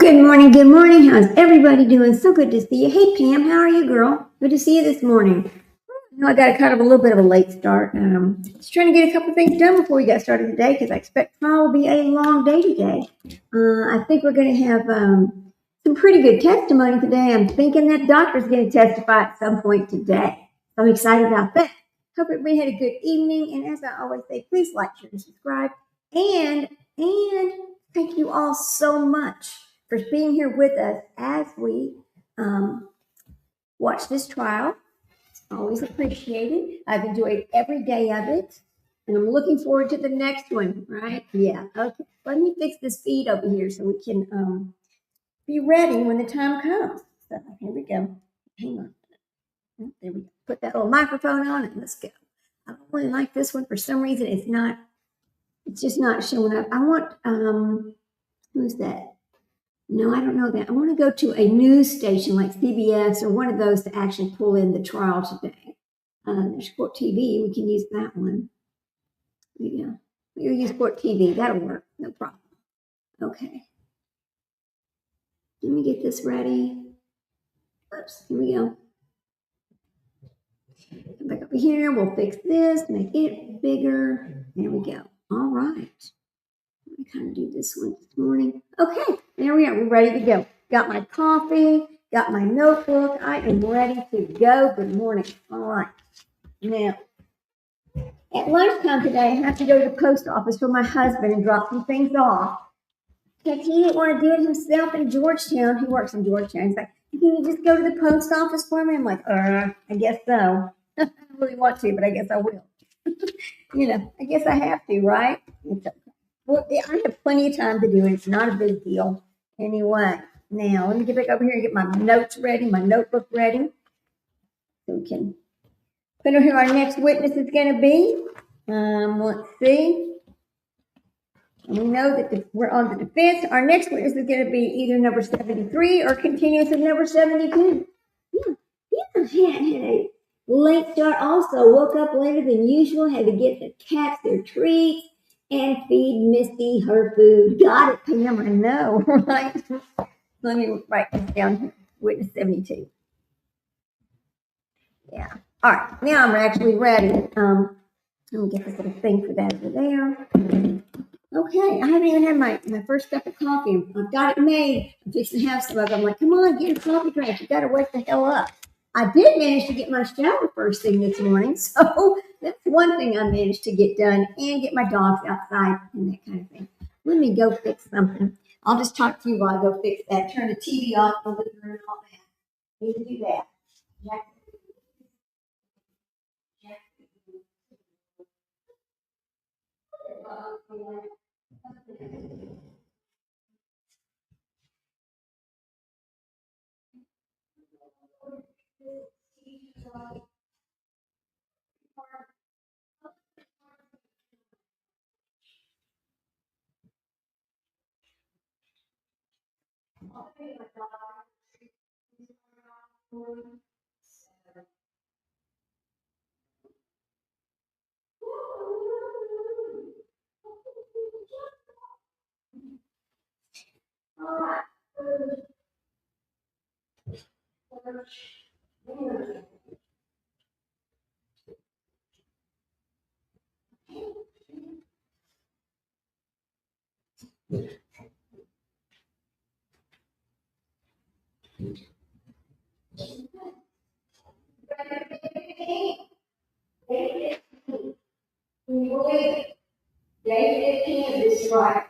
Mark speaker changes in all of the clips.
Speaker 1: good morning, good morning. How's everybody doing? So good to see you. Hey, Pam, how are you, girl? Good to see you this morning. I got a kind of a little bit of a late start. Just trying to get a couple things done before we get started today because I expect tomorrow will be a long day today. I think we're going to have some pretty good testimony today. I'm thinking that doctor's going to testify at some point today. I'm excited about that. Hope everybody had a good evening. And as I always say, please like, share, and subscribe. And thank you all so much for being here with us as we watch this trial. It's always appreciated. I've enjoyed every day of it, and I'm looking forward to the next one, right? Yeah, okay. Let me fix this feed over here so we can be ready when the time comes. So here we go. Hang on. There we go. Put that little microphone on and let's go. I don't really like this one for some reason. It's just not showing up. I want, who's that? No, I don't know that. I want to go to a news station like CBS or one of those to actually pull in the trial today. There's Sport TV. We can use that one. Yeah, we'll use Sport TV. That'll work. No problem. Okay. Let me get this ready. Oops, here we go. Come back over here. We'll fix this, make it bigger. There we go. All right. Let me kind of do this one this morning. Okay, there we are. We're ready to go. Got my coffee, got my notebook. I am ready to go. Good morning. All right. Now, at lunchtime today, I have to go to the post office for my husband and drop some things off. Because he didn't want to do it himself in Georgetown. He works in Georgetown. He's like, can you just go to the post office for me? I'm like, I guess so. I don't really want to, but I guess I will. I guess I have to, right? It's okay. Well, I have plenty of time to do it. It's not a big deal. Anyway, now let me get back over here and get my notes ready, my notebook ready. So we can put on who our next witness is going to be. Let's see. And we know that we're on the defense. Our next witness is going to be either number 73 or continuous of number 72. Yeah, had a late start. Also woke up later than usual. Had to get the cats their treats. And feed Misty her food. Got it, Pam, I know, right? Let me write this down here. Witness 72. Yeah. All right, now I'm actually ready. Let me get this little thing for that over there. Okay, I haven't even had my first cup of coffee. I've got it made. I'm fixing to have some of it. I'm like, come on, get a coffee drink. You got to wake the hell up. I did manage to get my shower first thing this morning, so that's one thing I managed to get done and get my dogs outside and that kind of thing. Let me go fix something. I'll just talk to you while I go fix that. Turn the TV off over there and all that. Need to do that. David Kansas, right?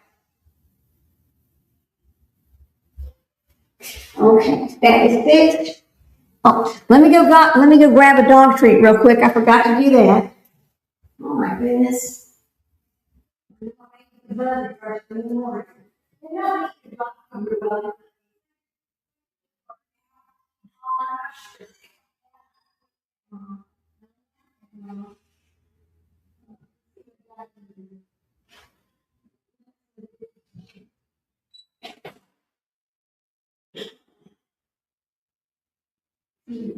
Speaker 1: Okay, that is fixed. Oh, let me go grab a dog treat real quick. I forgot to do that. Oh my goodness.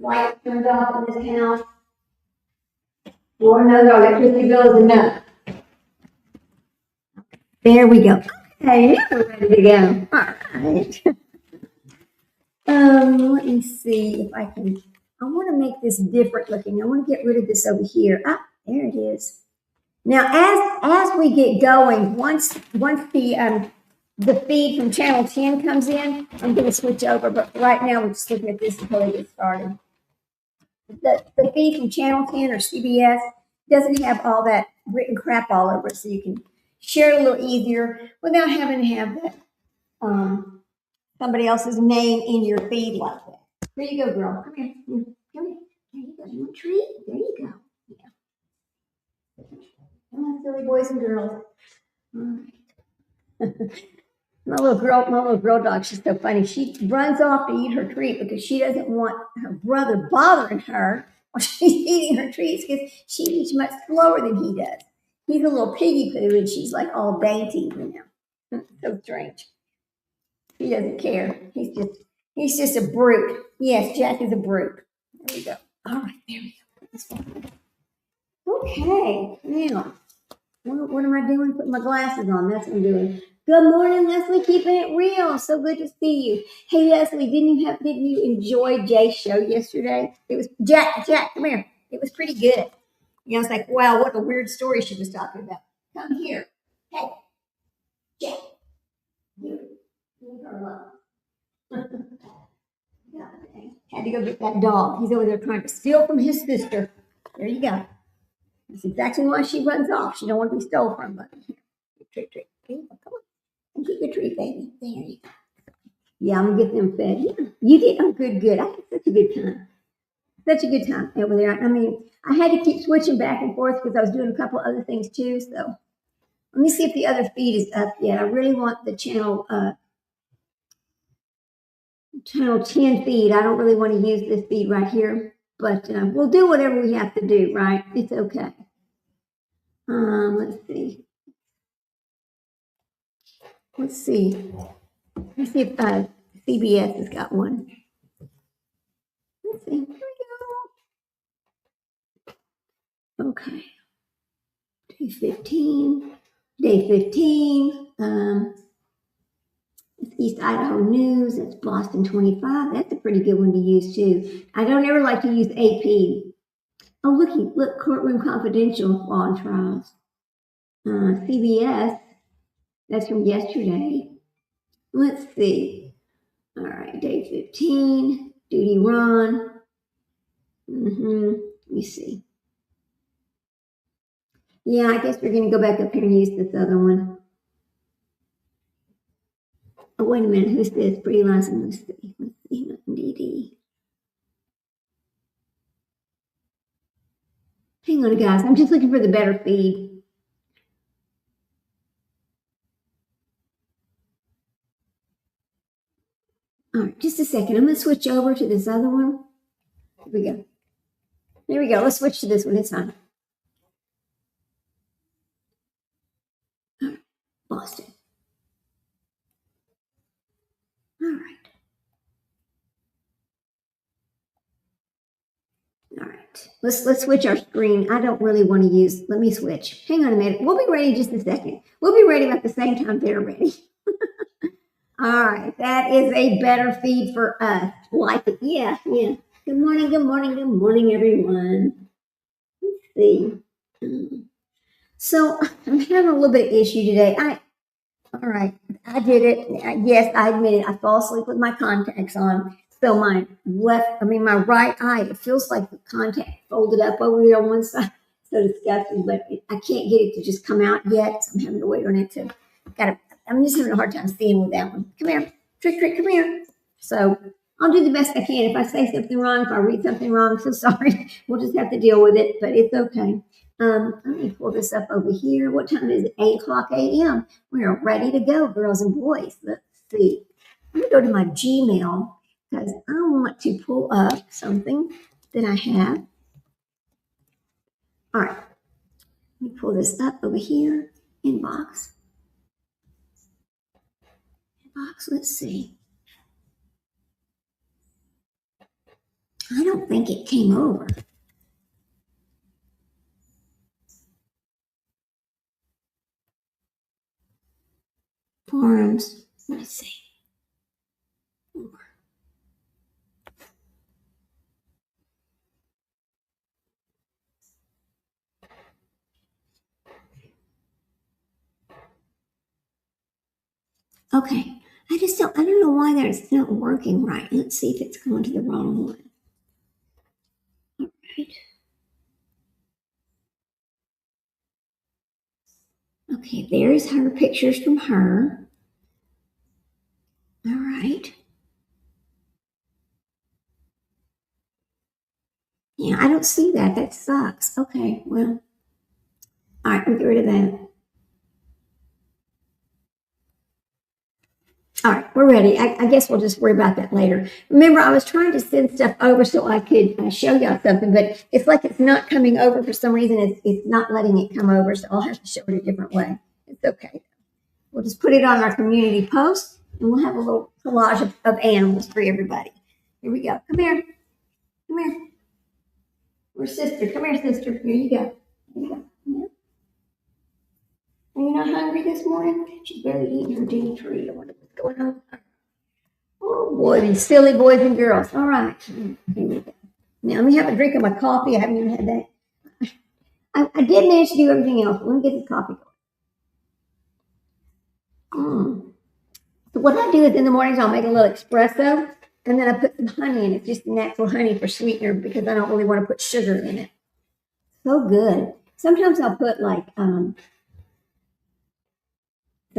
Speaker 1: Light turned off in this house. Lord knows our electricity bill is enough. There we go. Okay, now we're ready to go. All right. Let me see if I can. I want to make this different looking. I want to get rid of this over here. Ah, there it is. Now, as we get going, once the feed from channel 10 comes in, I'm going to switch over. But right now, we're just looking at this until we get started. The feed from channel 10 or CBS doesn't have all that written crap all over it, so you can share it a little easier without having to have that somebody else's name in your feed like that. Here you go, girl. Come here. Come here. There you go. You want a treat? There you go. Yeah. Come on, silly boys and girls. All right. My little girl dog, she's so funny. She runs off to eat her treat because she doesn't want her brother bothering her while she's eating her treats because she eats much slower than he does. He's a little piggy poo and she's like all dainty, So strange. He doesn't care. He's just a brute. Yes, Jack is a brute. There we go. All right, there we go. Okay, now what am I doing? Putting my glasses on. That's what I'm doing. Good morning, Leslie. Keeping it real. So good to see you. Hey, Leslie, didn't you enjoy Jay's show yesterday? It was Jack, come here. It was pretty good. I was like, wow, what a weird story she was talking about. Come here. Hey, Jack. Leave her alone. Had to go get that dog. He's over there trying to steal from his sister. There you go. That's exactly why she runs off. She don't want to be stolen from. But here, treat. Come on. And get your treat, baby. There you go. Yeah, I'm gonna get them fed. Yeah, you did. Oh, good. I had such a good time. Such a good time over there. I mean, I had to keep switching back and forth because I was doing a couple other things too. So let me see if the other feed is up yet. I really want the channel 10 feed. I don't really want to use this feed right here, but we'll do whatever we have to do, right? It's okay. Let's see. Let's see if CBS has got one. Let's see. Here we go. Okay. Day 15. It's East Idaho News. It's Boston 25. That's a pretty good one to use too. I don't ever like to use AP. Oh, look, Courtroom Confidential Law and Trials. CBS. That's from yesterday. Let's see. All right, day 15. Duty Ron. Let me see. Yeah, I guess we're going to go back up here and use this other one. Oh, wait a minute. Who's this? Pretty License. Let's see. DD. Hang on, guys. I'm just looking for the better feed. All right, just a second. I'm going to switch over to this other one. Here we go. There we go. Let's switch to this one. It's fine. All right, Boston. All right. All right. Let's switch our screen. I don't really want to use. Let me switch. Hang on a minute. We'll be ready in just a second. We'll be ready at the same time they're ready. All right. That is a better feed for us. Like it. Yeah. Good morning, everyone. Let's see. So I'm having a little bit of issue today. All right, I did it. Yes, I admit it. I fall asleep with my contacts on. So my right eye, it feels like the contact folded up over there on one side. So disgusting, but I can't get it to just come out yet. So I'm having to wait on it to. I'm just having a hard time seeing with that one. Come here, Trick, come here. So I'll do the best I can. If I say something wrong, if I read something wrong, so sorry. We'll just have to deal with it, but it's okay. Let me pull this up over here. What time is it? 8 o'clock a.m. We are ready to go, girls and boys. Let's see. I'm going to go to my Gmail because I want to pull up something that I have. All right. Let me pull this up over here. Inbox. Let's see. I don't think it came over. Forums. Let's see. Okay. I don't know why that's not working right. Let's see if it's going to the wrong one. All right. Okay, there's her pictures from her. All right. Yeah, I don't see that. That sucks. Okay, well, all right, we'll get rid of that. All right, we're ready. I guess we'll just worry about that later. Remember, I was trying to send stuff over so I could show y'all something, but it's like it's not coming over for some reason. It's not letting it come over, so I'll have to show it a different way. It's okay. We'll just put it on our community post, and we'll have a little collage of animals for everybody. Here we go. Come here. Come here. Where's sister? Come here, sister. Here you go. Here you go. Yeah. Are you not hungry this morning? She's barely eating her dinner treat. I wonder what's going on with her. Oh boy, these silly boys and girls. All right. Here we go. Now let me have a drink of my coffee. I haven't even had that. I did manage to do everything else. Let me get this coffee going. So what I do is in the mornings I'll make a little espresso and then I put some honey in it, just natural honey for sweetener because I don't really want to put sugar in it. So good. Sometimes I'll put like some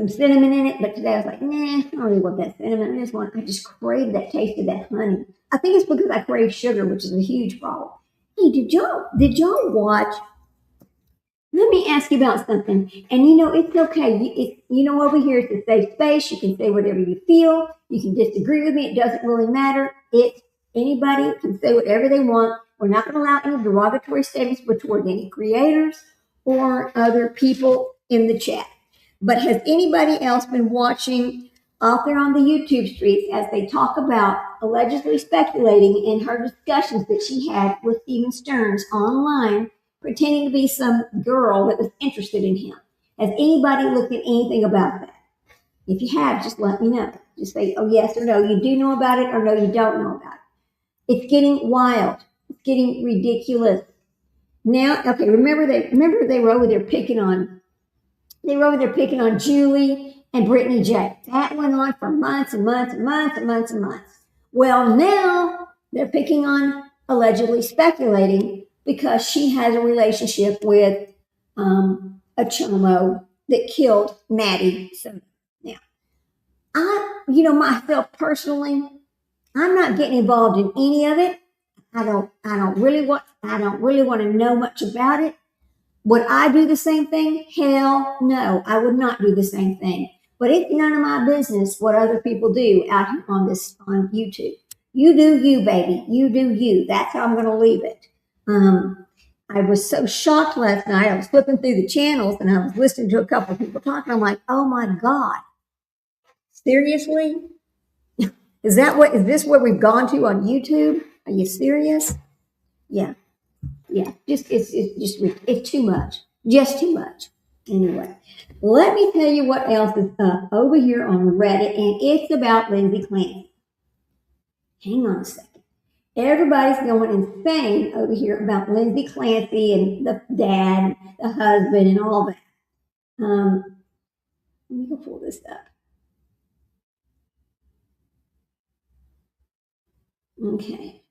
Speaker 1: cinnamon in it, but today I was like, nah, I don't really want that cinnamon. I just crave that taste of that honey. I think it's because I crave sugar, which is a huge problem. Hey, did y'all watch? Let me ask you about something. And it's okay. Over here it's a safe space. You can say whatever you feel. You can disagree with me. It doesn't really matter. Anybody can say whatever they want. We're not going to allow any derogatory statements toward any creators or other people in the chat. But has anybody else been watching out there on the YouTube streets as they talk about allegedly speculating in her discussions that she had with Stephen Stearns online, pretending to be some girl that was interested in him? Has anybody looked at anything about that? If you have, just let me know. Just say, oh, yes or no. You do know about it or no, you don't know about it. It's getting wild. It's getting ridiculous. Now, okay, remember they were over there picking on Julie and Brittany J. That went on for months and months and months and months and months. Well, now they're picking on allegedly speculating because she has a relationship with a chomo that killed Maddie. So now, myself personally, I'm not getting involved in any of it. I don't really want to know much about it. Would I do the same thing? Hell no, I would not do the same thing. But it's none of my business what other people do out here on YouTube. You do you, baby. You do you. That's how I'm going to leave it. I was so shocked last night. I was flipping through the channels and I was listening to a couple of people talking. I'm like, oh my God. Seriously? Is this where we've gone to on YouTube? Are you serious? Yeah. Yeah, it's too much. Just too much. Anyway, let me tell you what else is up over here on Reddit, and it's about Lindsay Clancy. Hang on a second. Everybody's going insane over here about Lindsay Clancy and the dad, the husband, and all that. Let me go pull this up. Okay.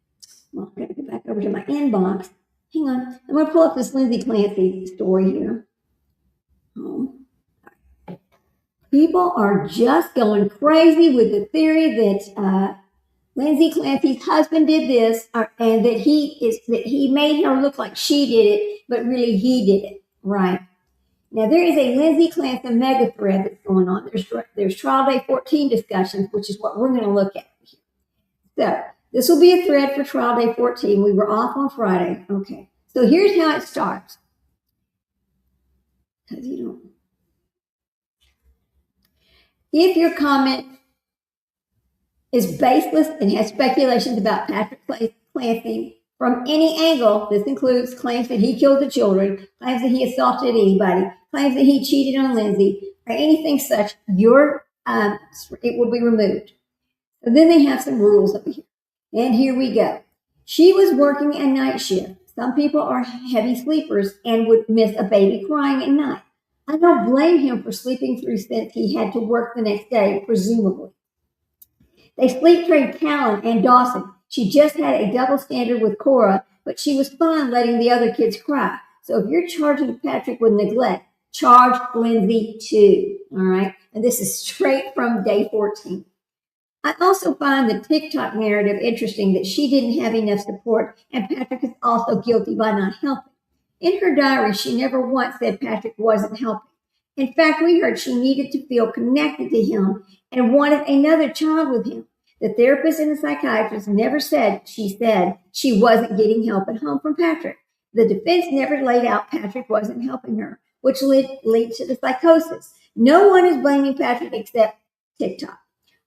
Speaker 1: Well, I'm going to go back over to my inbox. Hang on. I'm going to pull up this Lindsay Clancy story here. People are just going crazy with the theory that Lindsay Clancy's husband did this, and that he made her look like she did it, but really he did it. Right. Now there is a Lindsay Clancy mega thread that's going on. There's trial day 14 discussions, which is what we're going to look at here. So this will be a thread for trial day 14. We were off on Friday. Okay. So here's how it starts. Because if your comment is baseless and has speculations about Patrick Clancy from any angle, this includes claims that he killed the children, claims that he assaulted anybody, claims that he cheated on Lindsay, or anything such, it will be removed. So then they have some rules over here. And here we go. She was working a night shift. Some people are heavy sleepers and would miss a baby crying at night. I don't blame him for sleeping through since he had to work the next day, presumably. They sleep trained Callan and Dawson. She just had a double standard with Cora, but she was fine letting the other kids cry. So if you're charging Patrick with neglect, charge Lindsay too. All right. And this is straight from day 14. I also find the TikTok narrative interesting that she didn't have enough support and Patrick is also guilty by not helping. In her diary, she never once said Patrick wasn't helping. In fact, we heard she needed to feel connected to him and wanted another child with him. The therapist and the psychiatrist never said she wasn't getting help at home from Patrick. The defense never laid out Patrick wasn't helping her, which led to the psychosis. No one is blaming Patrick except TikTok.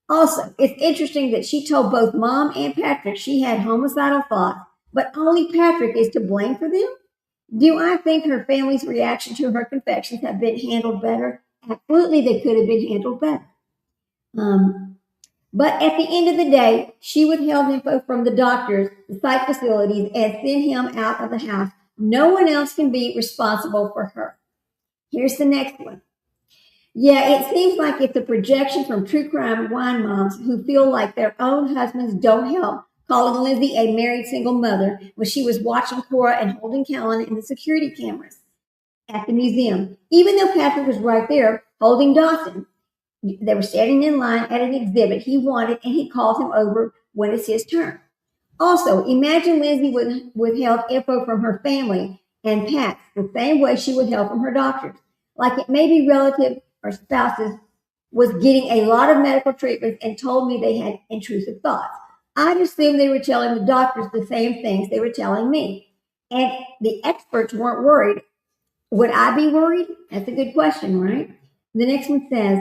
Speaker 1: Also, it's interesting that she told both Mom and Patrick she had homicidal thoughts, but only Patrick is to blame for them. Do I think her family's reaction to her confessions have been handled better? Absolutely, they could have been handled better. But at the end of the day, she withheld info from the doctors, the psych facilities, and sent him out of the house. No one else can be responsible for her. Here's the next one. Yeah, it seems like it's a projection from true crime wine moms who feel like their own husbands don't help, calling Lindsay a married single mother when she was watching Cora and holding Callan in the security cameras at the museum. Even though Patrick was right there holding Dawson, they were standing in line at an exhibit he wanted and he called him over when it's his turn. Also, imagine Lindsay withheld info from her family and Pat the same way she withheld from her doctors. Like it may be relative or spouses was getting a lot of medical treatments and told me they had intrusive thoughts. I'd assume they were telling the doctors the same things they were telling me. And the experts weren't worried. Would I be worried? That's a good question, right? The next one says,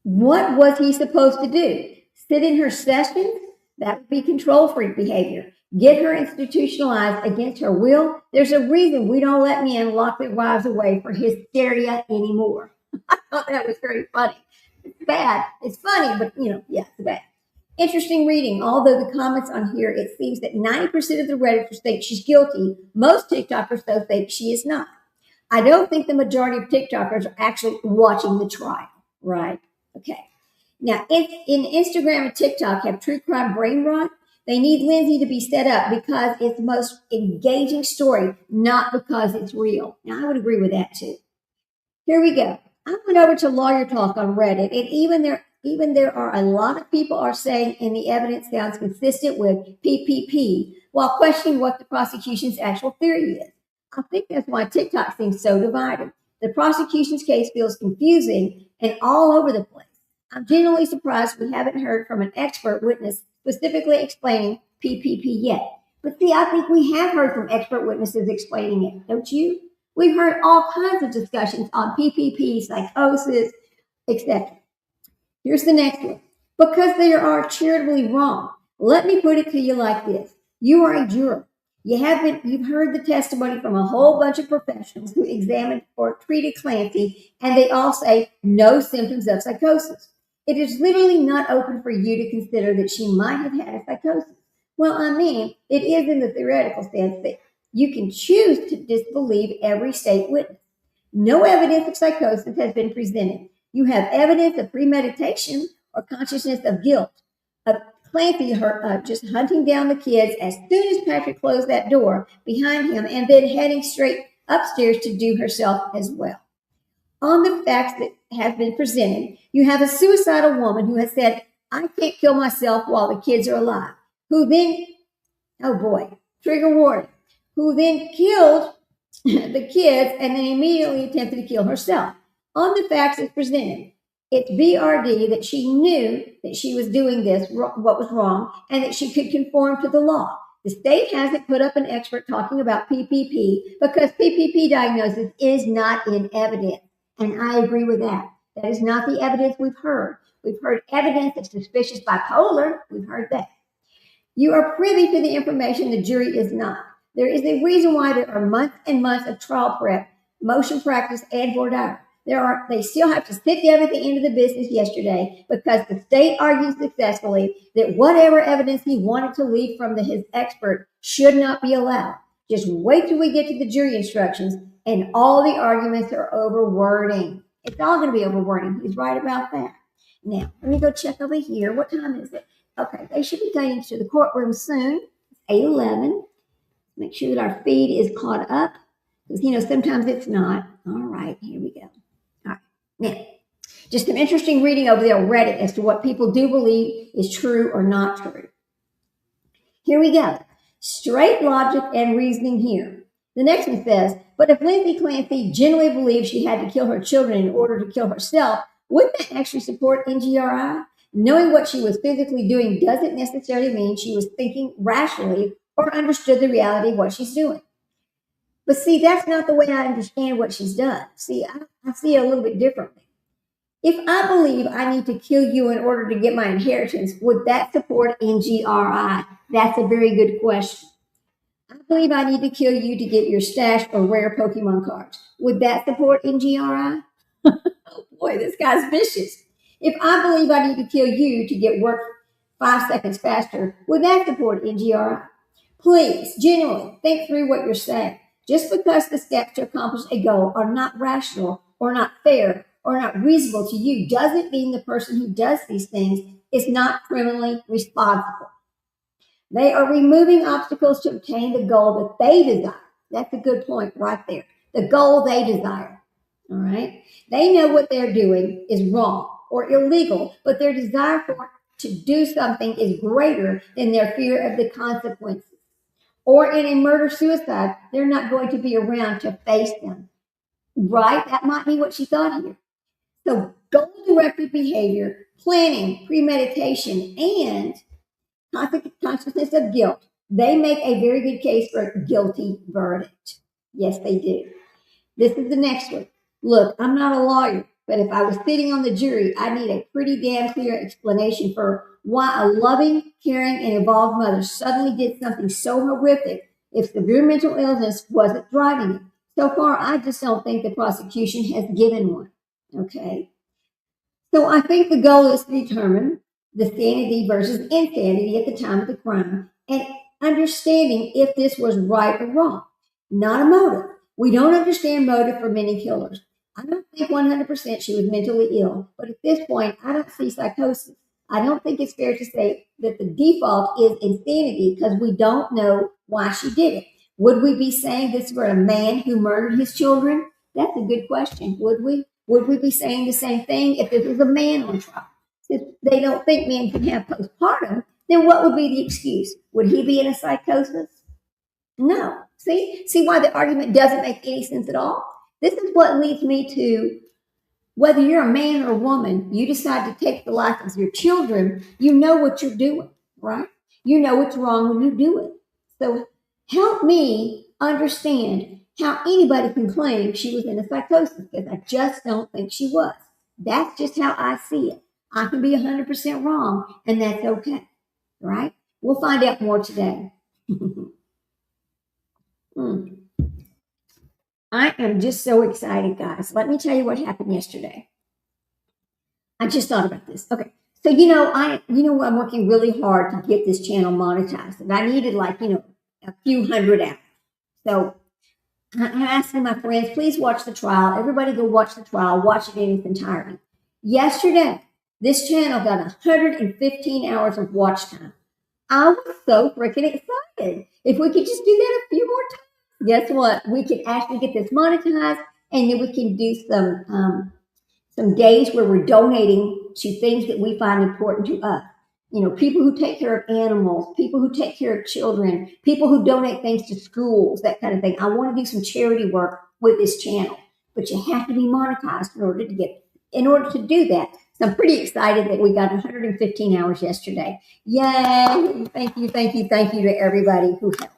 Speaker 1: what was he supposed to do? Sit in her sessions? That would be control freak behavior. Get her institutionalized against her will? There's a reason we don't let men lock their wives away for hysteria anymore. I thought that was very funny. It's bad. It's funny, but it's bad. Interesting reading. Although the comments on here, it seems that 90% of the Redditors think she's guilty. Most TikTokers, though, think she is not. I don't think the majority of TikTokers are actually watching the trial, right? Okay. Now, if in Instagram and TikTok have true crime brain rot, they need Lindsay to be set up because it's the most engaging story, not because it's real. Now, I would agree with that too. Here we go. I went over to Lawyer Talk on Reddit, and even there are a lot of people are saying, and the evidence sounds consistent with PPP, while questioning what the prosecution's actual theory is. I think that's why TikTok seems so divided. The prosecution's case feels confusing and all over the place. I'm genuinely surprised we haven't heard from an expert witness specifically explaining PPP yet. But see, I think we have heard from expert witnesses explaining it, don't you? We've heard all kinds of discussions on PPP, psychosis, etc. Here's the next one. Because they are charitably wrong, let me put it to you like this. You are a juror. You've heard the testimony from a whole bunch of professionals who examined or treated Clancy, and they all say no symptoms of psychosis. It is literally not open for you to consider that she might have had a psychosis. Well, I mean, it is in the theoretical sense that you can choose to disbelieve every state witness. No evidence of psychosis has been presented. You have evidence of premeditation or consciousness of guilt. Clancy just hunting down the kids as soon as Patrick closed that door behind him and then heading straight upstairs to do herself as well. On the facts that have been presented, you have a suicidal woman who has said, I can't kill myself while the kids are alive, who then, oh boy, trigger warning, who then killed the kids and then immediately attempted to kill herself. On the facts as presented, it's BRD that she knew that she was doing this, what was wrong, and that she could conform to the law. The state hasn't put up an expert talking about PPP because PPP diagnosis is not in evidence. And I agree with that. That is not the evidence we've heard. We've heard evidence of suspicious bipolar. We've heard that. You are privy to the information the jury is not. There is a reason why there are months and months of trial prep, motion practice, and voir dire. They still have to sit down at the end of the business yesterday because the state argued successfully that whatever evidence he wanted to leave from his expert should not be allowed. Just wait till we get to the jury instructions And all the arguments are over wording. It's all going to be over wording. He's right about that. Now, let me go check over here. What time is it? Okay, they should be getting to the courtroom soon. It's 8:11. Make sure that our feed is caught up. Because, sometimes it's not. All right, here we go. All right. Now, just some interesting reading over there on Reddit as to what people do believe is true or not true. Here we go. Straight logic and reasoning here. The next one says, but if Lindsay Clancy genuinely believed she had to kill her children in order to kill herself, wouldn't that actually support NGRI? Knowing what she was physically doing doesn't necessarily mean she was thinking rationally or understood the reality of what she's doing. But see, that's not the way I understand what she's done. See, I see it a little bit differently. If I believe I need to kill you in order to get my inheritance, would that support NGRI? That's a very good question. I believe I need to kill you to get your stash of rare Pokemon cards. Would that support NGRI? Oh boy, this guy's vicious. If I believe I need to kill you to get work 5 seconds faster, would that support NGRI? Please, genuinely, think through what you're saying. Just because the steps to accomplish a goal are not rational or not fair or not reasonable to you doesn't mean the person who does these things is not criminally responsible. They are removing obstacles to obtain the goal that they desire. That's a good point right there. The goal they desire. All right? They know what they're doing is wrong or illegal, but their desire to do something is greater than their fear of the consequences. Or in a murder-suicide, they're not going to be around to face them. Right? That might be what she thought here. So goal-directed behavior, planning, premeditation, and consciousness of guilt, they make a very good case for a guilty verdict. Yes, they do. This is the next one. Look, I'm not a lawyer, but if I was sitting on the jury, I need a pretty damn clear explanation for why a loving, caring, and involved mother suddenly did something so horrific if severe mental illness wasn't driving it. So far, I just don't think the prosecution has given one. Okay? So I think the goal is to determine the sanity versus insanity at the time of the crime and understanding if this was right or wrong, not a motive. We don't understand motive for many killers. I don't think 100% she was mentally ill, but at this point, I don't see psychosis. I don't think it's fair to say that the default is insanity because we don't know why she did it. Would we be saying this for a man who murdered his children? That's a good question. Would we? Would we be saying the same thing if it was a man on trial? If they don't think men can have postpartum, then what would be the excuse? Would he be in a psychosis? No. See why the argument doesn't make any sense at all? This is what leads me to whether you're a man or a woman, you decide to take the life of your children, you know what you're doing, right? You know what's wrong when you do it. So help me understand how anybody can claim she was in a psychosis because I just don't think she was. That's just how I see it. I can be 100% wrong, and that's okay, right? We'll find out more today. I am just so excited, guys. Let me tell you what happened yesterday. I just thought about this. Okay. So, I'm working really hard to get this channel monetized. And I needed a few hundred hours. So I'm asking my friends, please watch the trial. Everybody go watch the trial. Watch it in its entirety. Yesterday, this channel got 115 hours of watch time. I was so freaking excited. If we could just do that a few more times. Guess what? We can actually get this monetized, and then we can do some days where we're donating to things that we find important to us. People who take care of animals, people who take care of children, people who donate things to schools, that kind of thing. I want to do some charity work with this channel, but you have to be monetized in order to do that. So I'm pretty excited that we got 115 hours yesterday. Yay! Thank you to everybody who helped.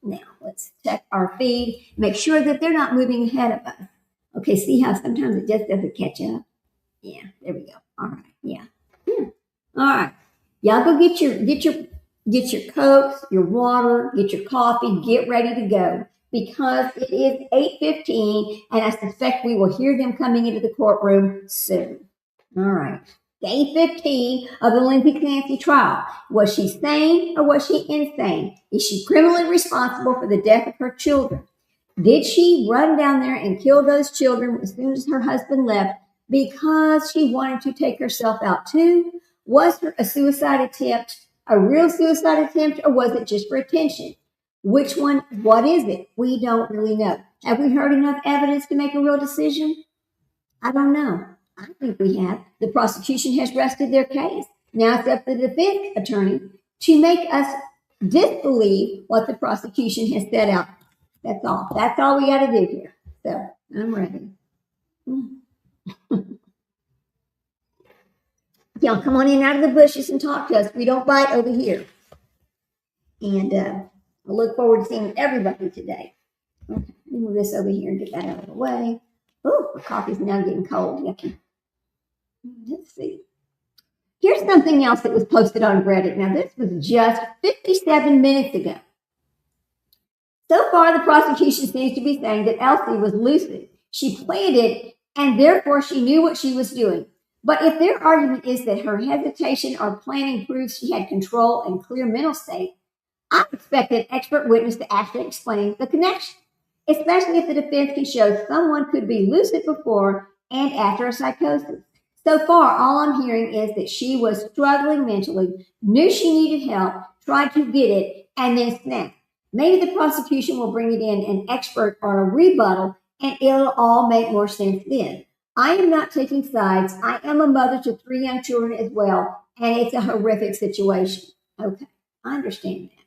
Speaker 1: Now, let's check our feed, make sure that they're not moving ahead of us. Okay, see how sometimes it just doesn't catch up? Yeah, there we go. All right, yeah. All right. Y'all go get your Cokes, your water, get your coffee, get ready to go because it is 8:15 and I suspect we will hear them coming into the courtroom soon. All right. Day 15 of the Lindsay Clancy trial. Was she sane or was she insane? Is she criminally responsible for the death of her children? Did she run down there and kill those children as soon as her husband left because she wanted to take herself out too? Was her a suicide attempt a real suicide attempt, or was it just for attention? Which one? What is it? We don't really know. Have we heard enough evidence to make a real decision? I don't know. I think we have. The prosecution has rested their case. Now it's up to the defense attorney to make us disbelieve what the prosecution has set out. That's all. That's all we got to do here. So I'm ready. Y'all come on in out of the bushes and talk to us. We don't bite over here. And I look forward to seeing everybody today. Okay, let me move this over here and get that out of the way. Oh, the coffee's now getting cold. Yucky. Let's see. Here's something else that was posted on Reddit. Now, this was just 57 minutes ago. So far, the prosecution seems to be saying that Elsie was lucid. She planned it, and therefore she knew what she was doing. But if their argument is that her hesitation or planning proves she had control and clear mental state, I expect an expert witness to actually explain the connection, especially if the defense can show someone could be lucid before and after a psychosis. So far, all I'm hearing is that she was struggling mentally, knew she needed help, tried to get it, and then snapped. Maybe the prosecution will bring it in an expert on a rebuttal, and it'll all make more sense then. I am not taking sides. I am a mother to 3 young children as well, and it's a horrific situation. Okay, I understand that.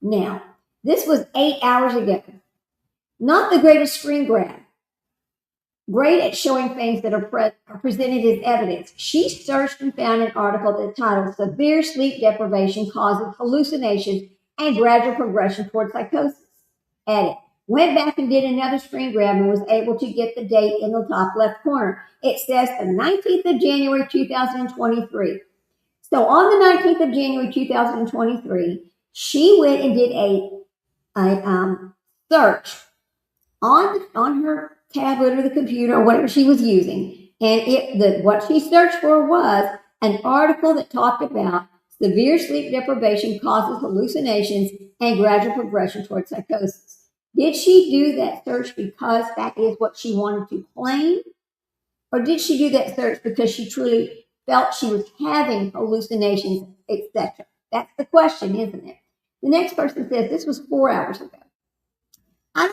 Speaker 1: Now, this was 8 hours ago. Not the greatest screen grab. Great at showing things that are presented as evidence. She searched and found an article that titled Severe Sleep Deprivation Causes Hallucinations and Gradual Progression Toward Psychosis. Edit. Went back and did another screen grab and was able to get the date in the top left corner. It says the 19th of January, 2023. So on the 19th of January, 2023, she went and did a search on her tablet or the computer or whatever she was using. And what she searched for was an article that talked about severe sleep deprivation causes hallucinations and gradual progression towards psychosis. Did she do that search because that is what she wanted to claim? Or did she do that search because she truly felt she was having hallucinations, etc.? That's the question, isn't it? The next person says this was 4 hours ago. I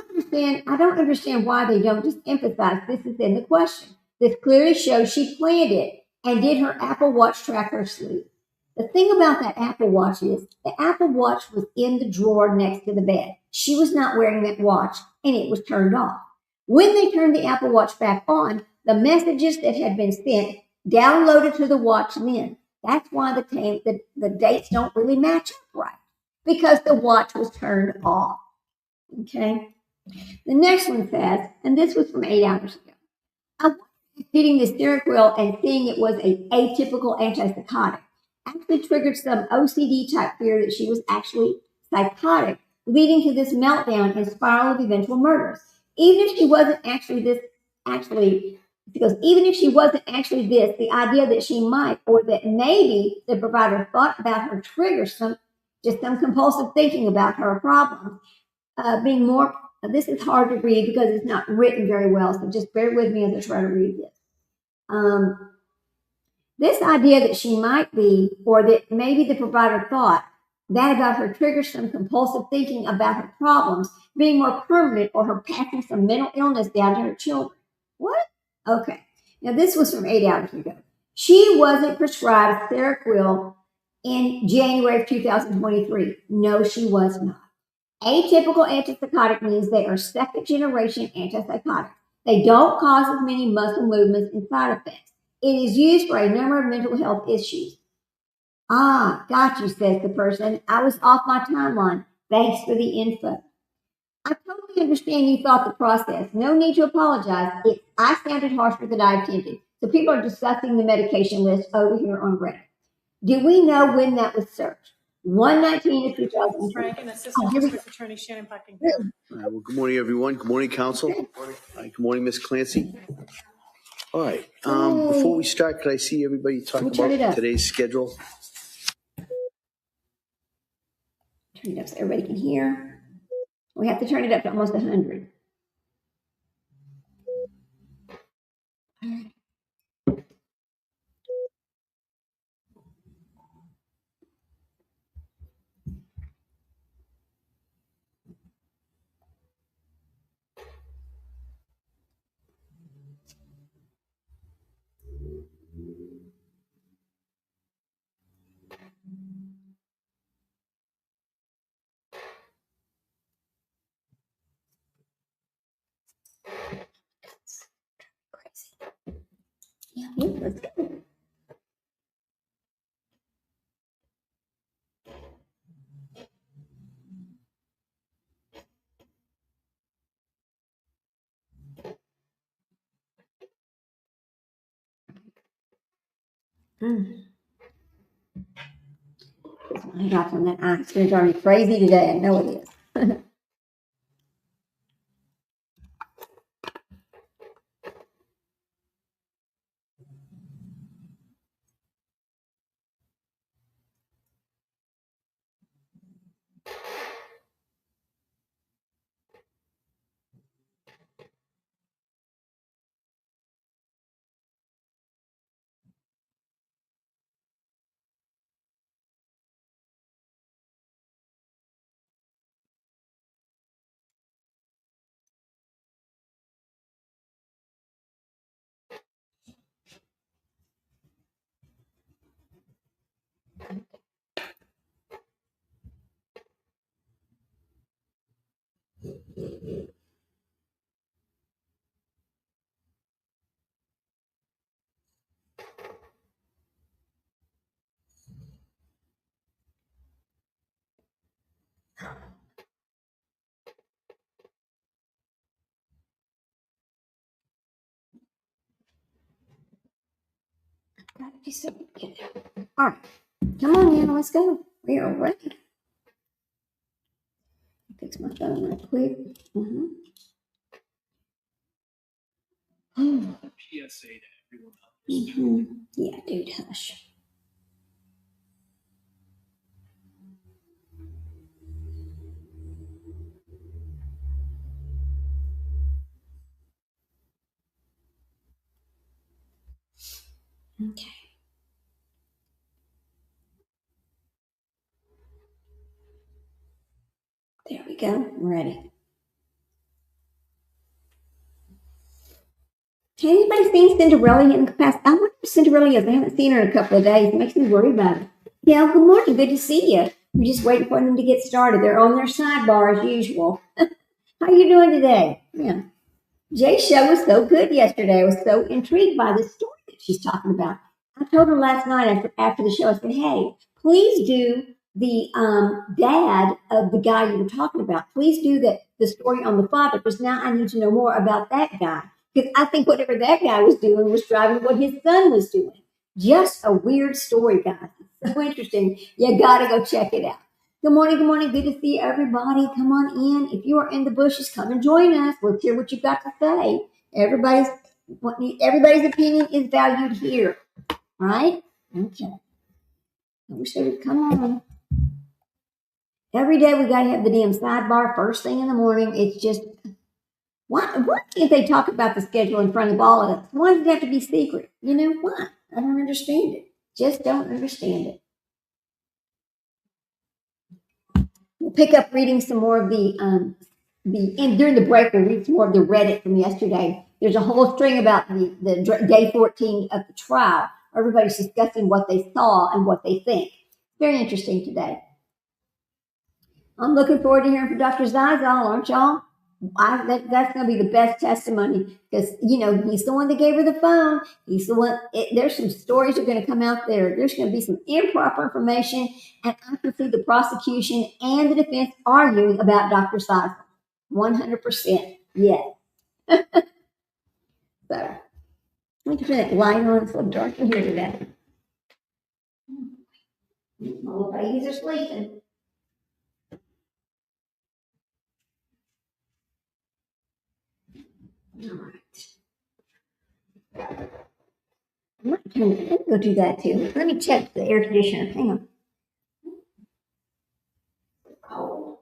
Speaker 1: don't understand why they don't just emphasize this is in the question. This clearly shows she planned it and did her Apple Watch track her sleep. The thing about that Apple Watch is the Apple Watch was in the drawer next to the bed. She was not wearing that watch and it was turned off. When they turned the Apple Watch back on, the messages that had been sent downloaded to the watch then. That's why the dates don't really match up right, because the watch was turned off. Okay. The next one says, and this was from 8 hours ago. I wonder if hitting the steering wheel and seeing it was an atypical antipsychotic actually triggered some OCD type fear that she was actually psychotic, leading to this meltdown and spiral of eventual murders. Even if she wasn't actually this, the idea that she might, or that maybe the provider thought about her triggers some compulsive thinking about her problems, being more. This is hard to read because it's not written very well, so just bear with me as I try to read this. This idea that she might be, or that maybe the provider thought that about her triggers some compulsive thinking about her problems being more permanent, or her passing some mental illness down to her children. What? Okay. Now, this was from 8 hours ago. She wasn't prescribed Seroquel in January of 2023. No, she was not. Atypical antipsychotic means they are second-generation antipsychotics. They don't cause as many muscle movements and side effects. It is used for a number of mental health issues. Ah, got you, says the person. I was off my timeline. Thanks for the info. I totally understand you thought the process. No need to apologize. I sounded harsher than I intended. So people are discussing the medication list over here on Reddit. Do we know when that was searched? 119 of 2000.
Speaker 2: Frank and Assistant District Attorney Shannon Buckingham.
Speaker 3: Well, good morning, everyone. Good morning, Counsel. Good morning, Ms. Clancy. All right. Before we start, could I see everybody talk about today's schedule?
Speaker 1: Turn it up so everybody can hear. We have to turn it up to almost 100. Crazy. Yeah, let's go. I got from that ice cream driving me crazy today. I know it is. Gotta be so good. All right, come on in. Let's go. We are ready. Fix my phone real quick.
Speaker 4: PSA to everyone else.
Speaker 1: Yeah, dude, hush. Okay. There we go. We're ready. Has anybody seen Cinderella in the past? I wonder if Cinderella is. I haven't seen her in a couple of days. It makes me worry about it. Yeah, good morning. Good to see you. We're just waiting for them to get started. They're on their sidebar as usual. How you doing today? Yeah. Jay's show was so good yesterday. I was so intrigued by the story that she's talking about. I told her last night after the show, I said, hey, please do the dad of the guy you were talking about. Please do the story on the father, because now I need to know more about that guy. Because I think whatever that guy was doing was driving what his son was doing. Just a weird story, guys. So interesting. You got to go check it out. Good morning, good morning. Good to see everybody. Come on in. If you are in the bushes, come and join us. Let's hear what you've got to say. Everybody's opinion is valued here. All right? Okay. I wish they would come on. Every day we gotta have the damn sidebar first thing in the morning. It's just why can't they talk about the schedule in front of all of us? Why does it have to be secret? You know why? I don't understand it. Just don't understand it. We'll pick up reading some more of during the break we'll read some more of the Reddit from yesterday. There's a whole string about the day 14 of the trial. Everybody's discussing what they saw and what they think. Very interesting today. I'm looking forward to hearing from Dr. Zizal, aren't y'all? That's going to be the best testimony because, he's the one that gave her the phone. He's the one. There's some stories that are going to come out there. There's going to be some improper information. And I can see the prosecution and the defense arguing about Dr. Zizal. 100%. Yes. So, let me turn that light on. It's so dark in here today. All the babies are sleeping. All right. Let me go do that too. Let me check the air conditioner. Hang on. Oh.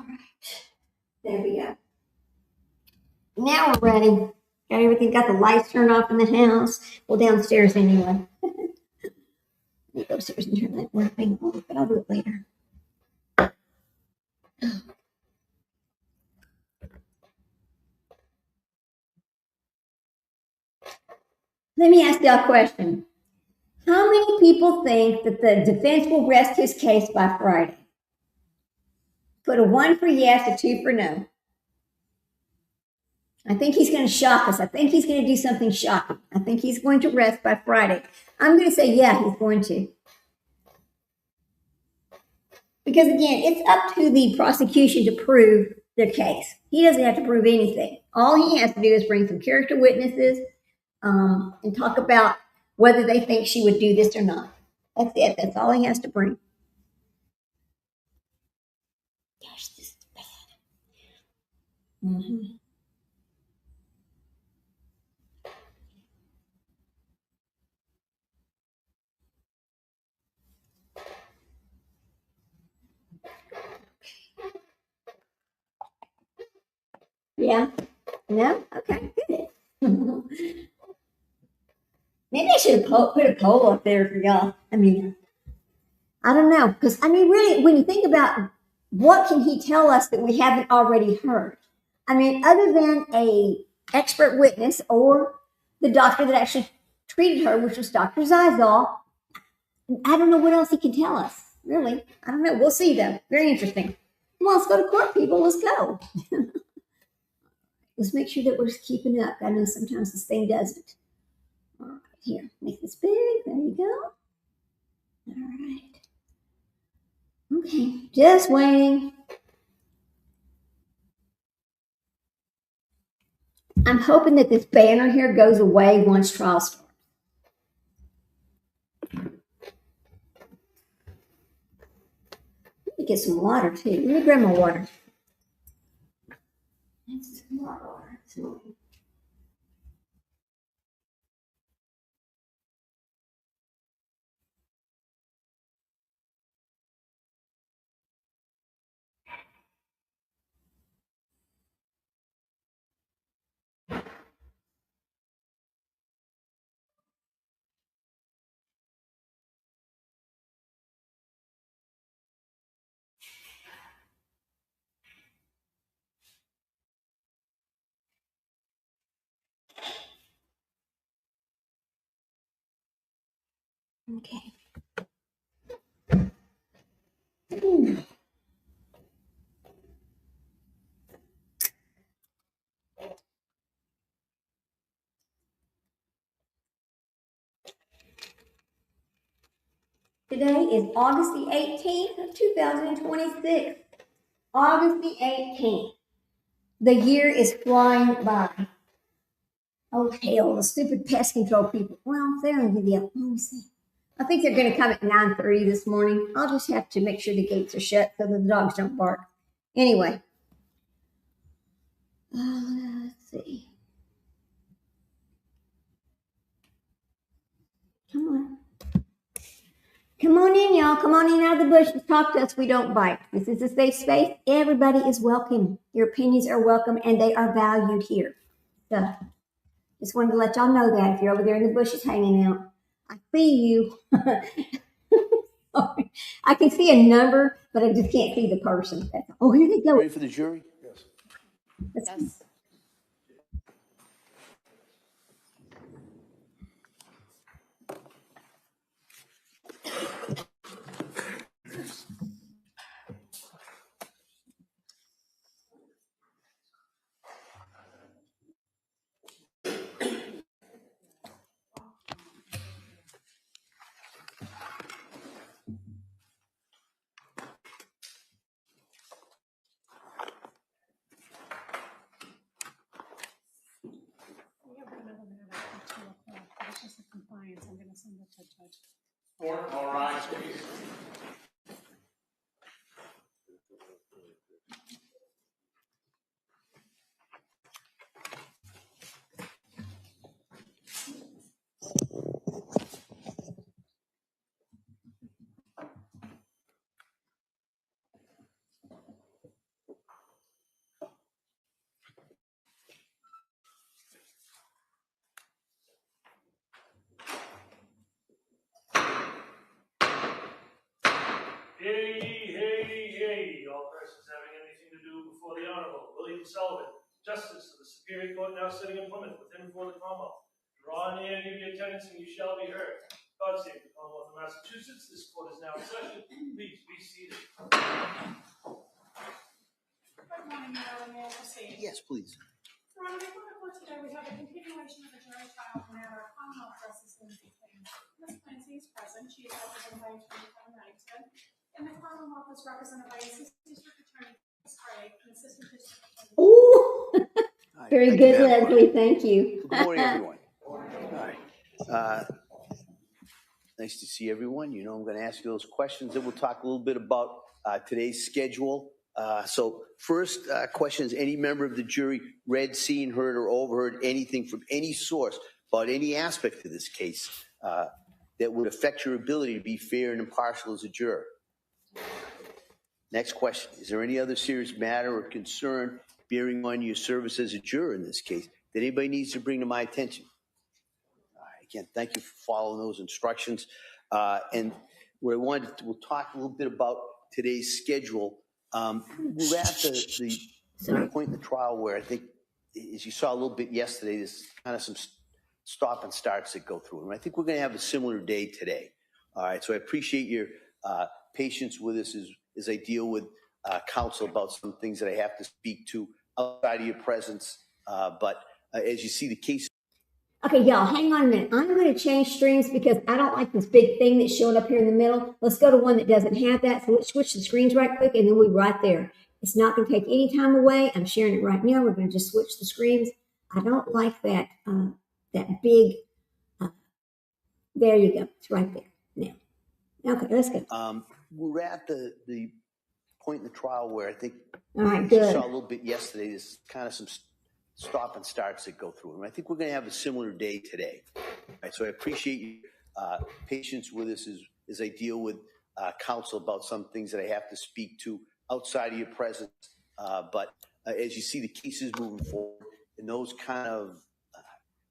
Speaker 1: right. There we go. Now we're ready. Got everything, got the lights turned off in the house. Well, downstairs anyway. Let me go upstairs and turn that work thing off, but I'll do it later. Let me ask y'all a question. How many people think that the defense will rest his case by Friday? Put a 1 for yes, a 2 for no. I think he's going to shock us. I think he's going to do something shocking. I think he's going to rest by Friday. I'm going to say, yeah, he's going to. Because again, it's up to the prosecution to prove their case. He doesn't have to prove anything. All he has to do is bring some character witnesses and talk about whether they think she would do this or not. That's it. That's all he has to bring. Gosh, this is bad. Mm-hmm. Yeah? No? Okay, good. Maybe I should have put a poll up there for y'all. I mean, I don't know. Because, I mean, really, when you think about what can he tell us that we haven't already heard? I mean, other than a expert witness or the doctor that actually treated her, which was Dr. Zizal, I don't know what else he can tell us, really. I don't know. We'll see, though. Very interesting. Come on, let's go to court, people. Let's go. Let's make sure that we're keeping up. I know sometimes this thing doesn't. All right, here, make this big. There you go. All right. Okay, just waiting. I'm hoping that this banner here goes away once trial starts. Let me get some water, too. Let me grab my water. That's some more water. Okay. Today is August the 18th of 2026. August the 18th. The year is flying by. Oh, hell, the stupid pest control people. Well, they're going to give you up. Let me see. I think they're going to come at 9:30 this morning. I'll just have to make sure the gates are shut so the dogs don't bark. Anyway. Let's see. Come on. Come on in, y'all. Come on in out of the bush and talk to us. We don't bite. This is a safe space. Everybody is welcome. Your opinions are welcome, and they are valued here. So, just wanted to let y'all know that if you're over there in the bushes hanging out, I see you. Sorry. I can see a number, but I just can't see the person. Oh, here they go.
Speaker 3: Ready for the jury?
Speaker 1: Yes.
Speaker 2: Yes. We have another minute after 2 o'clock. It's just a compliance. I'm going to send it to Judge.
Speaker 5: All right, please.
Speaker 6: Sullivan, Justice of the Superior Court now sitting in Plymouth, within and before the Commonwealth. Draw near and give your attendance, and you shall be heard. God save the Commonwealth of Massachusetts. This court is now in session. Please be seated.
Speaker 2: Good morning, Mayor. May I proceed?
Speaker 3: Yes, please.
Speaker 2: Your Honor, before the court today, we have a continuation of the jury trial matter of Commonwealth versus Lindsay Clancy. Ms. Clancy is present. She is represented by Attorney Kevin Knighton, and the Commonwealth is represented by Assistant District Attorney Chris Craig and Assistant District Attorney.
Speaker 1: Ooh,
Speaker 3: All right,
Speaker 1: very
Speaker 3: thank you,
Speaker 1: good,
Speaker 3: Madam
Speaker 1: Leslie.
Speaker 3: Clerk.
Speaker 1: Thank you.
Speaker 3: Good morning, everyone. All right. Nice to see everyone. You know, I'm going to ask you those questions, and we'll talk a little bit about today's schedule. So first question is, any member of the jury read, seen, heard, or overheard anything from any source about any aspect of this case that would affect your ability to be fair and impartial as a juror? Next question, is there any other serious matter or concern bearing on your service as a juror in this case that anybody needs to bring to my attention? Again, thank you for following those instructions. And what I wanted to, we'll talk a little bit about today's schedule. We're at the point in the trial where I think, as you saw a little bit yesterday, there's kind of some stop and starts that go through. And I think we're going to have a similar day today. All right, so I appreciate your patience with us as I deal with counsel about some things that I have to speak to outside of your presence. But as you see, the case.
Speaker 1: Okay, y'all, hang on a minute. I'm going to change streams because I don't like this big thing that's showing up here in the middle. Let's go to one that doesn't have that. So let's switch the screens right quick, and then we're right there. It's not going to take any time away. I'm sharing it right now. We're going to just switch the screens. I don't like that that big. There you go. It's right there now. Okay, let's go.
Speaker 3: We're at the point in the trial where I think,
Speaker 1: all right,
Speaker 3: as
Speaker 1: good.
Speaker 3: you saw a little bit yesterday, there's kind of some stop and starts that go through. And I think we're going to have a similar day today. All right, so I appreciate your patience with us as I deal with counsel about some things that I have to speak to outside of your presence. But as you see the cases moving forward, and those kind of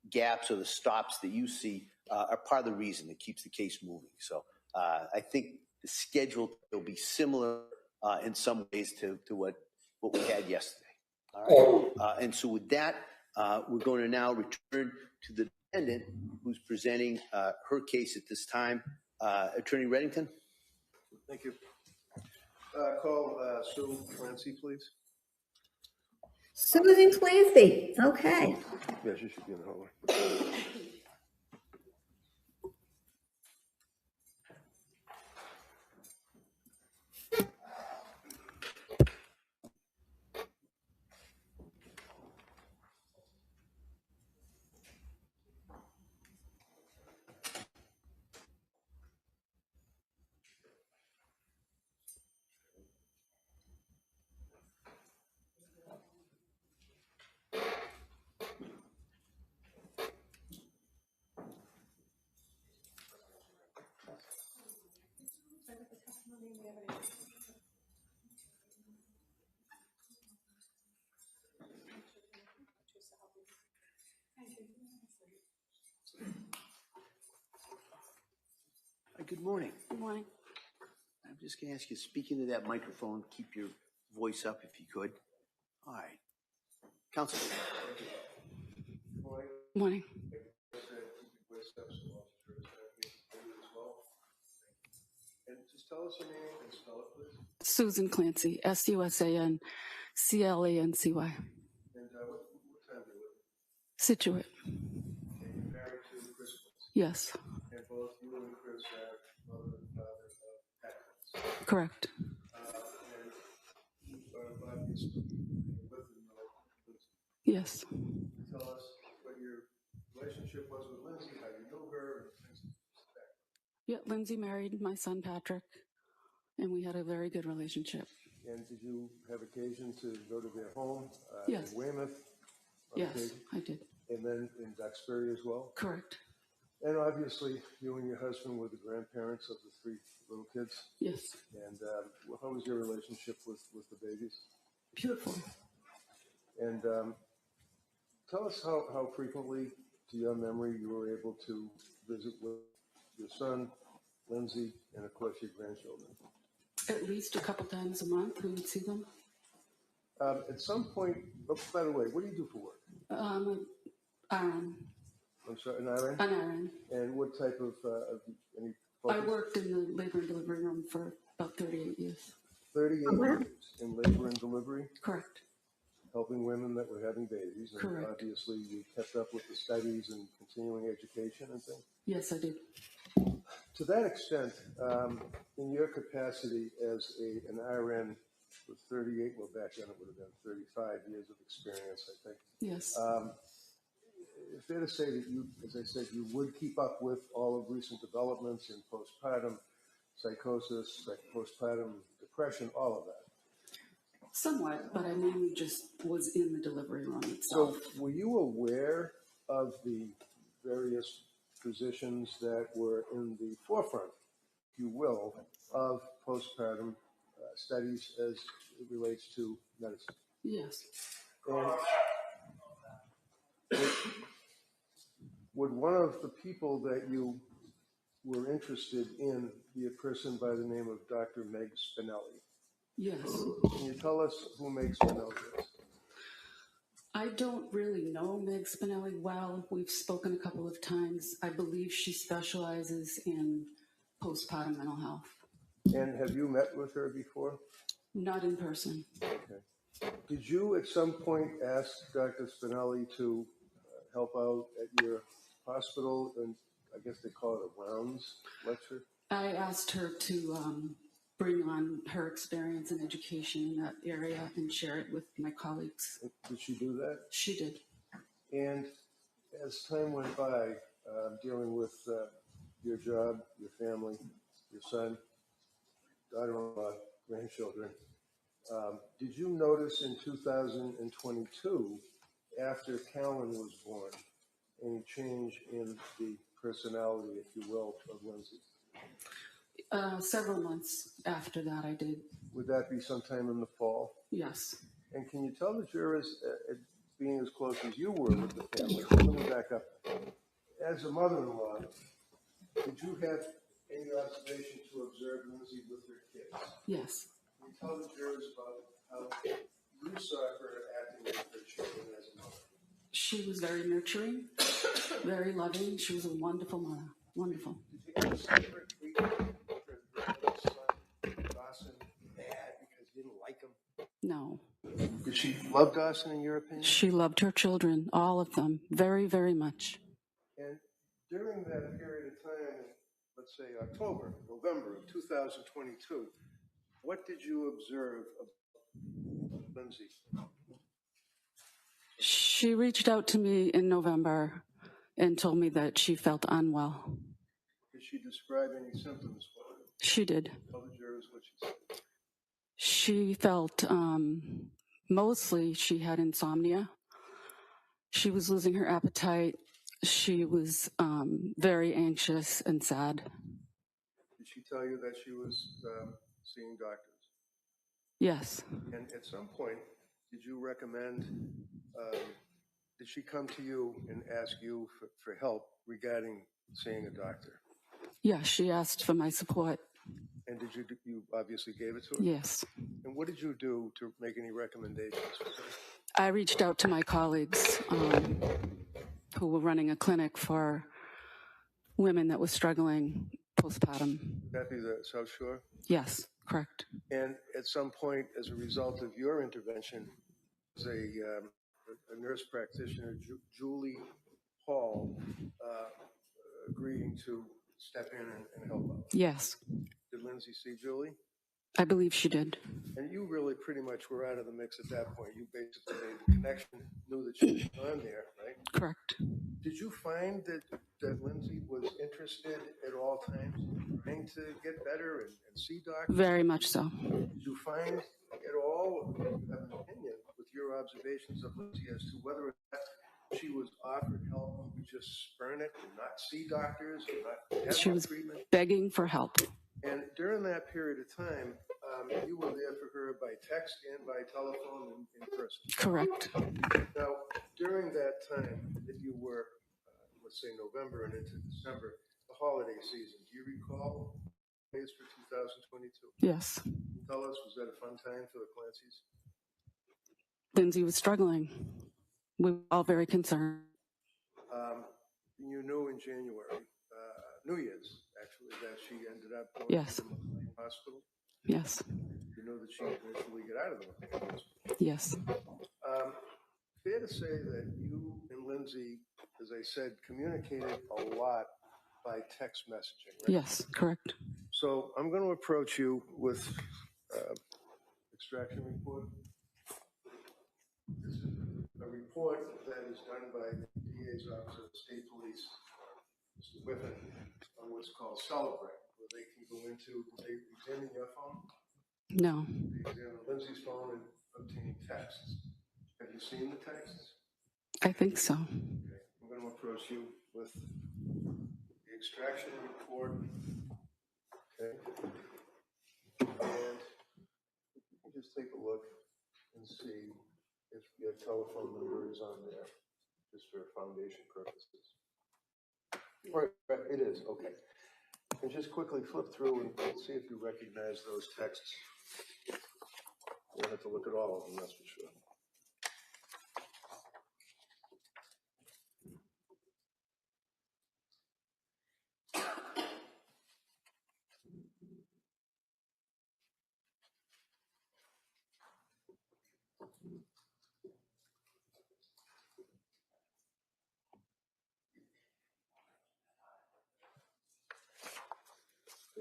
Speaker 3: gaps or the stops that you see are part of the reason that keeps the case moving. So I think the schedule will be similar in some ways to what we had yesterday. All right. And so with that, we're going to now return to the defendant who's presenting her case at this time. Attorney Reddington.
Speaker 7: Thank you. Call Sue Clancy, please.
Speaker 1: Susan Clancy. Okay.
Speaker 7: Yeah, she should be in the hallway.
Speaker 3: Good morning.
Speaker 2: Good morning.
Speaker 3: I'm just going to ask you to speak into that microphone, keep your voice up if you could. All right. Counsel.
Speaker 2: Good morning.
Speaker 7: And just tell us your name and spell it, please.
Speaker 2: Susan Clancy, SUSANCLANCY.
Speaker 7: And what time do you live?
Speaker 2: Situate.
Speaker 7: And you're married to Chris Clancy.
Speaker 2: Yes.
Speaker 7: And both you and Chris are mother and father of Pat.
Speaker 2: Correct.
Speaker 7: And you are obviously with him.
Speaker 2: Yes.
Speaker 7: Tell us what your relationship was with Lindsay, how you know her, and things like that.
Speaker 2: Yeah, Lindsay married my son Patrick, and we had a very good relationship.
Speaker 7: And did you have occasion to go to their home
Speaker 2: Yes.
Speaker 7: in Weymouth?
Speaker 2: Yes,
Speaker 7: occasion?
Speaker 2: I did.
Speaker 7: And then in Duxbury as well?
Speaker 2: Correct.
Speaker 7: And obviously, you and your husband were the grandparents of the 3 little kids.
Speaker 2: Yes.
Speaker 7: And how was your relationship with the babies?
Speaker 2: Beautiful.
Speaker 7: And tell us how frequently, to your memory, you were able to visit with your son, Lindsay, and of course your grandchildren.
Speaker 2: At least a couple times a month we would see them.
Speaker 7: At some point, oh, by the way, what do you do for work?
Speaker 8: RN,
Speaker 7: I'm sorry, an RN?
Speaker 8: an RN.
Speaker 7: And what type of any
Speaker 8: I
Speaker 7: focus?
Speaker 8: worked in the labor and delivery room for about 38 years.
Speaker 7: 38
Speaker 1: Oh, wow.
Speaker 7: years in labor and delivery,
Speaker 8: Correct.
Speaker 7: helping women that were having babies. And
Speaker 8: Correct.
Speaker 7: obviously you kept up with the studies and continuing education and things.
Speaker 8: Yes, I did.
Speaker 7: To that extent, in your capacity as an RN with 38, well, back then it would have been 35 years of experience, I think.
Speaker 8: Yes.
Speaker 7: Fair to say that you, as I said, you would keep up with all of recent developments in postpartum psychosis, postpartum depression, all of that.
Speaker 8: Somewhat, but I mainly just was in the delivery room
Speaker 7: So
Speaker 8: itself.
Speaker 7: were you aware of the various physicians that were in the forefront, if you will, of postpartum studies as it relates to medicine?
Speaker 8: Yes.
Speaker 7: And would one of the people that you were interested in be a person by the name of Dr. Meg Spinelli?
Speaker 8: Yes.
Speaker 7: Can you tell us who Meg Spinelli is?
Speaker 8: I don't really know Meg Spinelli well. We've spoken a couple of times. I believe she specializes in postpartum mental health.
Speaker 7: And have you met with her before?
Speaker 8: Not in person.
Speaker 7: Okay. Did you at some point ask Dr. Spinelli to help out at your hospital, and I guess they call it a rounds lecture?
Speaker 8: I asked her to bring on her experience and education in that area and share it with my colleagues.
Speaker 7: Did she do that?
Speaker 8: She did.
Speaker 7: And as time went by, dealing with your job, your family, your son, daughter-in-law, grandchildren, did you notice in 2022, after Calvin was born, any change in the personality, if you will, of Lindsay?
Speaker 8: Several months after that, I did.
Speaker 7: Would that be sometime in the fall?
Speaker 8: Yes.
Speaker 7: And can you tell the jurors, being as close as you were with the family, let me back up. As a mother-in-law, did you have any observation to observe Lindsay with her kids?
Speaker 8: Yes.
Speaker 7: Can you tell the jurors about how you saw her acting with her children as a mother?
Speaker 8: She was very nurturing, very loving. She was a wonderful mother. Wonderful.
Speaker 7: Did you ever see her treat her son, Dawson, bad because you didn't like him?
Speaker 8: No.
Speaker 7: Did she love Dawson, in your opinion?
Speaker 8: She loved her children, all of them, very, very much.
Speaker 7: And during that period of time, let's say October, November of 2022, what did you observe of Lindsay?
Speaker 8: She reached out to me in November and told me that she felt unwell.
Speaker 7: Did she describe any symptoms for you?
Speaker 8: She did.
Speaker 7: Tell the jurors what she said.
Speaker 8: She felt mostly she had insomnia. She was losing her appetite. She was very anxious and sad.
Speaker 7: Did she tell you that she was seeing doctors?
Speaker 8: Yes.
Speaker 7: And at some point, did you recommend, did she come to you and ask you for help regarding seeing a doctor?
Speaker 8: Yeah, she asked for my support.
Speaker 7: And did you obviously gave it to her?
Speaker 8: Yes.
Speaker 7: And what did you do to make any recommendations for her?
Speaker 8: I reached out to my colleagues who were running a clinic for women that were struggling postpartum.
Speaker 7: Would that be the South Shore?
Speaker 8: Yes, correct.
Speaker 7: And at some point, as a result of your intervention, was a nurse practitioner, Julie Hall, agreeing to step in and help out.
Speaker 8: Yes,
Speaker 7: Did Lindsay see Julie?
Speaker 8: I believe she did.
Speaker 7: And you really pretty much were out of the mix at that point. You basically made the connection, knew that she was on there, right?
Speaker 8: Correct.
Speaker 7: Did you find that Lindsay was interested at all times in trying to get better and see doctors?
Speaker 8: Very much so.
Speaker 7: Did you find at all, you have an opinion with your observations of Lindsay as to whether or not she was offered help, you would just spurn it and not see doctors or not have
Speaker 8: She was
Speaker 7: treatment?
Speaker 8: begging for help.
Speaker 7: And during that period of time, you were there for her by text and by telephone and in person.
Speaker 8: Correct.
Speaker 7: Now, during that time that you were, let's say November and into December, the holiday season, do you recall days for 2022?
Speaker 8: Yes.
Speaker 7: Can you tell us, was that a fun time for the Clancys?
Speaker 8: Lindsay was struggling. We were all very concerned.
Speaker 7: You knew in January, New Year's, actually, that she ended up going
Speaker 8: Yes.
Speaker 7: to the McLean Hospital.
Speaker 8: Yes.
Speaker 7: You know that she eventually got out of the McLean Hospital.
Speaker 8: Yes.
Speaker 7: Fair to say that you and Lindsay, as I said, communicated a lot by text messaging, right?
Speaker 8: Yes, correct.
Speaker 7: So I'm going to approach you with extraction report. This is a report that is done by the DA's Office of State Police, Mr. Whiffen, on what's called Celebrate, where they can go into, they examine your phone,
Speaker 8: No.
Speaker 7: they examine Lindsay's phone and obtain texts. Have you seen the texts?
Speaker 8: I think so.
Speaker 7: Okay. I'm going to approach you with the extraction report. Okay. And you can just take a look and see if your telephone number is on there, just for foundation purposes. Right, it is, okay. And just quickly flip through and see if you recognize those texts. You don't have to look at all of them, that's for sure.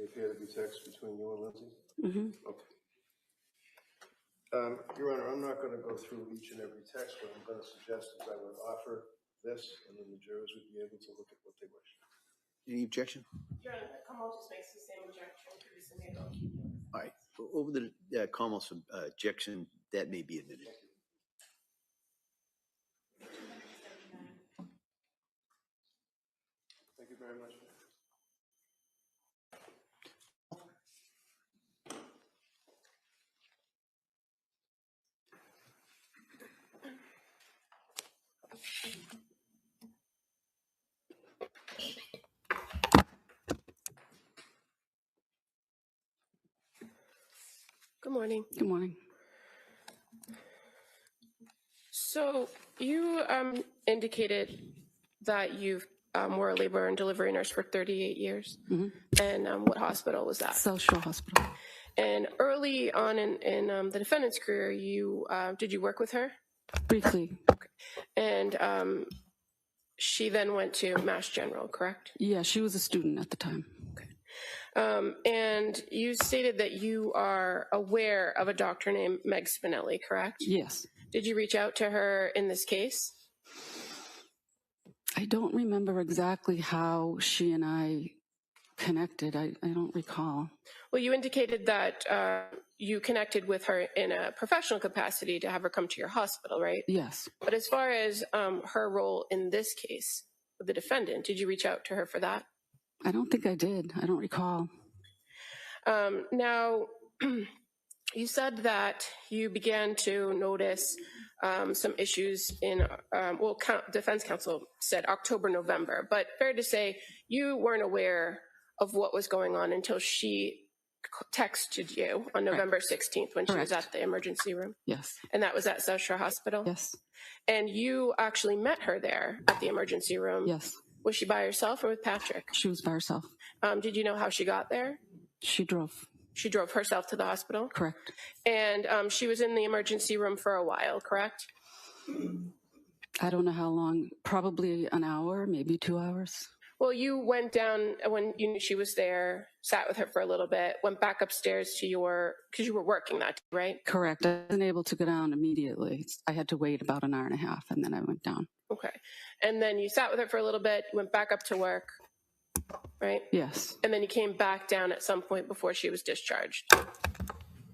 Speaker 7: They appear to be texts between you and Lindsay?
Speaker 8: Mm-hmm.
Speaker 7: Okay. Your Honor, I'm not going to go through each and every text. What I'm going to suggest is I would offer this, and then the jurors would be able to look at what they wish.
Speaker 3: Any objection?
Speaker 2: Your Honor, Kamal just makes the same objection previously made.
Speaker 3: All right. Over the Carmel's objection, that may be admitted.
Speaker 7: Thank you very much.
Speaker 9: Good morning.
Speaker 8: Good morning.
Speaker 9: So you indicated that you were a labor and delivery nurse for 38 years.
Speaker 8: Mm-hmm.
Speaker 9: And what hospital was that?
Speaker 8: South Shore Hospital.
Speaker 9: And early on in the defendant's career, did you work with her?
Speaker 8: Briefly.
Speaker 9: Okay. And she then went to Mass General, correct?
Speaker 8: Yeah, she was a student at the time.
Speaker 9: Okay. And you stated that you are aware of a doctor named Meg Spinelli, correct?
Speaker 8: Yes.
Speaker 9: Did you reach out to her in this case?
Speaker 8: I don't remember exactly how she and I connected. I don't recall.
Speaker 9: Well, you indicated that you connected with her in a professional capacity to have her come to your hospital, right?
Speaker 8: Yes.
Speaker 9: But as far as her role in this case with the defendant, did you reach out to her for that?
Speaker 8: I don't think I did. I don't recall.
Speaker 9: Now, you said that you began to notice some issues in, defense counsel said October, November, but fair to say you weren't aware of what was going on until she texted you on November 16th when she was at the emergency room?
Speaker 8: Yes.
Speaker 9: And that was at South Shore Hospital?
Speaker 8: Yes.
Speaker 9: And you actually met her there at the emergency room?
Speaker 8: Yes.
Speaker 9: Was she by herself or with Patrick?
Speaker 8: She was by herself.
Speaker 9: Did you know how she got there?
Speaker 8: She drove.
Speaker 9: She drove herself to the hospital?
Speaker 8: Correct.
Speaker 9: And she was in the emergency room for a while, correct?
Speaker 8: I don't know how long, probably an hour, maybe 2 hours.
Speaker 9: Well, you went down when you knew she was there, sat with her for a little bit, went back upstairs to because you were working that day, right?
Speaker 8: Correct. I wasn't able to go down immediately. I had to wait about an hour and a half, and then I went down.
Speaker 9: Okay. And then you sat with her for a little bit, went back up to work, right?
Speaker 8: Yes.
Speaker 9: And then you came back down at some point before she was discharged.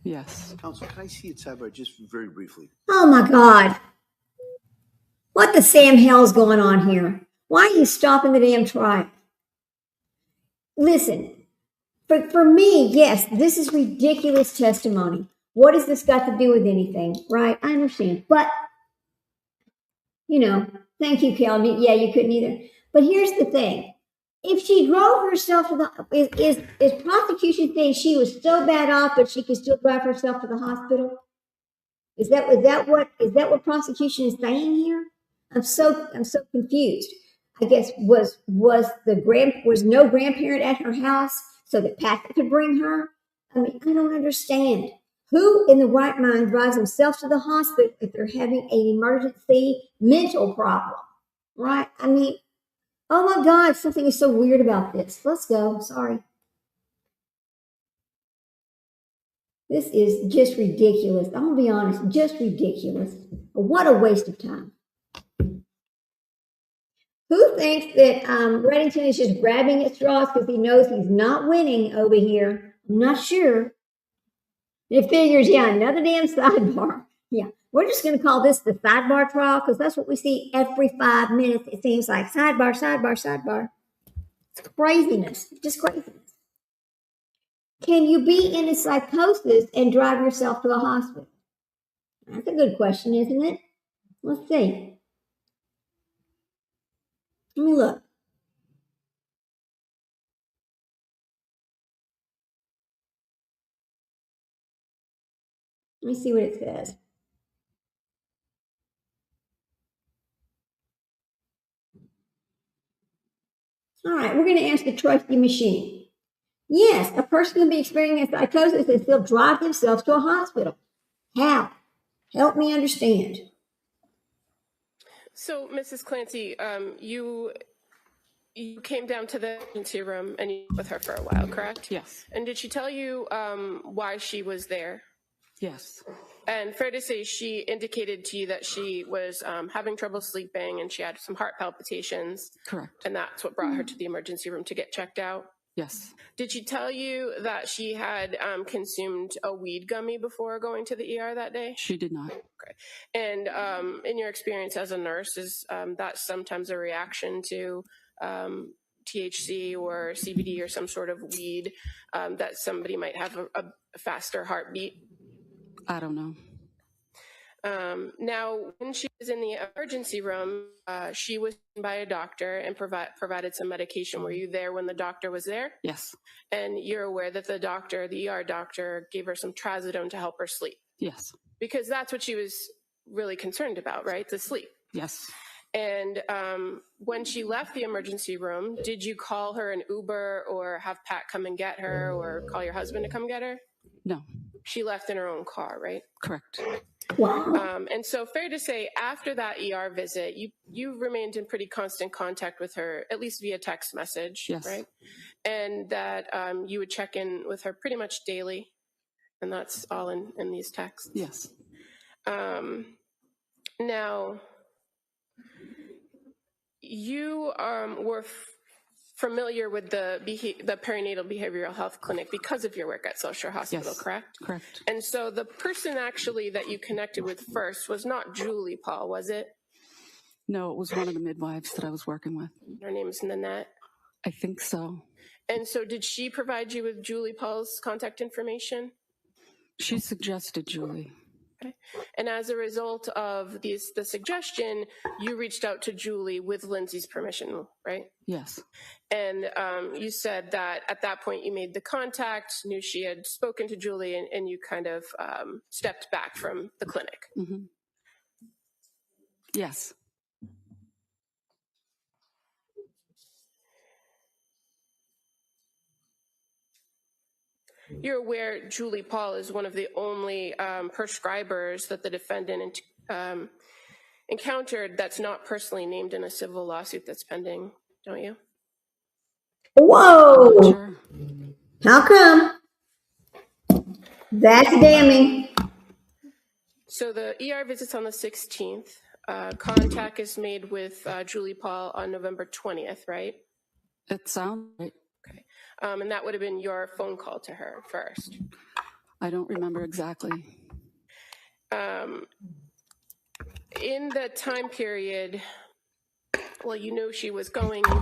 Speaker 3: Yes. Counsel, can I see it sidebar just very briefly?
Speaker 1: Oh my God. What the Sam hell's going on here? Why are you stopping the damn trial? Listen, for me, yes, this is ridiculous testimony. What has this got to do with anything, right? I understand. But, thank you, Calvin. Yeah, you couldn't either. But here's the thing. If she drove herself to the, is prosecution saying she was so bad off, but she could still drive herself to the hospital? Is that what prosecution is saying here? I'm so confused. I guess was no grandparent at her house so that Patrick could bring her? I mean, I don't understand. Who in the right mind drives themselves to the hospital if they're having an emergency mental problem? Right? I mean, oh my God, something is so weird about this. Let's go. Sorry. This is just ridiculous. I'm going to be honest, just ridiculous. What a waste of time. Who thinks that Reddington is just grabbing at straws because he knows he's not winning over here? I'm not sure. It figures, yeah, another damn sidebar. Yeah, we're just going to call this the sidebar trial because that's what we see every 5 minutes. It seems like sidebar, sidebar, sidebar. It's craziness, just craziness. Can you be in a psychosis and drive yourself to a hospital? That's a good question, isn't it? Let's see. Let me look. Let me see what it says. All right, we're going to ask the trusty machine. Yes, a person can be experiencing psychosis and still drive themselves to a hospital. How? Help me understand.
Speaker 9: So, Mrs. Clancy, you came down to the emergency room and you were with her for a while, correct?
Speaker 8: Yes.
Speaker 9: And did she tell you why she was there?
Speaker 8: Yes.
Speaker 9: And fair to say, she indicated to you that she was having trouble sleeping and she had some heart palpitations.
Speaker 8: Correct.
Speaker 9: And that's what brought her to the emergency room to get checked out.
Speaker 8: Yes.
Speaker 9: Did she tell you that she had consumed a weed gummy before going to the ER that day?
Speaker 8: She did not.
Speaker 9: Okay. And in your experience as a nurse, is that sometimes a reaction to THC or CBD or some sort of weed that somebody might have a faster heartbeat?
Speaker 8: I don't know.
Speaker 9: Now, when she was in the emergency room, she was seen by a doctor and provided some medication. Were you there when the doctor was there?
Speaker 8: Yes.
Speaker 9: And you're aware that the ER doctor, gave her some trazodone to help her sleep?
Speaker 8: Yes.
Speaker 9: Because that's what she was really concerned about, right? The sleep.
Speaker 8: Yes.
Speaker 9: And when she left the emergency room, did you call her an Uber or have Pat come and get her or call your husband to come get her?
Speaker 8: No.
Speaker 9: She left in her own car, right?
Speaker 8: Correct.
Speaker 1: Wow.
Speaker 9: And so fair to say, after that ER visit, you remained in pretty constant contact with her, at least via text message,
Speaker 8: Yes.
Speaker 9: right? And that you would check in with her pretty much daily. And that's all in these texts.
Speaker 8: Yes.
Speaker 9: Now, you were familiar with the perinatal behavioral health clinic because of your work at South Shore Hospital,
Speaker 8: Yes.
Speaker 9: correct?
Speaker 8: Correct.
Speaker 9: And so the person actually that you connected with first was not Julie Paul, was it?
Speaker 8: No, it was one of the midwives that I was working with.
Speaker 9: Her name is Nanette.
Speaker 8: I think so.
Speaker 9: And so did she provide you with Julie Paul's contact information?
Speaker 8: She suggested Julie.
Speaker 9: Okay. And as a result of the suggestion, you reached out to Julie with Lindsay's permission, right?
Speaker 8: Yes.
Speaker 9: And you said that at that point you made the contact, knew she had spoken to Julie, and you kind of stepped back from the clinic.
Speaker 8: Mm-hmm. Yes.
Speaker 9: You're aware Julie Paul is one of the only prescribers that the defendant encountered that's not personally named in a civil lawsuit that's pending, don't you?
Speaker 1: Whoa.
Speaker 8: Sure.
Speaker 1: How come? That's damning.
Speaker 9: So the ER visit's on the 16th. Contact is made with Julie Paul on November 20th, right?
Speaker 8: It sounds right.
Speaker 9: Okay. And that would have been your phone call to her first.
Speaker 8: I don't remember exactly.
Speaker 9: In the time period, well, you know she was going and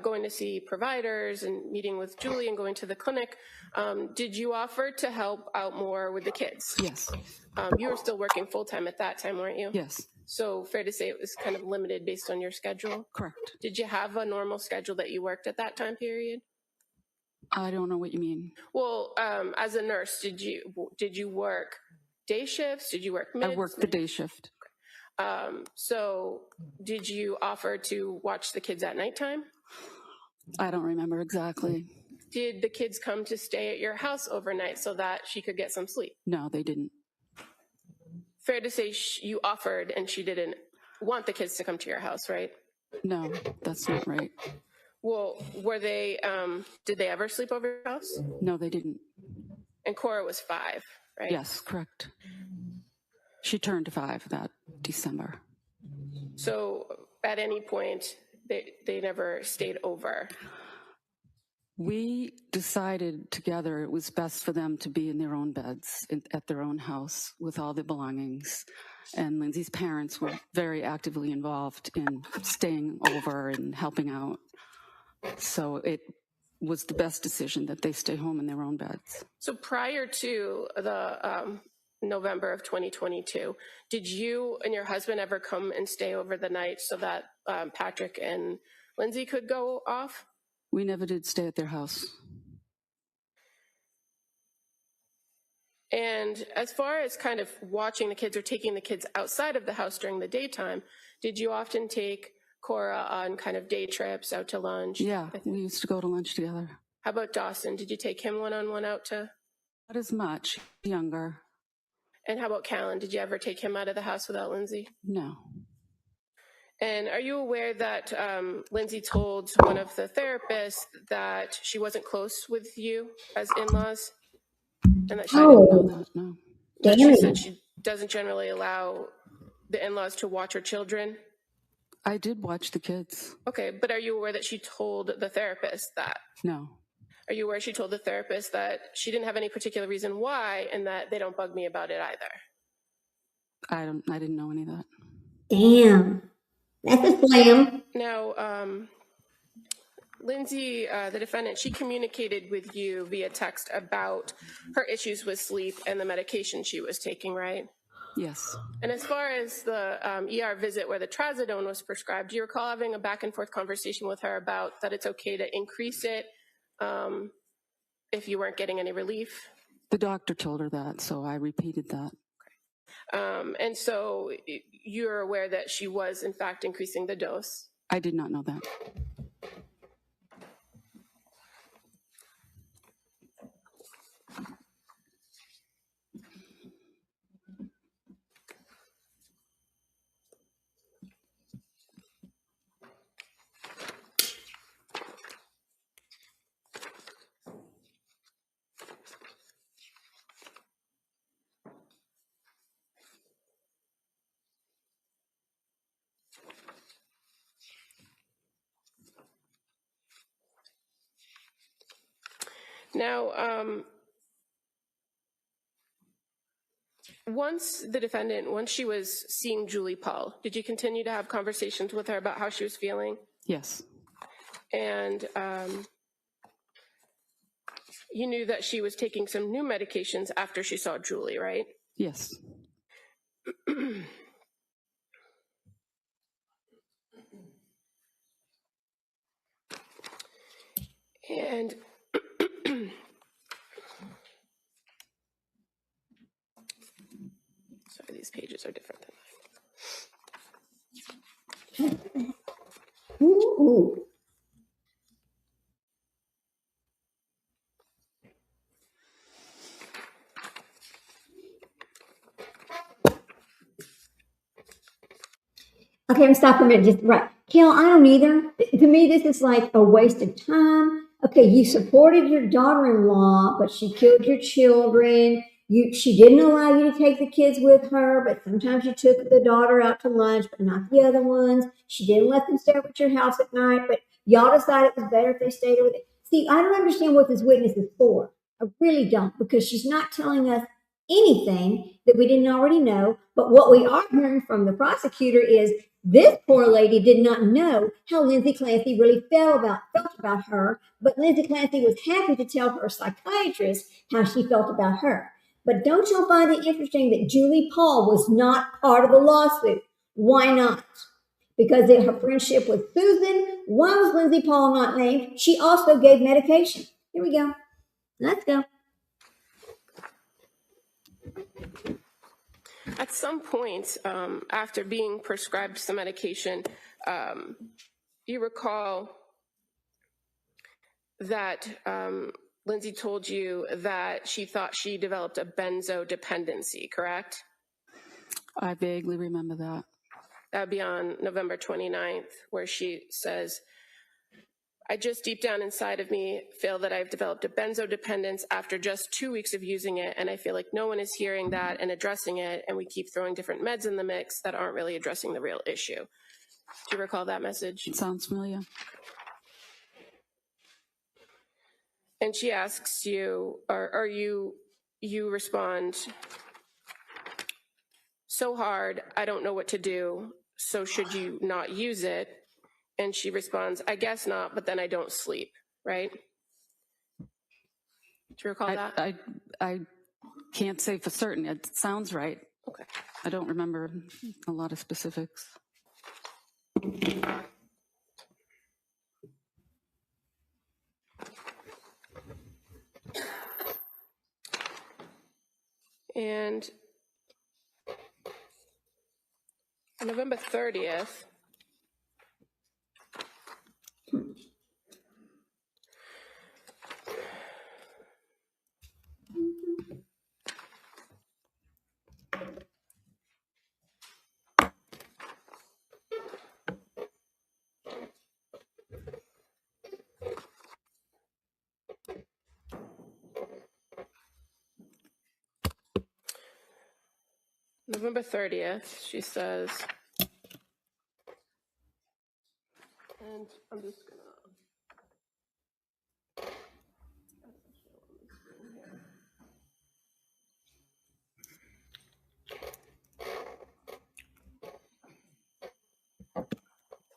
Speaker 9: going to see providers and meeting with Julie and going to the clinic. Did you offer to help out more with the kids?
Speaker 8: Yes.
Speaker 9: You were still working full-time at that time, weren't you?
Speaker 8: Yes.
Speaker 9: So fair to say it was kind of limited based on your schedule?
Speaker 8: Correct.
Speaker 9: Did you have a normal schedule that you worked at that time period?
Speaker 8: I don't know what you mean.
Speaker 9: Well, as a nurse, did you work day shifts? Did you work
Speaker 8: I
Speaker 9: mids?
Speaker 8: worked the day shift.
Speaker 9: So did you offer to watch the kids at nighttime?
Speaker 8: I don't remember exactly.
Speaker 9: Did the kids come to stay at your house overnight so that she could get some sleep?
Speaker 8: No, they didn't.
Speaker 9: Fair to say you offered and she didn't want the kids to come to your house, right?
Speaker 8: No, that's not right.
Speaker 9: Well, were they, did they ever sleep over your house?
Speaker 8: No, they didn't.
Speaker 9: And Cora was 5, right?
Speaker 8: Yes, correct. She turned 5 that December.
Speaker 9: So at any point, they never stayed over.
Speaker 8: We decided together it was best for them to be in their own beds at their own house with all their belongings. And Lindsay's parents were very actively involved in staying over and helping out. So it was the best decision that they stay home in their own beds.
Speaker 9: So prior to the November of 2022, did you and your husband ever come and stay over the night so that Patrick and Lindsay could go off?
Speaker 8: We never did stay at their house.
Speaker 9: And as far as kind of watching the kids or taking the kids outside of the house during the daytime, did you often take Cora on kind of day trips out to lunch?
Speaker 8: Yeah, we used to go to lunch together.
Speaker 9: How about Dawson? Did you take him one-on-one out to?
Speaker 8: Not as much, younger.
Speaker 9: And how about Callan? Did you ever take him out of the house without Lindsay?
Speaker 8: No.
Speaker 9: And are you aware that Lindsay told one of the therapists that she wasn't close with you as in-laws? And that she,
Speaker 8: I didn't know that, no.
Speaker 9: that she said she doesn't generally allow the in-laws to watch her children?
Speaker 8: I did watch the kids.
Speaker 9: Okay, but are you aware that she told the therapist that?
Speaker 8: No.
Speaker 9: Are you aware she told the therapist that she didn't have any particular reason why and that they don't bug me about it either?
Speaker 8: I didn't know any of that.
Speaker 1: Damn. That's a slam.
Speaker 9: Now, Lindsay, the defendant, she communicated with you via text about her issues with sleep and the medication she was taking, right?
Speaker 8: Yes.
Speaker 9: And as far as the ER visit where the trazodone was prescribed, do you recall having a back and forth conversation with her about that it's okay to increase it if you weren't getting any relief?
Speaker 8: The doctor told her that, so I repeated that.
Speaker 9: And so you're aware that she was, in fact, increasing the dose?
Speaker 8: I did not know that.
Speaker 9: Now, once she was seeing Julie Paul, did you continue to have conversations with her about how she was feeling?
Speaker 8: Yes.
Speaker 9: And you knew that she was taking some new medications after she saw Julie, right?
Speaker 8: Yes.
Speaker 9: And sorry, these pages are different than mine.
Speaker 1: Ooh. Okay, I'm stopping a minute. Just right. Kel, I don't either. To me, this is like a waste of time. Okay, you supported your daughter-in-law, but she killed your children. She didn't allow you to take the kids with her, but sometimes you took the daughter out to lunch, but not the other ones. She didn't let them stay up at your house at night, but y'all decided it was better if they stayed with it. See, I don't understand what this witness is for. I really don't, because she's not telling us anything that we didn't already know. But what we are hearing from the prosecutor is this poor lady did not know how Lindsay Clancy really felt about her, but Lindsay Clancy was happy to tell her psychiatrist how she felt about her. But don't you find it interesting that Julie Paul was not part of the lawsuit? Why not? Because of her friendship with Susan. Why was Lindsay Paul not named? She also gave medication. Here we go. Let's go.
Speaker 9: At some point, after being prescribed some medication, you recall that Lindsay told you that she thought she developed a benzo dependency, correct?
Speaker 8: I vaguely remember that.
Speaker 9: That would be on November 29th, where she says, I just deep down inside of me feel that I've developed a benzo dependence after just 2 weeks of using it, and I feel like no one is hearing that and addressing it, and we keep throwing different meds in the mix that aren't really addressing the real issue. Do you recall that message?
Speaker 8: It sounds familiar.
Speaker 9: And she asks you, or you respond, so hard, I don't know what to do, so should you not use it? And she responds, I guess not, but then I don't sleep, right? Do you recall that?
Speaker 8: I can't say for certain. It sounds right.
Speaker 9: Okay.
Speaker 8: I don't remember a lot of specifics.
Speaker 9: And on November 30th, she says, and I'm just gonna.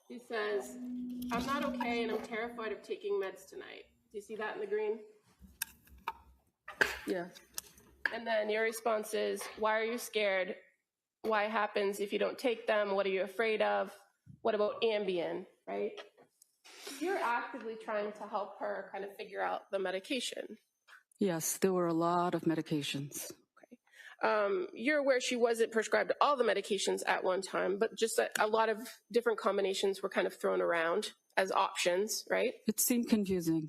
Speaker 9: She says, I'm not okay and I'm terrified of taking meds tonight. Do you see that in the green?
Speaker 8: Yeah.
Speaker 9: And then your response is, why are you scared? Why happens if you don't take them? What are you afraid of? What about Ambien, right? You're actively trying to help her kind of figure out the medication.
Speaker 8: Yes, there were a lot of medications.
Speaker 9: You're aware she wasn't prescribed all the medications at one time, but just a lot of different combinations were kind of thrown around as options, right?
Speaker 8: It seemed confusing.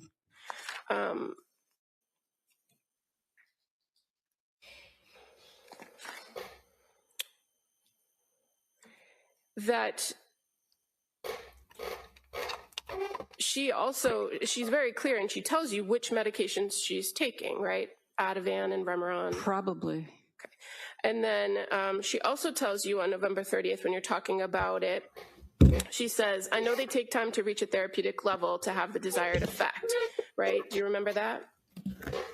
Speaker 9: That she's very clear and she tells you which medications she's taking, right? Ativan and Remeron.
Speaker 8: Probably.
Speaker 9: Okay. And then she also tells you on November 30th when you're talking about it, she says, I know they take time to reach a therapeutic level to have the desired effect, right? Do you remember that?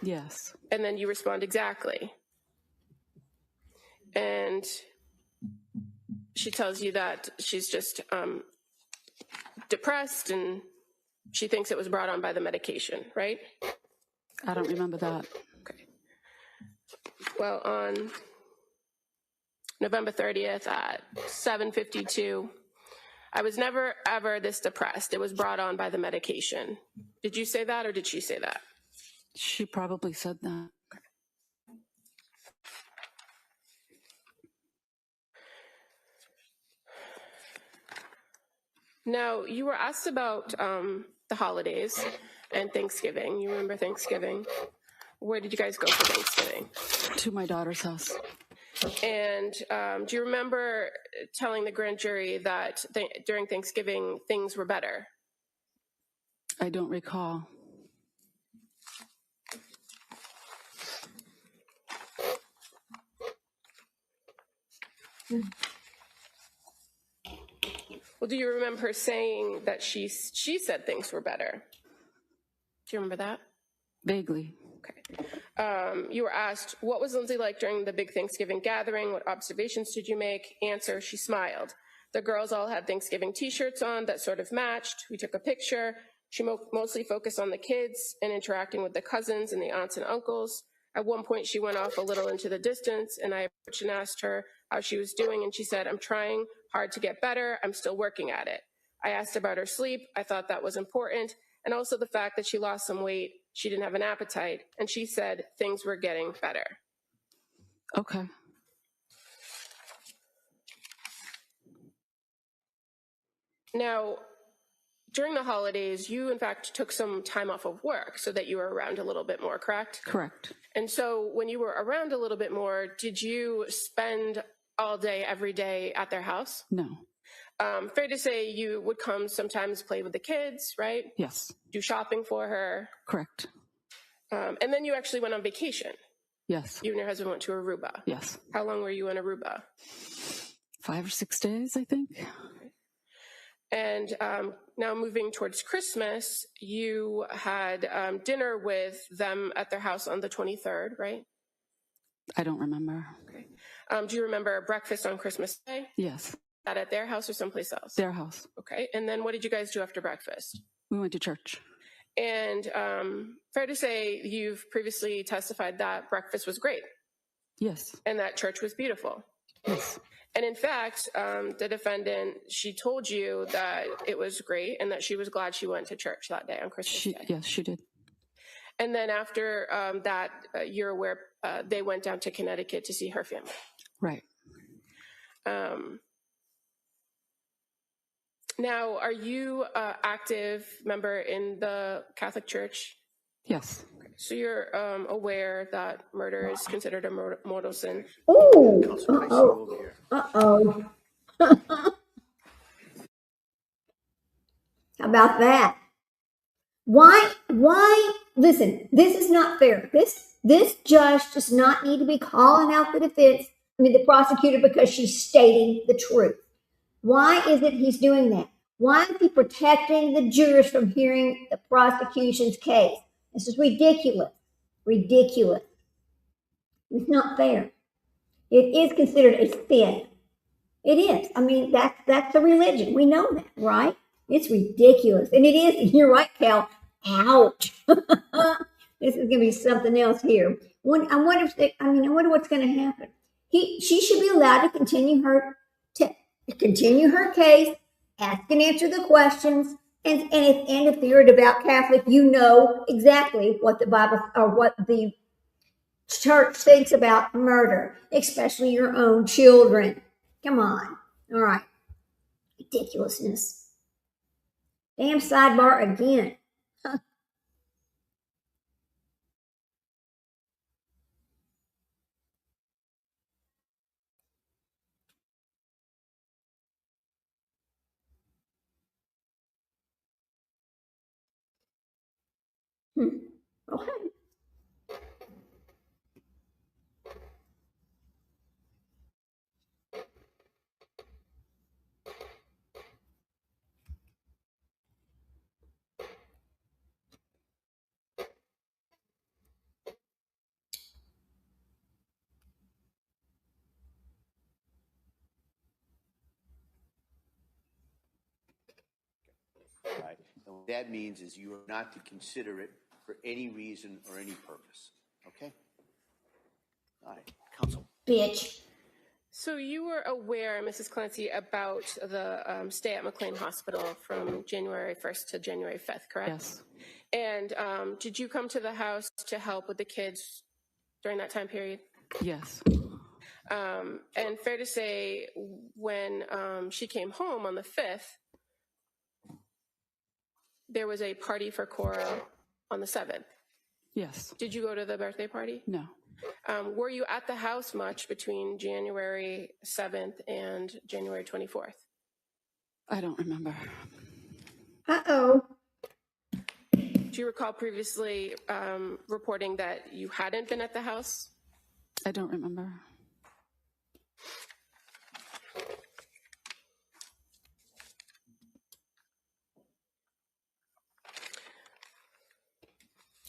Speaker 8: Yes.
Speaker 9: And then you respond, exactly. And she tells you that she's just depressed and she thinks it was brought on by the medication, right?
Speaker 8: I don't remember that.
Speaker 9: Okay. Well, on November 30th at 7:52, I was never, ever this depressed. It was brought on by the medication. Did you say that or did she say that?
Speaker 8: She probably said that.
Speaker 9: Now, you were asked about the holidays and Thanksgiving. You remember Thanksgiving? Where did you guys go for Thanksgiving?
Speaker 8: To my daughter's house.
Speaker 9: And do you remember telling the grand jury that during Thanksgiving things were better?
Speaker 8: I don't recall.
Speaker 9: Well, do you remember her saying that she said things were better? Do you remember that?
Speaker 8: Vaguely.
Speaker 9: Okay. You were asked, what was Lindsay like during the big Thanksgiving gathering? What observations did you make? Answer, she smiled. The girls all had Thanksgiving t-shirts on that sort of matched. We took a picture. She mostly focused on the kids and interacting with the cousins and the aunts and uncles. At one point, she went off a little into the distance, and I approached and asked her how she was doing, and she said, I'm trying hard to get better. I'm still working at it. I asked about her sleep. I thought that was important, and also the fact that she lost some weight. She didn't have an appetite, and she said things were getting better.
Speaker 8: Okay.
Speaker 9: Now, during the holidays, you in fact took some time off of work so that you were around a little bit more, correct?
Speaker 8: Correct.
Speaker 9: And so when you were around a little bit more, did you spend all day, every day at their house?
Speaker 8: No.
Speaker 9: Fair to say you would come sometimes play with the kids, right?
Speaker 8: Yes.
Speaker 9: Do shopping for her.
Speaker 8: Correct.
Speaker 9: And then you actually went on vacation.
Speaker 8: Yes.
Speaker 9: You and your husband went to Aruba.
Speaker 8: Yes.
Speaker 9: How long were you in Aruba?
Speaker 8: 5 or 6 days, I think.
Speaker 9: And now moving towards Christmas, you had dinner with them at their house on the 23rd, right?
Speaker 8: I don't remember.
Speaker 9: Okay. Do you remember breakfast on Christmas Day?
Speaker 8: Yes.
Speaker 9: That at their house or someplace else?
Speaker 8: Their house.
Speaker 9: Okay. And then what did you guys do after breakfast?
Speaker 8: We went to church.
Speaker 9: And fair to say you've previously testified that breakfast was great.
Speaker 8: Yes.
Speaker 9: And that church was beautiful.
Speaker 8: Yes.
Speaker 9: And in fact, the defendant, she told you that it was great and that she was glad she went to church that day on Christmas Day.
Speaker 8: Yes, she did.
Speaker 9: And then after that, you're aware they went down to Connecticut to see her family.
Speaker 8: Right.
Speaker 9: Now, are you an active member in the Catholic Church?
Speaker 8: Yes.
Speaker 9: So you're aware that murder is considered a mortal sin?
Speaker 1: Oh,
Speaker 3: Councilman, I see you over here.
Speaker 1: uh-oh. How about that? Why, listen, this is not fair. This judge does not need to be calling out the prosecutor because she's stating the truth. Why is it he's doing that? Why is he protecting the jurors from hearing the prosecution's case? This is ridiculous. Ridiculous. It's not fair. It is considered a sin. It is. I mean, that's the religion. We know that, right? It's ridiculous. And it is, you're right, Cal. Ouch. This is going to be something else here. I wonder what's going to happen. She should be allowed to continue her case, ask and answer the questions, and if you're a devout Catholic, you know exactly what the Bible or what the church thinks about murder, especially your own children. Come on. All right. Ridiculousness. Damn sidebar again. Huh. Okay.
Speaker 3: Right? And what that means is you are not to consider it for any reason or any purpose. Okay? All right, counsel.
Speaker 1: Bitch.
Speaker 9: So you were aware, Mrs. Clancy, about the stay at McLean Hospital from January 1st to January 5th, correct?
Speaker 8: Yes.
Speaker 9: And did you come to the house to help with the kids during that time period?
Speaker 8: Yes.
Speaker 9: And fair to say, when she came home on the 5th, there was a party for Cora on the 7th.
Speaker 8: Yes.
Speaker 9: Did you go to the birthday party?
Speaker 8: No.
Speaker 9: Were you at the house much between January 7th and January 24th?
Speaker 8: I don't remember.
Speaker 1: Uh-oh.
Speaker 9: Do you recall previously reporting that you hadn't been at the house?
Speaker 8: I don't remember.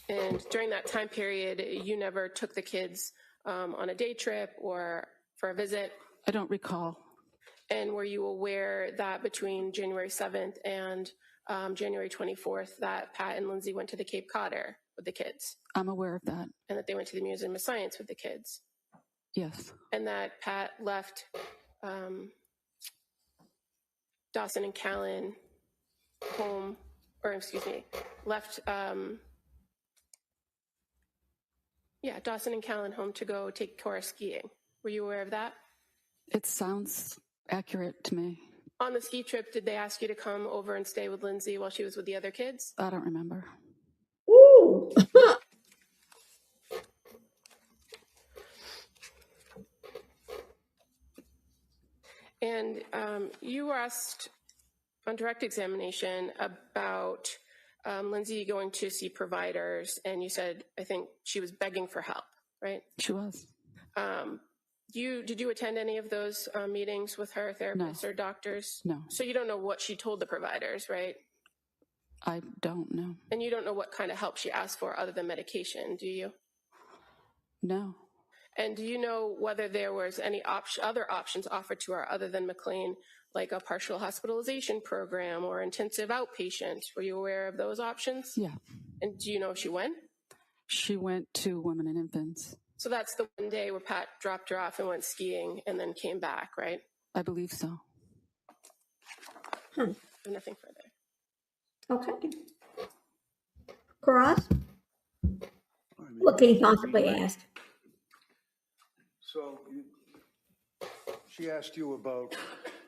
Speaker 9: And during that time period, you never took the kids on a day trip or for a visit?
Speaker 8: I don't recall.
Speaker 9: And were you aware that between January 7th and January 24th that Pat and Lindsay went to the Cape Codder with the kids?
Speaker 8: I'm aware of that.
Speaker 9: And that they went to the Museum of Science with the kids?
Speaker 8: Yes.
Speaker 9: And that Pat left Dawson and Callan home, or excuse me, left Dawson and Callan home to go take Cora skiing. Were you aware of that?
Speaker 8: It sounds accurate to me.
Speaker 9: On the ski trip, did they ask you to come over and stay with Lindsay while she was with the other kids?
Speaker 8: I don't remember.
Speaker 1: Ooh.
Speaker 9: And you were asked on direct examination about Lindsay going to see providers, and you said, I think she was begging for help, right?
Speaker 8: She was.
Speaker 9: Did you attend any of those meetings with her, therapists or doctors?
Speaker 8: No.
Speaker 9: So you don't know what she told the providers, right?
Speaker 8: I don't know.
Speaker 9: And you don't know what kind of help she asked for other than medication, do you?
Speaker 8: No.
Speaker 9: And do you know whether there was any other options offered to her other than McLean, like a partial hospitalization program or intensive outpatient? Were you aware of those options?
Speaker 8: Yeah.
Speaker 9: And do you know if she went?
Speaker 8: She went to Women and Infants.
Speaker 9: So that's the one day where Pat dropped her off and went skiing and then came back, right?
Speaker 8: I believe so.
Speaker 9: Nothing further.
Speaker 1: Okay. Cross? What can you possibly ask?
Speaker 7: So she asked you about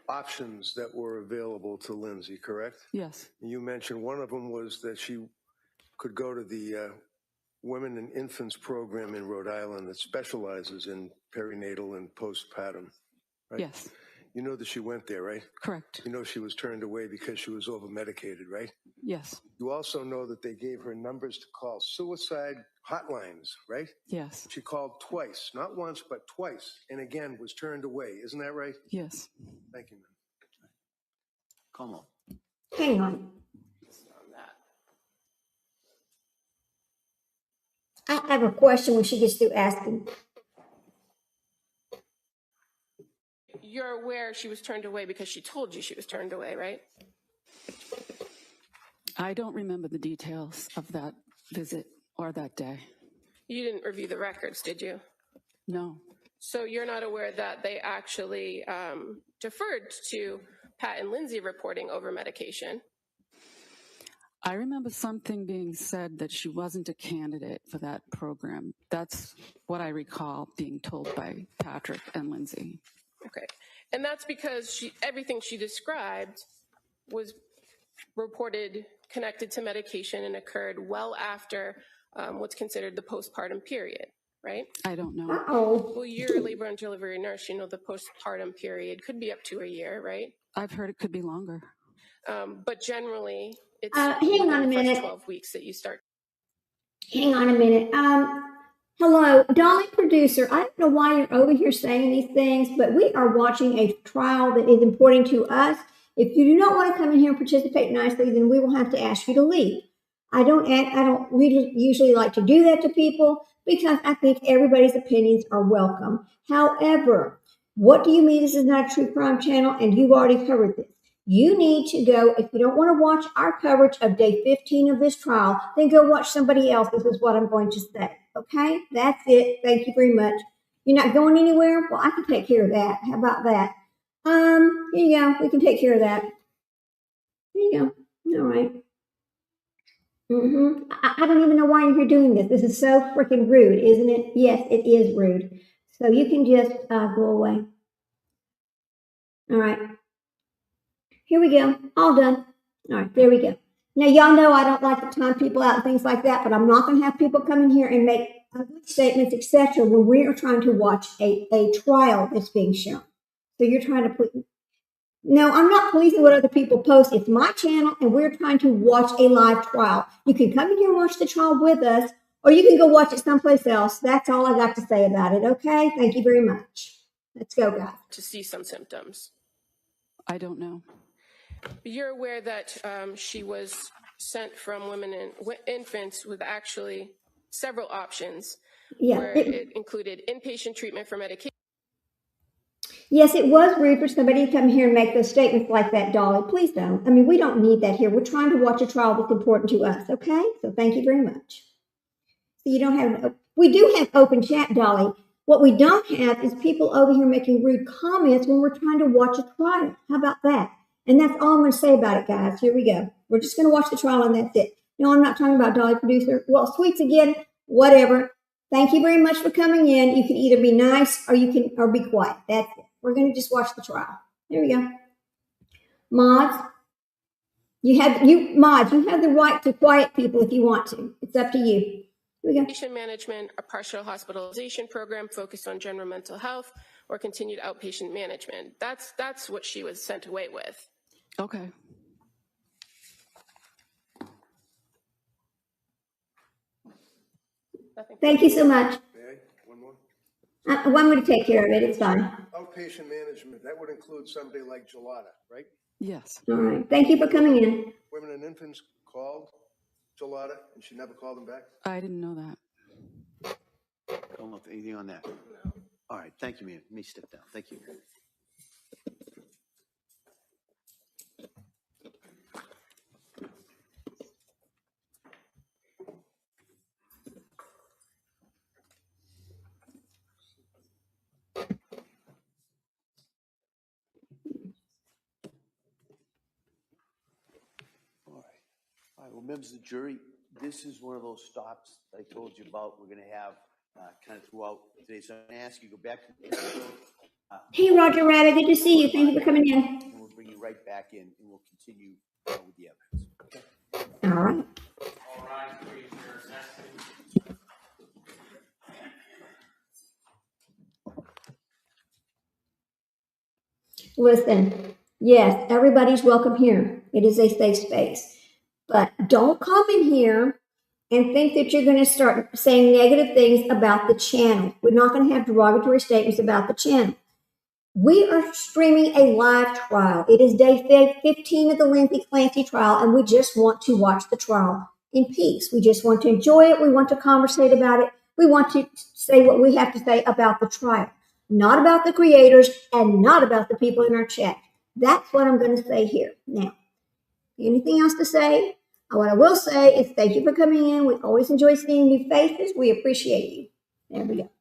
Speaker 7: options that were available to Lindsay, correct?
Speaker 8: Yes.
Speaker 7: You mentioned one of them was that she could go to the Women and Infants program in Rhode Island that specializes in perinatal and postpartum, right?
Speaker 8: Yes.
Speaker 7: You know that she went there, right?
Speaker 8: Correct.
Speaker 7: You know she was turned away because she was over-medicated, right?
Speaker 8: Yes.
Speaker 7: You also know that they gave her numbers to call suicide hotlines, right?
Speaker 8: Yes.
Speaker 7: She called twice, not once, but twice, and again was turned away. Isn't that right?
Speaker 8: Yes.
Speaker 7: Thank you, ma'am.
Speaker 3: Come on.
Speaker 1: Hang on.
Speaker 9: On that.
Speaker 1: I have a question when she gets through asking.
Speaker 9: You're aware she was turned away because she told you she was turned away, right?
Speaker 8: I don't remember the details of that visit or that day.
Speaker 9: You didn't review the records, did you?
Speaker 8: No.
Speaker 9: So you're not aware that they actually deferred to Pat and Lindsay reporting over medication?
Speaker 8: I remember something being said that she wasn't a candidate for that program. That's what I recall being told by Patrick and Lindsay.
Speaker 9: Okay. And that's because everything she described was reported connected to medication and occurred well after what's considered the postpartum period, right?
Speaker 8: I don't know.
Speaker 1: Uh-oh.
Speaker 9: Well, you're a labor and delivery nurse. You know the postpartum period could be up to a year, right?
Speaker 8: I've heard it could be longer.
Speaker 9: But generally, it's
Speaker 1: Hang on a
Speaker 9: within the
Speaker 1: minute.
Speaker 9: first 12 weeks that you start.
Speaker 1: Hang on a minute. Hello, Dolly producer. I don't know why you're over here saying these things, but we are watching a trial that is important to us. If you do not want to come in here and participate nicely, then we will have to ask you to leave. I don't really usually like to do that to people because I think everybody's opinions are welcome. However, what do you mean this is not a true crime channel and you've already covered this? You need to go, if you don't want to watch our coverage of day 15 of this trial, then go watch somebody else. This is what I'm going to say. Okay? That's it. Thank you very much. You're not going anywhere? Well, I can take care of that. How about that? Here you go. We can take care of that. Here you go. All right. I don't even know why you're here doing this. This is so freaking rude, isn't it? Yes, it is rude. So you can just go away. All right. Here we go. All done. All right, there we go. Now, y'all know I don't like to time people out and things like that, but I'm not going to have people come in here and make ugly statements, etc., when we are trying to watch a trial that's being shown. So you're trying to put... No, I'm not policing what other people post. It's my channel, and we're trying to watch a live trial. You can come in here and watch the trial with us, or you can go watch it someplace else. That's all I got to say about it, okay? Thank you very much. Let's go, guys.
Speaker 9: To see some symptoms.
Speaker 8: I don't know.
Speaker 9: You're aware that she was sent from Women and Infants with actually several options, where it included inpatient treatment for medication.
Speaker 1: Yes, it was rude for somebody to come here and make those statements like that, Dolly. Please don't. I mean, we don't need that here. We're trying to watch a trial that's important to us, okay? So thank you very much. So you don't have... We do have open chat, Dolly. What we don't have is people over here making rude comments when we're trying to watch a trial. How about that? And that's all I'm going to say about it, guys. Here we go. We're just going to watch the trial and that's it. No, I'm not talking about Dolly producer. Well, sweets again, whatever. Thank you very much for coming in. You can either be nice or be quiet. That's it. We're going to just watch the trial. There we go. Mods, you have the right to quiet people if you want to. It's up to you. Here we go.
Speaker 9: Patient management, a partial hospitalization program focused on general mental health, or continued outpatient management. That's what she was sent away with.
Speaker 8: Okay.
Speaker 9: Nothing.
Speaker 1: Thank you so much.
Speaker 7: May I? One more?
Speaker 1: I'm going to take care of it. It's fine.
Speaker 7: Outpatient management, that would include somebody like Gelada, right?
Speaker 8: Yes.
Speaker 1: All right. Thank you for coming in.
Speaker 7: Women and infants called Gelada and she never called them back?
Speaker 8: I didn't know that.
Speaker 3: Don't know if anything on that. All right, thank you, ma'am. Let me step down. Thank you. All right, well, members of the jury, this is one of those stops I told you about. We're going to have kind of throughout today. So I'm going to ask you to go back to the
Speaker 1: Hey, Roger Rabbit. Good to see you. Thank you for coming in.
Speaker 3: and we'll bring you right back in, and we'll continue with the evidence. Okay.
Speaker 1: All right.
Speaker 5: All right, please, your next.
Speaker 1: Listen, yes, everybody's welcome here. It is a safe space. But don't come in here and think that you're going to start saying negative things about the channel. We're not going to have derogatory statements about the channel. We are streaming a live trial. It is day 15 of the Lindsay Clancy trial, and we just want to watch the trial in peace. We just want to enjoy it. We want to conversate about it. We want to say what we have to say about the trial, not about the creators and not about the people in our chat. That's what I'm going to say here. Now, anything else to say? What I will say is thank you for coming in. We always enjoy seeing new faces. We appreciate you. There we go.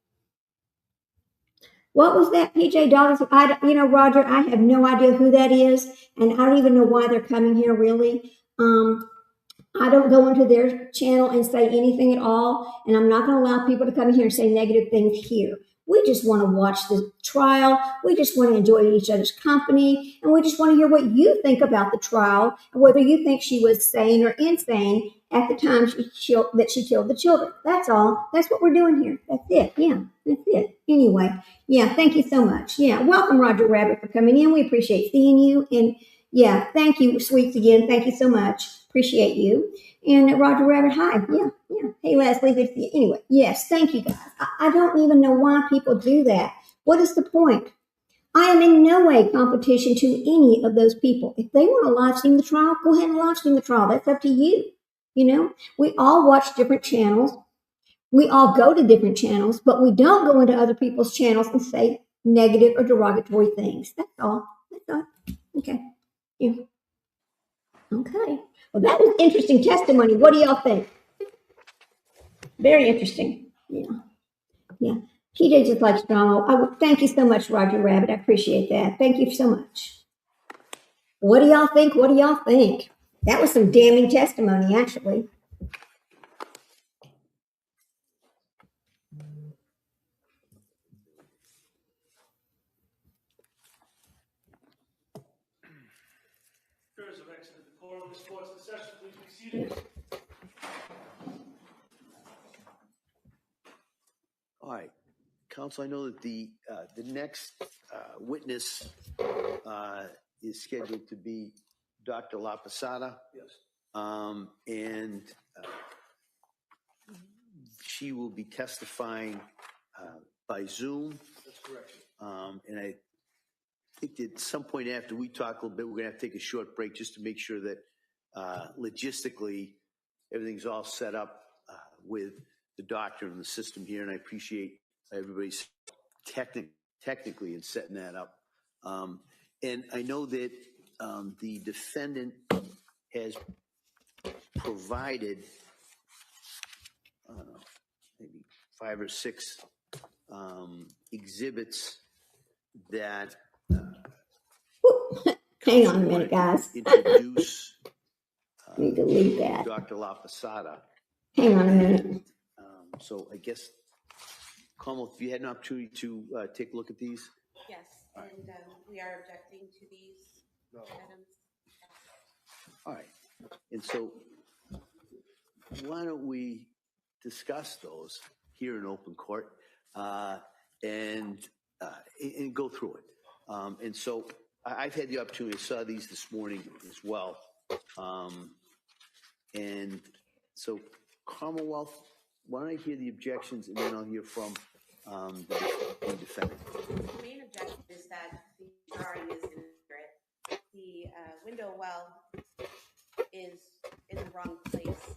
Speaker 1: What was that, PJ Dollars? Roger, I have no idea who that is, and I don't even know why they're coming here, really. I don't go into their channel and say anything at all, and I'm not going to allow people to come in here and say negative things here. We just want to watch the trial. We just want to enjoy each other's company, and we just want to hear what you think about the trial and whether you think she was sane or insane at the time that she killed the children. That's all. That's what we're doing here. That's it. Yeah, that's it. Anyway, yeah, thank you so much. Yeah, welcome, Roger Rabbit, for coming in. We appreciate seeing you. And yeah, thank you, Sweets, again. Thank you so much. Appreciate you. And Roger Rabbit, hi. Yeah. Hey, Leslie, good to see you. Anyway, yes, thank you, guys. I don't even know why people do that. What is the point? I am in no way competition to any of those people. If they want to live stream the trial, go ahead and live stream the trial. That's up to you. We all watch different channels. We all go to different channels, but we don't go into other people's channels and say negative or derogatory things. That's all. Okay. Yeah. Okay. Well, that was interesting testimony. What do y'all think? Very interesting. Yeah. PJ just likes drama. Thank you so much, Roger Rabbit. I appreciate that. Thank you so much. What do y'all think? That was some damning testimony, actually.
Speaker 6: Jurors of excellent decorum, this court's in session. Please be seated.
Speaker 3: All right, counsel, I know that the next witness is scheduled to be Dr. La Posada.
Speaker 7: Yes.
Speaker 3: And she will be testifying by Zoom.
Speaker 7: That's correct.
Speaker 3: And I think that at some point after we talk a little bit, we're going to have to take a short break just to make sure that logistically everything's all set up with the doctor and the system here. And I appreciate everybody's technically in setting that up. And I know that the defendant has provided maybe 5 or 6 exhibits that
Speaker 1: hang on a minute, guys.
Speaker 3: introduce
Speaker 1: Let me delete that.
Speaker 3: Dr. La Posada.
Speaker 1: Hang on a minute.
Speaker 3: So I guess, Carmel, if you had an opportunity to take a look at these.
Speaker 10: Yes, and we are objecting to these items.
Speaker 3: All right. And so why don't we discuss those here in open court and go through it. And so I've had the opportunity, I saw these this morning as well. And so Commonwealth, why don't I hear the objections and then I'll hear from the defendant.
Speaker 10: The main objection is that the drawing is inaccurate. The window well is in the wrong place,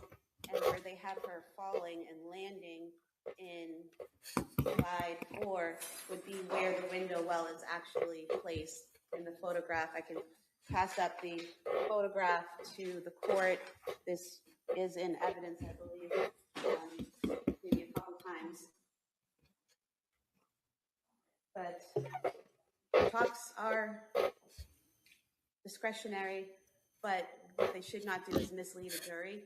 Speaker 10: and where they have her falling and landing in slide 4 would be where the window well is actually placed in the photograph. I can pass up the photograph to the court. This is in evidence, I believe, maybe a couple times. But talks are discretionary, but what they should not do is mislead a jury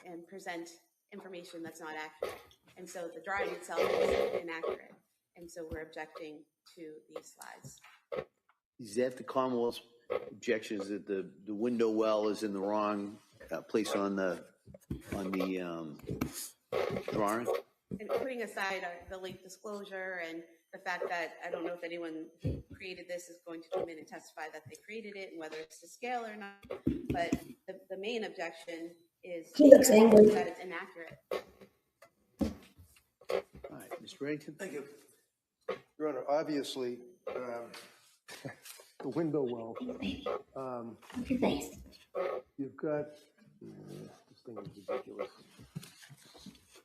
Speaker 10: and present information that's not accurate. And so the drawing itself is inaccurate. And so we're objecting to these slides.
Speaker 3: Is that the Commonwealth's objection, is that the window well is in the wrong place on the drawing?
Speaker 10: And putting aside the late disclosure and the fact that I don't know if anyone who created this is going to come in and testify that they created it and whether it's to scale or not, but the main objection is that it's inaccurate.
Speaker 3: All right, Mr. Reddington.
Speaker 7: Thank you. Your Honor, obviously, the window well, you've got, this thing is ridiculous.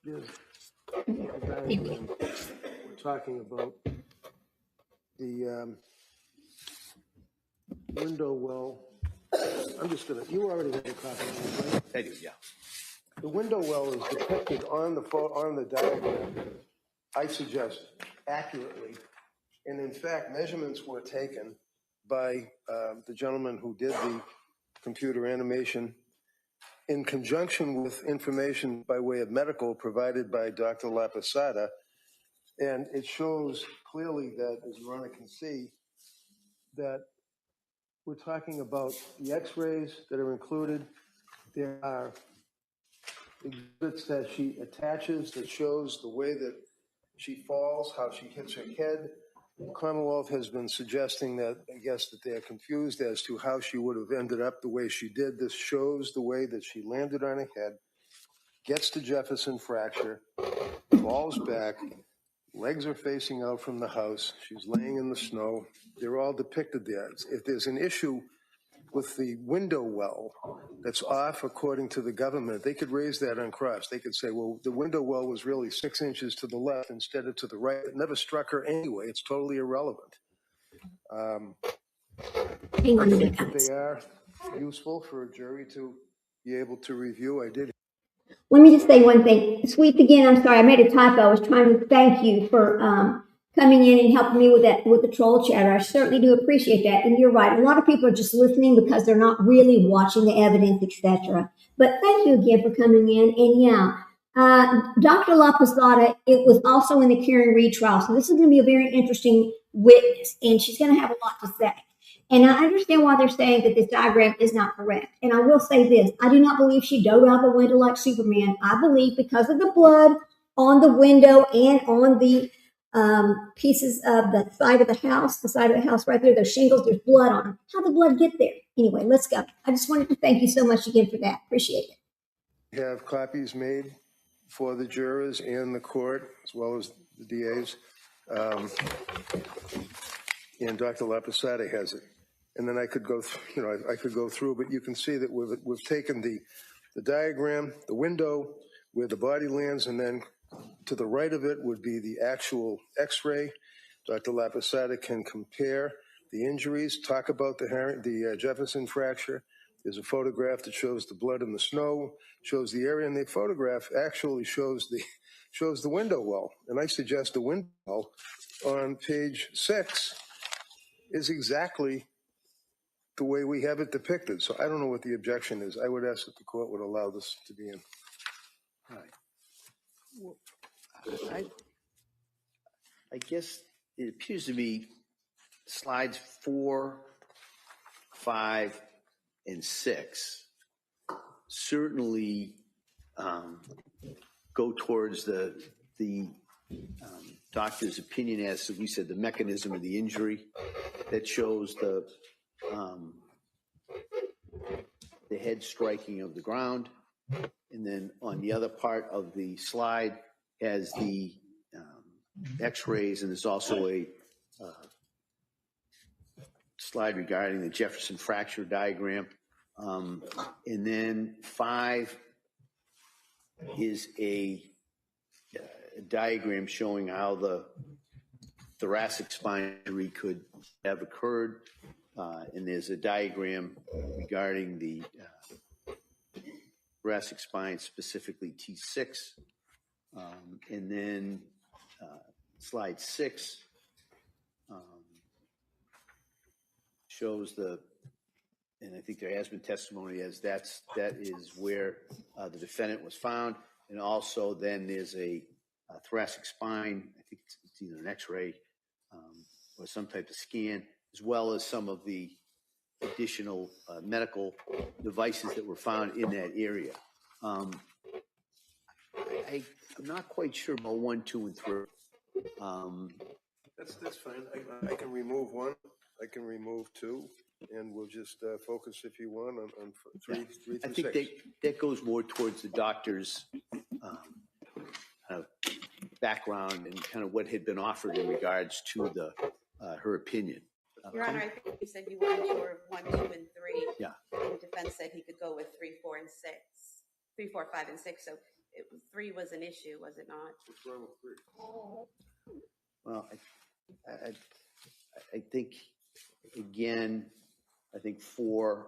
Speaker 7: There's a diagram we're talking about. The window well, I'm just gonna, you already have a copy of it, right?
Speaker 3: I do, yeah.
Speaker 7: The window well is depicted on the diagram, I suggest, accurately. And in fact, measurements were taken by the gentleman who did the computer animation in conjunction with information by way of medical provided by Dr. Laposada. And it shows clearly that, as Your Honor can see, that we're talking about the x-rays that are included. There are exhibits that she attaches that shows the way that she falls, how she hits her head. The Commonwealth has been suggesting that, I guess, that they're confused as to how she would have ended up the way she did. This shows the way that she landed on her head, gets the Jefferson fracture, falls back, legs are facing out from the house, she's laying in the snow. They're all depicted there. If there's an issue with the window well that's off according to the government, they could raise that on cross. They could say, well, the window well was really 6 inches to the left instead of to the right. It never struck her anyway. It's totally irrelevant. I think that they are useful for a jury to be able to review. I did.
Speaker 1: Let me just say one thing. Sweet, again, I'm sorry, I made a typo. I was trying to thank you for coming in and helping me with that, with the troll chatter. I certainly do appreciate that. And you're right. A lot of people are just listening because they're not really watching the evidence, etc. But thank you again for coming in. And yeah, Dr. Laposada, it was also in the Karen Reed trial. So this is going to be a very interesting witness, and she's going to have a lot to say. And I understand why they're saying that this diagram is not correct. And I will say this, I do not believe she dove out the window like Superman. I believe because of the blood on the window and on the pieces of the side of the house right there, those shingles, there's blood on them. How'd the blood get there? Anyway, let's go. I just wanted to thank you so much again for that. Appreciate it.
Speaker 7: We have copies made for the jurors and the court, as well as the DAs. And Dr. Laposada has it. And then I could go through, I could go through, but you can see that we've taken the diagram, the window, where the body lands, and then to the right of it would be the actual x-ray. Dr. Laposada can compare the injuries, talk about the Jefferson fracture. There's a photograph that shows the blood in the snow, shows the area, and the photograph actually shows the window well. And I suggest the window well on page 6 is exactly the way we have it depicted. So I don't know what the objection is. I would ask that the court would allow this to be in.
Speaker 3: All right. Well, I guess it appears to be slides 4, 5, and 6 certainly go towards the doctor's opinion as to, we said, the mechanism of the injury that shows the head striking of the ground. And then on the other part of the slide has the x-rays, and there's also a slide regarding the Jefferson fracture diagram. And then 5 is a diagram showing how the thoracic spine injury could have occurred. And there's a diagram regarding the thoracic spine, specifically T6. And then slide 6 shows and I think there has been testimony as that is where the defendant was found. And also then there's a thoracic spine, I think it's either an x-ray or some type of scan, as well as some of the additional medical devices that were found in that area. I'm not quite sure about 1, 2, and 3.
Speaker 7: That's fine. I can remove 1. I can remove 2, and we'll just focus, if you want, on 3 through 6.
Speaker 3: I think that goes more towards the doctor's background and kind of what had been offered in regards to her opinion.
Speaker 10: Your Honor, I think you said you wanted your 1, 2, and 3.
Speaker 3: Yeah.
Speaker 10: And defense said he could go with 3, 4, and 6. 3, 4, 5, and 6. So 3 was an issue, was it not?
Speaker 7: What's wrong with 3?
Speaker 3: Well, I think, again, I think 4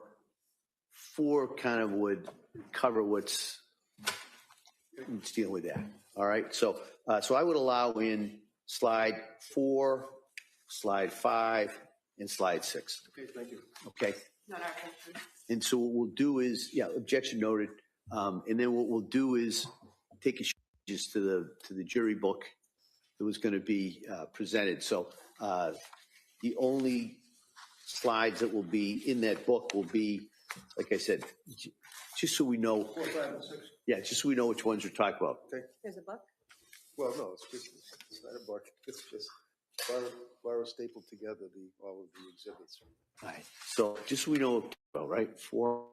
Speaker 3: kind of would cover what's dealing with that. All right. So I would allow in slide 4, slide 5, and slide 6.
Speaker 7: Okay, thank you.
Speaker 3: Okay.
Speaker 10: Not our question.
Speaker 3: And so what we'll do is, objection noted. And then what we'll do is take a changes to the jury book that was going to be presented. So the only slides that will be in that book will be, like I said, just so we know.
Speaker 7: 4, 5, and 6.
Speaker 3: Yeah, just so we know which ones we're talking about.
Speaker 7: Okay.
Speaker 10: There's a book?
Speaker 7: Well, no, it's not a book. It's just Laura stapled together all of the exhibits.
Speaker 3: All right. So just so we know, right? 4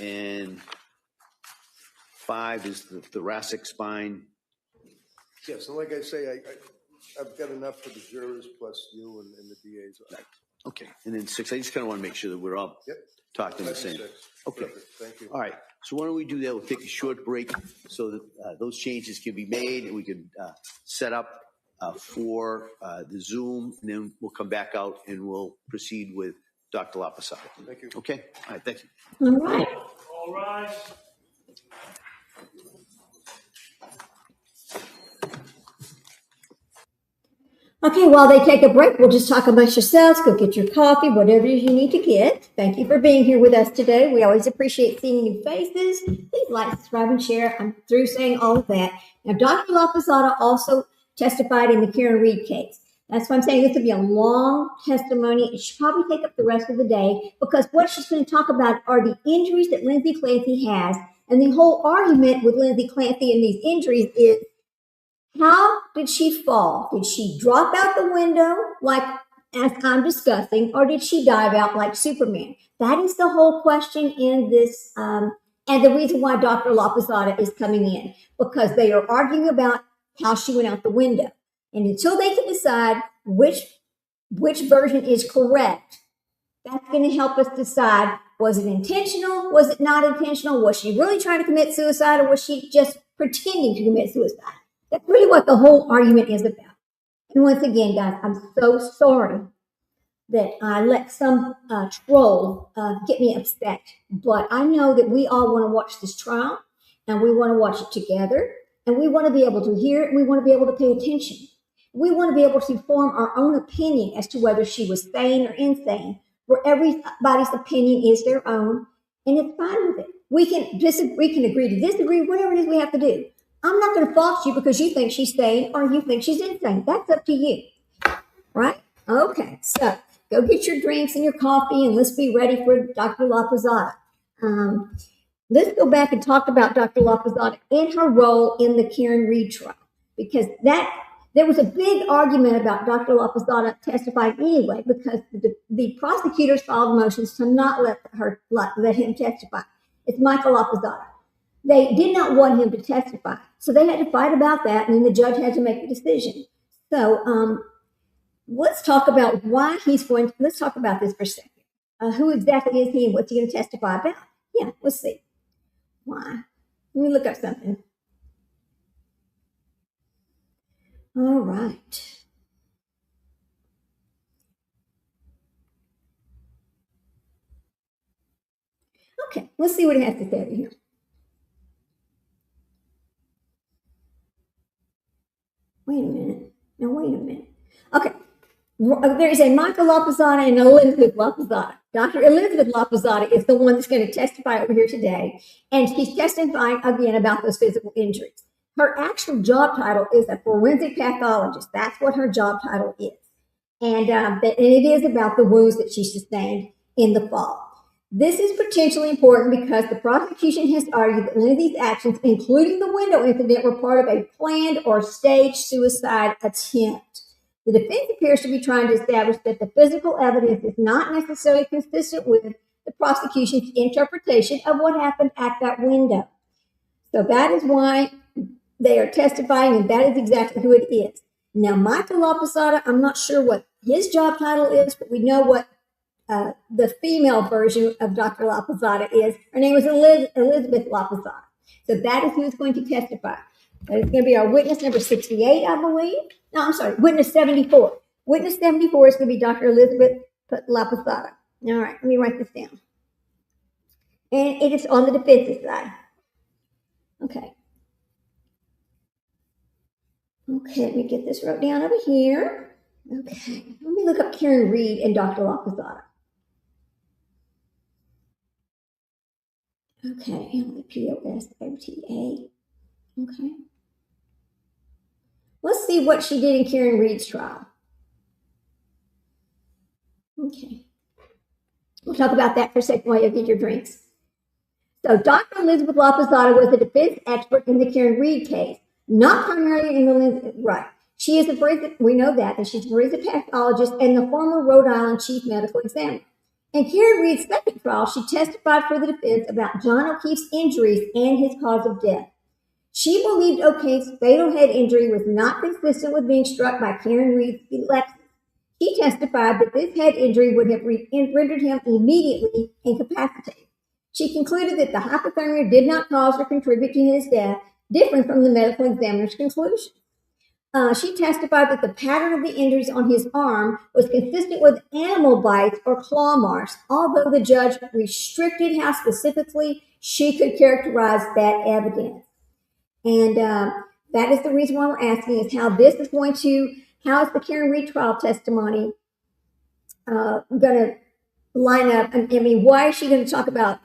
Speaker 3: and 5 is the thoracic spine.
Speaker 7: Yes, and like I say, I've got enough for the jurors plus you and the DAs.
Speaker 3: Right. Okay. And then 6, I just kind of want to make sure that we're all talking the same.
Speaker 7: 6.
Speaker 3: Okay.
Speaker 7: Perfect. Thank you.
Speaker 3: All right. So why don't we do that? We'll take a short break so that those changes can be made and we can set up for the Zoom, and then we'll come back out and we'll proceed with Dr. Lapasada.
Speaker 7: Thank you.
Speaker 3: Okay? All right. Thank you.
Speaker 1: All right.
Speaker 6: All rise.
Speaker 1: Okay, while they take a break, we'll just talk amongst yourselves. Go get your coffee, whatever it is you need to get. Thank you for being here with us today. We always appreciate seeing new faces. Please like, subscribe, and share. I'm through saying all of that. Now, Dr. Lapasada also testified in the Karen Reed case. That's why I'm saying this would be a long testimony. It should probably take up the rest of the day because what she's going to talk about are the injuries that Lindsay Clancy has. And the whole argument with Lindsay Clancy and these injuries is, how did she fall? Did she drop out the window like as I'm discussing, or did she dive out like Superman? That is the whole question in this, and the reason why Dr. Lapasada is coming in, because they are arguing about how she went out the window. And until they can decide which version is correct, that's going to help us decide, was it intentional? Was it not intentional? Was she really trying to commit suicide, or was she just pretending to commit suicide? That's really what the whole argument is about. And once again, guys, I'm so sorry that I let some troll get me upset. But I know that we all want to watch this trial, and we want to watch it together, and we want to be able to hear it, and we want to be able to pay attention. We want to be able to form our own opinion as to whether she was sane or insane, where everybody's opinion is their own, and it's fine with it. We can disagree, we can agree to disagree, whatever it is we have to do. I'm not going to fault you because you think she's sane or you think she's insane. That's up to you, right? Okay, so go get your drinks and your coffee, and let's be ready for Dr. Lapasada. let's go back and talk about Dr. Lopezada and her role in the Karen Reed trial, because there was a big argument about Dr. Lopezada testifying anyway, because the prosecutors filed motions to not let him testify. It's Michael Lopezada. They did not want him to testify, so they had to fight about that, and then the judge had to make a decision. So let's talk about why he's going to, let's talk about this for a second. Who exactly is he and what's he going to testify about? Yeah, let's see. Why? Let me look up something. All right. Okay, let's see what it has to say over here. Wait a minute. Now, wait a minute. Okay. There is a Michael Lopezada and Elizabeth Lopezada. Dr. Elizabeth Lopezada is the one that's going to testify over here today, and she's testifying again about those physical injuries. Her actual job title is a forensic pathologist. That's what her job title is. And it is about the wounds that she sustained in the fall. This is potentially important because the prosecution has argued that Lindsay's actions, including the window incident, were part of a planned or staged suicide attempt. The defense appears to be trying to establish that the physical evidence is not necessarily consistent with the prosecution's interpretation of what happened at that window. So that is why they are testifying, and that is exactly who it is. Now, Michael Lopezada, I'm not sure what his job title is, but we know what the female version of Dr. Lopezada is. Her name is Elizabeth Lopezada. So that is who's going to testify. That is going to be our witness number 68, I believe. No, I'm sorry, witness 74. Witness 74 is going to be Dr. Elizabeth Lopezada. All right, let me write this down. And it is on the defensive side. Okay. Okay, let me get this wrote down over here. Okay, let me look up Karen Reed and Dr. Lopezada. Okay, Lopesota. Okay. Let's see what she did in Karen Reed's trial. Okay. We'll talk about that for a second while you get your drinks. So Dr. Elizabeth Lopezada was a defense expert in the Karen Reed case, not primarily in the Lindsay, right. She is we know that she's a forensic pathologist and the former Rhode Island chief medical examiner. In Karen Reed's second trial, she testified for the defense about John O'Keefe's injuries and his cause of death. She believed O'Keefe's fatal head injury was not consistent with being struck by Karen Reed's Lexus. She testified that this head injury would have rendered him immediately incapacitated. She concluded that the hypothermia did not cause or contribute to his death, different from the medical examiner's conclusion. She testified that the pattern of the injuries on his arm was consistent with animal bites or claw marks, although the judge restricted how specifically she could characterize that evidence. And that is the reason why we're asking is how is the Karen Reed trial testimony going to line up? I mean, why is she going to talk about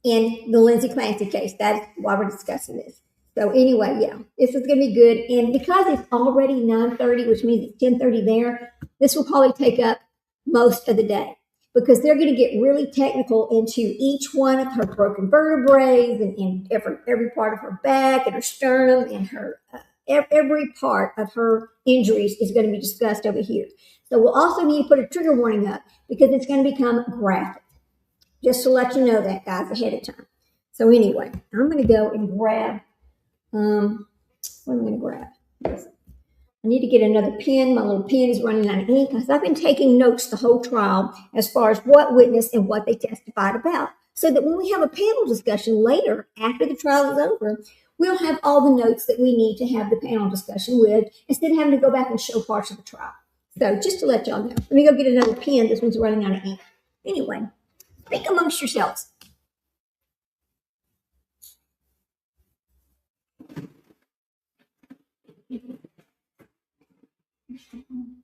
Speaker 1: in the Lindsay Clancy case? That's why we're discussing this. So anyway, yeah, this is going to be good. And because it's already 9:30, which means it's 10:30 there, this will probably take up most of the day because they're going to get really technical into each one of her broken vertebrae and every part of her back and her sternum and her every part of her injuries is going to be discussed over here. So we'll also need to put a trigger warning up because it's going to become graphic. Just to let you know that, guys, ahead of time. So anyway, I'm going to go and grab, what am I going to grab? I need to get another pen. My little pen is running out of ink because I've been taking notes the whole trial as far as what witness and what they testified about. So that when we have a panel discussion later, after the trial is over, we'll have all the notes that we need to have the panel discussion with instead of having to go back and show parts of the trial. So just to let y'all know, let me go get another pen. This one's running out of ink. Anyway, speak amongst yourselves.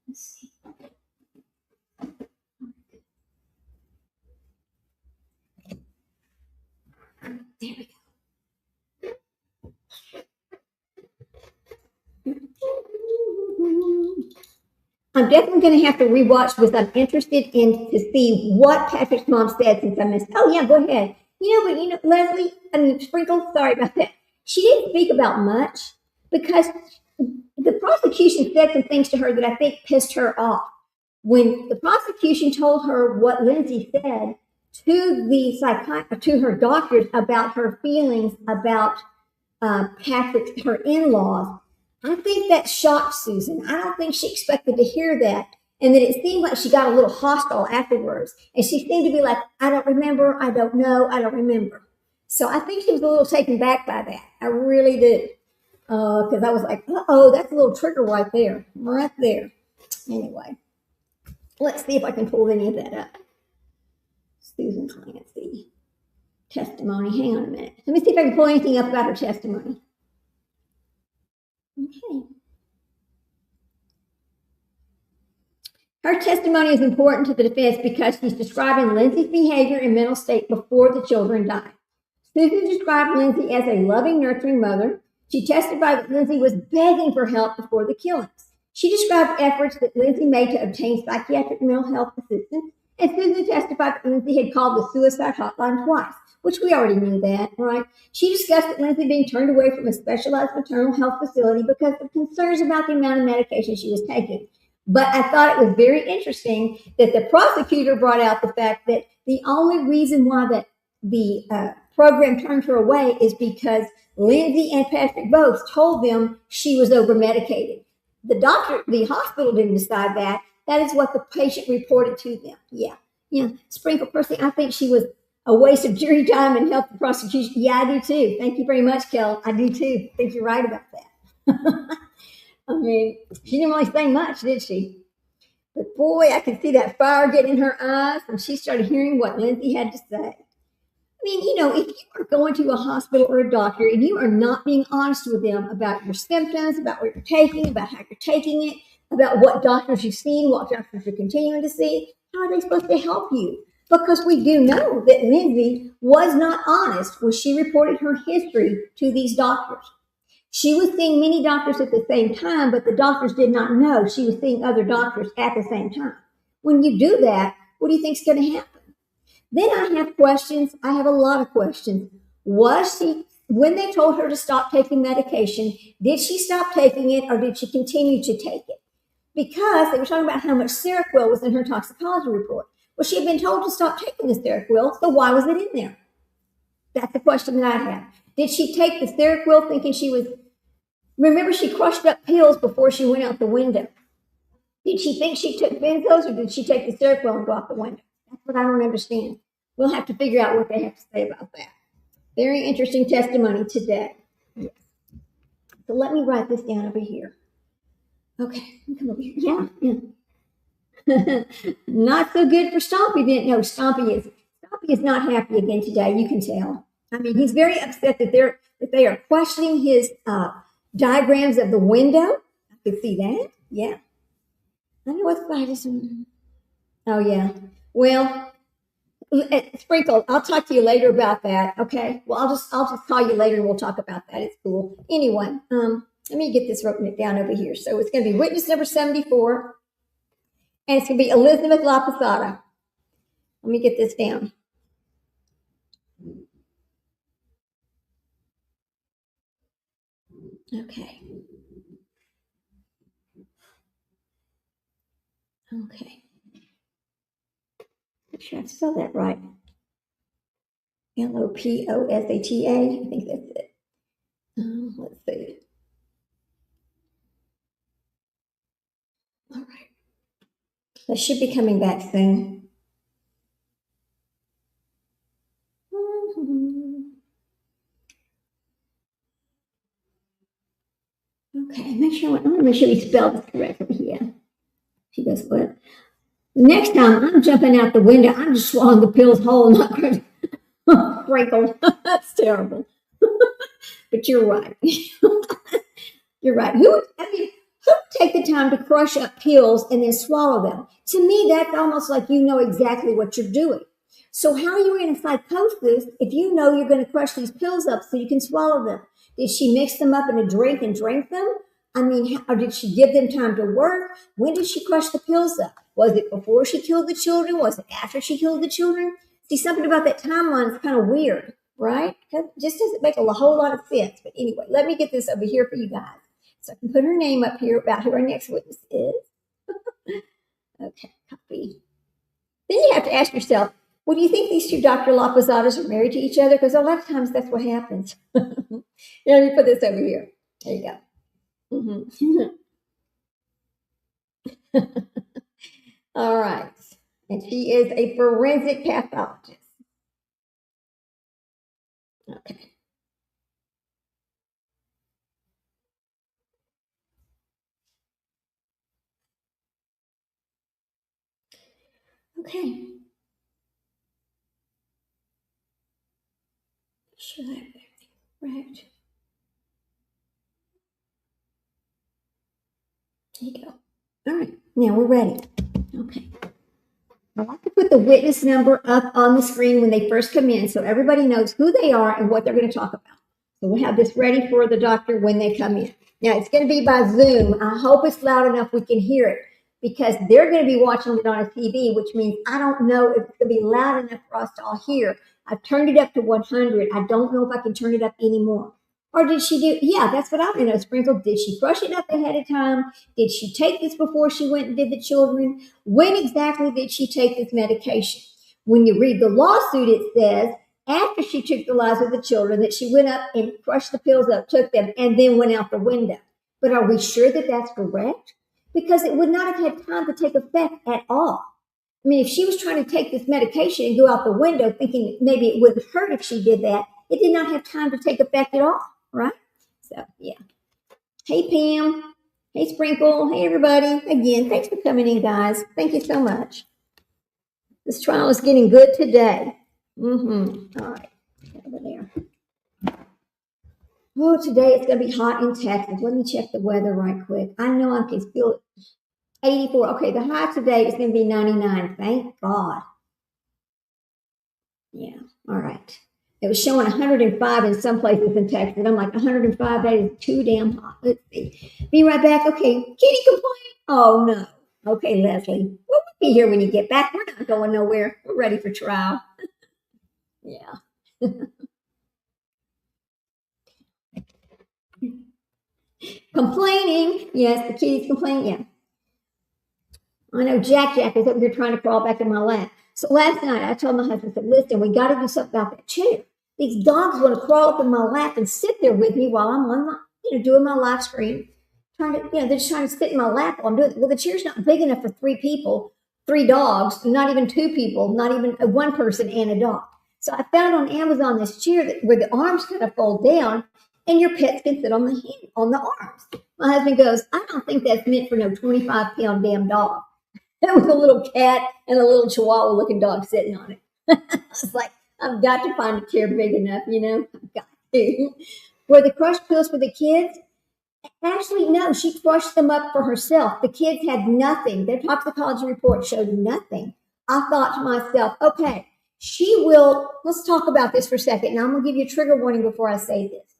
Speaker 1: Let's see. There we go. I'm definitely going to have to rewatch because I'm interested in to see what Patrick's mom said since I missed. Oh yeah, go ahead. Leslie, Sprinkle, sorry about that. She didn't speak about much because the prosecution said some things to her that I think pissed her off. When the prosecution told her what Lindsay said to to her doctors about her feelings about Patrick's, her in-laws, I think that shocked Susan. I don't think she expected to hear that. And then it seemed like she got a little hostile afterwards. And she seemed to be like, I don't remember, I don't know, I don't remember. So I think she was a little taken back by that. I really did. Because I was like, uh-oh, that's a little trigger right there. Right there. Anyway, let's see if I can pull any of that up. Susan Clancy. Testimony. Hang on a minute. Let me see if I can pull anything up about her testimony. Okay. Her testimony is important to the defense because she's describing Lindsay's behavior and mental state before the children died. Susan described Lindsay as a loving, nurturing mother. She testified that Lindsay was begging for help before the killings. She described efforts that Lindsay made to obtain psychiatric mental health assistance, and Susan testified that Lindsay had called the suicide hotline twice, which we already knew that, right? She discussed that Lindsay being turned away from a specialized maternal health facility because of concerns about the amount of medication she was taking. But I thought it was very interesting that the prosecutor brought out the fact that the only reason why the program turned her away is because Lindsay and Patrick both told them she was over-medicated. The hospital didn't decide that. That is what the patient reported to them. Yeah. Sprinkle, personally, I think she was a waste of jury time and helped the prosecution. Yeah, I do too. Thank you very much, Kel. I do too. I think you're right about that. She didn't really say much, did she? But boy, I could see that fire get in her eyes when she started hearing what Lindsay had to say. If you are going to a hospital or a doctor and you are not being honest with them about your symptoms, about what you're taking, about how you're taking it, about what doctors you've seen, what doctors you're continuing to see, how are they supposed to help you? Because we do know that Lindsay was not honest when she reported her history to these doctors. She was seeing many doctors at the same time, but the doctors did not know she was seeing other doctors at the same time. When you do that, what do you think is going to happen? Then I have questions. I have a lot of questions. When they told her to stop taking medication, did she stop taking it or did she continue to take it? Because they were talking about how much Seroquel was in her toxicology report. Well, she had been told to stop taking the Seroquel, so why was it in there? That's the question that I have. Did she take the Seroquel thinking remember she crushed up pills before she went out the window. Did she think she took benzos or did she take the Seroquel and go out the window? That's what I don't understand. We'll have to figure out what they have to say about that. Very interesting testimony today. Yes. So let me write this down over here. Okay, come over here. Yeah. Not so good for Stompy then. No, Stompy is not happy again today. You can tell. He's very upset that they are questioning his diagrams of the window. I could see that. Yeah. I know what's by this one. Oh yeah. Well, Sprinkle, I'll talk to you later about that. Okay. Well, I'll just call you later and we'll talk about that. It's cool. Anyway, let me get this written down over here. So it's going to be witness number 74, and it's going to be Elizabeth La Posada. Let me get this down. Okay. Make sure I spell that right. Loposata. I think that's it. Let's see. All right. They should be coming back soon. Okay, I want to make sure we spell this correctly here. She goes, what? Next time I'm jumping out the window, I'm just swallowing the pills whole, not going to sprinkle. That's terrible. But you're right. You're right. Who would take the time to crush up pills and then swallow them? To me, that's almost like you know exactly what you're doing. So how are you in a psychosis if you know you're going to crush these pills up so you can swallow them? Did she mix them up in a drink and drink them? Or did she give them time to work? When did she crush the pills up? Was it before she killed the children? Was it after she killed the children? See, something about that timeline is kind of weird, right? It just doesn't make a whole lot of sense. But anyway, let me get this over here for you guys. So I can put her name up here about who our next witness is. Okay, copy. Then you have to ask yourself, well, do you think these two Dr. Laposadas are married to each other? Because a lot of times that's what happens. Let me put this over here. There you go. All right. And she is a forensic pathologist. Okay. Okay. Should I have everything right? There you go. All right. Now we're ready. Okay. I like to put the witness number up on the screen when they first come in so everybody knows who they are and what they're going to talk about. So we'll have this ready for the doctor when they come in. Now, it's going to be by Zoom. I hope it's loud enough we can hear it because they're going to be watching it on a TV, which means I don't know if it's going to be loud enough for us to all hear. I've turned it up to 100. I don't know if I can turn it up anymore. Or did she do? Yeah, that's what I want to know, Sprinkle. Did she brush it up ahead of time? Did she take this before she went and did the children? When exactly did she take this medication? When you read the lawsuit, it says after she took the lives of the children that she went up and crushed the pills up, took them, and then went out the window. But are we sure that that's correct? Because it would not have had time to take effect at all. I mean, if she was trying to take this medication and go out the window thinking maybe it wouldn't hurt if she did that, it did not have time to take effect at all, right? So, yeah. Hey, Pam. Hey, Sprinkle. Hey, everybody. Again, thanks for coming in, guys. Thank you so much. This trial is getting good today. All right. Over there. Oh, today it's going to be hot in Texas. Let me check the weather right quick. I know I can feel it. 84. Okay, the high today is going to be 99. Thank God. Yeah. All right. It was showing 105 in some places in Texas. I'm like, 105, that is too damn hot. Let's see. Be right back. Okay. Kitty complain? Oh, no. Okay, Leslie. We'll be here when you get back. We're not going nowhere. We're ready for trial. Yeah. Complaining. Yes, the kitty's complaining. Yeah. I know Jack is over here trying to crawl back in my lap. So last night I told my husband, I said, listen, we got to do something about that chair. These dogs want to crawl up in my lap and sit there with me while I'm on my, doing my live stream. They're just trying to sit in my lap while I'm doing it. Well, the chair's not big enough for 3 people, 3 dogs, not even 2 people, not even 1 person and a dog. So I found on Amazon this chair where the arms kind of fold down and your pets can sit on the arms. My husband goes, I don't think that's meant for no 25-pound damn dog. There was a little cat and a little chihuahua-looking dog sitting on it. I was like, I've got to find a chair big enough, I've got to. Were the crushed pills for the kids? Actually, no, she crushed them up for herself. The kids had nothing. Their toxicology report showed nothing. I thought to myself, okay, let's talk about this for a second. Now I'm going to give you a trigger warning before I say this.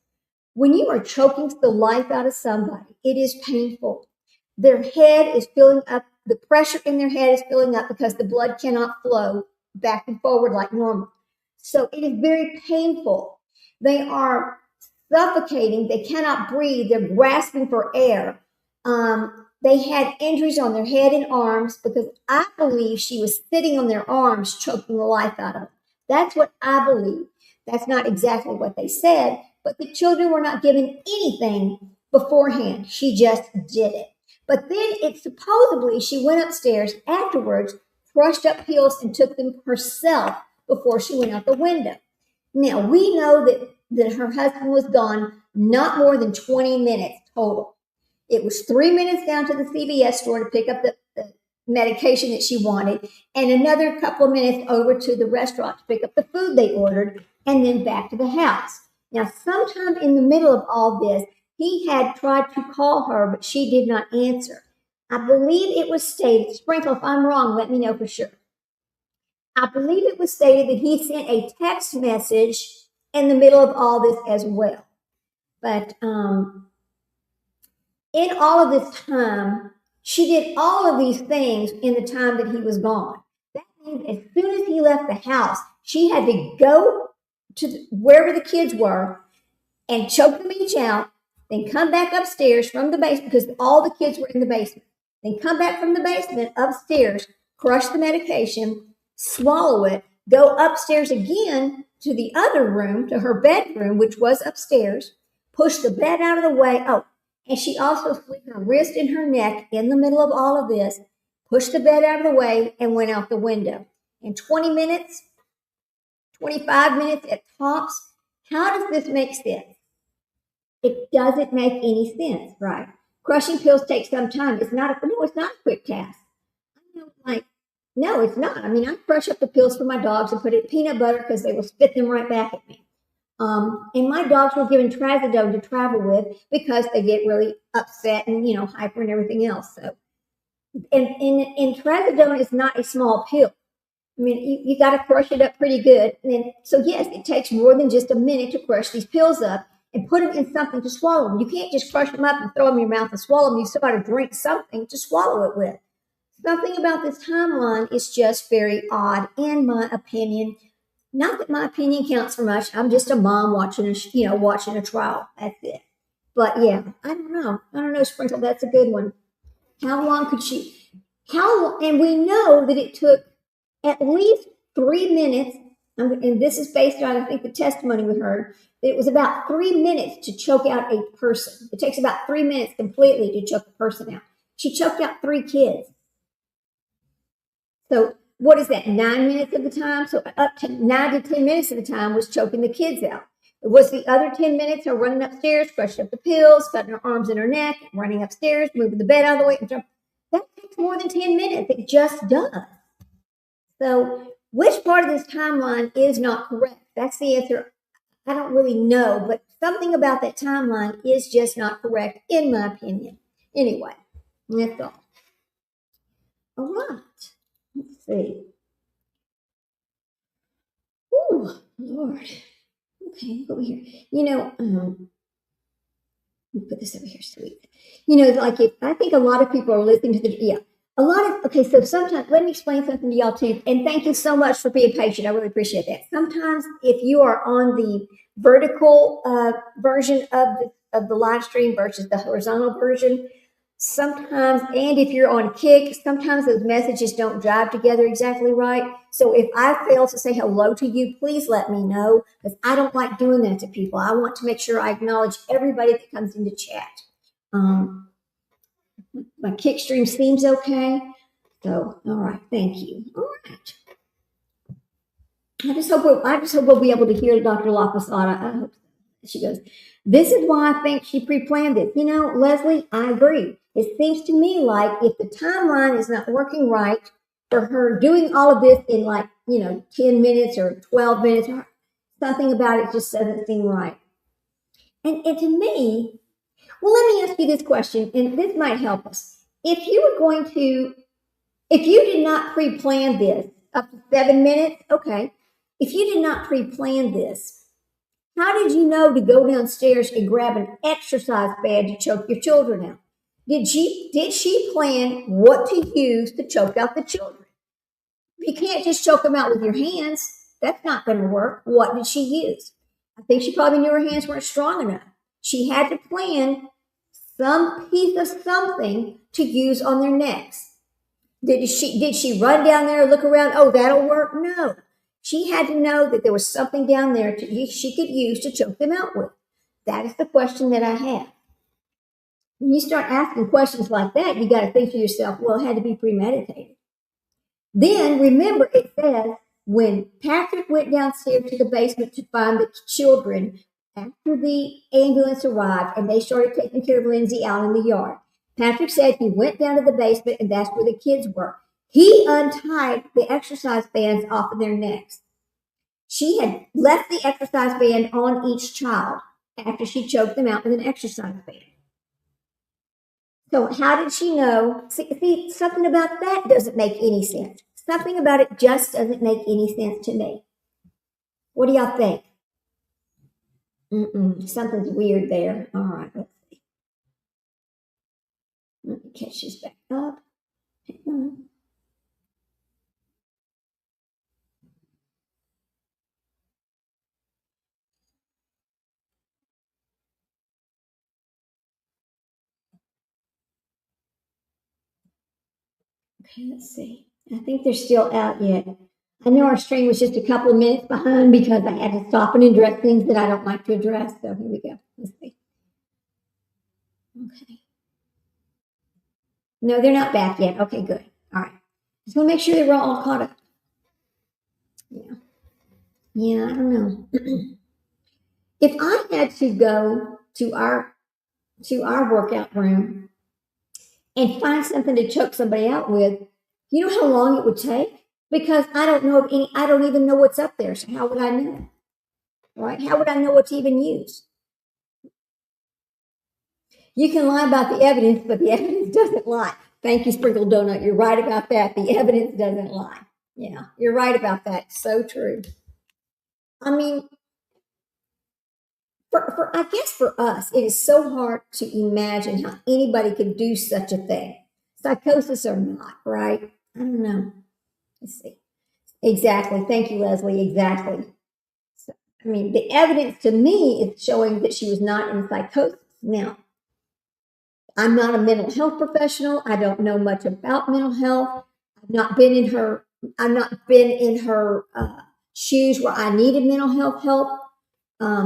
Speaker 1: When you are choking the life out of somebody, it is painful. Their head is filling up. The pressure in their head is filling up because the blood cannot flow back and forward like normal. So it is very painful. They are suffocating. They cannot breathe. They're grasping for air. They had injuries on their head and arms because I believe she was sitting on their arms, choking the life out of them. That's what I believe. That's not exactly what they said, but the children were not given anything beforehand. She just did it. But then it supposedly she went upstairs afterwards, crushed up pills and took them herself before she went out the window. Now, we know that her husband was gone not more than 20 minutes total. It was 3 minutes down to the CVS store to pick up the medication that she wanted, and another couple of minutes over to the restaurant to pick up the food they ordered, and then back to the house. Now, sometime in the middle of all this, he had tried to call her, but she did not answer. I believe it was stated, Sprinkle, if I'm wrong, let me know for sure. I believe it was stated that he sent a text message in the middle of all this as well. But in all of this time, she did all of these things in the time that he was gone. That means as soon as he left the house, She had to go to wherever the kids were and choke them each out, then come back upstairs from the basement because all the kids were in the basement. Then come back from the basement upstairs, crush the medication, swallow it, go upstairs again to the other room, to her bedroom, which was upstairs, push the bed out of the way. Oh, and she also slid her wrist and her neck in the middle of all of this, pushed the bed out of the way, and went out the window. In 20 minutes, 25 minutes at tops, how does this make sense? It doesn't make any sense, right? Crushing pills takes some time. It's not a quick task. No, it's not. I mean, I crush up the pills for my dogs and put it in peanut butter because they will spit them right back at me. And my dogs were given trazodone to travel with because they get really upset and, hyper and everything else. So, and trazodone is not a small pill. I mean, you got to crush it up pretty good. So yes, it takes more than just a minute to crush these pills up and put them in something to swallow them. You can't just crush them up and throw them in your mouth and swallow them. You still got to drink something to swallow it with. Something about this timeline is just very odd, in my opinion. Not that my opinion counts for much. I'm just a mom watching a trial. That's it. But yeah, I don't know, Sprinkle. That's a good one. How long could she? And we know that it took at least 3 minutes. And this is based on, I think, the testimony we heard. That it was about 3 minutes to choke out a person. It takes about 3 minutes completely to choke a person out. She choked out 3 kids. So what is that, 9 minutes of the time? So up to 9 to 10 minutes of the time was choking the kids out. It was the other 10 minutes her running upstairs, crushing up the pills, cutting her arms in her neck, running upstairs, moving the bed out of the way, and jump. That takes more than 10 minutes. It just does. So which part of this timeline is not correct? That's the answer. I don't really know, but something about that timeline is just not correct, in my opinion. Anyway, that's all. All right. Let's see. Oh, Lord. Okay, over here. Let me put this over here, sweet. I think a lot of people are listening to so sometimes, let me explain something to y'all too. And thank you so much for being patient. I really appreciate that. Sometimes if you are on the vertical version of the live stream versus the horizontal version, sometimes, and if you're on Kick, sometimes those messages don't jive together exactly right. So if I fail to say hello to you, please let me know, because I don't like doing that to people. I want to make sure I acknowledge everybody that comes into chat. My Kick stream seems okay. So, all right, thank you. All right. I just hope we'll be able to hear Dr. LaPosada. I hope she goes, this is why I think she pre-planned it. Leslie, I agree. It seems to me like if the timeline is not working right for her doing all of this in 10 minutes or 12 minutes, something about it just doesn't seem right. And to me, well, let me ask you this question, and this might help us. If you did not pre-plan this up to 7 minutes, okay. If you did not pre-plan this, how did you know to go downstairs and grab an exercise band to choke your children out? Did she plan what to use to choke out the children? You can't just choke them out with your hands. That's not going to work. What did she use? I think she probably knew her hands weren't strong enough. She had to plan some piece of something to use on their necks. Did she run down there and look around? Oh, that'll work? No. She had to know that there was something down there she could use to choke them out with. That is the question that I have. When you start asking questions like that, you got to think to yourself, well, it had to be premeditated. Then remember, it says when Patrick went downstairs to the basement to find the children after the ambulance arrived and they started taking care of Lindsay out in the yard, Patrick said he went down to the basement and that's where the kids were. He untied the exercise bands off of their necks. She had left the exercise band on each child after she choked them out with an exercise band. So how did she know? See, something about that doesn't make any sense. Something about it just doesn't make any sense to me. What do y'all think? Something's weird there. All right, let's see. Let me catch this back up. Hang on. Okay, let's see. I think they're still out yet. I know our stream was just a couple of minutes behind because I had to stop and address things that I don't like to address. So here we go. Let's see. Okay. No, they're not back yet. Okay, good. All right. Just want to make sure that we're all caught up. Yeah. Yeah, I don't know. If I had to go to our workout room and find something to choke somebody out with, you know how long it would take? Because I don't know of any, I don't even know what's up there. So how would I know? Right? How would I know what to even use? You can lie about the evidence, but the evidence doesn't lie. Thank you, Sprinkled Donut. You're right about that. The evidence doesn't lie. Yeah, you're right about that. So true. I mean, I guess for us, it is so hard to imagine how anybody could do such a thing. Psychosis or not, right? I don't know. Let's see. Exactly. Thank you, Leslie. Exactly. So, I mean, the evidence to me is showing that she was not in psychosis. Now, I'm not a mental health professional. I don't know much about mental health. I've not been in her shoes where I needed mental health help.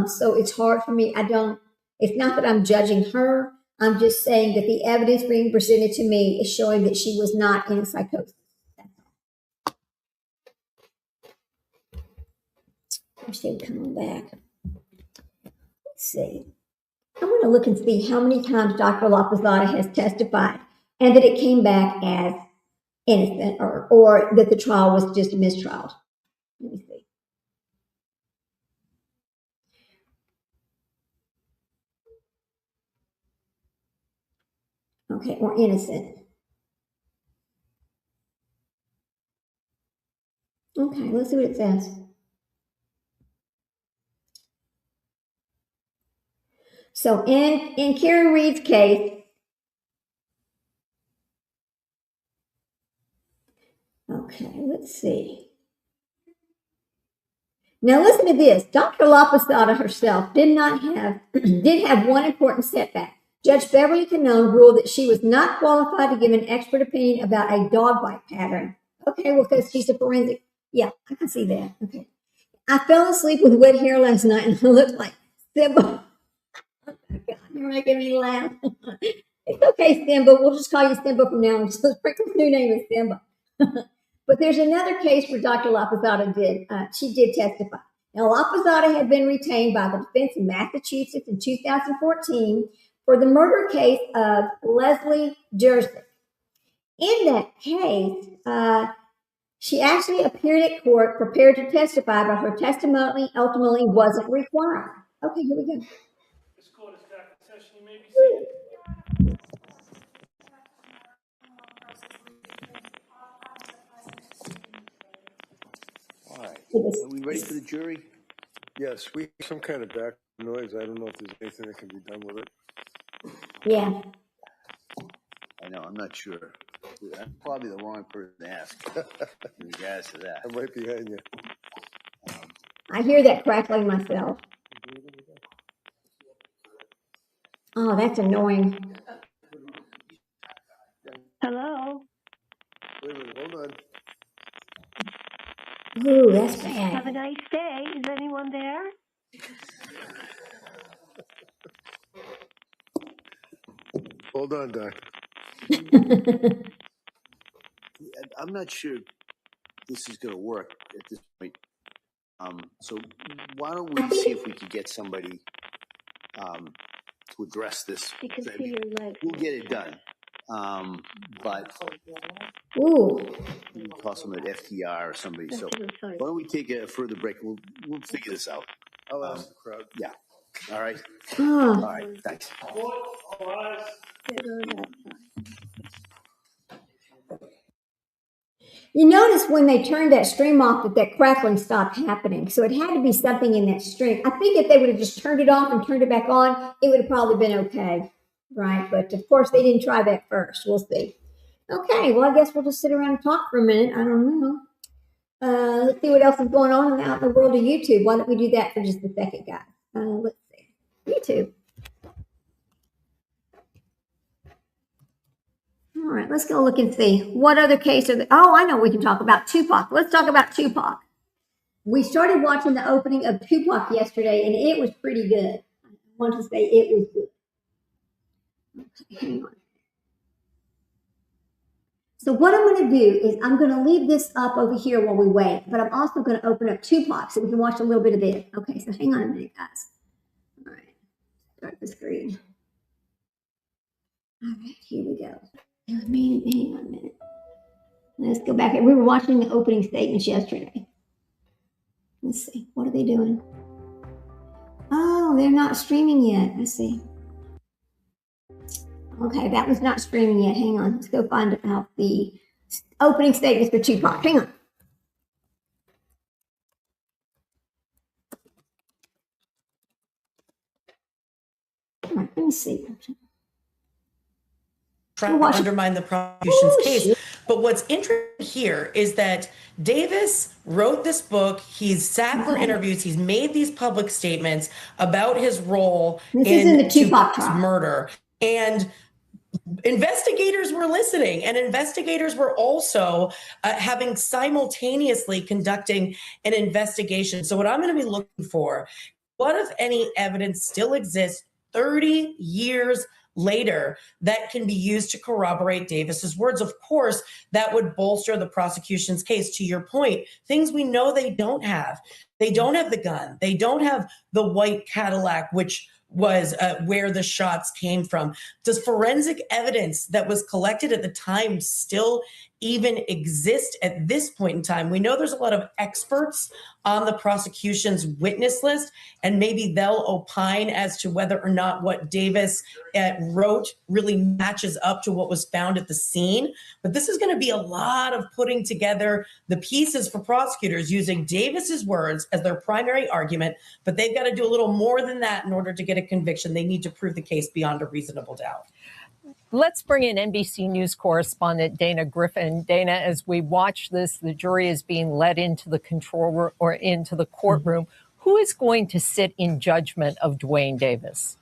Speaker 1: So it's hard for me. It's not that I'm judging her. I'm just saying that the evidence being presented to me is showing that she was not in psychosis. I wish they would come back. Let's see. I want to look and see how many times Dr. Lapazada has testified and that it came back as innocent or that the trial was just a mistrial. Let me see. Okay, or innocent. Okay, let's see what it says. So in Karen Reed's case, okay, let's see. Now listen to this. Dr. Lapazada herself did have one important setback. Judge Beverly Canone ruled that she was not qualified to give an expert opinion about a dog bite pattern. Okay, well, because she's a forensic. Yeah, I can see that. Okay. I fell asleep with wet hair last night and I looked like Simba. Oh my God, you're making me laugh. It's okay, Simba. We'll just call you Simba from now on. So Sprinkle's new name is Simba. But there's another case where Dr. Lapazada she did testify. Now, Lapazada had been retained by the defense in Massachusetts in 2014 for the murder case of Leslie Jersick. In that case, she actually appeared at court prepared to testify, but her testimony ultimately wasn't required. Okay, here we go.
Speaker 6: This court is back in session. You may be seated.
Speaker 3: All right. Are we ready for the jury?
Speaker 7: Yes, we have some kind of background noise. I don't know if there's anything that can be done with it.
Speaker 1: Yeah.
Speaker 3: I know, I'm not sure. I'm probably the wrong person to ask in regards to that.
Speaker 7: I'm right behind you.
Speaker 1: I hear that crackling myself. Oh, that's annoying.
Speaker 11: Hello.
Speaker 7: Wait a minute, hold on.
Speaker 1: Ooh, that's
Speaker 11: Have a
Speaker 1: bad.
Speaker 11: nice day. Is anyone there?
Speaker 7: Hold on, Doc.
Speaker 3: I'm not sure this is going to work at this point. So why don't we see if we can get somebody to address this?
Speaker 11: You can see your leg.
Speaker 3: We'll get it done. But
Speaker 1: Ooh.
Speaker 3: we can call someone at FTR or somebody. So
Speaker 11: Sorry.
Speaker 3: why don't we take a further break? We'll figure this out.
Speaker 7: I'll ask the crowd.
Speaker 3: Yeah. All right.
Speaker 1: Oh.
Speaker 3: All right. Thanks.
Speaker 6: Court, all rise.
Speaker 1: You notice when they turned that stream off that crackling stopped happening. So it had to be something in that stream. I think if they would have just turned it off and turned it back on, it would have probably been okay. Right? But of course they didn't try that first. We'll see. Okay, well I guess we'll just sit around and talk for a minute. I don't know. Let's see what else is going on out in the world of YouTube. Why don't we do that for just a second, guys? Let's see. YouTube. All right, let's let's go look and see what other case are there. Oh, I know we can talk about Tupac. Let's talk about Tupac. We started watching the opening of Tupac yesterday, and it was pretty good. I want to say it was good. Okay, hang on. So what I'm going to do is I'm going to leave this up over here while we wait, but I'm also going to open up Tupac so we can watch a little bit of it. Okay, so hang on a minute, guys. All right, start the screen. All right, here we go. Hang on a minute. Let's go back. We were watching the opening statements yesterday. Let's see. What are they doing? Oh, they're not streaming yet. Let's see. Okay, that was not streaming yet. Hang on. Let's go find out the opening statements for Tupac. Hang on. All right, let me see.
Speaker 12: Trying to undermine the prosecution's case. But what's interesting here is that Davis wrote this book. He's sat for interviews. He's made these public statements about his role in
Speaker 1: the Tupac
Speaker 12: Tupac's murder. And investigators were listening, and investigators were also having simultaneously conducting an investigation. So what I'm going to be looking for, what if any evidence still exists 30 years later that can be used to corroborate Davis's words? Of course, that would bolster the prosecution's case. To your point, things we know they don't have. They don't have the gun. They don't have the white Cadillac, which was where the shots came from. Does forensic evidence that was collected at the time still even exist at this point in time? We know there's a lot of experts on the prosecution's witness list, and maybe they'll opine as to whether or not what Davis wrote really matches up to what was found at the scene. But this is going to be a lot of putting together the pieces for prosecutors using Davis's words as their primary argument, but they've got to do a little more than that in order to get a conviction. They need to prove the case beyond a reasonable doubt.
Speaker 13: Let's bring in NBC News correspondent Dana Griffin. Dana, as we watch this, the jury is being led into the control room or into the courtroom. Who is going to sit in judgment of Duane Davis?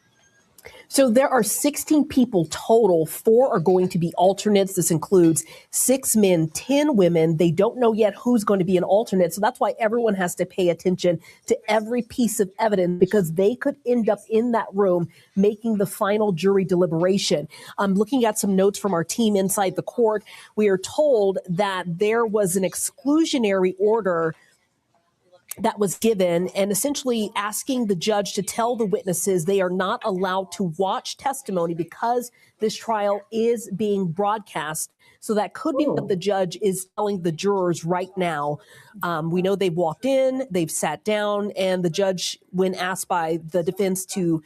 Speaker 14: So there are 16 people total. 4 are going to be alternates. This includes 6 men, 10 women. They don't know yet who's going to be an alternate. So that's why everyone has to pay attention to every piece of evidence, because they could end up in that room making the final jury deliberation. I'm looking at some notes from our team inside the court. We are told that there was an exclusionary order that was given, and essentially asking the judge to tell the witnesses they are not allowed to watch testimony because this trial is being broadcast. So that could be what the judge is telling the jurors right now. We know they've walked in, they've sat down, and the judge, when asked by the defense to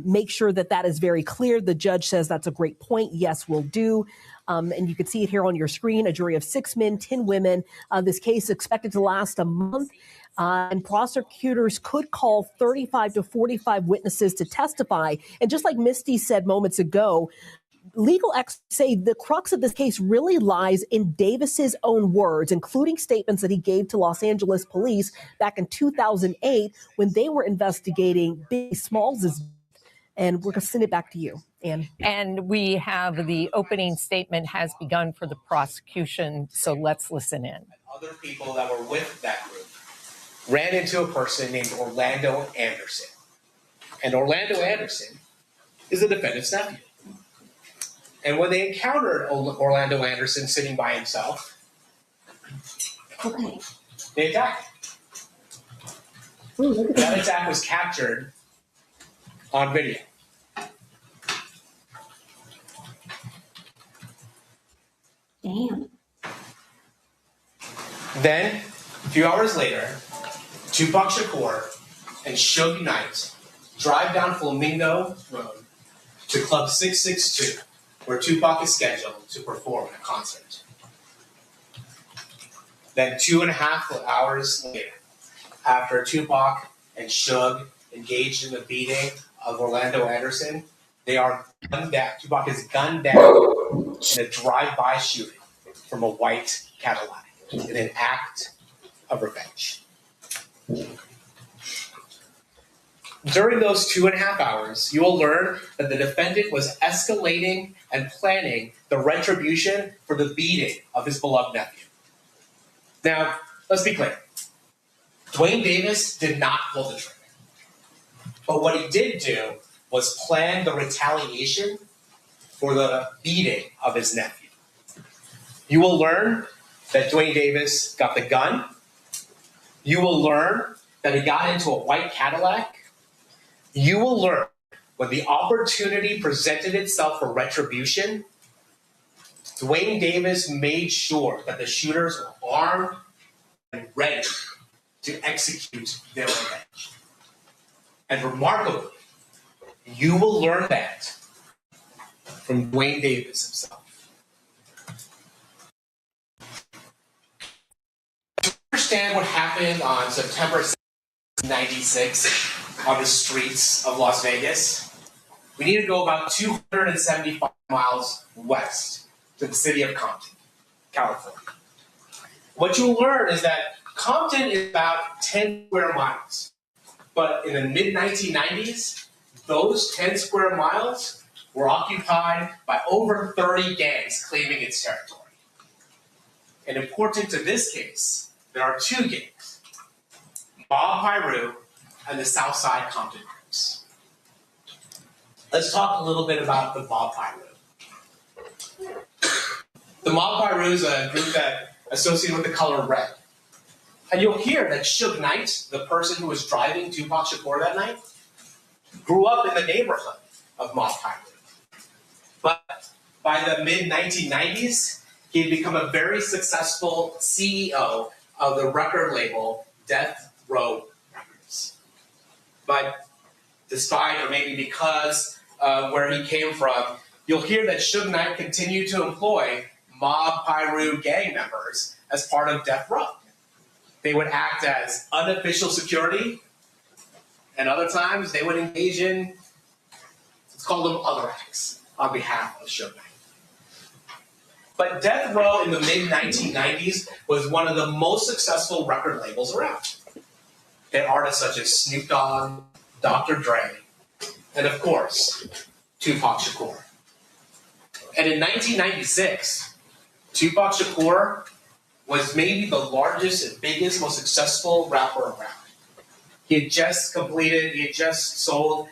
Speaker 14: make sure that that is very clear, the judge says that's a great point. Yes, we'll do. And you can see it here on your screen, a jury of 6 men, 10 women. This case expected to last a month. And prosecutors could call 35 to 45 witnesses to testify. And just like Misty said moments ago, legal experts say the crux of this case really lies in Davis's own words, including statements that he gave to Los Angeles police back in 2008 when they were investigating Biggie Smalls'. And we're going to send it back to you, Ann.
Speaker 13: And we have the opening statement has begun for the prosecution, so let's listen in.
Speaker 15: Other people that were with that group ran into a person named Orlando Anderson. And Orlando Anderson is the defendant's nephew. And when they encountered Orlando Anderson sitting by himself, they attacked him. That attack was captured on video.
Speaker 1: Damn.
Speaker 15: Then, a few hours later, Tupac Shakur and Suge Knight drive down Flamingo Road to Club 662, where Tupac is scheduled to perform a concert. Then 2.5 hours later, after Tupac and Suge engaged in the beating of Orlando Anderson, they are gunned down. Tupac is gunned down in a drive-by shooting from a white Cadillac in an act of revenge. During those 2.5 hours, you will learn that the defendant was escalating and planning the retribution for the beating of his beloved nephew. Now, let's be clear. Dwayne Davis did not pull the trigger. But what he did do was plan the retaliation for the beating of his nephew. You will learn that Dwayne Davis got the gun. You will learn that he got into a white Cadillac. You will learn when the opportunity presented itself for retribution, Dwayne Davis made sure that the shooters were armed and ready to execute their revenge. And remarkably, you will learn that from Dwayne Davis himself. To understand what happened on September 1996 on the streets of Las Vegas, we need to go about 275 miles west to the city of Compton, California. What you'll learn is that Compton is about 10 square miles. But in the mid-1990s, those 10 square miles were occupied by over 30 gangs claiming its territory. And important to this case, there are two gangs, Mob Piru and the Southside Compton groups. Let's talk a little bit about the Mob Piru. The Mob Piru is a group that associated with the color red. And you'll hear that Suge Knight, the person who was driving Tupac Shakur that night, grew up in the neighborhood of Mob Piru. But by the mid-1990s, he had become a very successful CEO of the record label Death Row Records. But despite, or maybe because where he came from, you'll hear that Suge Knight continued to employ Mob Piru gang members as part of Death Row. They would act as unofficial security, and other times they would engage in, let's call them other acts, on behalf of Suge Knight. But Death Row in the mid-1990s was one of the most successful record labels around. They had artists such as Snoop Dogg, Dr. Dre, and of course, Tupac Shakur. And in 1996, Tupac Shakur was maybe the largest and biggest, most successful rapper around. He had just sold,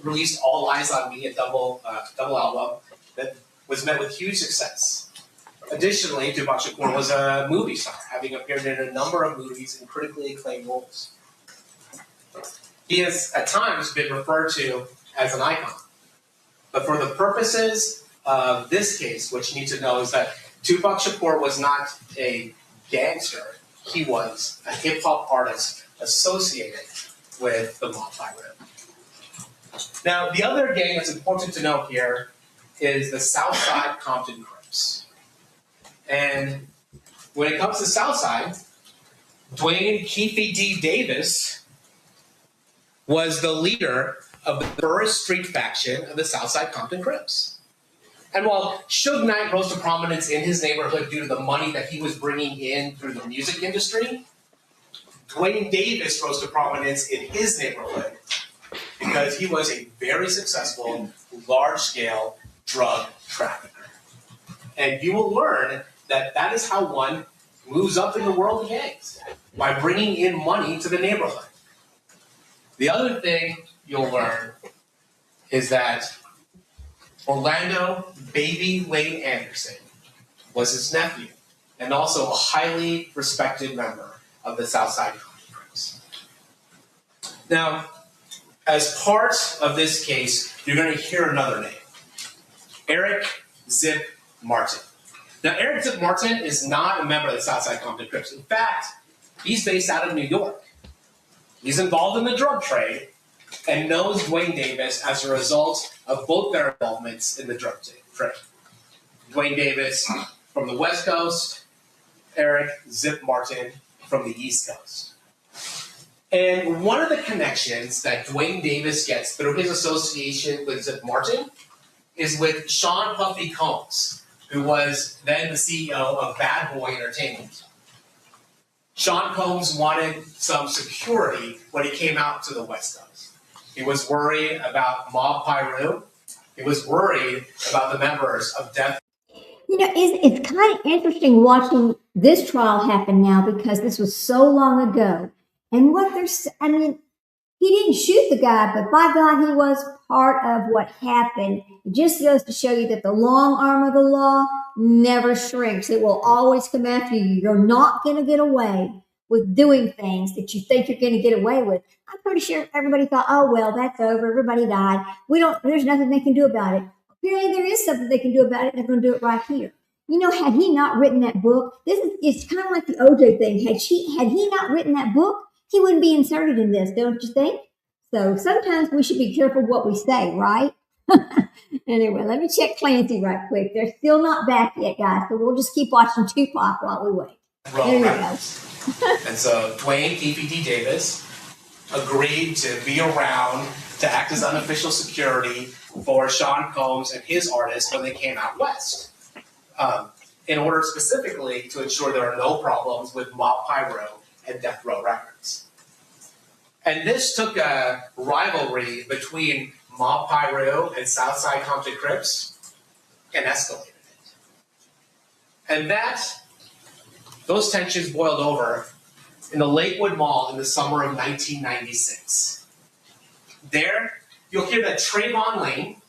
Speaker 15: released All Eyes on Me, a double album that was met with huge success. Additionally, Tupac Shakur was a movie star, having appeared in a number of movies in critically acclaimed roles. He has at times been referred to as an icon. But for the purposes of this case, what you need to know is that Tupac Shakur was not a gangster. He was a hip-hop artist associated with the Mob Piru. Now, the other gang that's important to know here is the Southside Compton Crips. And when it comes to Southside, Dwayne Keefe D. Davis was the leader of the Burris Street faction of the Southside Compton Crips. And while Suge Knight rose to prominence in his neighborhood due to the money that he was bringing in through the music industry, Dwayne Davis rose to prominence in his neighborhood because he was a very successful, large-scale drug trafficker. And you will learn that that is how one moves up in the world of gangs, by bringing in money to the neighborhood. The other thing you'll learn is that Orlando Baby Lane Anderson was his nephew, and also a highly respected member of the Southside Compton Crips. Now, as part of this case, you're going to hear another name, Eric Zip Martin. Now, Eric Zip Martin is not a member of the Southside Compton Crips. In fact, he's based out of New York. He's involved in the drug trade and knows Dwayne Davis as a result of both their involvements in the drug trade. Dwayne Davis from the West Coast, Eric Zip Martin from the East Coast. And one of the connections that Dwayne Davis gets through his association with Zip Martin is with Sean Puffy Combs, who was then the CEO of Bad Boy Entertainment. Sean Combs wanted some security when he came out to the West Coast. He was worried about Mob Piru. He was worried about the members of Death.
Speaker 1: You know, it's kind of interesting watching this trial happen now because this was so long ago. And what I mean, he didn't shoot the guy, but by God, he was part of what happened. It just goes to show you that the long arm of the law never shrinks. It will always come after you. You're not going to get away with doing things that you think you're going to get away with. I'm pretty sure everybody thought, oh, well, that's over. Everybody died. There's nothing they can do about it. Apparently there is something they can do about it. They're going to do it right here. You know, had he not written that book, it's kind of like the OJ thing. Had he not written that book, he wouldn't be inserted in this, don't you think? So sometimes we should be careful what we say, right? Anyway, let me check Clancy right quick. They're still not back yet, guys, so we'll just keep watching Tupac while we wait. There you go.
Speaker 15: And so Dwayne D.P.D. Davis agreed to be around to act as unofficial security for Sean Combs and his artists when they came out west. In order specifically to ensure there are no problems with Mob Pyro and Death Row Records. And this took a rivalry between Mob Pyro and Southside Compton Crips and escalated it. And those tensions boiled over in the Lakewood Mall in the summer of 1996. There, you'll hear that Trayvon Lane,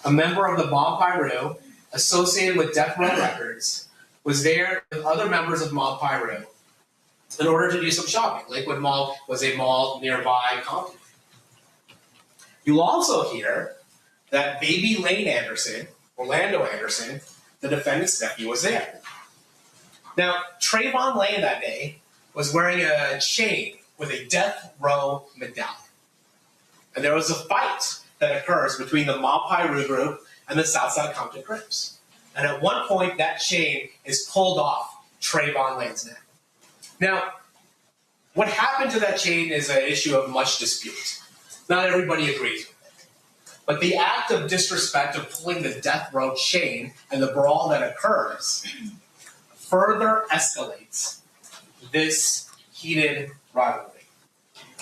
Speaker 15: a member of the Mob Pyro associated with Death Row Records, was there with other members of Mob Pyro in order to do some shopping. Lakewood Mall was a mall nearby Compton. You'll also hear that baby Lane Anderson, Orlando Anderson, the defendant's nephew, was there. Now, Trayvon Lane that day was wearing a chain with a Death Row medallion. And there was a fight that occurs between the Mob Pyro group and the Southside Compton Crips. And at one point, that chain is pulled off Trayvon Lane's neck. Now, what happened to that chain is an issue of much dispute. Not everybody agrees with it. But the act of disrespect of pulling the Death Row chain and the brawl that occurs further escalates this heated rivalry.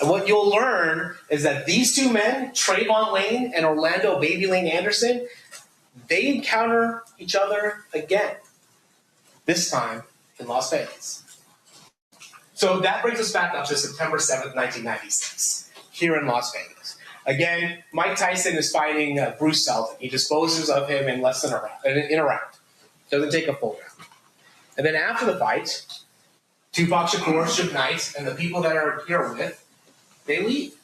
Speaker 15: And what you'll learn is that these two men, Trayvon Lane and Orlando Baby Lane Anderson, they encounter each other again, this time in Las Vegas. So that brings us back up to September 7th, 1996, here in Las Vegas. Again, Mike Tyson is fighting Bruce Seldon. He disposes of him in in a round. Doesn't take a full round. And then after the fight, Tupac Shakur, Suge Knight, and the people that are here with, they leave.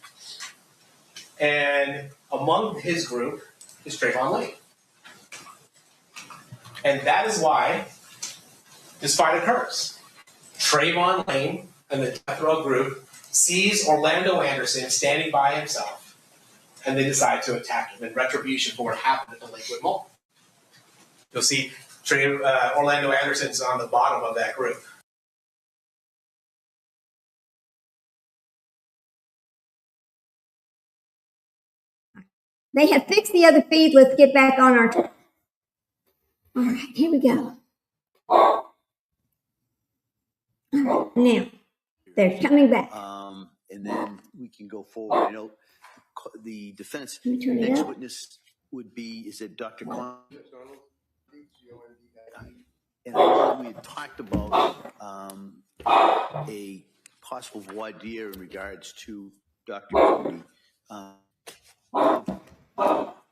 Speaker 15: And among his group is Trayvon Lane. And that is why this fight occurs. Trayvon Lane and the Death Row group sees Orlando Anderson standing by himself, and they decide to attack him in retribution for what happened at the Lakewood Mall. You'll see Orlando Anderson's on the bottom of that group.
Speaker 1: They have fixed the other feed. Let's get back on our... All right, here we go. All right, now, they're coming back.
Speaker 3: And then we can go forward. You know, the defense
Speaker 1: turn it
Speaker 3: next
Speaker 1: up?
Speaker 3: witness would be, is it Dr. Clancy? And I know we had talked about a possible voir dire in regards to Dr. Cody.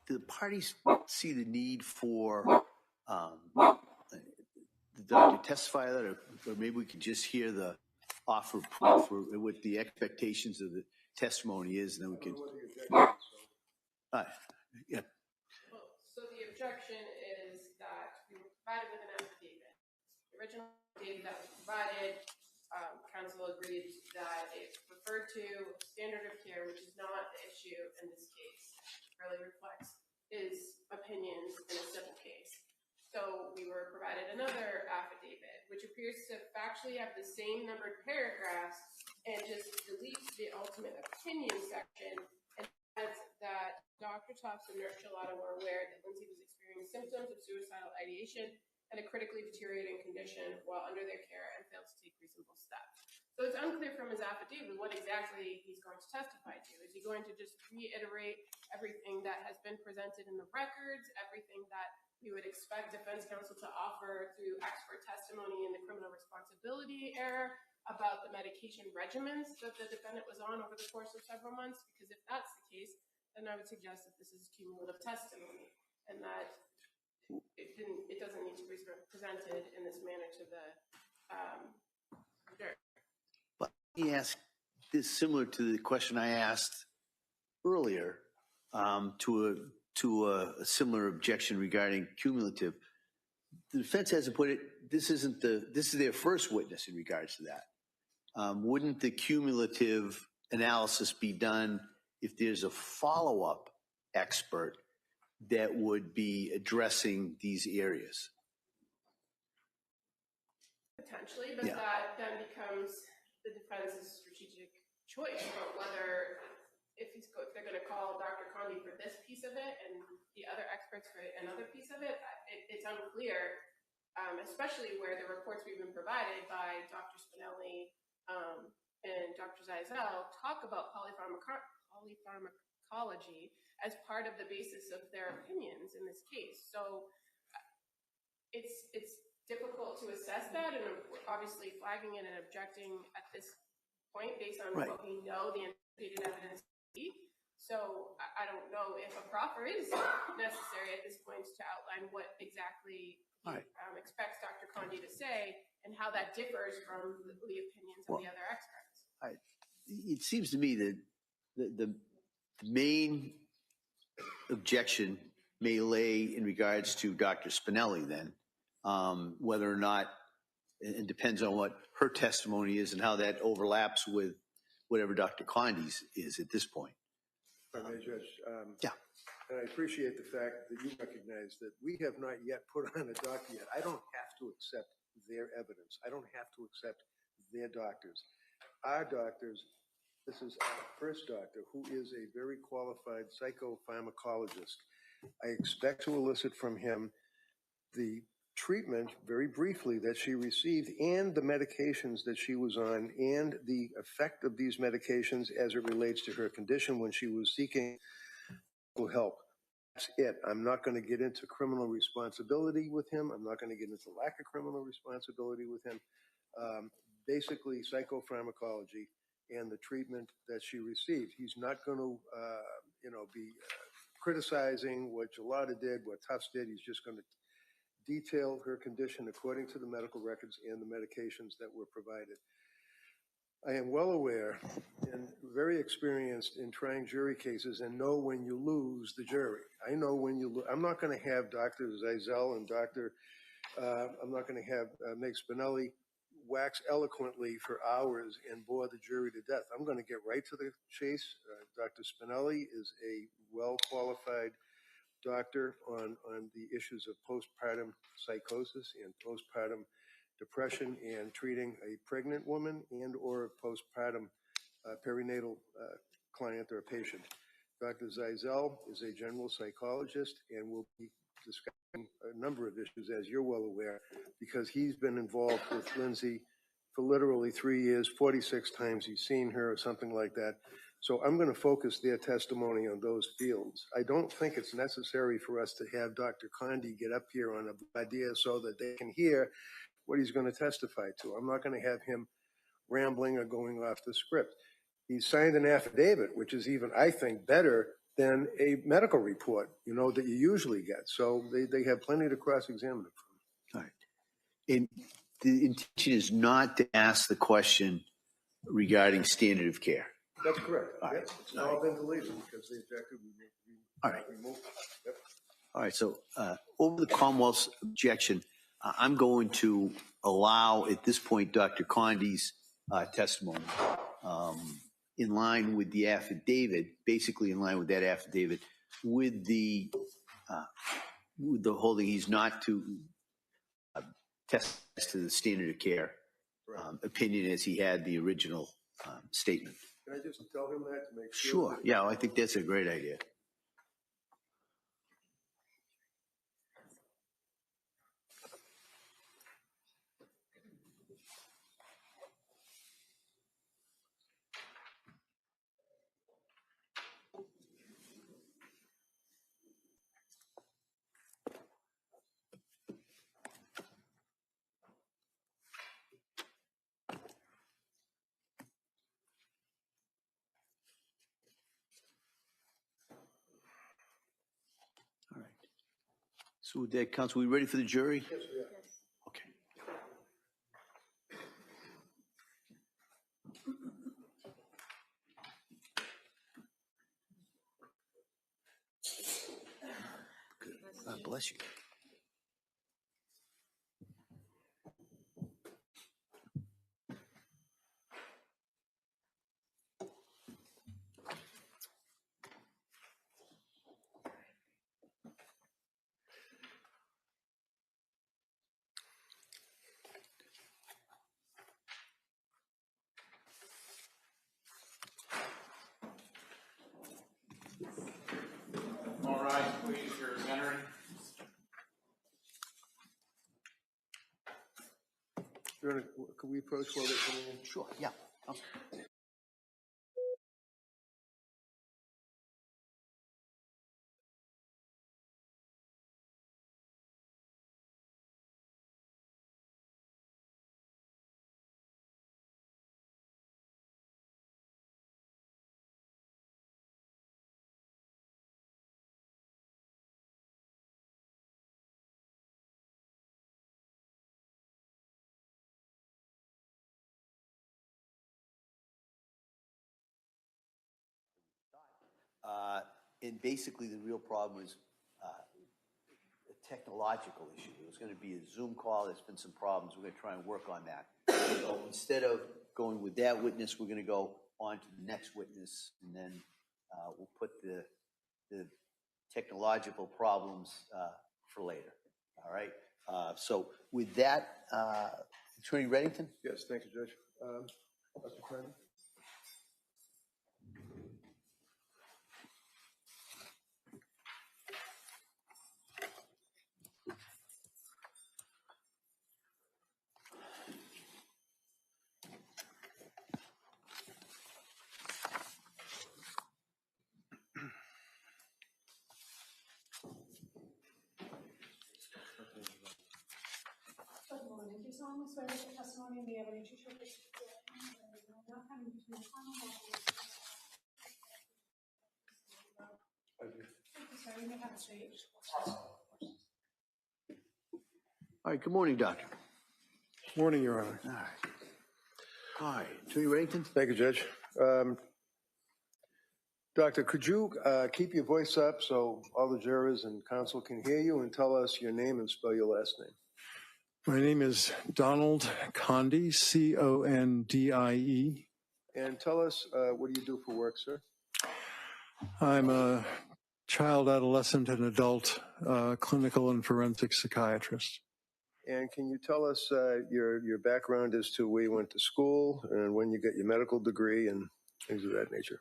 Speaker 3: Do the parties see the need for the doctor testify that, or maybe we could just hear the offer proof or what the expectations of the testimony is, and then we can. Yeah.
Speaker 9: So the objection is that we were provided with an affidavit. The original affidavit that was provided, counsel agreed that it referred to standard of care, which is not the issue in this case. It really reflects his opinions in a civil case. So we were provided another affidavit, which appears to factually have the same numbered paragraphs and just deletes the ultimate opinion section and adds that Dr. Tufts and Nurse Shalata were aware that Lindsay was experiencing symptoms of suicidal ideation in a critically deteriorating condition while under their care and failed to take reasonable steps. So it's unclear from his affidavit what exactly he's going to testify to. Is he going to just reiterate everything that has been presented in the records, everything that we would expect defense counsel to offer through expert testimony in the criminal responsibility era about the medication regimens that the defendant was on over the course of several months? Because if that's the case, then I would suggest that this is cumulative testimony and that it doesn't need to be presented in this manner to the jury.
Speaker 3: But let me ask this similar to the question I asked earlier to a similar objection regarding cumulative. The defense hasn't put it. This is their first witness in regards to that. Wouldn't the cumulative analysis be done if there's a follow-up expert that would be addressing these areas?
Speaker 9: Potentially, but that then becomes the defense's strategic choice about whether if they're going to call Dr. Condi for this piece of it and the other experts for another piece of it. It's unclear, especially where the reports we've been provided by Dr. Spinelli and Dr. Zeisel talk about polypharmacology as part of the basis of their opinions in this case. So it's difficult to assess that, and obviously flagging it and objecting at this point based on what we know the anticipated evidence to be. So I don't know if a proffer is necessary at this point to outline what exactly he expects Dr. Condi to say and how that differs from the opinions of the other experts.
Speaker 3: It seems to me that the main objection may lay in regards to Dr. Spinelli then, whether or not, it depends on what her testimony is and how that overlaps with whatever Dr. Condi's is at this point.
Speaker 7: If I may, Judge, and I appreciate the fact that you recognize that we have not yet put on a doctor yet. I don't have to accept their evidence. I don't have to accept their doctors. Our doctors, this is our first doctor, who is a very qualified psychopharmacologist. I expect to elicit from him the treatment, very briefly, that she received and the medications that she was on and the effect of these medications as it relates to her condition when she was seeking help. That's it. I'm not going to get into criminal responsibility with him. I'm not going to get into lack of criminal responsibility with him. Basically, psychopharmacology and the treatment that she received. He's not going to, be criticizing what Gelada did, what Tufts did. He's just going to detail her condition according to the medical records and the medications that were provided. I am well aware and very experienced in trying jury cases and know when you lose the jury. I know when you lose. I'm not going to have Dr. Zeisel and I'm not going to have Meg Spinelli wax eloquently for hours and bore the jury to death. I'm going to get right to the chase. Dr. Spinelli is a well-qualified doctor on the issues of postpartum psychosis and postpartum depression and treating a pregnant woman and or a postpartum perinatal client or patient. Dr. Zeisel is a general psychologist and will be discussing a number of issues, as you're well aware, because he's been involved with Lindsay for literally 3 years, 46 times he's seen her or something like that. So I'm going to focus their testimony on those fields. I don't think it's necessary for us to have Dr. Condi get up here on an idea so that they can hear what he's going to testify to. I'm not going to have him rambling or going off the script. He signed an affidavit, which is even, I think, better than a medical report, that you usually get. So they have plenty to cross-examine him from.
Speaker 3: All right. And the intention is not to ask the question regarding standard of care.
Speaker 7: That's correct.
Speaker 3: All right.
Speaker 7: It's all been deleted because the objective removed. Yep.
Speaker 3: All right. So over the Commonwealth's objection, I'm going to allow at this point Dr. Condi's testimony in line with the affidavit, basically in line with that affidavit, with the holding he's not to test to the standard of care opinion as he had the original statement.
Speaker 7: Can I just tell him that to make sure?
Speaker 3: Sure. Yeah, I think that's a great idea. So with that, counsel, we ready for the jury?
Speaker 7: Yes, we are.
Speaker 3: Okay. Good. God bless you.
Speaker 5: All right, please, you're entering.
Speaker 7: Can we approach while they're coming in?
Speaker 3: Sure, yeah. Counsel. And basically, the real problem is a technological issue. It was going to be a Zoom call. There's been some problems. We're going to try and work on that. So instead of going with that witness, we're going to go on to the next witness, and then we'll put the technological problems for later. All right. So with that, Attorney Reddington?
Speaker 7: Yes, thank you, Judge. Dr. Clancy?
Speaker 2: Good morning. Do you solemnly swear that the testimony in the evidence you shall give not having between the Commonwealth and the
Speaker 7: I do.
Speaker 2: Thank you, sir. You may have a seat.
Speaker 3: All right. Good morning, Doctor.
Speaker 7: Morning, Your Honor.
Speaker 3: All right. All right. Attorney Reddington?
Speaker 7: Thank you, Judge. Doctor, could you keep your voice up so all the jurors and counsel can hear you, and tell us your name and spell your last name?
Speaker 16: My name is Donald Condie, C-O-N-D-I-E.
Speaker 7: And tell us, what do you do for work, sir?
Speaker 16: I'm a child, adolescent, and adult clinical and forensic psychiatrist.
Speaker 7: And can you tell us your background as to where you went to school and when you got your medical degree and things of that nature?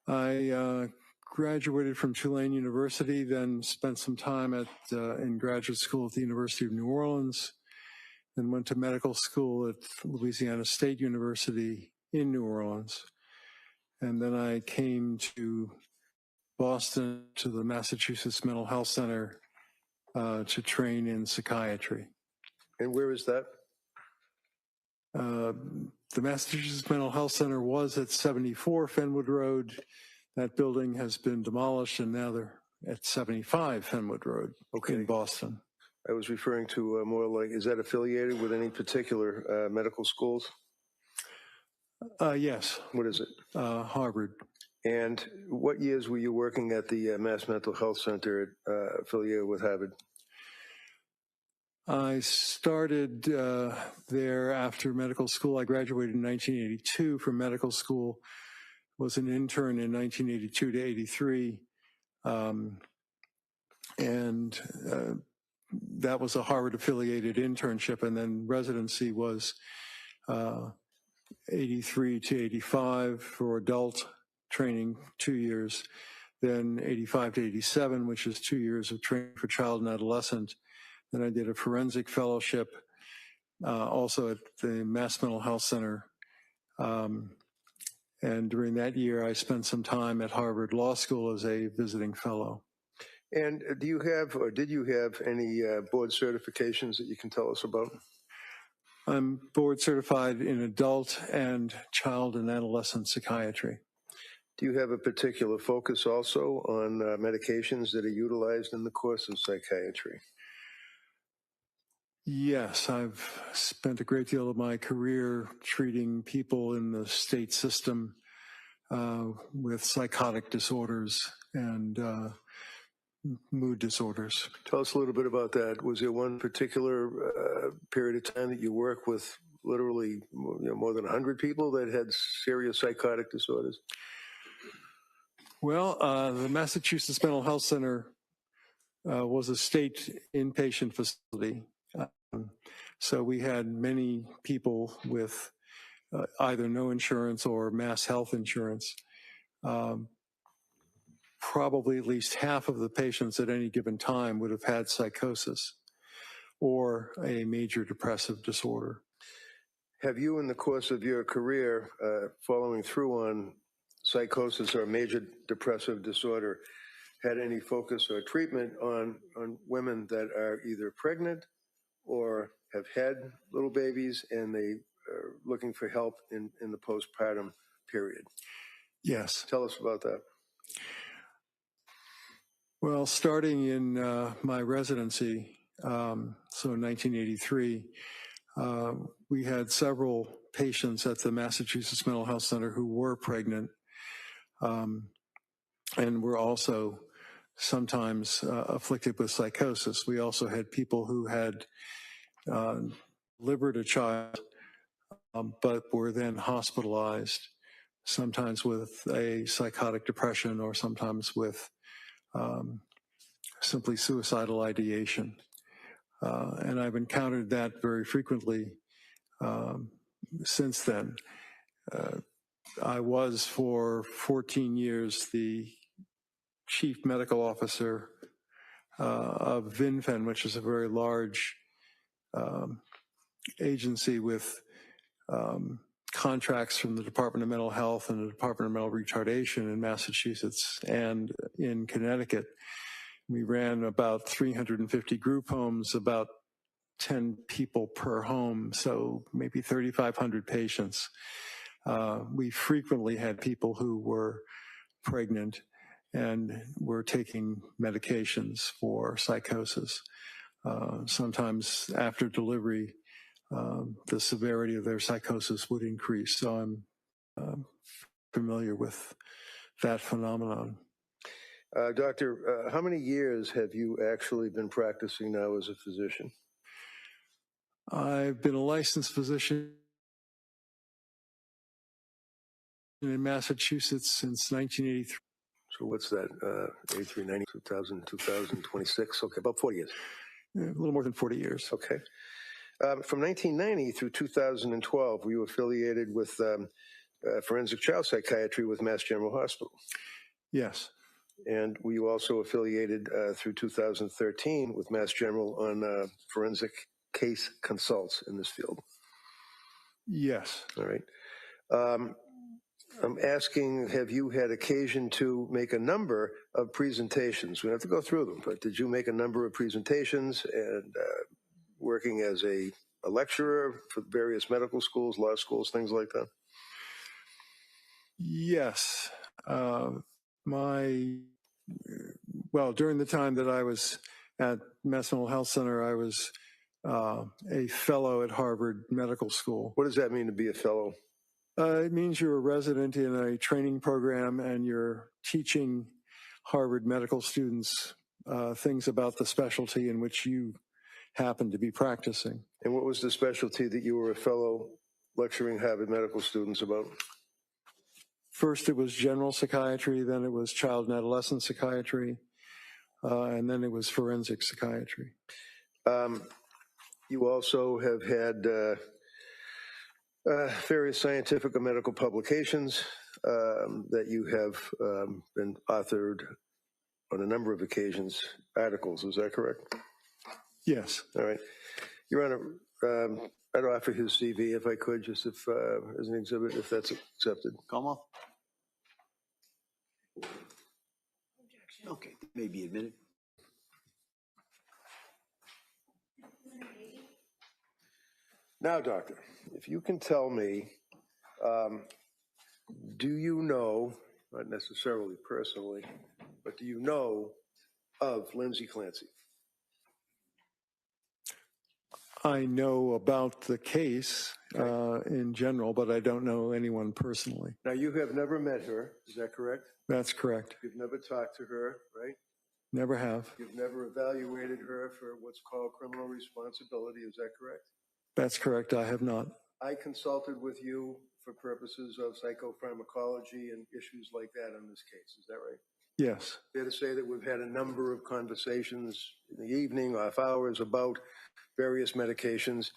Speaker 16: I graduated from Tulane University, then spent some time in graduate school at the University of New Orleans, then went to medical school at Louisiana State University in New Orleans. And then I came to Boston to the Massachusetts Mental Health Center to train in psychiatry.
Speaker 7: And where is that?
Speaker 16: The Massachusetts Mental Health Center was at 74 Fenwood Road. That building has been demolished, and now they're at 75 Fenwood Road in Boston.
Speaker 7: I was referring to more like, is that affiliated with any particular medical schools?
Speaker 16: Yes.
Speaker 7: What is it?
Speaker 16: Harvard.
Speaker 7: And what years were you working at the Mass Mental Health Center affiliated with Harvard?
Speaker 16: I started there after medical school. I graduated in 1982 from medical school, was an intern in 1982 to 83. And that was a Harvard-affiliated internship, and then residency was 83 to 85 for adult training, 2 years, then 85 to 87, which is 2 years of training for child and adolescent. Then I did a forensic fellowship, also at the Mass Mental Health Center. And during that year, I spent some time at Harvard Law School as a visiting fellow.
Speaker 7: And do you have, or did you have any board certifications that you can tell us about?
Speaker 16: I'm board certified in adult and child and adolescent psychiatry.
Speaker 7: Do you have a particular focus also on medications that are utilized in the course of psychiatry?
Speaker 16: Yes, I've spent a great deal of my career treating people in the state system with psychotic disorders and mood disorders.
Speaker 7: Tell us a little bit about that. Was there one particular period of time that you worked with literally more than 100 people that had serious psychotic disorders?
Speaker 16: Well, the Massachusetts Mental Health Center was a state inpatient facility. So we had many people with either no insurance or mass health insurance. Probably at least half of the patients at any given time would have had psychosis or a major depressive disorder.
Speaker 7: Have you, in the course of your career, following through on psychosis or major depressive disorder, had any focus or treatment on women that are either pregnant or have had little babies and they are looking for help in the postpartum period?
Speaker 16: Yes.
Speaker 7: Tell us about that.
Speaker 16: Well, starting in my residency, so in 1983, we had several patients at the Massachusetts Mental Health Center who were pregnant and were also sometimes afflicted with psychosis. We also had people who had delivered a child but were then hospitalized, sometimes with a psychotic depression or sometimes with simply suicidal ideation. And I've encountered that very frequently since then. I was for 14 years the chief medical officer of VinFen, which is a very large agency with contracts from the Department of Mental Health and the Department of Mental Retardation in Massachusetts and in Connecticut. We ran about 350 group homes, about 10 people per home, so maybe 3,500 patients. We frequently had people who were pregnant and were taking medications for psychosis. Sometimes after delivery, the severity of their psychosis would increase. So I'm familiar with that phenomenon.
Speaker 7: Doctor, how many years have you actually been practicing now as a physician?
Speaker 16: I've been a licensed physician in Massachusetts since 1983.
Speaker 7: So what's that, 83, 90, 2000, 2026? Okay, about 40 years.
Speaker 16: A little more than 40 years.
Speaker 7: Okay. From 1990 through 2012, were you affiliated with forensic child psychiatry with Mass General Hospital?
Speaker 16: Yes.
Speaker 7: And were you also affiliated through 2013 with Mass General on forensic case consults in this field?
Speaker 16: Yes.
Speaker 7: All right. I'm asking, have you had occasion to make a number of presentations? We don't have to go through them, but did you make a number of presentations and working as a lecturer for various medical schools, law schools, things like that?
Speaker 16: Yes. During the time that I was at Mass Mental Health Center, I was a fellow at Harvard Medical School.
Speaker 7: What does that mean to be a fellow?
Speaker 16: It means you're a resident in a training program and you're teaching Harvard medical students things about the specialty in which you happen to be practicing.
Speaker 7: And what was the specialty that you were a fellow lecturing Harvard medical students about?
Speaker 16: First, it was general psychiatry, then it was child and adolescent psychiatry, and then it was forensic psychiatry.
Speaker 7: You also have had various scientific or medical publications that you have been authored on a number of occasions, articles, is that correct?
Speaker 16: Yes.
Speaker 7: All right. Your Honor, I'd offer his CV if I could, just if as an exhibit, if that's accepted.
Speaker 3: Come on. Okay, maybe admitted.
Speaker 7: Now, doctor, if you can tell me, do you know not necessarily personally, but do you know of Lindsay Clancy?
Speaker 16: I know about the case in general, but I don't know anyone personally.
Speaker 7: Now, you have never met her, is that correct?
Speaker 16: That's correct.
Speaker 7: You've never talked to her, right?
Speaker 16: Never have.
Speaker 7: You've never evaluated her for what's called criminal responsibility, is that correct?
Speaker 16: That's correct. I have not.
Speaker 7: I consulted with you for purposes of psychopharmacology and issues like that in this case, is that right?
Speaker 16: Yes.
Speaker 7: Fair to say that we've had a number of conversations in the evening, off hours, about various medications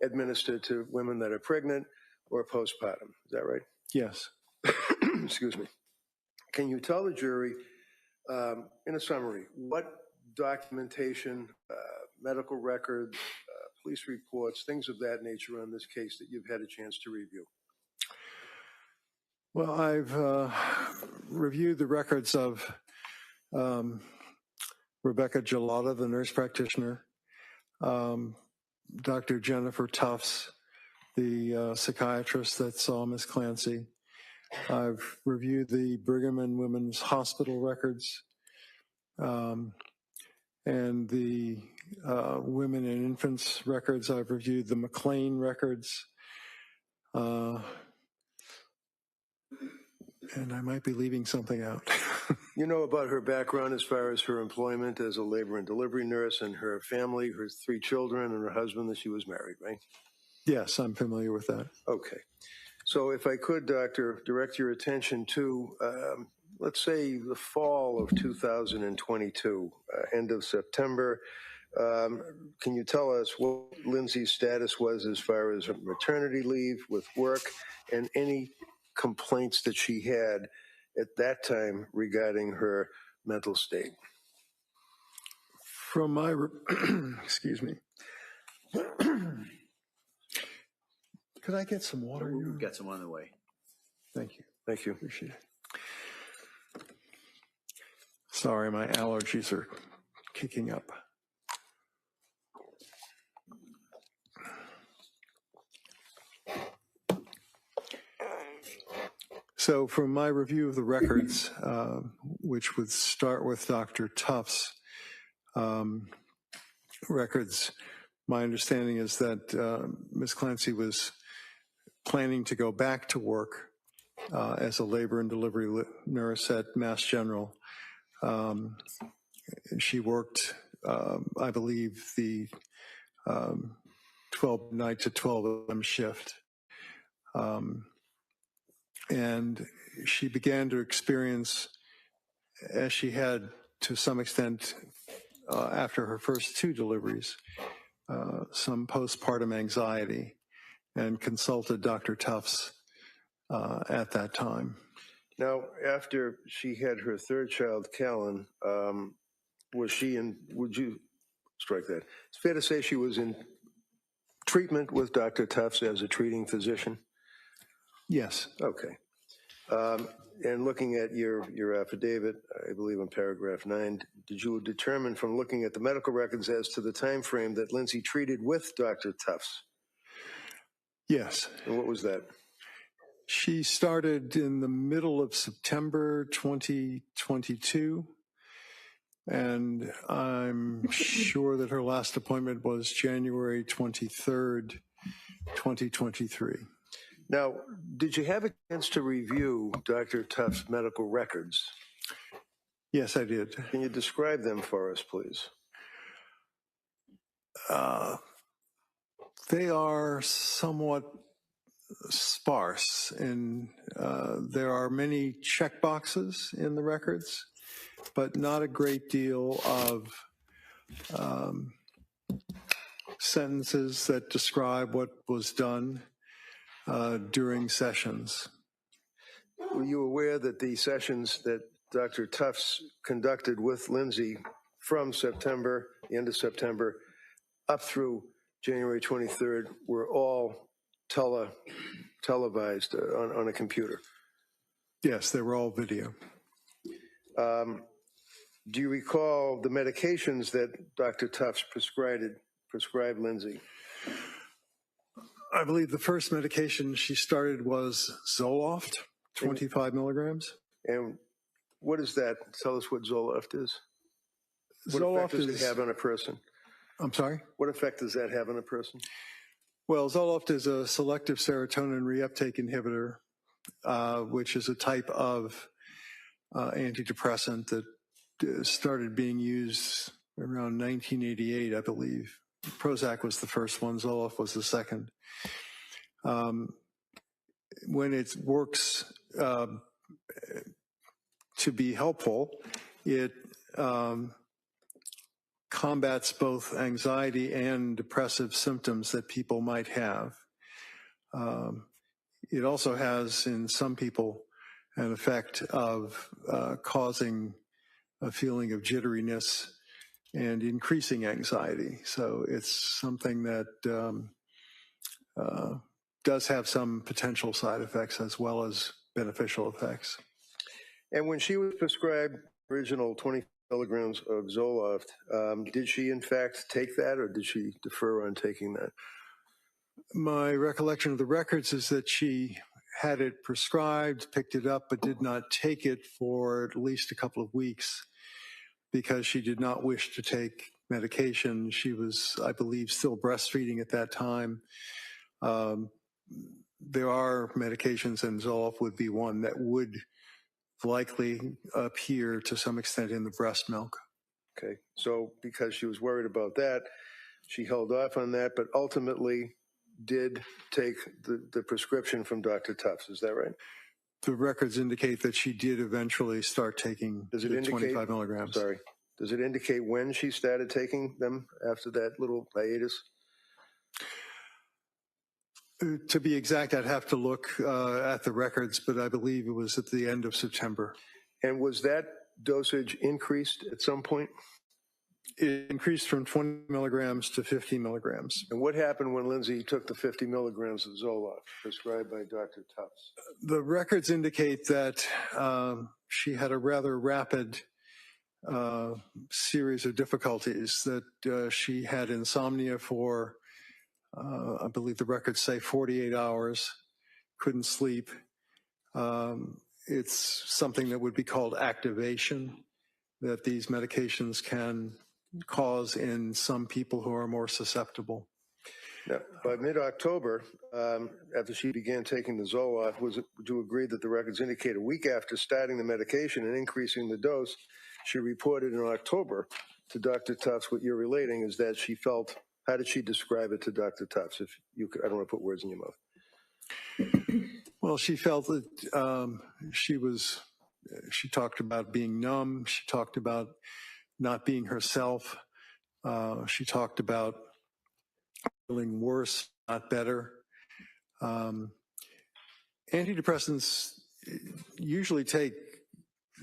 Speaker 7: administered to women that are pregnant or postpartum. Is that right?
Speaker 16: Yes.
Speaker 7: Excuse me. Can you tell the jury, in a summary, what documentation, medical records, police reports, things of that nature on this case that you've had a chance to review?
Speaker 16: Well, I've reviewed the records of Rebecca Gelada, the nurse practitioner, Dr. Jennifer Tufts, the psychiatrist that saw Ms. Clancy. I've reviewed the Brigham and Women's Hospital records and the women and infants records. I've reviewed the McLean records. And I might be leaving something out.
Speaker 7: You know about her background as far as her employment as a labor and delivery nurse and her family, her 3 children and her husband, that she was married, right?
Speaker 16: Yes, I'm familiar with that.
Speaker 7: Okay. So if I could, Doctor, direct your attention to, let's say, the fall of 2022, end of September. Can you tell us what Lindsay's status was as far as maternity leave with work and any complaints that she had at that time regarding her mental state?
Speaker 16: From my, excuse me. Could I get some water?
Speaker 3: We've got some on the way.
Speaker 16: Thank you.
Speaker 7: Thank you.
Speaker 16: Appreciate it. Sorry, my allergies are kicking up. So from my review of the records, which would start with Dr. Tufts' records, my understanding is that Ms. Clancy was planning to go back to work as a labor and delivery nurse at Mass General. She worked, I believe, the 12 night to 12 a.m. shift. And she began to experience, as she had to some extent after her first 2 deliveries, some postpartum anxiety, and consulted Dr. Tufts at that time.
Speaker 7: Now, after she had her 3rd child, Callan, was she in, would you strike that? It's fair to say she was in treatment with Dr. Tufts as a treating physician?
Speaker 16: Yes.
Speaker 7: Okay. And looking at your affidavit, I believe in paragraph 9, did you determine from looking at the medical records as to the time frame that Lindsay treated with Dr. Tufts?
Speaker 16: Yes.
Speaker 7: And what was that?
Speaker 16: She started in the middle of September 2022, and I'm sure that her last appointment was January 23rd, 2023.
Speaker 7: Now, did you have a chance to review Dr. Tufts' medical records?
Speaker 16: Yes, I did.
Speaker 7: Can you describe them for us, please?
Speaker 16: They are somewhat sparse, and there are many check boxes in the records, but not a great deal of sentences that describe what was done during sessions.
Speaker 7: Were you aware that the sessions that Dr. Tufts conducted with Lindsay from September, the end of September, up through January 23rd were all televised on a computer?
Speaker 16: Yes, they were all video.
Speaker 7: Do you recall the medications that Dr. Tufts prescribed Lindsay?
Speaker 16: I believe the first medication she started was Zoloft 25 milligrams.
Speaker 7: And what is that? Tell us what Zoloft is. What
Speaker 16: Zoloft
Speaker 7: effect does it have on a person?
Speaker 16: I'm sorry?
Speaker 7: What effect does that have on a person?
Speaker 16: Well, Zoloft is a selective serotonin reuptake inhibitor, which is a type of antidepressant that started being used around 1988, I believe. Prozac was the first one, Zoloft was the second. When it works to be helpful, it combats both anxiety and depressive symptoms that people might have. It also has, in some people, an effect of causing a feeling of jitteriness and increasing anxiety. So it's something that does have some potential side effects as well as beneficial effects.
Speaker 7: And when she was prescribed original 20 milligrams of Zoloft, did she in fact take that, or did she defer on taking that?
Speaker 16: My recollection of the records is that she had it prescribed, picked it up, but did not take it for at least a couple of weeks because she did not wish to take medication. She was, I believe, still breastfeeding at that time. There are medications, and Zoloft would be one that would likely appear to some extent in the breast milk.
Speaker 7: Okay, so because she was worried about that, she held off on that, but ultimately did take the prescription from Dr. Tufts. Is that right?
Speaker 16: The records indicate that she did eventually start taking the 25 milligrams.
Speaker 7: Sorry. Does it indicate when she started taking them after that little hiatus?
Speaker 16: To be exact, I'd have to look at the records, but I believe it was at the end of September.
Speaker 7: And was that dosage increased at some point?
Speaker 16: It increased from 20 milligrams to 50 milligrams.
Speaker 7: And what happened when Lindsay took the 50 milligrams of Zoloft prescribed by Dr. Tufts?
Speaker 16: The records indicate that she had a rather rapid series of difficulties, that she had insomnia for, I believe the records say 48 hours, couldn't sleep. It's something that would be called activation that these medications can cause in some people who are more susceptible.
Speaker 7: Now, by mid-October, after she began taking the Zoloft, would you agree that the records indicate a week after starting the medication and increasing the dose, she reported in October to Dr. Tufts what you're relating is that she felt, how did she describe it to Dr. Tufts? If you could, I don't want to put words in your mouth.
Speaker 16: Well, she felt that she talked about being numb. She talked about not being herself. She talked about feeling worse, not better. Antidepressants usually take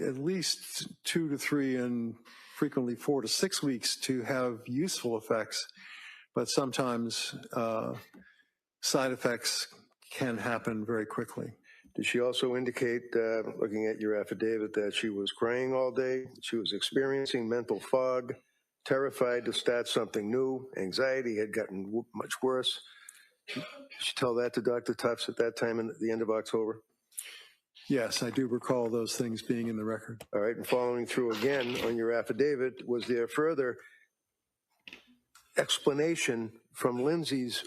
Speaker 16: at least 2 to 3 and frequently 4 to 6 weeks to have useful effects, but sometimes side effects can happen very quickly.
Speaker 7: Did she also indicate, looking at your affidavit, that she was crying all day, she was experiencing mental fog, terrified to start something new, anxiety had gotten much worse? Did she tell that to Dr. Tufts at that time at the end of October?
Speaker 16: Yes, I do recall those things being in the record.
Speaker 7: All right, and following through again on your affidavit, was there further explanation from Lindsay's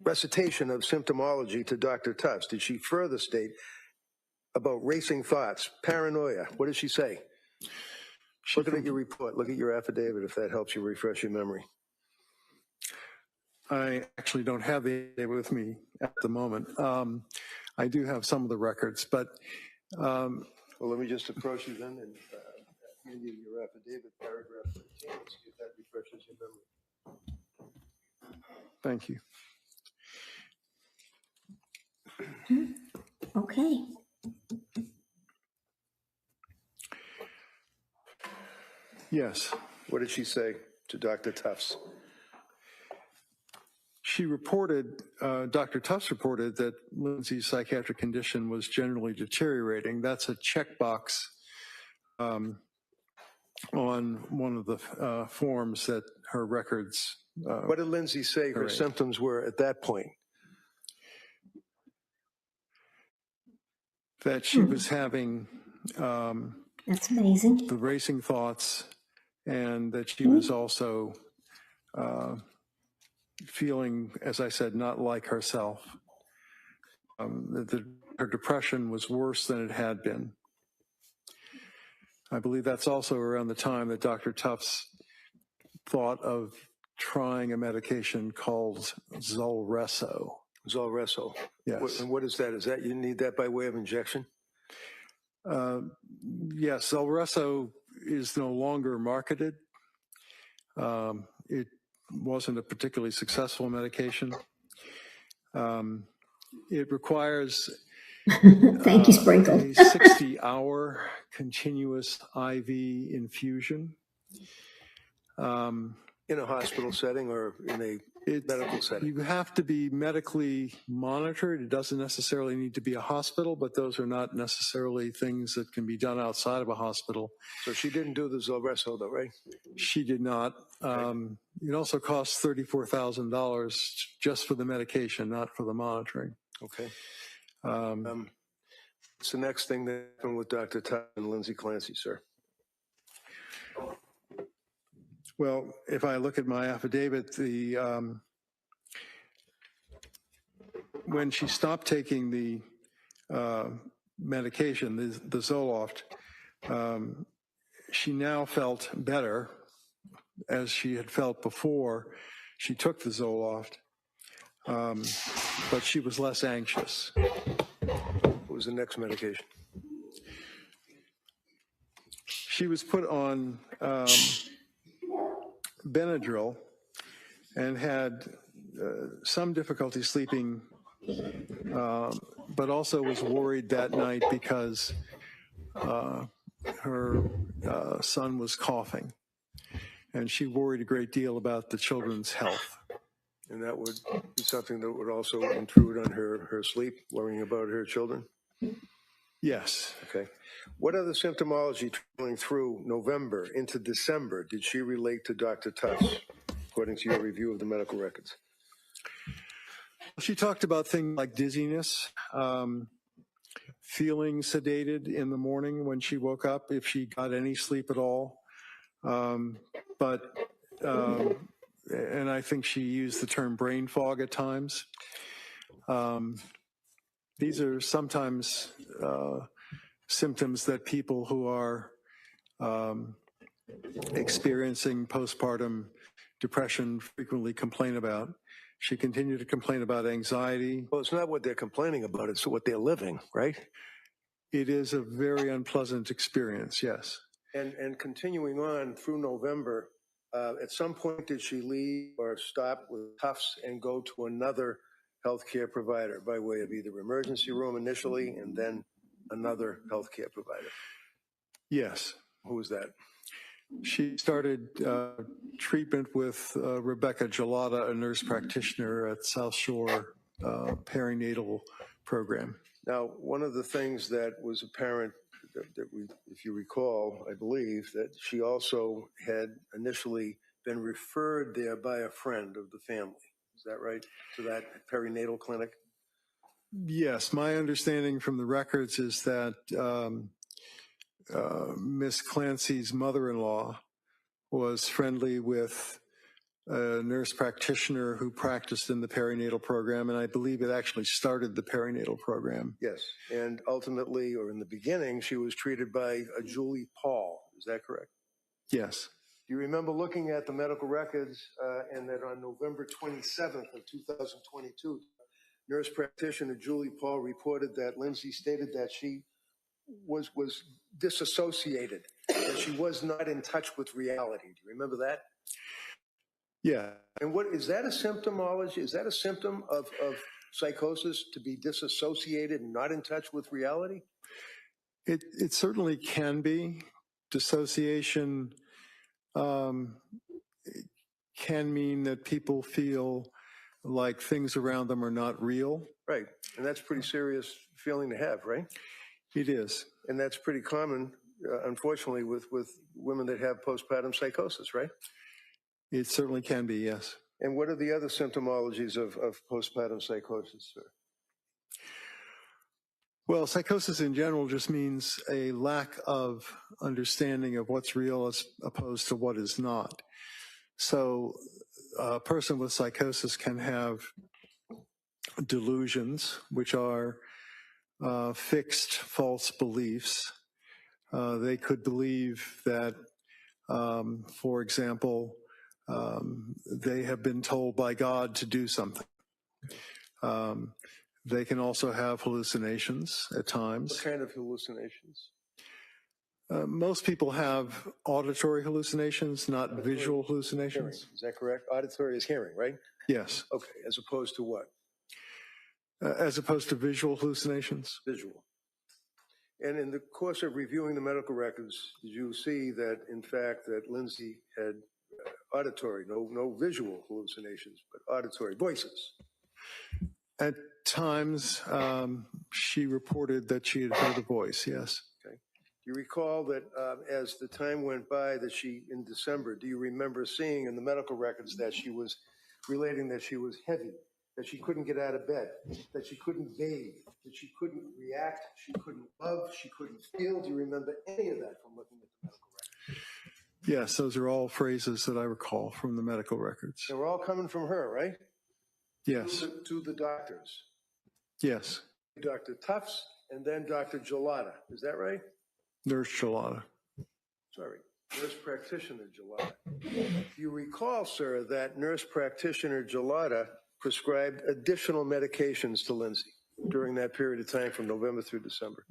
Speaker 7: recitation of symptomology to Dr. Tufts? Did she further state about racing thoughts, paranoia? What did she say? Look at your report, look at your affidavit, if that helps you refresh your memory.
Speaker 16: I actually don't have the affidavit with me at the moment. I do have some of the records, but...
Speaker 7: well, let me just approach you then and hand you your affidavit, paragraph 13, and see if that refreshes your memory.
Speaker 16: Thank you.
Speaker 1: Okay.
Speaker 16: Yes.
Speaker 7: What did she say to Dr. Tufts?
Speaker 16: She reported, Dr. Tufts reported that Lindsay's psychiatric condition was generally deteriorating. That's a checkbox on one of the forms that her records.
Speaker 7: What did Lindsay say her symptoms were at that point?
Speaker 16: that she was having
Speaker 1: that's amazing.
Speaker 16: the racing thoughts, and that she was also feeling, as I said, not like herself. Her depression was worse than it had been. I believe that's also around the time that Dr. Tufts thought of trying a medication called Zulresso.
Speaker 7: Zulresso.
Speaker 16: Yes.
Speaker 7: And what is that? Is that you need that by way of injection?
Speaker 16: Yes, Zulresso is no longer marketed. It wasn't a particularly successful medication. It requires
Speaker 1: Thank you, Sprinkle.
Speaker 16: a 60-hour continuous IV infusion.
Speaker 7: In a hospital setting or in a medical setting?
Speaker 16: You have to be medically monitored. It doesn't necessarily need to be a hospital, but those are not necessarily things that can be done outside of a hospital.
Speaker 7: So she didn't do the Zulresso though, right?
Speaker 16: She did not. It also costs $34,000 just for the medication, not for the monitoring.
Speaker 7: Okay. What's the next thing that happened with Dr. Tufts and Lindsay Clancy, sir?
Speaker 16: Well, if I look at my affidavit, when she stopped taking the medication, the Zoloft, she now felt better, as she had felt before she took the Zoloft, but she was less anxious.
Speaker 7: What was the next medication?
Speaker 16: She was put on Benadryl and had some difficulty sleeping, but also was worried that night because her son was coughing, and she worried a great deal about the children's health.
Speaker 7: And that would be something that would also intrude on her sleep, worrying about her children?
Speaker 16: Yes.
Speaker 7: Okay. What other symptomology traveling through November into December did she relate to Dr. Tufts, according to your review of the medical records?
Speaker 16: She talked about things like dizziness, feeling sedated in the morning when she woke up, if she got any sleep at all. And I think she used the term brain fog at times. These are sometimes symptoms that people who are experiencing postpartum depression frequently complain about. She continued to complain about anxiety.
Speaker 7: Well, it's not what they're complaining about, it's what they're living, right?
Speaker 16: It is a very unpleasant experience, yes.
Speaker 7: And continuing on through November, at some point did she leave or stop with Tufts and go to another healthcare provider by way of either emergency room initially and then another healthcare provider?
Speaker 16: Yes.
Speaker 7: Who was that?
Speaker 16: She started treatment with Rebecca Gelada, a nurse practitioner at South Shore perinatal program.
Speaker 7: Now, one of the things that was apparent that we, if you recall, I believe, that she also had initially been referred there by a friend of the family. Is that right? To that perinatal clinic?
Speaker 16: Yes, my understanding from the records is that Miss Clancy's mother-in-law was friendly with a nurse practitioner who practiced in the perinatal program, and I believe it actually started the perinatal program.
Speaker 7: Yes, and ultimately, or in the beginning, she was treated by a Julie Paul. Is that correct?
Speaker 16: Yes.
Speaker 7: Do you remember looking at the medical records and that on November 27th of 2022, nurse practitioner Julie Paul reported that Lindsay stated that she was disassociated, that she was not in touch with reality. Do you remember that?
Speaker 16: Yeah.
Speaker 7: And what is that a symptomology? Is that a symptom of psychosis, to be disassociated and not in touch with reality?
Speaker 16: It certainly can be. Dissociation can mean that people feel like things around them are not real.
Speaker 7: Right, and that's a pretty serious feeling to have, right?
Speaker 16: It is.
Speaker 7: And that's pretty common, unfortunately, with women that have postpartum psychosis, right?
Speaker 16: It certainly can be, yes.
Speaker 7: And what are the other symptomologies of postpartum psychosis, sir?
Speaker 16: Well, psychosis in general just means a lack of understanding of what's real as opposed to what is not. So a person with psychosis can have delusions, which are fixed false beliefs. They could believe that, for example, they have been told by God to do something. They can also have hallucinations at times.
Speaker 7: What kind of hallucinations?
Speaker 16: Most people have auditory hallucinations, not visual hallucinations.
Speaker 7: Hearing. Is that correct? Auditory is hearing, right?
Speaker 16: Yes.
Speaker 7: Okay, as opposed to what?
Speaker 16: As opposed to visual hallucinations.
Speaker 7: Visual. And in the course of reviewing the medical records, did you see that, in fact, that Lindsay had auditory, no visual hallucinations, but auditory voices?
Speaker 16: At times, she reported that she had heard a voice, yes.
Speaker 7: Okay. Do you recall that as the time went by that she, in December, do you remember seeing in the medical records that she was relating that she was heavy, that she couldn't get out of bed, that she couldn't bathe, that she couldn't react, she couldn't love, she couldn't feel? Do you remember any of that from looking at the medical records?
Speaker 16: Yes, those are all phrases that I recall from the medical records.
Speaker 7: They were all coming from her, right?
Speaker 16: Yes.
Speaker 7: To the doctors.
Speaker 16: Yes.
Speaker 7: Dr. Tufts and then Dr. Gelada. Is that right?
Speaker 16: Nurse Gelada.
Speaker 7: Sorry, nurse practitioner Gelada. Do you recall, sir, that nurse practitioner Gelada prescribed additional medications to Lindsay during that period of time from November through December?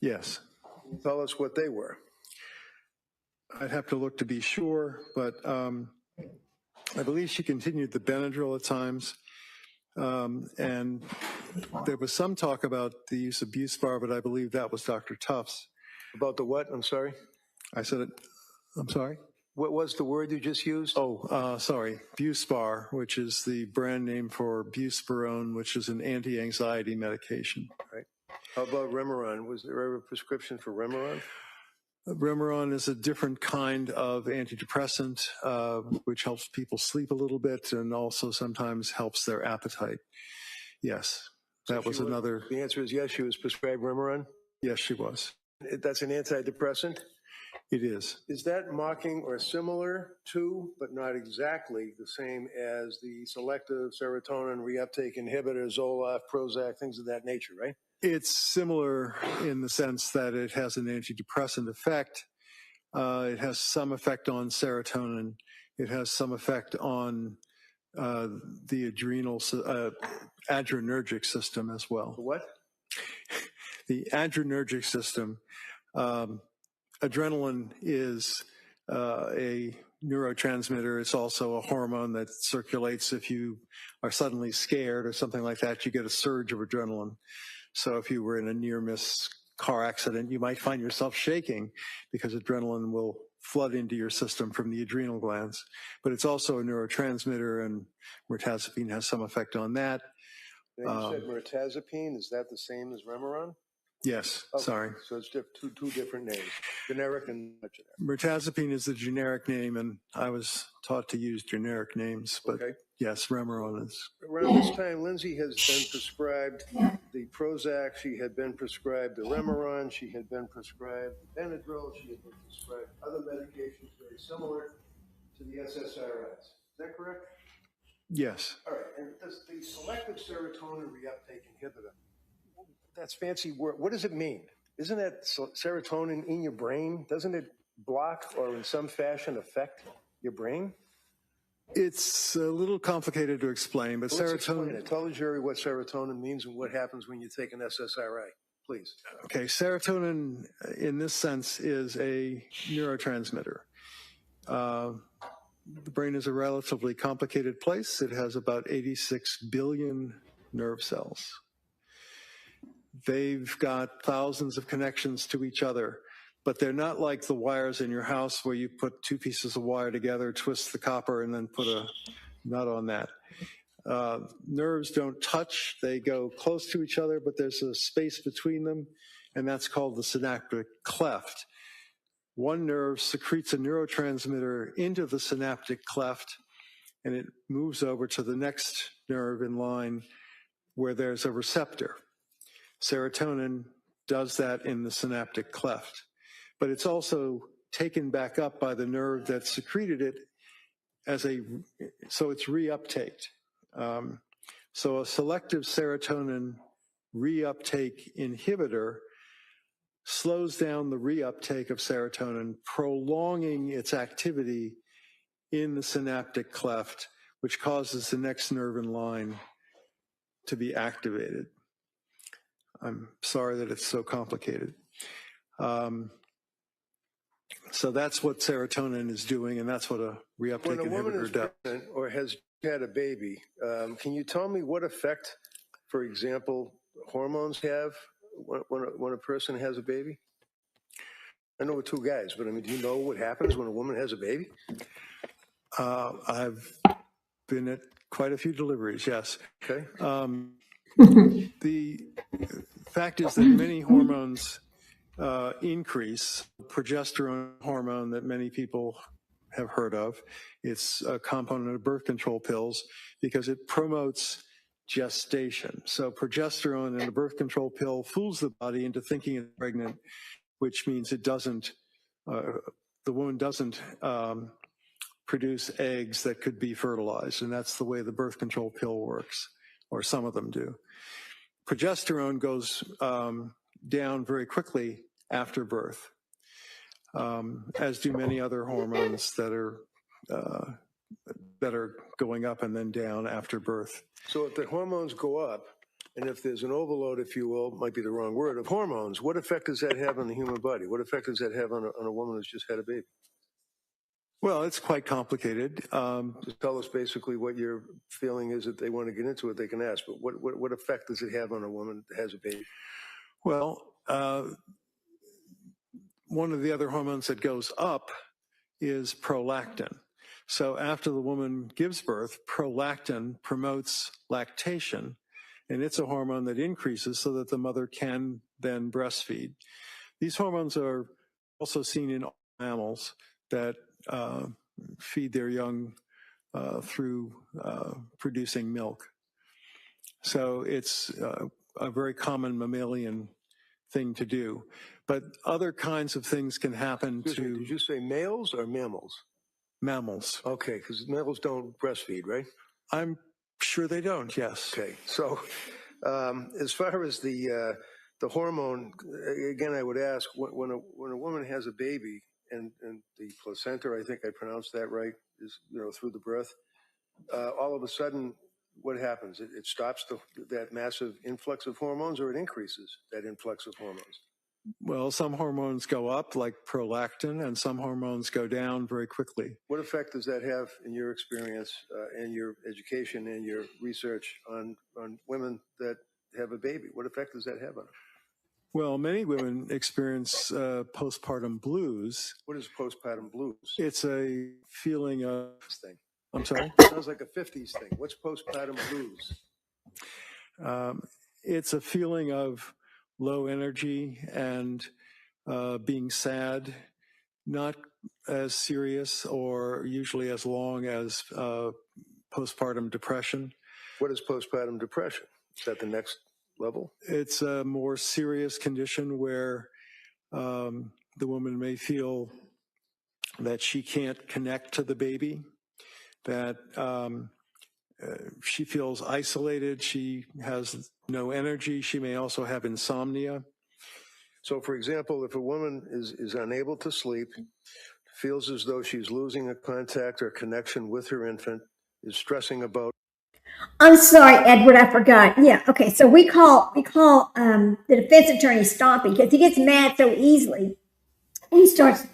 Speaker 16: Yes.
Speaker 7: Can you tell us what they were?
Speaker 16: I'd have to look to be sure, but I believe she continued the Benadryl at times. And there was some talk about the use of Buspar, but I believe that was Dr. Tufts.
Speaker 7: About the what? I'm sorry?
Speaker 16: I said it. I'm sorry?
Speaker 7: What was the word you just used?
Speaker 16: Oh, sorry. Buspar, which is the brand name for Buspirone, which is an anti-anxiety medication.
Speaker 7: Right. How about Remeron? Was there ever a prescription for Remeron?
Speaker 16: Remeron is a different kind of antidepressant, which helps people sleep a little bit and also sometimes helps their appetite. Yes, that was another.
Speaker 7: The answer is yes, she was prescribed Remeron?
Speaker 16: Yes, she was.
Speaker 7: That's an antidepressant?
Speaker 16: It is.
Speaker 7: Is that mocking or similar to, but not exactly the same as the selective serotonin reuptake inhibitor, Zoloft, Prozac, things of that nature, right?
Speaker 16: It's similar in the sense that it has an antidepressant effect. It has some effect on serotonin. It has some effect on the adrenal, adrenergic system as well.
Speaker 7: What?
Speaker 16: The adrenergic system. Adrenaline is a neurotransmitter. It's also a hormone that circulates if you are suddenly scared or something like that. You get a surge of adrenaline. So if you were in a near-miss car accident, you might find yourself shaking because adrenaline will flood into your system from the adrenal glands. But it's also a neurotransmitter, and mirtazapine has some effect on that.
Speaker 7: You said mirtazapine. Is that the same as Remeron?
Speaker 16: Yes,
Speaker 7: okay.
Speaker 16: Sorry.
Speaker 7: So it's two different names, generic and not generic.
Speaker 16: Mirtazapine is the generic name, and I was taught to use generic names, but
Speaker 7: okay.
Speaker 16: Yes, Remeron is.
Speaker 7: Around this time, Lindsay has been prescribed the Prozac, she had been prescribed the Remeron, she had been prescribed the Benadryl, she had been prescribed other medications very similar to the SSRIs. Is that correct?
Speaker 16: Yes.
Speaker 7: All right, and does the selective serotonin reuptake inhibitor, that's fancy word, what does it mean? Isn't that serotonin in your brain? Doesn't it block or in some fashion affect your brain?
Speaker 16: It's a little complicated to explain, but
Speaker 7: Let's
Speaker 16: serotonin.
Speaker 7: Explain it. Tell the jury what serotonin means and what happens when you take an SSRI, please.
Speaker 16: Okay, serotonin in this sense is a neurotransmitter. The brain is a relatively complicated place. It has about 86 billion nerve cells. They've got thousands of connections to each other, but they're not like the wires in your house where you put two pieces of wire together, twist the copper, and then put a nut on that. Nerves don't touch. They go close to each other, but there's a space between them, and that's called the synaptic cleft. One nerve secretes a neurotransmitter into the synaptic cleft, and it moves over to the next nerve in line where there's a receptor. Serotonin does that in the synaptic cleft, but it's also taken back up by the nerve that secreted it so it's reuptaked. So a selective serotonin reuptake inhibitor slows down the reuptake of serotonin, prolonging its activity in the synaptic cleft, which causes the next nerve in line to be activated. I'm sorry that it's so complicated. So that's what serotonin is doing, and that's what a reuptake
Speaker 7: When a woman
Speaker 16: inhibitor
Speaker 7: is
Speaker 16: does.
Speaker 7: pregnant or has had a baby, can you tell me what effect, for example, hormones have when a person has a baby? I know we're two guys, but I mean, do you know what happens when a woman has a baby?
Speaker 16: I've been at quite a few deliveries, yes.
Speaker 7: Okay.
Speaker 16: The fact is that many hormones increase. Progesterone hormone that many people have heard of. It's a component of birth control pills because it promotes gestation. So progesterone in a birth control pill fools the body into thinking it's pregnant, which means it doesn't, the woman doesn't produce eggs that could be fertilized. And that's the way the birth control pill works, or some of them do. Progesterone goes down very quickly after birth, as do many other hormones that are going up and then down after birth.
Speaker 7: So if the hormones go up, and if there's an overload, if you will, might be the wrong word, of hormones, what effect does that have on the human body? What effect does that have on a woman who's just had a baby?
Speaker 16: Well, it's quite complicated.
Speaker 7: Just tell us basically what your feeling is. That they want to get into it, they can ask. But what effect does it have on a woman that has a baby?
Speaker 16: Well, one of the other hormones that goes up is prolactin. So after the woman gives birth, prolactin promotes lactation, and it's a hormone that increases so that the mother can then breastfeed. These hormones are also seen in mammals that feed their young through producing milk. So it's a very common mammalian thing to do. But other kinds of things can happen to...
Speaker 7: Did you say males or mammals?
Speaker 16: Mammals.
Speaker 7: Okay, because mammals don't breastfeed, right?
Speaker 16: I'm sure they don't, yes.
Speaker 7: Okay, so as far as the hormone, again, I would ask, when a woman has a baby and the placenta, I think I pronounced that right, is through the birth, all of a sudden, what happens? It stops that massive influx of hormones, or it increases that influx of hormones?
Speaker 16: Well, some hormones go up, like prolactin, and some hormones go down very quickly.
Speaker 7: What effect does that have in your experience and your education and your research on women that have a baby? What effect does that have on them?
Speaker 16: Well, many women experience postpartum blues.
Speaker 7: What is postpartum blues?
Speaker 16: It's a feeling of...
Speaker 7: Thing.
Speaker 16: I'm sorry?
Speaker 7: Sounds like a 50s thing. What's postpartum blues?
Speaker 16: It's a feeling of low energy and being sad, not as serious or usually as long as postpartum depression.
Speaker 7: What is postpartum depression? Is that the next level?
Speaker 16: It's a more serious condition where the woman may feel that she can't connect to the baby, that she feels isolated, she has no energy, she may also have insomnia.
Speaker 7: So, for example, if a woman is unable to sleep, feels as though she's losing a contact or connection with her infant, is stressing about...
Speaker 1: I'm sorry, Edward, I forgot. Yeah, okay, so we call the defense attorney stomping because he gets mad so easily. He starts,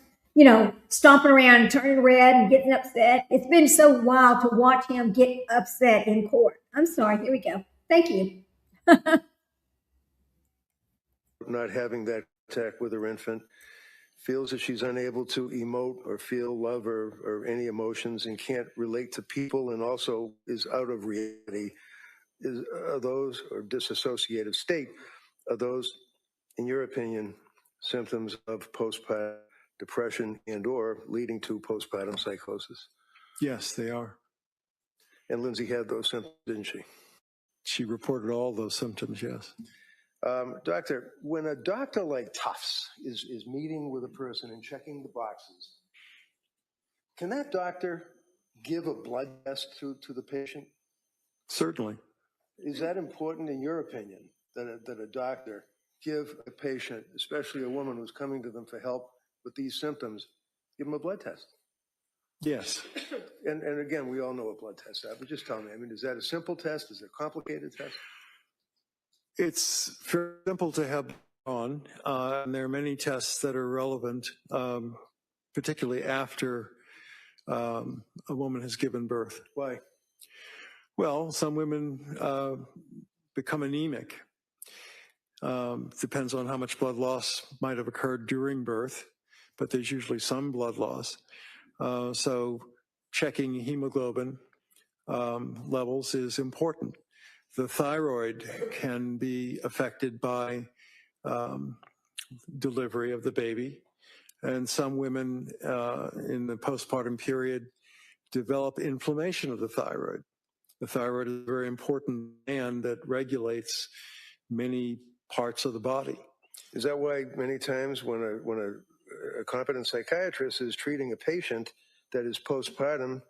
Speaker 1: stomping around and turning red and getting upset. It's been so wild to watch him get upset in court. I'm sorry, here we go. Thank you.
Speaker 7: Not having that contact with her infant, feels that she's unable to emote or feel love or any emotions and can't relate to people, and also is out of reality. Are those, or disassociative state, are those, in your opinion, symptoms of postpartum depression and or leading to postpartum psychosis?
Speaker 16: Yes, they are.
Speaker 7: And Lindsay had those symptoms, didn't she?
Speaker 16: She reported all those symptoms, yes.
Speaker 7: Doctor, when a doctor like Tufts is meeting with a person and checking the boxes, can that doctor give a blood test to the patient?
Speaker 16: Certainly.
Speaker 7: Is that important in your opinion, that a doctor give a patient, especially a woman who's coming to them for help with these symptoms, give them a blood test?
Speaker 16: Yes.
Speaker 7: And again, we all know what blood tests are, but just tell me, I mean, is that a simple test? Is it a complicated test?
Speaker 16: It's very simple to have on, and there are many tests that are relevant, particularly after a woman has given birth.
Speaker 7: Why?
Speaker 16: Well, some women become anemic. Depends on how much blood loss might have occurred during birth, but there's usually some blood loss. So checking hemoglobin levels is important. The thyroid can be affected by delivery of the baby, and some women in the postpartum period develop inflammation of the thyroid. The thyroid is a very important gland that regulates many parts of the body.
Speaker 7: Is that why many times when a competent psychiatrist is treating a patient that is postpartum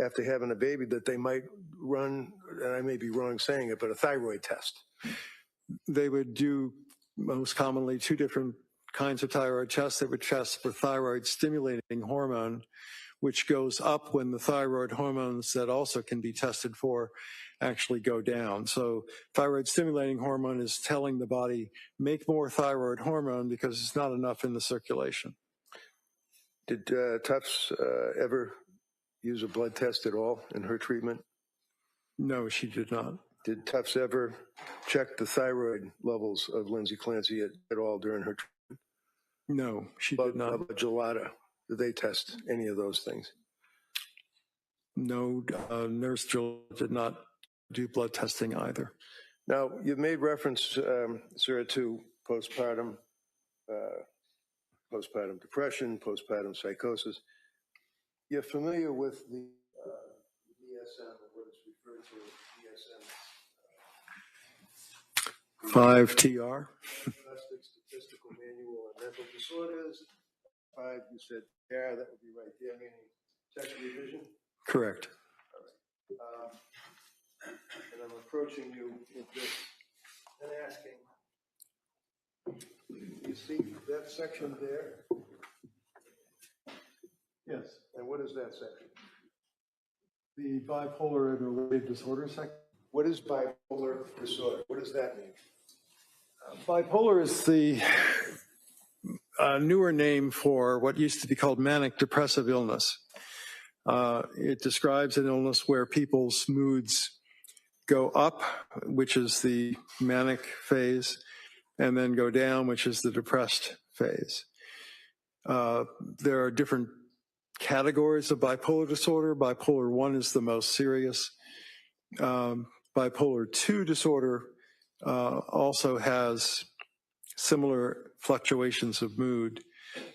Speaker 7: after having a baby, that they might run, and I may be wrong saying it, but a thyroid test?
Speaker 16: They would do most commonly two different kinds of thyroid tests. They would test for thyroid stimulating hormone, which goes up when the thyroid hormones that also can be tested for actually go down. So thyroid stimulating hormone is telling the body, make more thyroid hormone because it's not enough in the circulation.
Speaker 7: Did Tufts ever use a blood test at all in her treatment?
Speaker 16: No, she did not.
Speaker 7: Did Tufts ever check the thyroid levels of Lindsay Clancy at all during her treatment?
Speaker 16: No, she did not.
Speaker 7: About Gelada, did they test any of those things?
Speaker 16: No, Nurse Jill did not do blood testing either.
Speaker 7: Now, you've made reference, sir, to postpartum depression, postpartum psychosis. You're familiar with the DSM, or what is referred to as DSM?
Speaker 16: 5TR.
Speaker 7: Diagnostic Statistical Manual on Mental Disorders. 5, you said there, that would be right there, meaning sex revision?
Speaker 16: Correct.
Speaker 7: All right. And I'm approaching you with this and asking, you see that section there?
Speaker 16: Yes.
Speaker 7: And what is that section?
Speaker 16: The bipolar and related disorder section.
Speaker 7: What is bipolar disorder? What does that mean?
Speaker 16: Bipolar is the newer name for what used to be called manic depressive illness. It describes an illness where people's moods go up, which is the manic phase, and then go down, which is the depressed phase. There are different categories of bipolar disorder. Bipolar 1 is the most serious. Bipolar 2 disorder also has similar fluctuations of mood,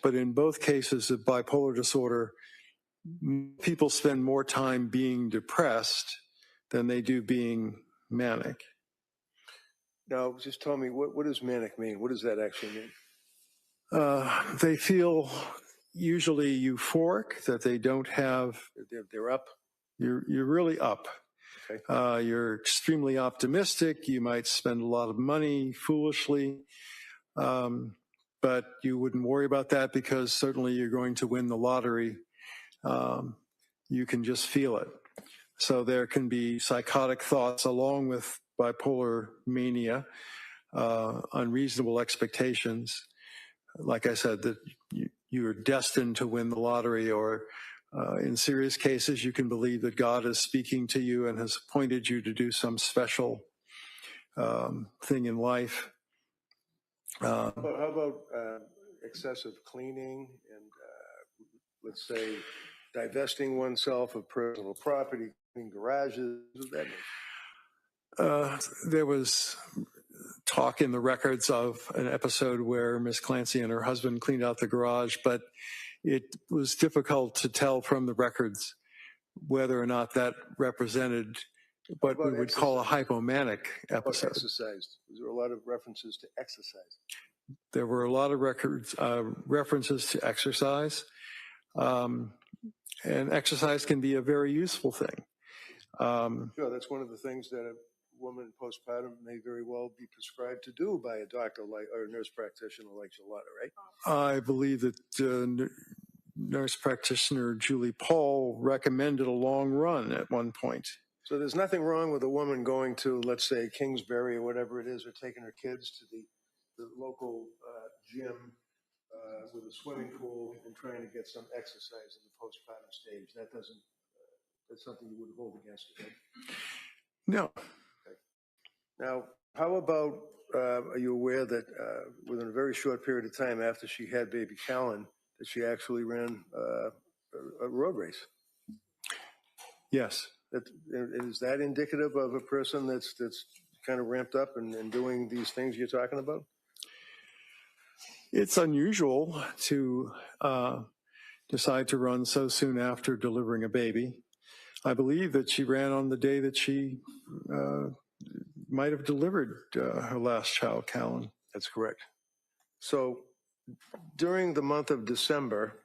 Speaker 16: but in both cases of bipolar disorder, people spend more time being depressed than they do being manic.
Speaker 7: Now, just tell me, what does manic mean? What does that actually mean?
Speaker 16: They feel usually euphoric, that they don't have...
Speaker 7: They're up?
Speaker 16: You're really up.
Speaker 7: Okay.
Speaker 16: You're extremely optimistic. You might spend a lot of money foolishly, but you wouldn't worry about that because certainly you're going to win the lottery. You can just feel it. So there can be psychotic thoughts along with bipolar mania, unreasonable expectations. Like I said, that you are destined to win the lottery, or in serious cases, you can believe that God is speaking to you and has appointed you to do some special thing in life.
Speaker 7: How about excessive cleaning and, let's say, divesting oneself of personal property, cleaning garages? What does that mean?
Speaker 16: There was talk in the records of an episode where Miss Clancy and her husband cleaned out the garage, but it was difficult to tell from the records whether or not that represented what we would call a hypomanic
Speaker 7: How about
Speaker 16: episode.
Speaker 7: exercise? Was there a lot of references to exercise?
Speaker 16: There were a lot of references to exercise, and exercise can be a very useful thing.
Speaker 7: Sure, that's one of the things that a woman postpartum may very well be prescribed to do by a doctor or a nurse practitioner like Gillotta, right?
Speaker 16: I believe that nurse practitioner Julie Paul recommended a long run at one point.
Speaker 7: So there's nothing wrong with a woman going to, let's say, Kingsbury or whatever it is, or taking her kids to the local gym with a swimming pool and trying to get some exercise in the postpartum stage. That's something you would hold against her, right?
Speaker 16: No.
Speaker 7: Okay. Now, how about, are you aware that within a very short period of time after she had baby Callan, that she actually ran a road race?
Speaker 16: Yes.
Speaker 7: Is that indicative of a person that's kind of ramped up and doing these things you're talking about?
Speaker 16: It's unusual to decide to run so soon after delivering a baby. I believe that she ran on the day that she might have delivered her last child, Callan.
Speaker 7: That's correct. So during the month of December,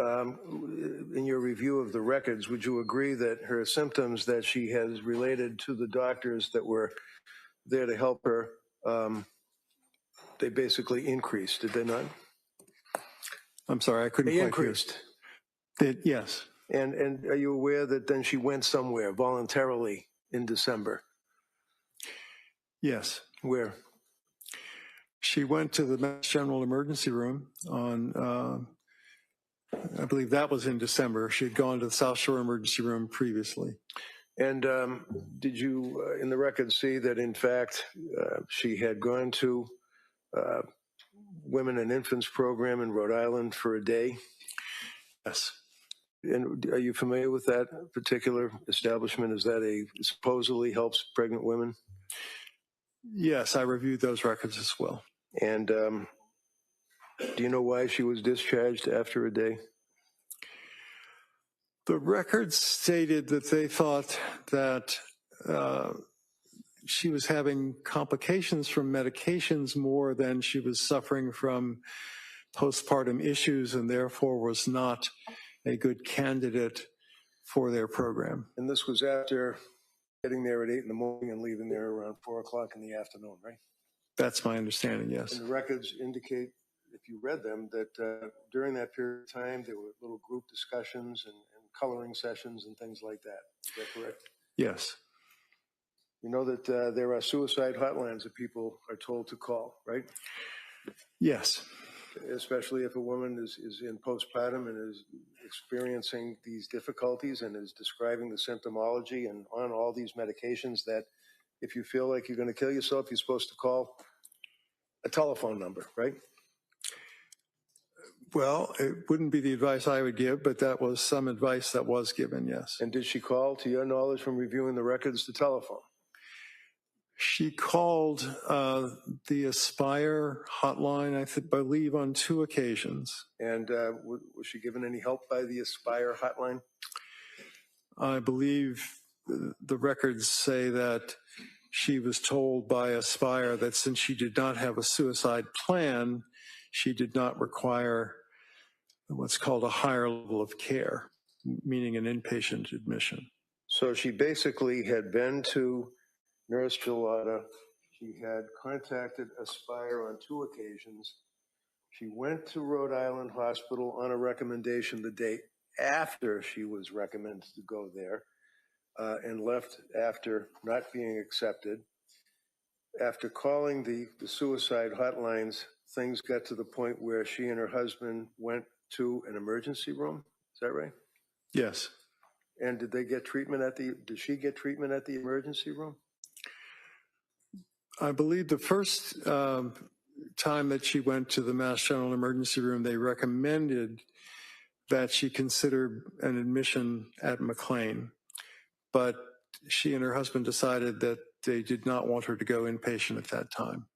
Speaker 7: in your review of the records, would you agree that her symptoms that she has related to the doctors that were there to help her, they basically increased, did they not?
Speaker 16: I'm sorry, I couldn't quite hear. They increased. Yes.
Speaker 7: And are you aware that then she went somewhere voluntarily in December?
Speaker 16: Yes.
Speaker 7: Where?
Speaker 16: She went to the Mass General Emergency Room on, I believe that was in December. She had gone to the South Shore Emergency Room previously.
Speaker 7: And did you, in the records, see that, in fact, she had gone to Women and Infants program in Rhode Island for a day?
Speaker 16: Yes.
Speaker 7: And are you familiar with that particular establishment? Is that supposedly helps pregnant women?
Speaker 16: Yes, I reviewed those records as well.
Speaker 7: And do you know why she was discharged after a day?
Speaker 16: The records stated that they thought that she was having complications from medications more than she was suffering from postpartum issues, and therefore was not a good candidate for their program.
Speaker 7: And this was after getting there at 8 in the morning and leaving there around 4 o'clock in the afternoon, right?
Speaker 16: That's my understanding, yes.
Speaker 7: And the records indicate, if you read them, that during that period of time, there were little group discussions and coloring sessions and things like that. Is that correct?
Speaker 16: Yes.
Speaker 7: You know that there are suicide hotlines that people are told to call, right?
Speaker 16: Yes.
Speaker 7: Especially if a woman is in postpartum and is experiencing these difficulties and is describing the symptomology and on all these medications, that if you feel like you're going to kill yourself, you're supposed to call a telephone number, right?
Speaker 16: Well, it wouldn't be the advice I would give, but that was some advice that was given, yes.
Speaker 7: And did she call, to your knowledge from reviewing the records, the telephone?
Speaker 16: She called the Aspire hotline, I believe, on 2 occasions.
Speaker 7: And was she given any help by the Aspire hotline?
Speaker 16: I believe the records say that she was told by Aspire that since she did not have a suicide plan, she did not require what's called a higher level of care, meaning an inpatient admission.
Speaker 7: So she basically had been to Nurse Gillotta. She had contacted Aspire on 2 occasions. She went to Rhode Island Hospital on a recommendation the day after she was recommended to go there, and left after not being accepted. After calling the suicide hotlines, things got to the point where she and her husband went to an emergency room. Is that right?
Speaker 16: Yes.
Speaker 7: And did they get treatment did she get treatment at the emergency room?
Speaker 16: I believe the first time that she went to the Mass General Emergency Room, they recommended that she consider an admission at McLean, but she and her husband decided that they did not want her to go inpatient at that time.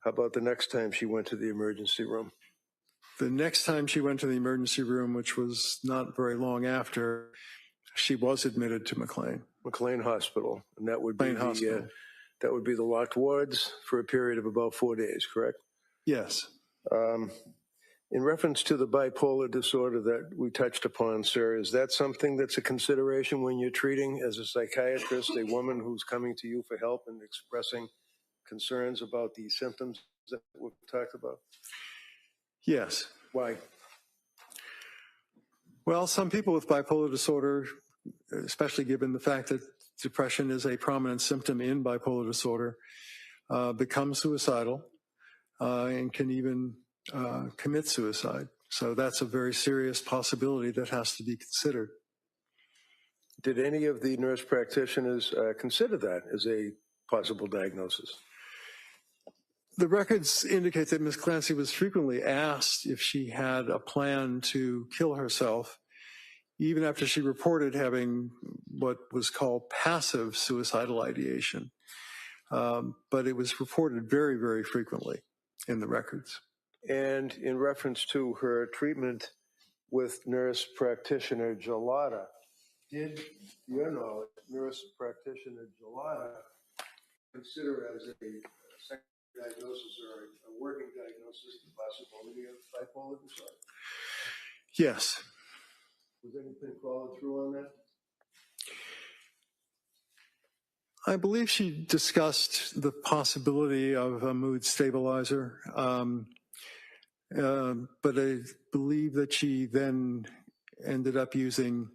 Speaker 7: How about the next time she went to the emergency room?
Speaker 16: The next time she went to the emergency room, which was not very long after, she was admitted to McLean.
Speaker 7: McLean Hospital, and that would be
Speaker 16: McLean Hospital.
Speaker 7: That would be the locked wards for a period of about 4 days, correct?
Speaker 16: Yes.
Speaker 7: In reference to the bipolar disorder that we touched upon, sir, is that something that's a consideration when you're treating, as a psychiatrist, a woman who's coming to you for help and expressing concerns about the symptoms that we've talked about?
Speaker 16: Yes.
Speaker 7: Why?
Speaker 16: Well, some people with bipolar disorder, especially given the fact that depression is a prominent symptom in bipolar disorder, become suicidal and can even commit suicide. So that's a very serious possibility that has to be considered.
Speaker 7: Did any of the nurse practitioners consider that as a possible diagnosis?
Speaker 16: The records indicate that Ms. Clancy was frequently asked if she had a plan to kill herself, even after she reported having what was called passive suicidal ideation. But it was reported very, very frequently in the records.
Speaker 7: And in reference to her treatment with nurse practitioner Gelada, did, to your knowledge, nurse practitioner Gelada consider as a secondary diagnosis or a working diagnosis the possibility of bipolar disorder?
Speaker 16: Yes.
Speaker 7: Was anything followed through on that?
Speaker 16: I believe she discussed the possibility of a mood stabilizer, but I believe that she then ended up using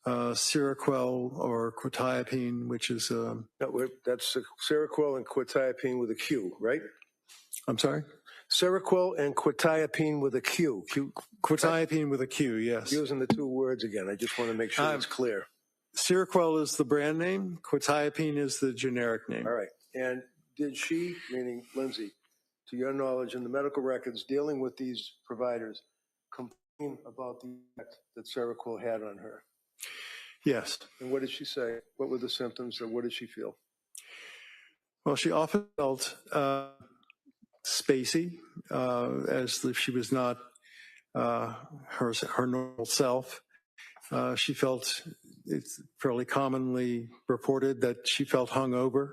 Speaker 16: Seroquel or quetiapine, which is...
Speaker 7: That's Seroquel and quetiapine with a Q, right?
Speaker 16: I'm sorry?
Speaker 7: Seroquel and quetiapine with a Q.
Speaker 16: Quetiapine with a Q, yes.
Speaker 7: Using the two words again. I just want to make sure it's clear.
Speaker 16: Seroquel is the brand name. Quetiapine is the generic name.
Speaker 7: All right. And did she, meaning Lindsay, to your knowledge in the medical records dealing with these providers, complain about the effect that Seroquel had on her?
Speaker 16: Yes.
Speaker 7: And what did she say? What were the symptoms, or what did she feel?
Speaker 16: Well, she often felt spacey, as if she was not her normal self. She felt, it's fairly commonly reported that she felt hungover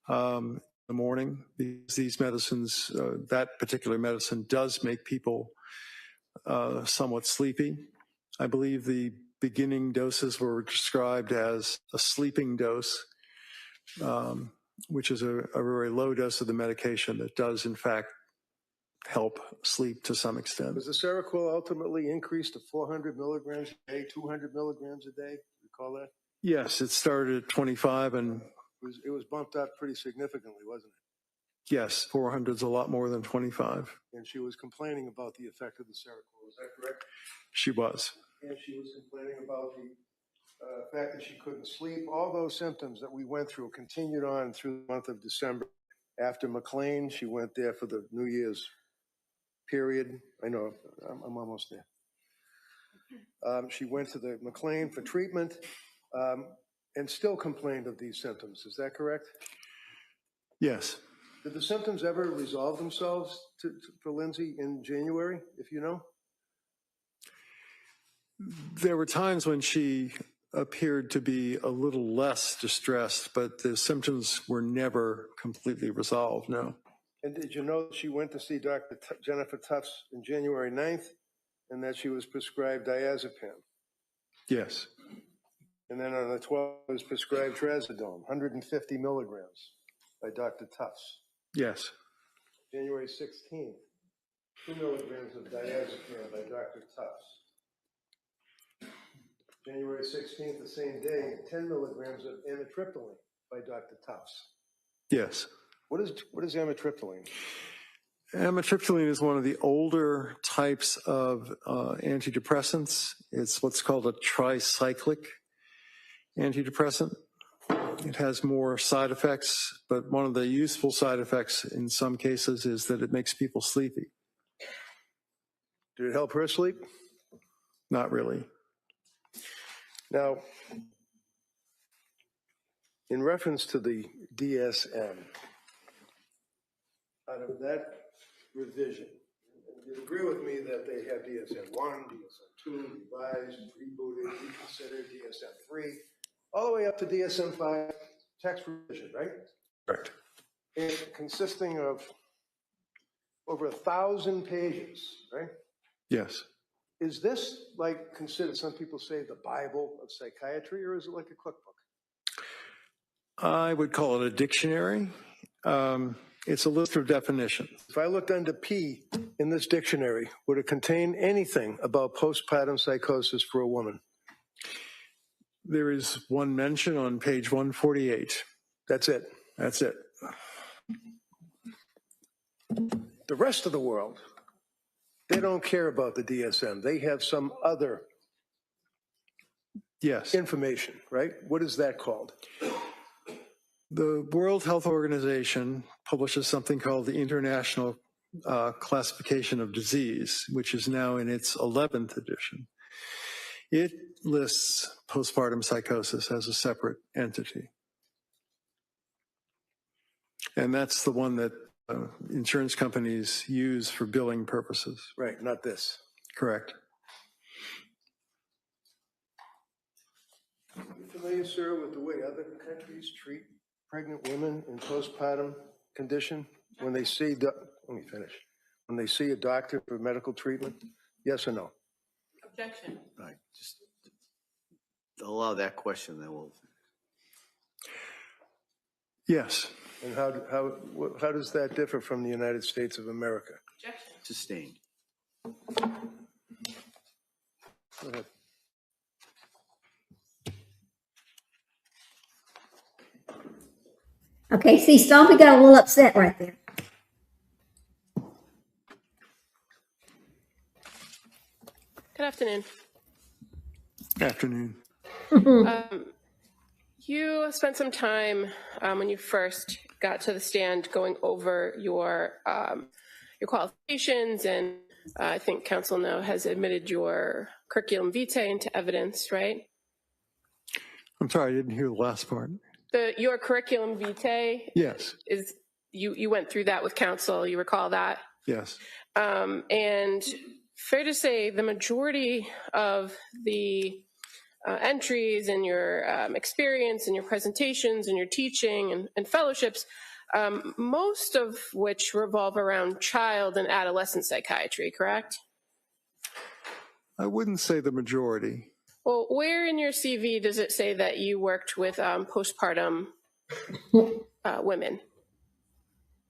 Speaker 16: in the morning. These medicines, that particular medicine does make people somewhat sleepy. I believe the beginning doses were described as a sleeping dose, which is a very low dose of the medication that does, in fact, help sleep to some extent.
Speaker 7: Was the Seroquel ultimately increased to 400 milligrams a day, 200 milligrams a day? Recall that?
Speaker 16: Yes, it started at 25 and...
Speaker 7: It was bumped up pretty significantly, wasn't it?
Speaker 16: Yes, 400 is a lot more than 25.
Speaker 7: And she was complaining about the effect of the Seroquel, is that correct?
Speaker 16: She was.
Speaker 7: And she was complaining about the fact that she couldn't sleep. All those symptoms that we went through continued on through the month of December. After McLean, she went there for the New Year's period. I know, I'm almost there. She went to the McLean for treatment and still complained of these symptoms. Is that correct?
Speaker 16: Yes.
Speaker 7: Did the symptoms ever resolve themselves for Lindsay in January, if you know?
Speaker 16: There were times when she appeared to be a little less distressed, but the symptoms were never completely resolved, no.
Speaker 7: And did you know that she went to see Dr. Jennifer Tufts on January 9th and that she was prescribed diazepam?
Speaker 16: Yes.
Speaker 7: And then on the 12th, was prescribed trazodone, 150 milligrams by Dr. Tufts.
Speaker 16: Yes.
Speaker 7: January 16th, 2 milligrams of diazepam by Dr. Tufts. January 16th, the same day, 10 milligrams of amitriptyline by Dr. Tufts.
Speaker 16: Yes.
Speaker 7: What is amitriptyline?
Speaker 16: Amitriptyline is one of the older types of antidepressants. It's what's called a tricyclic antidepressant. It has more side effects, but one of the useful side effects in some cases is that it makes people sleepy.
Speaker 7: Did it help her sleep?
Speaker 16: Not really.
Speaker 7: Now, in reference to the DSM, out of that revision, you agree with me that they have DSM-1, DSM-2, revised, rebooted, reconsidered, DSM-3. all the way up to DSM-5 text revision, right?
Speaker 16: Correct.
Speaker 7: And consisting of over 1,000 pages, right?
Speaker 16: Yes.
Speaker 7: Is this like considered, some people say, the Bible of psychiatry, or is it like a cookbook?
Speaker 16: I would call it a dictionary. It's a list of definitions.
Speaker 7: If I looked under P in this dictionary, would it contain anything about postpartum psychosis for a woman?
Speaker 16: There is one mention on page 148.
Speaker 7: That's it.
Speaker 16: That's it.
Speaker 7: The rest of the world, they don't care about the DSM. They have some other information, right? What is that called?
Speaker 16: The World Health Organization publishes something called the International Classification of Disease, which is now in its 11th edition. It lists postpartum psychosis as a separate entity. And that's the one that insurance companies use for billing purposes.
Speaker 7: Right, not this.
Speaker 16: Correct.
Speaker 7: Are you familiar, sir, with the way other countries treat pregnant women in postpartum condition when they see, let me finish, when they see a doctor for medical treatment? Yes or no?
Speaker 9: Objection.
Speaker 3: All right, just allow that question, then we'll.
Speaker 16: Yes.
Speaker 7: And how does that differ from the United States of America?
Speaker 9: Objection.
Speaker 3: Sustained.
Speaker 7: Go ahead.
Speaker 1: Okay, see, Stompy got a little upset right there.
Speaker 9: Good afternoon.
Speaker 16: Afternoon.
Speaker 9: You spent some time when you first got to the stand going over your qualifications, and I think counsel now has admitted your curriculum vitae into evidence, right?
Speaker 16: I'm sorry, I didn't hear the last part.
Speaker 9: Your curriculum vitae.
Speaker 16: Yes.
Speaker 9: Is you went through that with counsel? You recall that?
Speaker 16: Yes.
Speaker 9: And fair to say, the majority of the entries and your experience and your presentations and your teaching and fellowships, most of which revolve around child and adolescent psychiatry, correct?
Speaker 16: I wouldn't say the majority.
Speaker 9: Well, where in your CV does it say that you worked with postpartum women?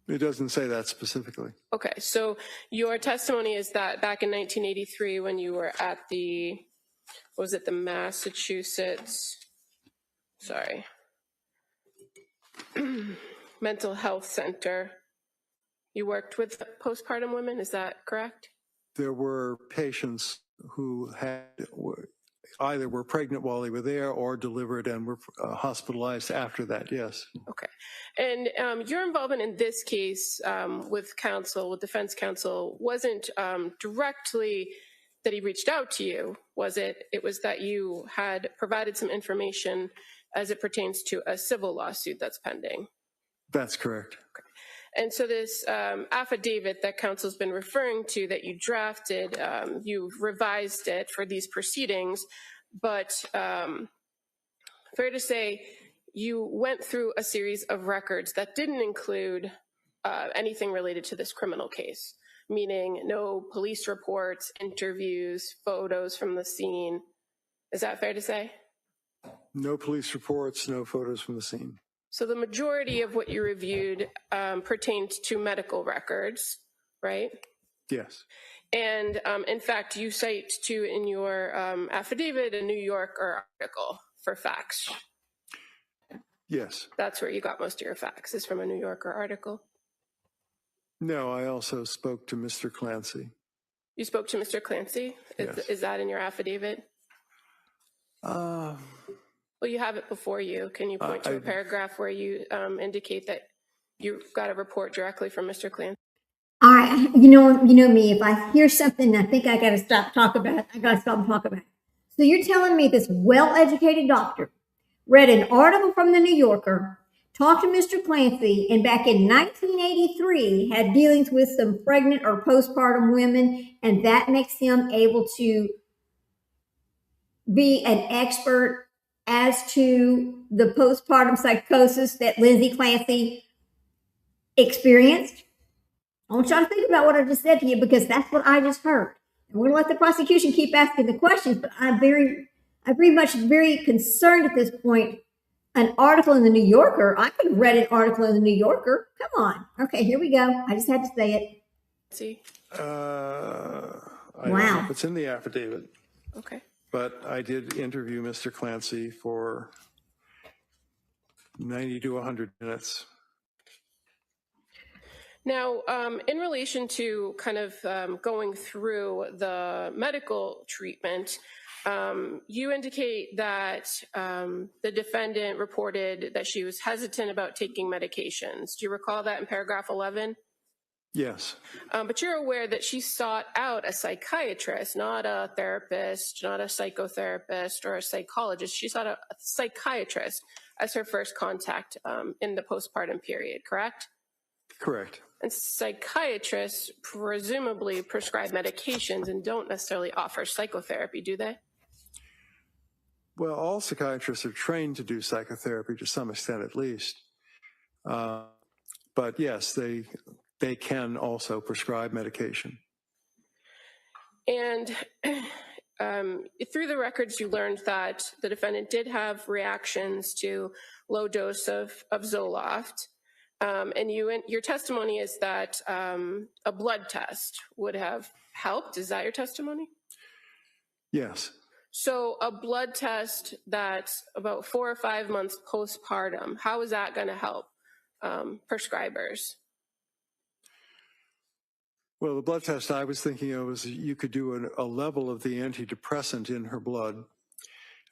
Speaker 16: It doesn't say that specifically.
Speaker 9: Okay, so your testimony is that back in 1983 when you were at the Massachusetts, Mental Health Center, you worked with postpartum women, is that correct?
Speaker 16: There were patients who either were pregnant while they were there or delivered and were hospitalized after that, yes.
Speaker 9: Okay. And your involvement in this case with defense counsel, wasn't directly that he reached out to you, was it? It was that you had provided some information as it pertains to a civil lawsuit that's pending.
Speaker 16: That's correct.
Speaker 9: Okay. And so this affidavit that counsel's been referring to that you drafted, you revised it for these proceedings, but fair to say you went through a series of records that didn't include anything related to this criminal case, meaning no police reports, interviews, photos from the scene. Is that fair to say?
Speaker 16: No police reports, no photos from the scene.
Speaker 9: So the majority of what you reviewed pertained to medical records, right?
Speaker 16: Yes.
Speaker 9: And in fact, you cite in your affidavit a New Yorker article for facts.
Speaker 16: Yes.
Speaker 9: That's where you got most of your facts, is from a New Yorker article.
Speaker 16: No, I also spoke to Mr. Clancy.
Speaker 9: You spoke to Mr. Clancy?
Speaker 16: Yes.
Speaker 9: Is that in your affidavit? Well, you have it before you. Can you point to a paragraph where you indicate that you got a report directly from Mr. Clancy?
Speaker 1: All right, you know me. If I hear something, I think I got to stop talking about it. I got to stop and talk about it. So you're telling me this well-educated doctor read an article from the New Yorker, talked to Mr. Clancy, and back in 1983 had dealings with some pregnant or postpartum women, and that makes him able to be an expert as to the postpartum psychosis that Lindsay Clancy experienced? I want y'all to think about what I just said to you, because that's what I just heard. And we're going to let the prosecution keep asking the questions, but I'm very concerned at this point. An article in the New Yorker, I could have read an article in the New Yorker. Come on. Okay, here we go. I just had to say it.
Speaker 9: See?
Speaker 16: I don't know
Speaker 1: Wow.
Speaker 16: if it's in the affidavit,
Speaker 9: Okay.
Speaker 16: but I did interview Mr. Clancy for 90 to 100 minutes.
Speaker 9: Now, in relation to kind of going through the medical treatment, you indicate that the defendant reported that she was hesitant about taking medications. Do you recall that in paragraph 11?
Speaker 16: Yes.
Speaker 9: But you're aware that she sought out a psychiatrist, not a therapist, not a psychotherapist or a psychologist. She sought a psychiatrist as her first contact in the postpartum period, correct?
Speaker 16: Correct.
Speaker 9: And psychiatrists presumably prescribe medications and don't necessarily offer psychotherapy, do they?
Speaker 16: Well, all psychiatrists are trained to do psychotherapy to some extent, at least. But yes, they can also prescribe medication.
Speaker 9: And through the records, you learned that the defendant did have reactions to low dose of Zoloft. And your testimony is that a blood test would have helped. Is that your testimony?
Speaker 16: Yes.
Speaker 9: So a blood test that's about 4 or 5 months postpartum, how is that going to help prescribers?
Speaker 16: Well, the blood test I was thinking of was you could do a level of the antidepressant in her blood,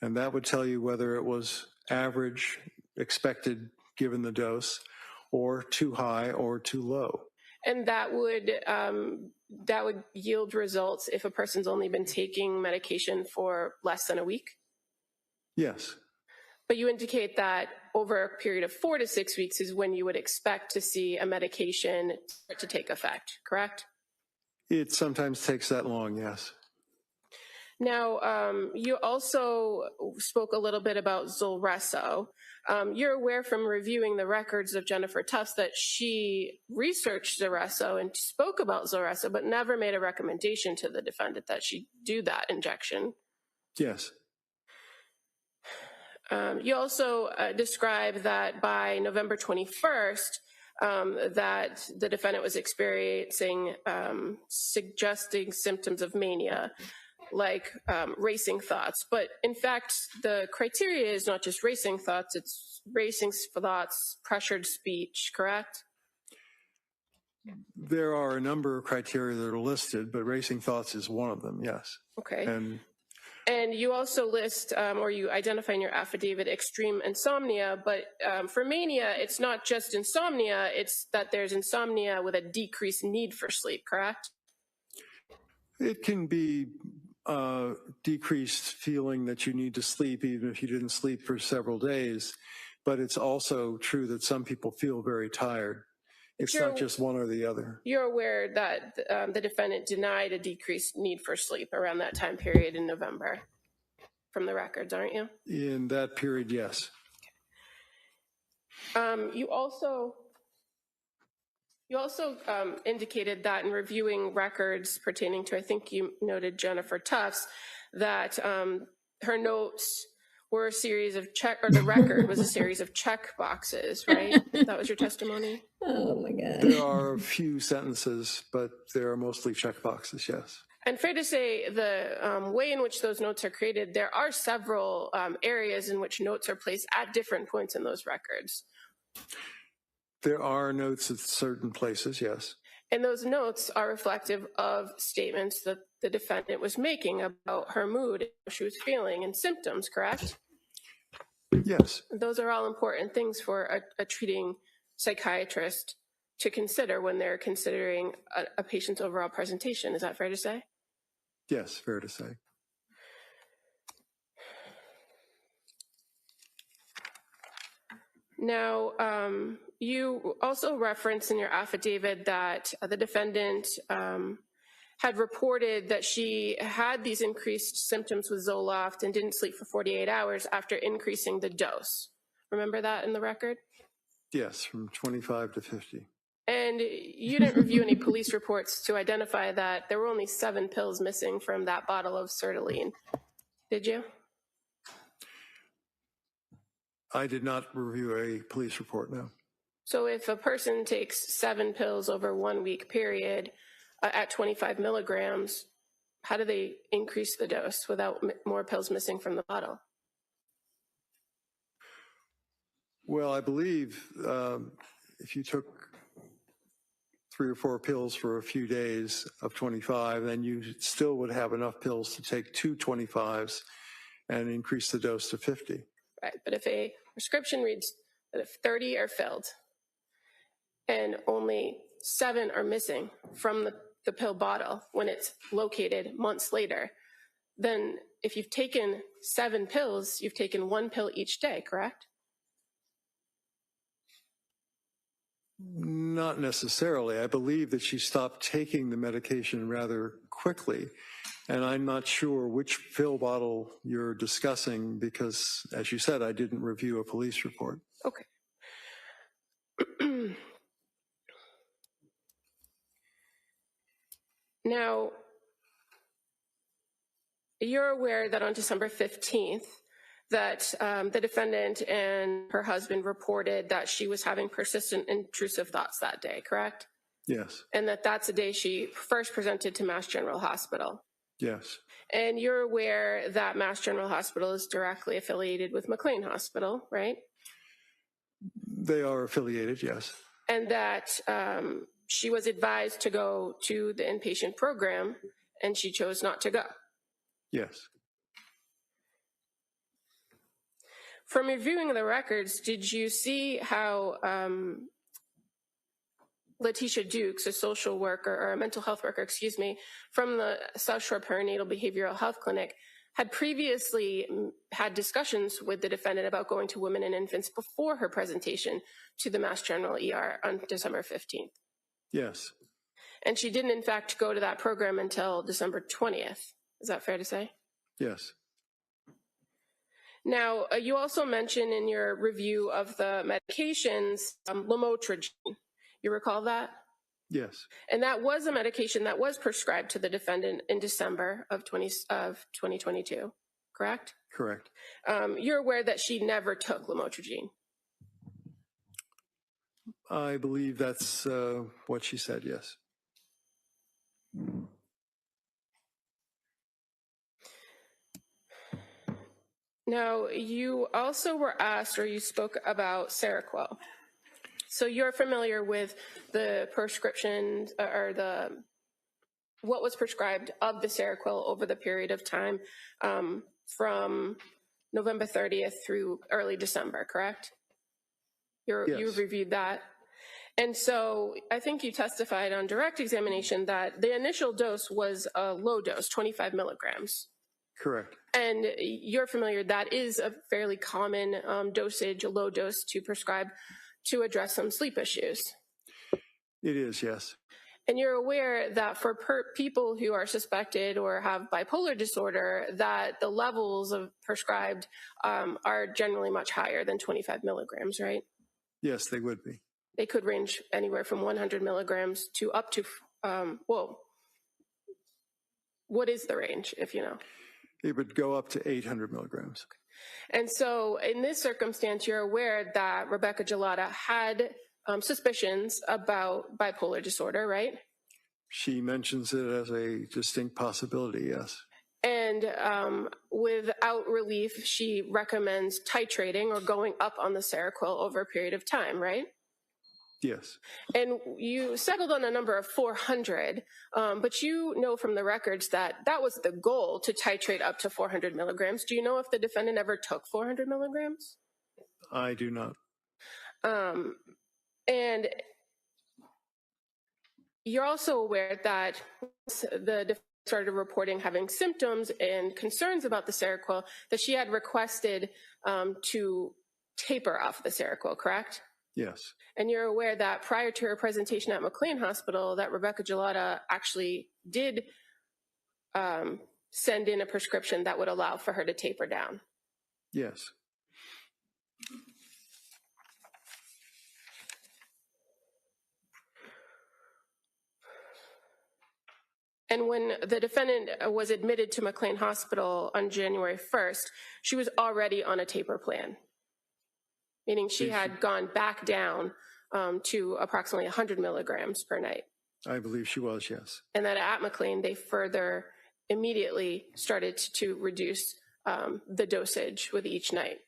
Speaker 16: and that would tell you whether it was average, expected given the dose, or too high or too low.
Speaker 9: And that would yield results if a person's only been taking medication for less than a week?
Speaker 16: Yes.
Speaker 9: But you indicate that over a period of 4 to 6 weeks is when you would expect to see a medication start to take effect, correct?
Speaker 16: It sometimes takes that long, yes.
Speaker 9: Now, you also spoke a little bit about Zulresso. You're aware from reviewing the records of Jennifer Tufts that she researched Zulresso and spoke about Zulresso, but never made a recommendation to the defendant that she do that injection.
Speaker 16: Yes.
Speaker 9: You also describe that by November 21st, that the defendant was experiencing suggesting symptoms of mania, like racing thoughts. But in fact, the criteria is not just racing thoughts, it's racing thoughts, pressured speech, correct?
Speaker 16: There are a number of criteria that are listed, but racing thoughts is one of them, yes.
Speaker 9: Okay.
Speaker 16: And
Speaker 9: you also list, or you identify in your affidavit, extreme insomnia, but for mania, it's not just insomnia, it's that there's insomnia with a decreased need for sleep, correct?
Speaker 16: it can be decreased feeling that you need to sleep even if you didn't sleep for several days, but it's also true that some people feel very tired. It's not just one or the other.
Speaker 9: You're aware that the defendant denied a decreased need for sleep around that time period in November from the records, aren't you?
Speaker 16: In that period, yes.
Speaker 9: You also indicated that in reviewing records pertaining to, I think you noted Jennifer Tufts, that her notes were a series of the record was a series of check boxes, right? That was your testimony?
Speaker 1: Oh my God.
Speaker 16: There are a few sentences, but there are mostly check boxes, yes.
Speaker 9: And fair to say, the way in which those notes are created, there are several areas in which notes are placed at different points in those records.
Speaker 16: There are notes at certain places, yes.
Speaker 9: And those notes are reflective of statements that the defendant was making about her mood, how she was feeling, and symptoms, correct?
Speaker 16: Yes.
Speaker 9: Those are all important things for a treating psychiatrist to consider when they're considering a patient's overall presentation. Is that fair to say?
Speaker 16: Yes, fair to say.
Speaker 9: Now, you also reference in your affidavit that the defendant had reported that she had these increased symptoms with Zoloft and didn't sleep for 48 hours after increasing the dose. Remember that in the record?
Speaker 16: Yes, from 25 to 50.
Speaker 9: And you didn't review any police reports to identify that there were only 7 pills missing from that bottle of sertraline, did you?
Speaker 16: I did not review a police report, no.
Speaker 9: So if a person takes 7 pills over 1 week period at 25 milligrams, how do they increase the dose without more pills missing from the bottle?
Speaker 16: Well, I believe if you took 3 or 4 pills for a few days of 25, then you still would have enough pills to take 2 25s and increase the dose to 50.
Speaker 9: Right, but if a prescription reads that if 30 are filled and only 7 are missing from the pill bottle when it's located months later, then if you've taken 7 pills, you've taken 1 pill each day, correct?
Speaker 16: Not necessarily. I believe that she stopped taking the medication rather quickly. And I'm not sure which pill bottle you're discussing because, as you said, I didn't review a police report.
Speaker 9: Okay. Now, you're aware that on December 15th, that the defendant and her husband reported that she was having persistent intrusive thoughts that day, correct?
Speaker 16: Yes.
Speaker 9: And that's the day she first presented to Mass General Hospital.
Speaker 16: Yes.
Speaker 9: And you're aware that Mass General Hospital is directly affiliated with McLean Hospital, right?
Speaker 16: They are affiliated, yes.
Speaker 9: And that she was advised to go to the inpatient program, and she chose not to go.
Speaker 16: Yes.
Speaker 9: From reviewing the records, did you see how Letitia Dukes, a social worker, or a mental health worker, from the South Shore Perinatal Behavioral Health Clinic, had previously had discussions with the defendant about going to women and infants before her presentation to the Mass General ER on December 15th?
Speaker 16: Yes.
Speaker 9: And she didn't, in fact, go to that program until December 20th. Is that fair to say?
Speaker 16: Yes.
Speaker 9: Now, you also mentioned in your review of the medications, lamotrigine. You recall that?
Speaker 16: Yes.
Speaker 9: And that was a medication that was prescribed to the defendant in December of 2022, correct?
Speaker 16: Correct.
Speaker 9: You're aware that she never took lamotrigine?
Speaker 16: I believe that's what she said, yes.
Speaker 9: Now, you also were asked, or you spoke about Seroquel. So you're familiar with the prescription or what was prescribed of the Seroquel over the period of time from November 30th through early December, correct?
Speaker 16: Yes.
Speaker 9: You've reviewed that. And so I think you testified on direct examination that the initial dose was a low dose, 25 milligrams.
Speaker 16: Correct.
Speaker 9: And you're familiar, that is a fairly common dosage, a low dose to prescribe to address some sleep issues.
Speaker 16: It is, yes.
Speaker 9: And you're aware that for people who are suspected or have bipolar disorder, that the levels of prescribed are generally much higher than 25 milligrams, right?
Speaker 16: Yes, they would be.
Speaker 9: They could range anywhere from 100 milligrams to up to, what is the range, if you know?
Speaker 16: It would go up to 800 milligrams.
Speaker 9: And so in this circumstance, you're aware that Rebecca Gelada had suspicions about bipolar disorder, right?
Speaker 16: She mentions it as a distinct possibility, yes.
Speaker 9: And without relief, she recommends titrating or going up on the Seroquel over a period of time, right?
Speaker 16: Yes.
Speaker 9: And you settled on a number of 400, but you know from the records that that was the goal, to titrate up to 400 milligrams. Do you know if the defendant ever took 400 milligrams?
Speaker 16: I do not.
Speaker 9: And you're also aware that the defendant started reporting having symptoms and concerns about the Seroquel, that she had requested to taper off the Seroquel, correct?
Speaker 16: Yes.
Speaker 9: And you're aware that prior to her presentation at McLean Hospital, that Rebecca Gelada actually did send in a prescription that would allow for her to taper down.
Speaker 16: Yes.
Speaker 9: And when the defendant was admitted to McLean Hospital on January 1st, she was already on a taper plan, meaning she had gone back down to approximately 100 milligrams per night.
Speaker 16: I believe she was, yes.
Speaker 9: And that at McLean, they further immediately started to reduce the dosage with each night.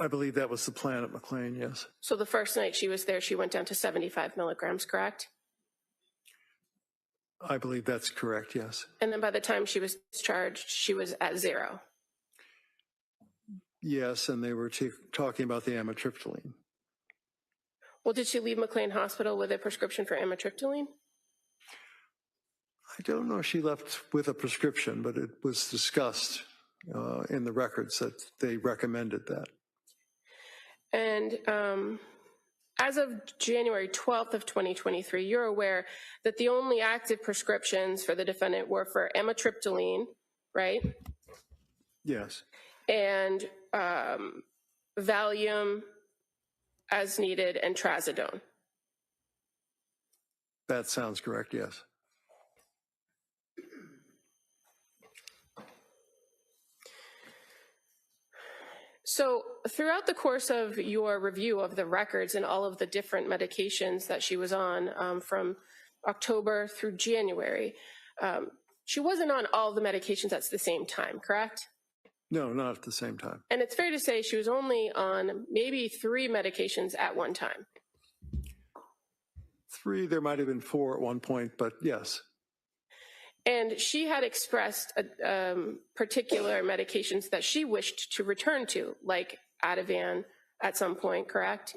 Speaker 16: I believe that was the plan at McLean, yes.
Speaker 9: So the first night she was there, she went down to 75 milligrams, correct?
Speaker 16: I believe that's correct, yes.
Speaker 9: And then by the time she was discharged, she was at 0.
Speaker 16: Yes, and they were talking about the amitriptyline.
Speaker 9: Well, did she leave McLean Hospital with a prescription for amitriptyline?
Speaker 16: I don't know if she left with a prescription, but it was discussed in the records that they recommended that.
Speaker 9: And as of January 12th of 2023, you're aware that the only active prescriptions for the defendant were for amitriptyline, right?
Speaker 16: Yes.
Speaker 9: And Valium as needed and trazodone.
Speaker 16: That sounds correct, yes.
Speaker 9: So throughout the course of your review of the records and all of the different medications that she was on from October through January, she wasn't on all the medications at the same time, correct?
Speaker 16: No, not at the same time.
Speaker 9: And it's fair to say she was only on maybe 3 medications at one time.
Speaker 16: 3, there might have been 4 at one point, but yes.
Speaker 9: And she had expressed particular medications that she wished to return to, like Ativan at some point, correct?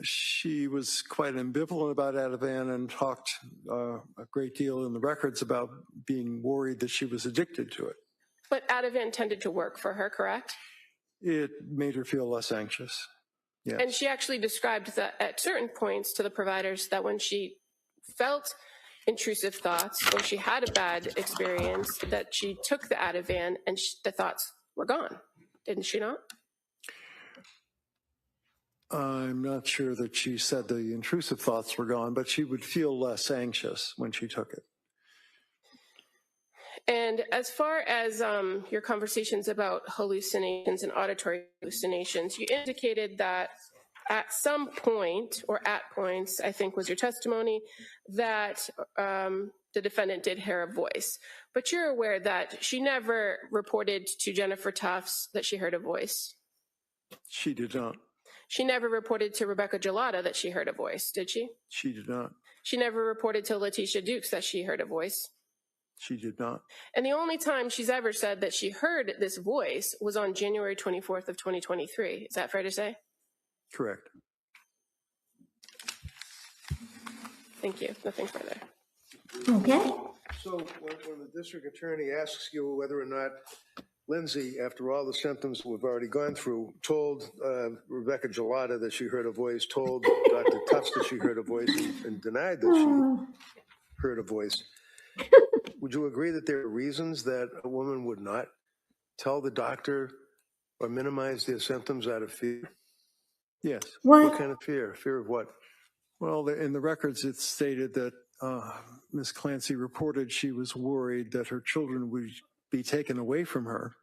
Speaker 16: She was quite ambivalent about Ativan and talked a great deal in the records about being worried that she was addicted to it.
Speaker 9: But Ativan tended to work for her, correct?
Speaker 16: It made her feel less anxious. Yes.
Speaker 9: And she actually described that at certain points to the providers that when she felt intrusive thoughts or she had a bad experience, that she took the Ativan and the thoughts were gone. Didn't she not?
Speaker 16: I'm not sure that she said the intrusive thoughts were gone, but she would feel less anxious when she took it.
Speaker 9: And as far as your conversations about hallucinations and auditory hallucinations, you indicated that at some point, or at points, I think was your testimony, that the defendant did hear a voice. But you're aware that she never reported to Jennifer Tufts that she heard a voice.
Speaker 16: She did not.
Speaker 9: She never reported to Rebecca Gelada that she heard a voice, did she?
Speaker 16: She did not.
Speaker 9: She never reported to Letitia Dukes that she heard a voice.
Speaker 16: She did not.
Speaker 9: And the only time she's ever said that she heard this voice was on January 24th of 2023. Is that fair to say?
Speaker 16: Correct.
Speaker 9: Thank you. Nothing further.
Speaker 1: Okay.
Speaker 7: So when the district attorney asks you whether or not Lindsay, after all the symptoms we've already gone through, told Rebecca Gelada that she heard a voice, told Dr. Tufts that she heard a voice, and denied that she heard a voice, would you agree that there are reasons that a woman would not tell the doctor or minimize their symptoms out of fear?
Speaker 16: Yes.
Speaker 7: What kind of fear? Fear of what?
Speaker 16: Well, in the records, it's stated that Ms. Clancy reported she was worried that her children would be taken away from her,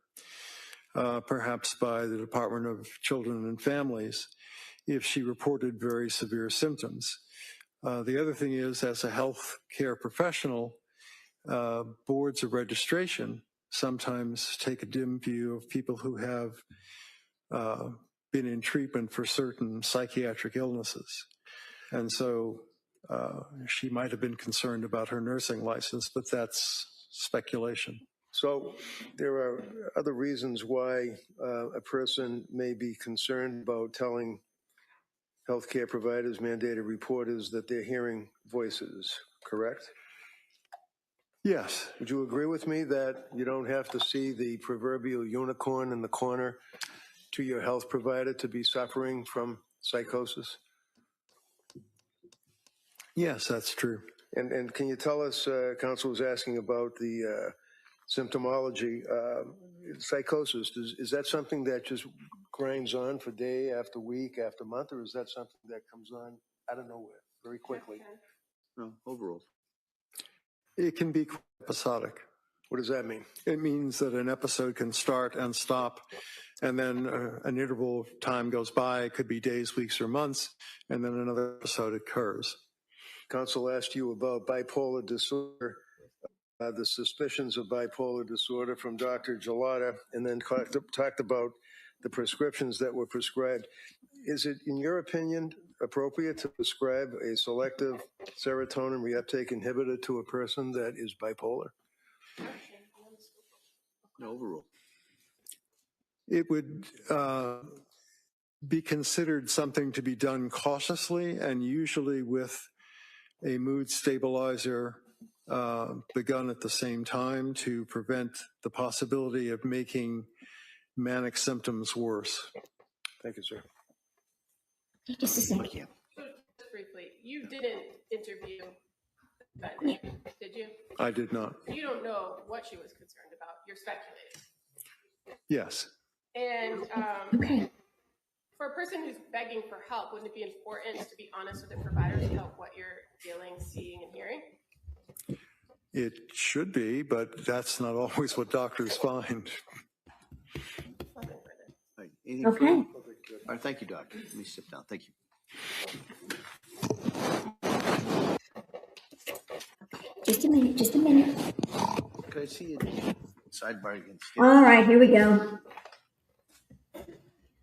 Speaker 16: perhaps by the Department of Children and Families, if she reported very severe symptoms. The other thing is, as a health care professional, boards of registration sometimes take a dim view of people who have been in treatment for certain psychiatric illnesses. And so she might have been concerned about her nursing license, but that's speculation.
Speaker 7: So there are other reasons why a person may be concerned about telling healthcare providers, mandated reporters, that they're hearing voices, correct?
Speaker 16: Yes.
Speaker 7: Would you agree with me that you don't have to see the proverbial unicorn in the corner to your health provider to be suffering from psychosis?
Speaker 16: Yes, that's true.
Speaker 7: And can you tell us, Council was asking about the symptomology. Psychosis, is that something that just grinds on for day after week after month, or is that something that comes on out of nowhere very quickly?
Speaker 3: No, overall.
Speaker 16: It can be episodic.
Speaker 7: What does that mean?
Speaker 16: It means that an episode can start and stop, and then an interval of time goes by. It could be days, weeks, or months, and then another episode occurs.
Speaker 7: Council asked you about bipolar disorder, the suspicions of bipolar disorder from Dr. Gelada, and then talked about the prescriptions that were prescribed. Is it, in your opinion, appropriate to prescribe a selective serotonin reuptake inhibitor to a person that is bipolar?
Speaker 3: No, overall.
Speaker 16: It would be considered something to be done cautiously and usually with a mood stabilizer begun at the same time to prevent the possibility of making manic symptoms worse.
Speaker 7: Thank you, sir.
Speaker 1: Just a second.
Speaker 9: So just briefly, you didn't interview the defendant, did you?
Speaker 16: I did not.
Speaker 9: You don't know what she was concerned about. You're speculating.
Speaker 16: Yes.
Speaker 9: And
Speaker 1: Okay.
Speaker 9: for a person who's begging for help, wouldn't it be important to be honest with the providers about what you're feeling, seeing, and hearing?
Speaker 16: It should be, but that's not always what doctors find.
Speaker 3: Right. Anything
Speaker 1: Okay.
Speaker 3: further? All right, thank you, doctor. Let me sit down. Thank you.
Speaker 1: Just a minute, just a minute.
Speaker 3: Can I see you sidebar again?
Speaker 1: All right, here we go.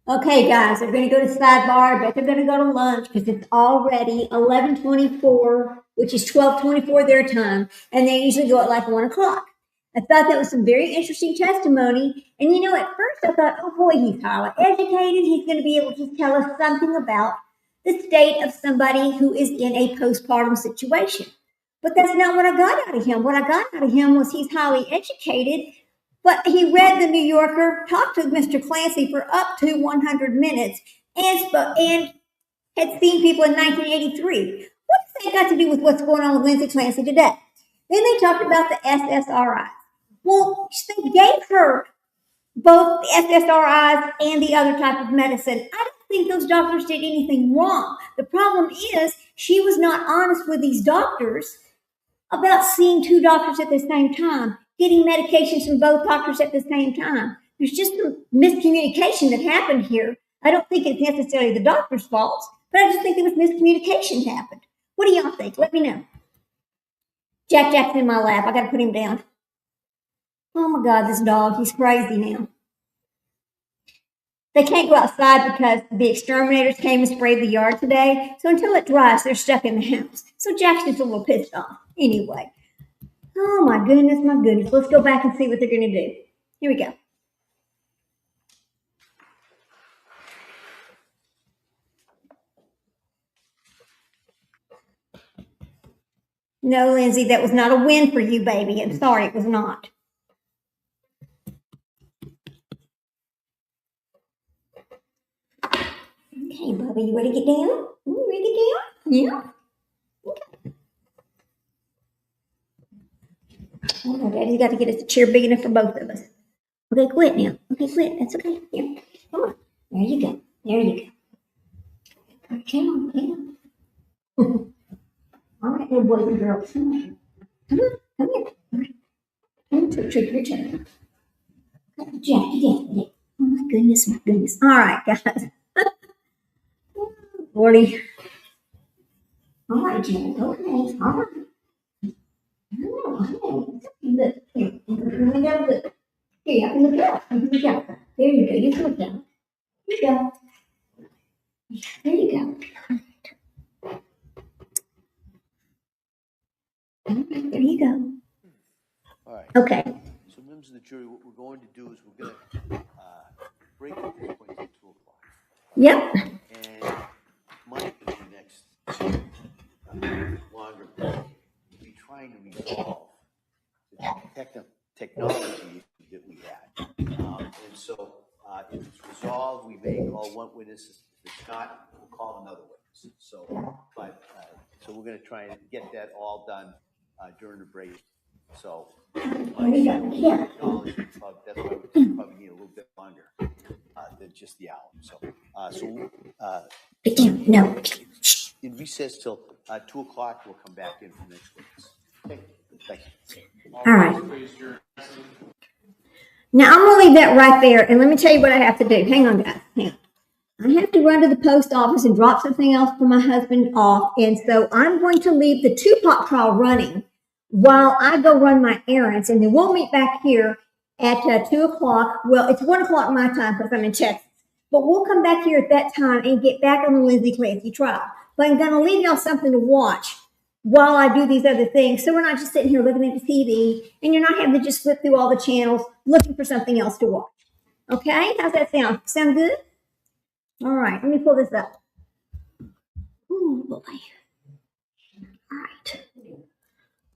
Speaker 1: Okay, guys, they're going to go to sidebar. I bet they're going to go to lunch because it's already 11:24, which is 12:24 their time, and they usually go at like 1 o'clock. I thought that was some very interesting testimony. And you know, at first I thought, oh boy, he's highly educated. He's going to be able to tell us something about the state of somebody who is in a postpartum situation. But that's not what I got out of him. What I got out of him was he's highly educated, but he read the New Yorker, talked to Mr. Clancy for up to 100 minutes, and had seen people in 1983. What does that got to do with what's going on with Lindsay Clancy today? Then they talked about the SSRIs. Well, they gave her both the SSRIs and the other type of medicine. I don't think those doctors did anything wrong. The problem is she was not honest with these doctors about seeing two doctors at the same time, getting medications from both doctors at the same time. There's just some miscommunication that happened here. I don't think it's necessarily the doctor's fault, but I just think there was miscommunication happened. What do y'all think? Let me know. Jack's in my lap. I got to put him down. Oh my God, this dog, he's crazy now. They can't go outside because the exterminators came and sprayed the yard today. So until it dries, they're stuck in the house. So Jack's just a little pissed off. Anyway. Oh my goodness, my goodness. Let's go back and see what they're going to do. Here we go. No, Lindsay, that was not a win for you, baby. I'm sorry, it was not. Okay, Bubby, you ready to get down? You ready to get down? Yeah. Okay. Oh, no, Daddy's got to get us a chair big enough for both of us. Okay, quit now. Okay, quit. That's okay. Here, come on. There you go. There you go. Okay, come on. All right, then, boys and girls. Come on. Come on. Come here. Come on, trick your turn. Jackie. Oh, my goodness, my goodness. All right, guys. Lordy. All right, Jack. Okay. All right. Look. Here. Let me go look. Here, I can look up. I can look up. There you go. You can look down. Here you go. There you go. All right, there you go.
Speaker 3: All right.
Speaker 1: Okay.
Speaker 3: So, members of the jury, what we're going to do is we're going to break at this point to 2 o'clock.
Speaker 1: Yep.
Speaker 3: And Mike, in the next longer break, will be trying to resolve the technology that we had. And so if it's resolved, resolved, we may call one witness. If it's not, we'll call another witness. So, so we're going to try and get that all done during the break. So, that's why we probably need a little bit longer than just the hour. So,
Speaker 1: No.
Speaker 3: in recess till 2 o'clock, we'll come back in for the next witness. Okay, thank you.
Speaker 1: All right. Now I'm gonna leave that right there, and let me tell you what I have to do. Hang on, guys. Hang on. I have to run to the post office and drop something else for my husband off, and so I'm going to leave the Tupac trial running while I go run my errands, and then we'll meet back here at 2 o'clock. Well, it's 1 o'clock my time because I'm in Texas, but we'll come back here at that time and get back on the Lindsay Clancy trial. But I'm gonna leave y'all something to watch while I do these other things, so we're not just sitting here looking at the TV, and you're not having to just flip through all the channels looking for something else to watch. Okay? How's that sound? Sound good? All right, let me pull this up. Oh, boy. All right.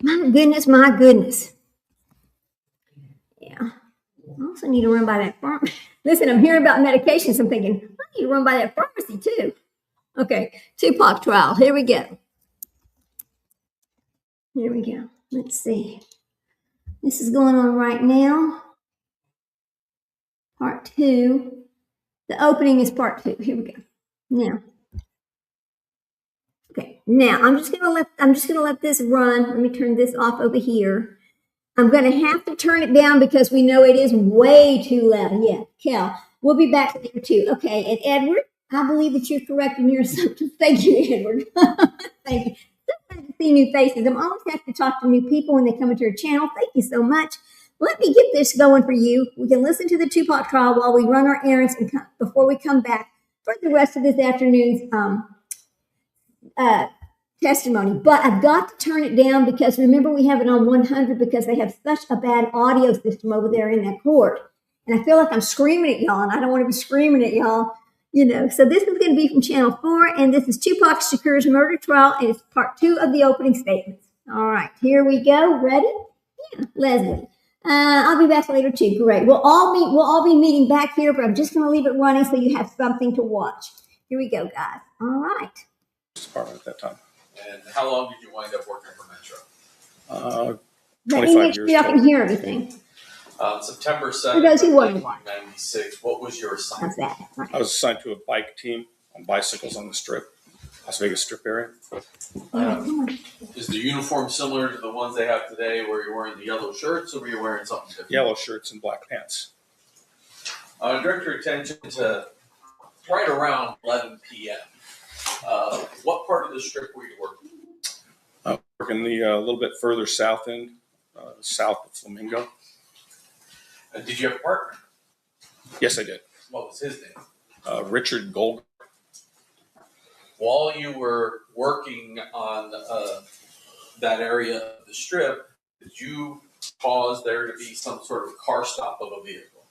Speaker 1: My goodness, my goodness. Yeah. I also need to run by that pharmacy. Listen, I'm hearing about medications. I'm thinking, I need to run by that pharmacy too. Okay, Tupac trial. Here we go. Here we go. Let's see. This is going on right now. Part 2. The opening is part 2. Here we go. Now. Okay. Now I'm just gonna let this run. Let me turn this off over here. I'm gonna have to turn it down because we know it is way too loud. Yeah, Kel. We'll be back later too. Okay, and Edward, I believe that you're correct in your assumption. Thank you, Edward. Thank you. So glad to see new faces. I'm always happy to talk to new people when they come into our channel. Thank you so much. Let me get this going for you. We can listen to the Tupac trial while we run our errands and before we come back for the rest of this afternoon's testimony. But I've got to turn it down because remember we have it on 100 because they have such a bad audio system over there in that court. And I feel like I'm screaming at y'all, and I don't want to be screaming at y'all, you know. So this is going to be from Channel 4, and this is Tupac Shakur's murder trial, and it's part 2 of the opening statements. All right, here we go. Ready? Yeah, Leslie. I'll be back later too. Great. We'll all be meeting back here, but I'm just going to leave it running so you have something to watch. Here we go, guys. All right.
Speaker 5: Department at that time.
Speaker 17: And how long did you wind up working for Metro?
Speaker 5: 25 years.
Speaker 1: Y'all can hear everything.
Speaker 17: September 7th,
Speaker 1: For those who want to
Speaker 17: 1996, what was your assignment?
Speaker 1: How's that? Right.
Speaker 5: I was assigned to a bike team on bicycles on the Strip, Las Vegas Strip area.
Speaker 17: Is the uniform similar to the ones they have today where you're wearing the yellow shirts or were you wearing something different?
Speaker 5: Yellow shirts and black pants.
Speaker 17: Direct your attention to right around 11 p.m. What part of the Strip were you working?
Speaker 5: Working the a little bit further south end, south of Flamingo.
Speaker 17: Did you have a partner?
Speaker 5: Yes, I did.
Speaker 17: What was his name?
Speaker 5: Richard Gold.
Speaker 17: While you were working on that area of the Strip, did you cause there to be some sort of car stop of a vehicle?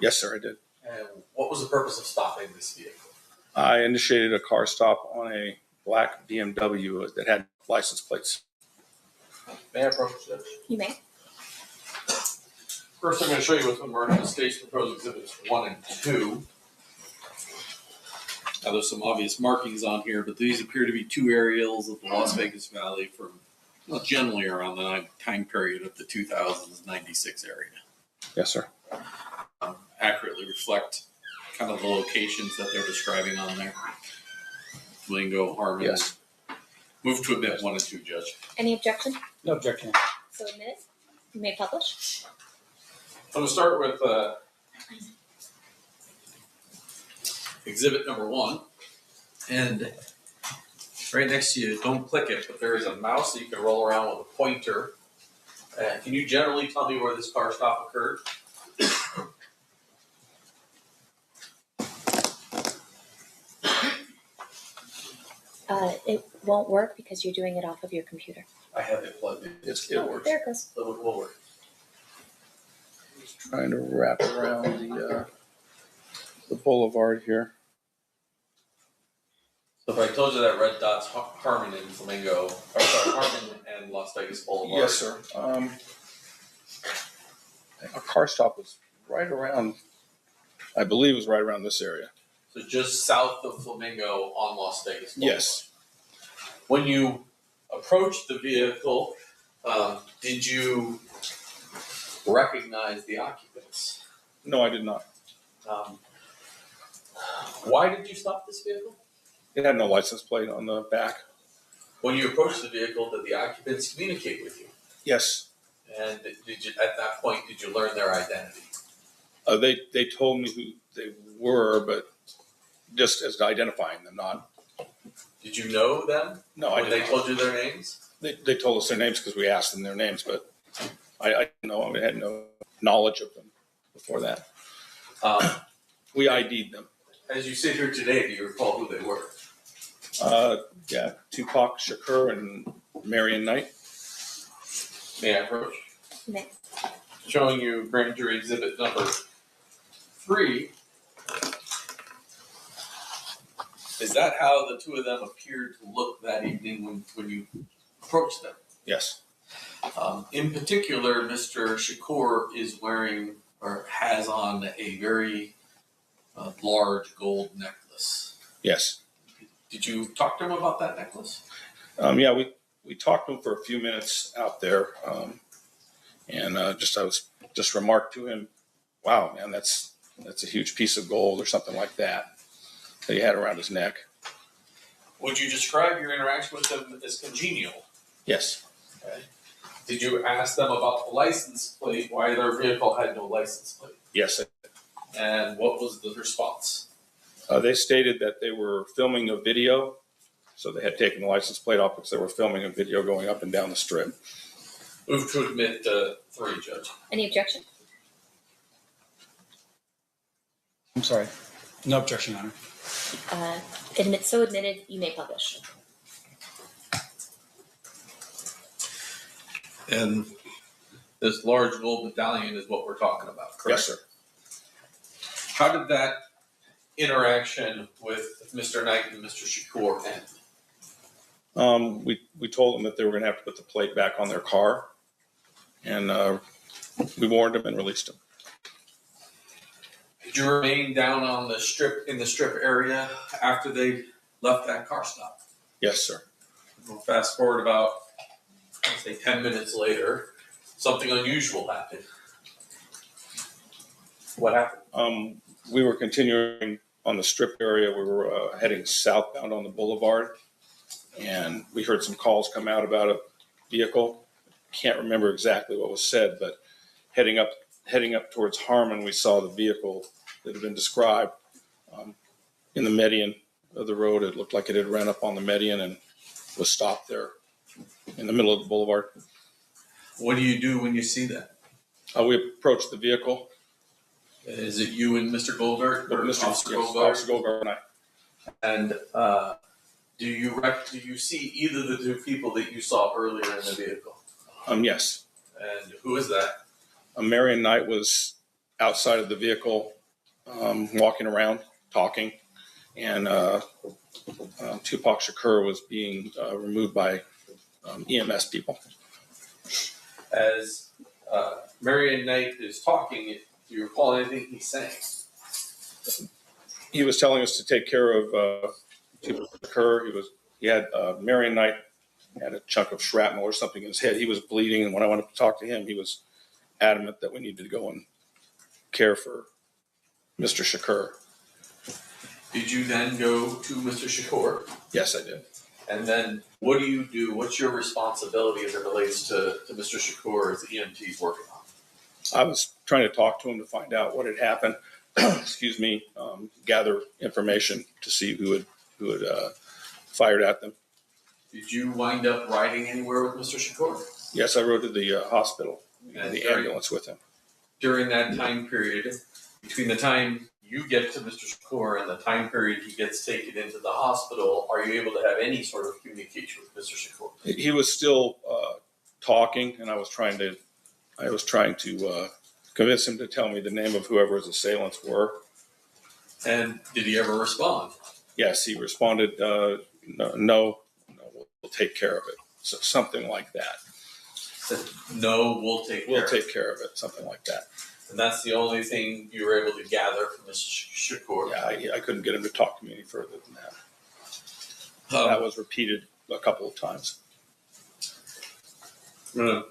Speaker 5: Yes, sir, I did.
Speaker 17: And what was the purpose of stopping this vehicle?
Speaker 5: I initiated a car stop on a black BMW that had license plates.
Speaker 17: May I approach Judge?
Speaker 18: You may.
Speaker 17: First, I'm going to show you what's been marked in the state's proposed exhibits 1 and 2. Now, there's some obvious markings on here, but these appear to be 2 aerials of the Las Vegas Valley from generally around the time period of the 2000s, 96 area.
Speaker 5: Yes, sir.
Speaker 17: Accurately reflect kind of the locations that they're describing on there. Flamingo, Harmon.
Speaker 5: Yes.
Speaker 17: Move to admit 1 and 2, Judge.
Speaker 18: Any objection?
Speaker 5: No objection.
Speaker 18: So admitted. You may publish.
Speaker 17: I'm going to start with exhibit number 1. And right next to you, don't click it, but there is a mouse that you can roll around with a pointer. Can you generally tell me where this car stop occurred?
Speaker 18: It won't work because you're doing it off of your computer.
Speaker 17: I have it plugged in. It works.
Speaker 18: There it goes.
Speaker 17: It will work.
Speaker 5: Just trying to wrap around the boulevard here.
Speaker 17: So if I told you that red dot's Harmon and Flamingo, or sorry, Harmon and Las Vegas Boulevard.
Speaker 5: Yes, sir. A car stop was right around I believe it was right around this area.
Speaker 17: So just south of Flamingo on Las Vegas Boulevard.
Speaker 5: Yes.
Speaker 17: When you approached the vehicle, did you recognize the occupants?
Speaker 5: No, I did not.
Speaker 17: Why did you stop this vehicle?
Speaker 5: It had no license plate on the back.
Speaker 17: When you approached the vehicle, did the occupants communicate with you?
Speaker 5: Yes.
Speaker 17: And did you, at that point, did you learn their identity?
Speaker 5: They told me who they were, but just as identifying them, not.
Speaker 17: Did you know them?
Speaker 5: No, I
Speaker 17: when
Speaker 5: did
Speaker 17: they
Speaker 5: not.
Speaker 17: told you their names?
Speaker 5: They told us their names because we asked them their names, but I didn't know. I had no knowledge of them before that. We ID'd them.
Speaker 17: As you sit here today, do you recall who they were?
Speaker 5: Yeah, Tupac Shakur and Marion Knight.
Speaker 17: May I approach?
Speaker 18: May.
Speaker 17: Showing you grand jury exhibit number 3. Is that how the two of them appeared to look that evening when you approached them?
Speaker 5: Yes.
Speaker 17: In particular, Mr. Shakur is wearing or has on a very large gold necklace.
Speaker 5: Yes.
Speaker 17: Did you talk to him about that necklace?
Speaker 5: Yeah, we talked to him for a few minutes out there, and I was just remarked to him, "Wow, man, that's a huge piece of gold or something like that he had around his neck."
Speaker 17: Would you describe your interaction with them as congenial?
Speaker 5: Yes.
Speaker 17: Okay. Did you ask them about the license plate, why their vehicle had no license plate?
Speaker 5: Yes.
Speaker 17: And what was the response?
Speaker 5: They stated that they were filming a video, so they had taken the license plate off because they were filming a video going up and down the strip.
Speaker 17: Move to admit 3, Judge.
Speaker 18: Any objection?
Speaker 19: I'm sorry. No objection, Your Honor.
Speaker 18: Admit so admitted. You may publish.
Speaker 17: And this large gold medallion is what we're talking about, correct?
Speaker 5: Yes, sir.
Speaker 17: How did that interaction with Mr. Knight and Mr. Shakur end?
Speaker 5: We told them that they were going to have to put the plate back on their car, and we warned them and released them.
Speaker 17: Did you remain down on the strip in the strip area after they left that car stop?
Speaker 5: Yes, sir.
Speaker 17: We'll fast forward about, let's say, 10 minutes later. Something unusual happened. What happened?
Speaker 5: We were continuing on the strip area. We were heading southbound on the boulevard, and we heard some calls come out about a vehicle. Can't remember exactly what was said, but heading up towards Harmon, we saw the vehicle that had been described in the median of the road. It looked like it had run up on the median and was stopped there in the middle of the boulevard.
Speaker 17: What do you do when you see that?
Speaker 5: We approached the vehicle.
Speaker 17: Is it you and Mr. Goldberg? Or Officer Goldberg?
Speaker 5: Officer Goldberg and I.
Speaker 17: And do you see either of the two people that you saw earlier in the vehicle?
Speaker 5: Yes.
Speaker 17: And who is that?
Speaker 5: Marion Knight was outside of the vehicle, walking around, talking, and Tupac Shakur was being removed by EMS people.
Speaker 17: As Marion Knight is talking, do you recall anything he's saying?
Speaker 5: He was telling us to take care of Tupac Shakur. He had Marion Knight had a chunk of shrapnel or something in his head. He was bleeding, and when I went up to talk to him, he was adamant that we needed to go and care for Mr. Shakur.
Speaker 17: Did you then go to Mr. Shakur?
Speaker 5: Yes, I did.
Speaker 17: And then what do you do? What's your responsibility as it relates to Mr. Shakur as the EMT is working on?
Speaker 5: I was trying to talk to him to find out what had happened. Excuse me. Gather information to see who had fired at them.
Speaker 17: Did you wind up riding anywhere with Mr. Shakur?
Speaker 5: Yes, I rode to the hospital in the ambulance with him.
Speaker 17: During that time period, between the time you get to Mr. Shakur and the time period he gets taken into the hospital, are you able to have any sort of communication with Mr. Shakur?
Speaker 5: He was still talking, and I was trying to convince him to tell me the name of whoever his assailants were.
Speaker 17: And did he ever respond?
Speaker 5: Yes, he responded, no, we'll take care of it. So something like that.
Speaker 17: No, we'll take care of it.
Speaker 5: Something like that.
Speaker 17: And that's the only thing you were able to gather from Mr. Shakur.
Speaker 5: Yeah, I couldn't get him to talk to me any further than that. That was repeated a couple of times.
Speaker 17: I'm going to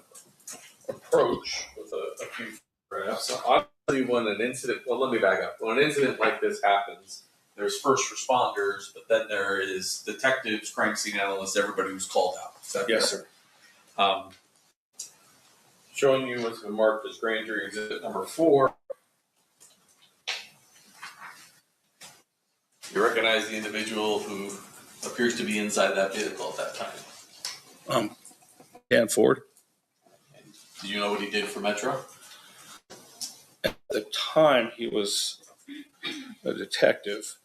Speaker 17: approach with a few photographs. So obviously when an incident, well, let me back up. When an incident like this happens, there's first responders, but then there is detectives, crime scene analysts, everybody who's called out. Is that
Speaker 5: Yes,
Speaker 17: correct?
Speaker 5: sir.
Speaker 17: Showing you what's been marked as grand jury exhibit number 4. You recognize the individual who appears to be inside that vehicle at that time.
Speaker 5: Dan Ford.
Speaker 17: Do you know what he did for Metro?
Speaker 5: At the time, he was a detective.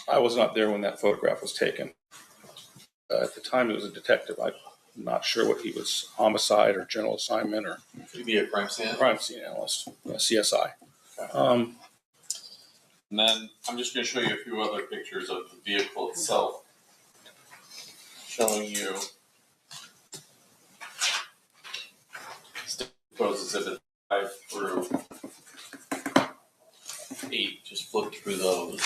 Speaker 5: I was not there when that photograph was taken. At the time, he was a detective. I'm not sure what he was, homicide or general assignment or
Speaker 17: Maybe a crime scene
Speaker 5: analyst, CSI.
Speaker 17: And then I'm just going to show you a few other pictures of the vehicle itself. Showing you proposed exhibit 5 through 8. Just flip through those.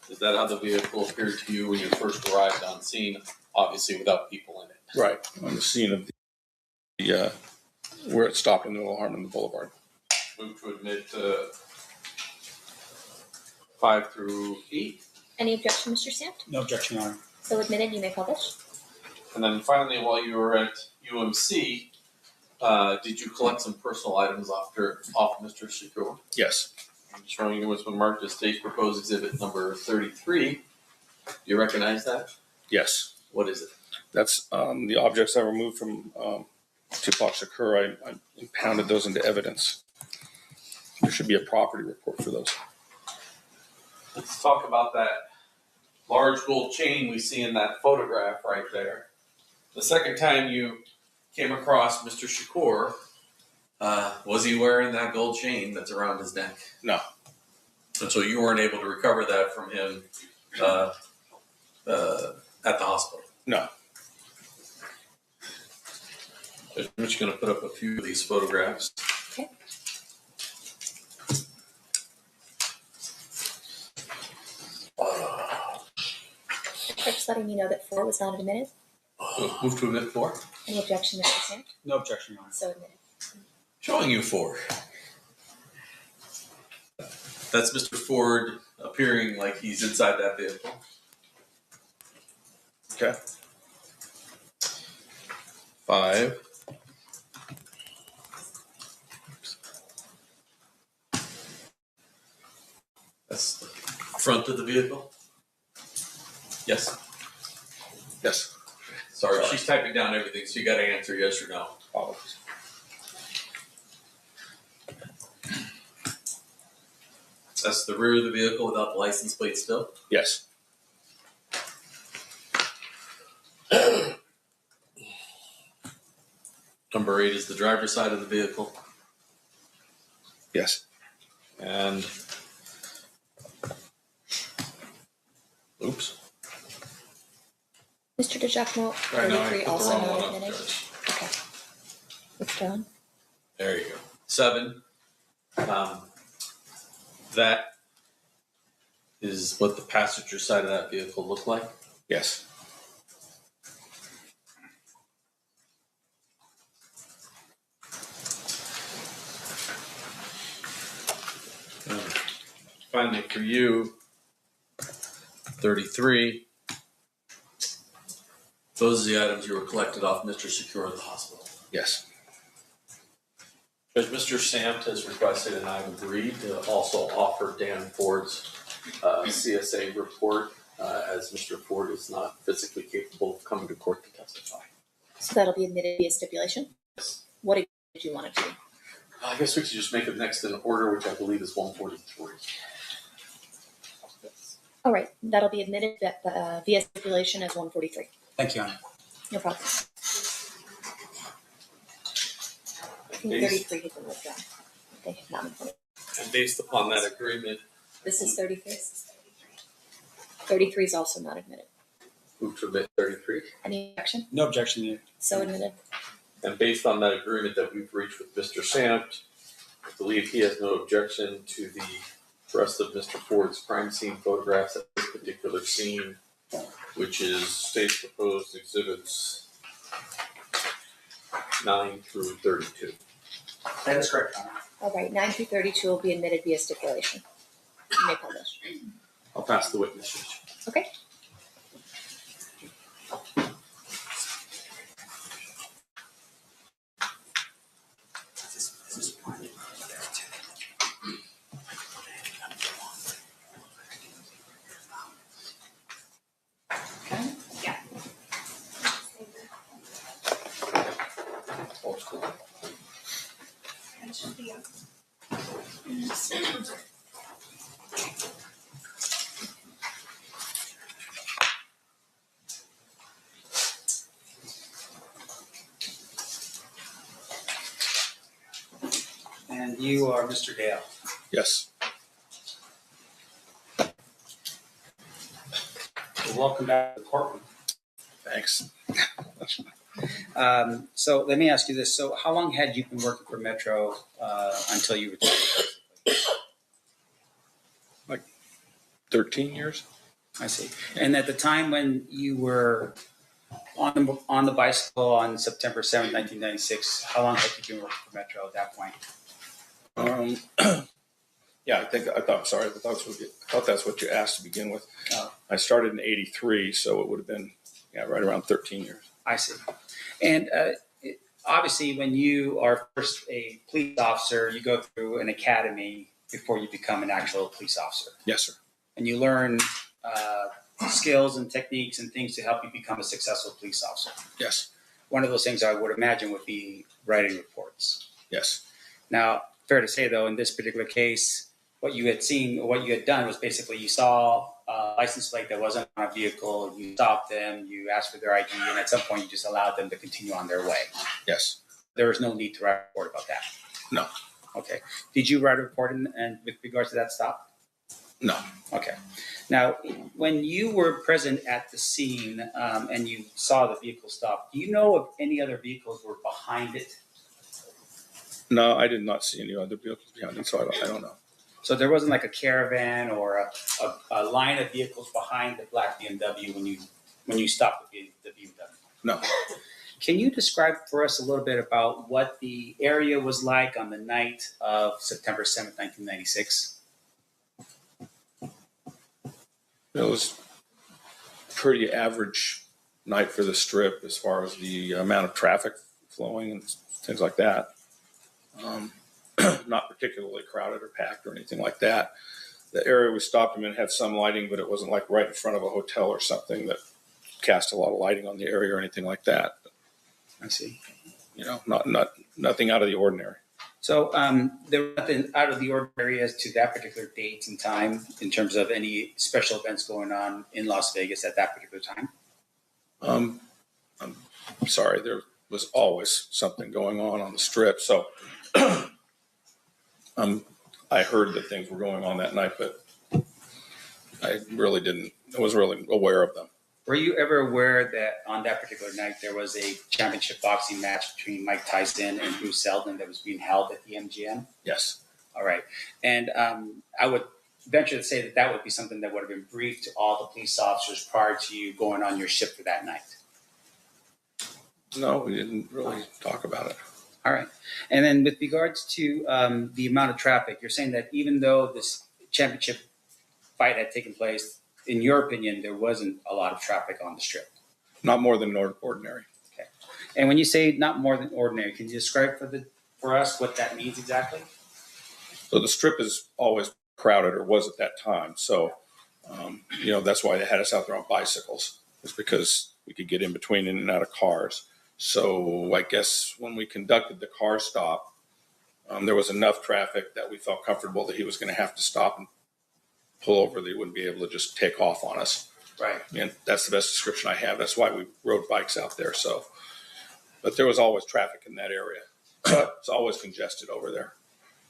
Speaker 17: Is that how the vehicle appeared to you when you first arrived on scene? Obviously, without people in it.
Speaker 5: Right, on the scene of the where it stopped in the middle of Harmon Boulevard.
Speaker 17: Move to admit 5 through 8.
Speaker 18: Any objection, Mr. Stamp?
Speaker 19: No objection, Your Honor.
Speaker 18: So admitted, you may publish.
Speaker 17: And then finally, while you were at UMC, did you collect some personal items off Mr. Shakur?
Speaker 5: Yes.
Speaker 17: I'm showing you what's been marked as state proposed exhibit number 33. Do you recognize that?
Speaker 5: Yes.
Speaker 17: What is it?
Speaker 5: That's the objects I removed from Tupac Shakur. I impounded those into evidence. There should be a property report for those.
Speaker 17: Let's talk about that large gold chain we see in that photograph right there. The second time you came across Mr. Shakur, was he wearing that gold chain that's around his neck?
Speaker 5: No. And
Speaker 17: so you weren't able to recover that from him at the hospital? No. I'm just going to put up a few of these photographs.
Speaker 18: Okay. Just letting you know that 4 was not admitted.
Speaker 17: Move to admit 4.
Speaker 18: Any objection, Mr. Stamp?
Speaker 19: No objection, Your Honor.
Speaker 18: So admitted.
Speaker 17: Showing you 4. That's Mr. Ford appearing like he's inside that vehicle. Okay. 5. That's the front of the vehicle. Yes. Yes. Sorry, she's typing down everything, so you got to answer yes or no. Apologies. That's the rear of the vehicle without the license plate still?
Speaker 5: Yes.
Speaker 17: Number 8 is the driver's side of the vehicle.
Speaker 5: Yes.
Speaker 17: And oops.
Speaker 18: Mr. DeJacmo,
Speaker 17: Right, no, I
Speaker 18: 33
Speaker 17: put the
Speaker 18: also
Speaker 17: wrong
Speaker 18: not
Speaker 17: one up,
Speaker 18: admitted.
Speaker 17: Judge.
Speaker 18: Okay. Withdrawn.
Speaker 17: There you go. 7. That is what the passenger side of that vehicle looked like?
Speaker 5: Yes.
Speaker 17: Finally, for you, 33. Those are the items you were collected off Mr. Shakur at the hospital.
Speaker 5: Yes.
Speaker 17: Judge, Mr. Samt has requested, and I've agreed to also offer Dan Ford's CSA report, as Mr. Ford is not physically capable of coming to court to testify.
Speaker 18: So that'll be admitted via stipulation?
Speaker 17: Yes.
Speaker 18: What did you want it to be?
Speaker 17: I guess we could just make it next in order, which I believe is 143.
Speaker 18: All right, that'll be admitted via stipulation as 143.
Speaker 19: Thank you, Your Honor.
Speaker 17: No problem.
Speaker 18: 1933 had been withdrawn. They have not been voted.
Speaker 17: And based upon that agreement,
Speaker 18: This is 33. 33 is also not admitted.
Speaker 17: move to admit 33.
Speaker 18: Any objection?
Speaker 19: No objection needed.
Speaker 18: So admitted.
Speaker 17: And based on that agreement that we've reached with Mr. Samt, I believe he has no objection to the rest of Mr. Ford's crime scene photographs at this particular scene, which is state's proposed exhibits 9 through 32.
Speaker 19: That is correct, Your Honor.
Speaker 18: All right, 9 through 32 will be admitted via stipulation. You may publish.
Speaker 17: I'll pass the witness, Judge.
Speaker 18: Okay.
Speaker 17: Old school.
Speaker 19: And you are Mr. Dale.
Speaker 5: Yes.
Speaker 19: Well, welcome back to the courtroom.
Speaker 5: Thanks.
Speaker 19: So let me ask you this. So how long had you been working for Metro until you retired?
Speaker 5: Like 13 years.
Speaker 19: I see. And at the time when you were on the bicycle on September 7th, 1996, how long had you been working for Metro at that point?
Speaker 5: Yeah, I thought that's what you asked to begin with.
Speaker 19: Oh.
Speaker 5: I started in '83, so it would have been right around 13 years.
Speaker 19: I see. And obviously, when you are first a police officer, you go through an academy before you become an actual police officer.
Speaker 5: Yes, sir.
Speaker 19: And you learn skills and techniques and things to help you become a successful police officer.
Speaker 5: Yes.
Speaker 19: One of those things I would imagine would be writing reports.
Speaker 5: Yes.
Speaker 19: Now, fair to say, though, in this particular case, what you had seen or what you had done was basically you saw a license plate that wasn't on a vehicle, you stopped them, you asked for their ID, and at some point you just allowed them to continue on their way.
Speaker 5: Yes.
Speaker 19: There was no need to write a report about that.
Speaker 5: No.
Speaker 19: Okay. Did you write a report and with regards to that stop?
Speaker 5: No.
Speaker 19: Okay. Now, when you were present at the scene and you saw the vehicle stop, do you know if any other vehicles were behind it?
Speaker 5: No, I did not see any other vehicles behind it, so I don't know.
Speaker 19: So there wasn't like a caravan or a line of vehicles behind the black BMW when you stopped the BMW?
Speaker 5: No.
Speaker 19: Can you describe for us a little bit about what the area was like on the night of September 7th, 1996?
Speaker 5: It was a pretty average night for the Strip as far as the amount of traffic flowing and things like that. Not particularly crowded or packed or anything like that. The area we stopped them in had some lighting, but it wasn't like right in front of a hotel or something that cast a lot of lighting on the area or anything like that.
Speaker 19: I see.
Speaker 5: Nothing out of the ordinary.
Speaker 19: So there was nothing out of the ordinary as to that particular date and time in terms of any special events going on in Las Vegas at that particular time?
Speaker 5: I'm sorry, there was always something going on the Strip. So I heard that things were going on that night, but I wasn't really aware of them.
Speaker 19: Were you ever aware that on that particular night there was a championship boxing match between Mike Tyson and Bruce Seldon that was being held at the MGM?
Speaker 5: Yes.
Speaker 19: All right. And I would venture to say that would be something that would have been briefed to all the police officers prior to you going on your shift for that night.
Speaker 5: No, we didn't really talk about it.
Speaker 19: All right. And then with regards to the amount of traffic, you're saying that even though this championship fight had taken place, in your opinion, there wasn't a lot of traffic on the Strip?
Speaker 5: Not more than ordinary.
Speaker 19: Okay. And when you say not more than ordinary, can you describe for us what that means exactly?
Speaker 5: So the Strip is always crowded, or was at that time. So, that's why they had us out there on bicycles, is because we could get in between in and out of cars. So I guess when we conducted the car stop, there was enough traffic that we felt comfortable that he was going to have to stop and pull over. They wouldn't be able to just take off on us.
Speaker 19: Right.
Speaker 5: And that's the best description I have. That's why we rode bikes out there. So, but there was always traffic in that area. It's always congested over there.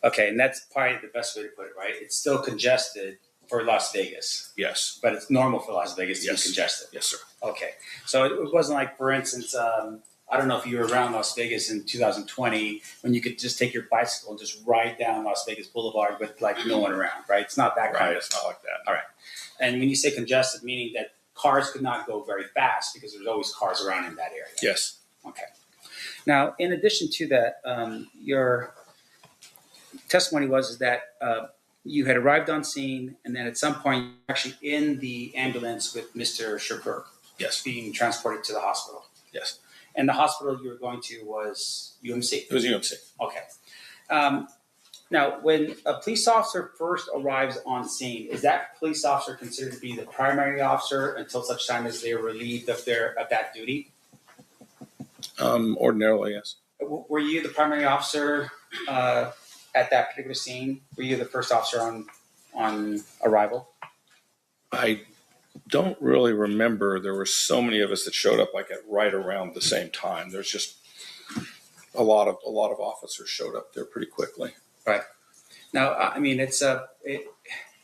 Speaker 19: Okay, and that's probably the best way to put it, right? It's still congested for Las Vegas.
Speaker 5: Yes.
Speaker 19: But it's normal for Las Vegas to be congested.
Speaker 5: Yes, sir.
Speaker 19: Okay. So it wasn't like, for instance, I don't know if you were around Las Vegas in 2020 when you could just take your bicycle and just ride down Las Vegas Boulevard with like no one around, right? It's not that kind of
Speaker 5: It's not like that.
Speaker 19: All right. And when you say congested, meaning that cars could not go very fast because there's always cars around in that area.
Speaker 5: Yes.
Speaker 19: Okay. Now, in addition to that, your testimony was that you had arrived on scene, and then at some point, you're actually in the ambulance with Mr. Sherberg.
Speaker 5: Yes.
Speaker 19: Being transported to the hospital.
Speaker 5: Yes.
Speaker 19: And the hospital you were going to was UMC.
Speaker 5: It was UMC.
Speaker 19: Okay. Now, when a police officer first arrives on scene, is that police officer considered to be the primary officer until such time as they are relieved of that duty?
Speaker 5: Ordinarily, yes.
Speaker 19: Were you the primary officer at that particular scene? Were you the first officer on arrival?
Speaker 5: I don't really remember. There were so many of us that showed up like at right around the same time. There's just a lot of officers showed up there pretty quickly.
Speaker 19: Right. Now, I mean,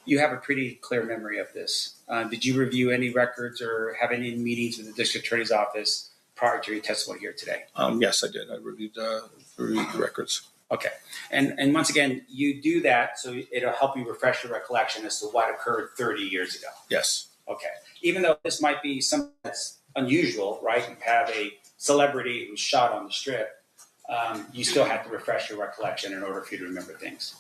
Speaker 19: you have a pretty clear memory of this. Did you review any records or have any meetings with the district attorney's office prior to your testimony here today?
Speaker 5: Yes, I did. I reviewed the records.
Speaker 19: Okay. And once again, you do that so it'll help you refresh your recollection as to what occurred 30 years ago.
Speaker 5: Yes.
Speaker 19: Okay. Even though this might be something that's unusual, right? You have a celebrity who's shot on the strip. You still have to refresh your recollection in order for you to remember things.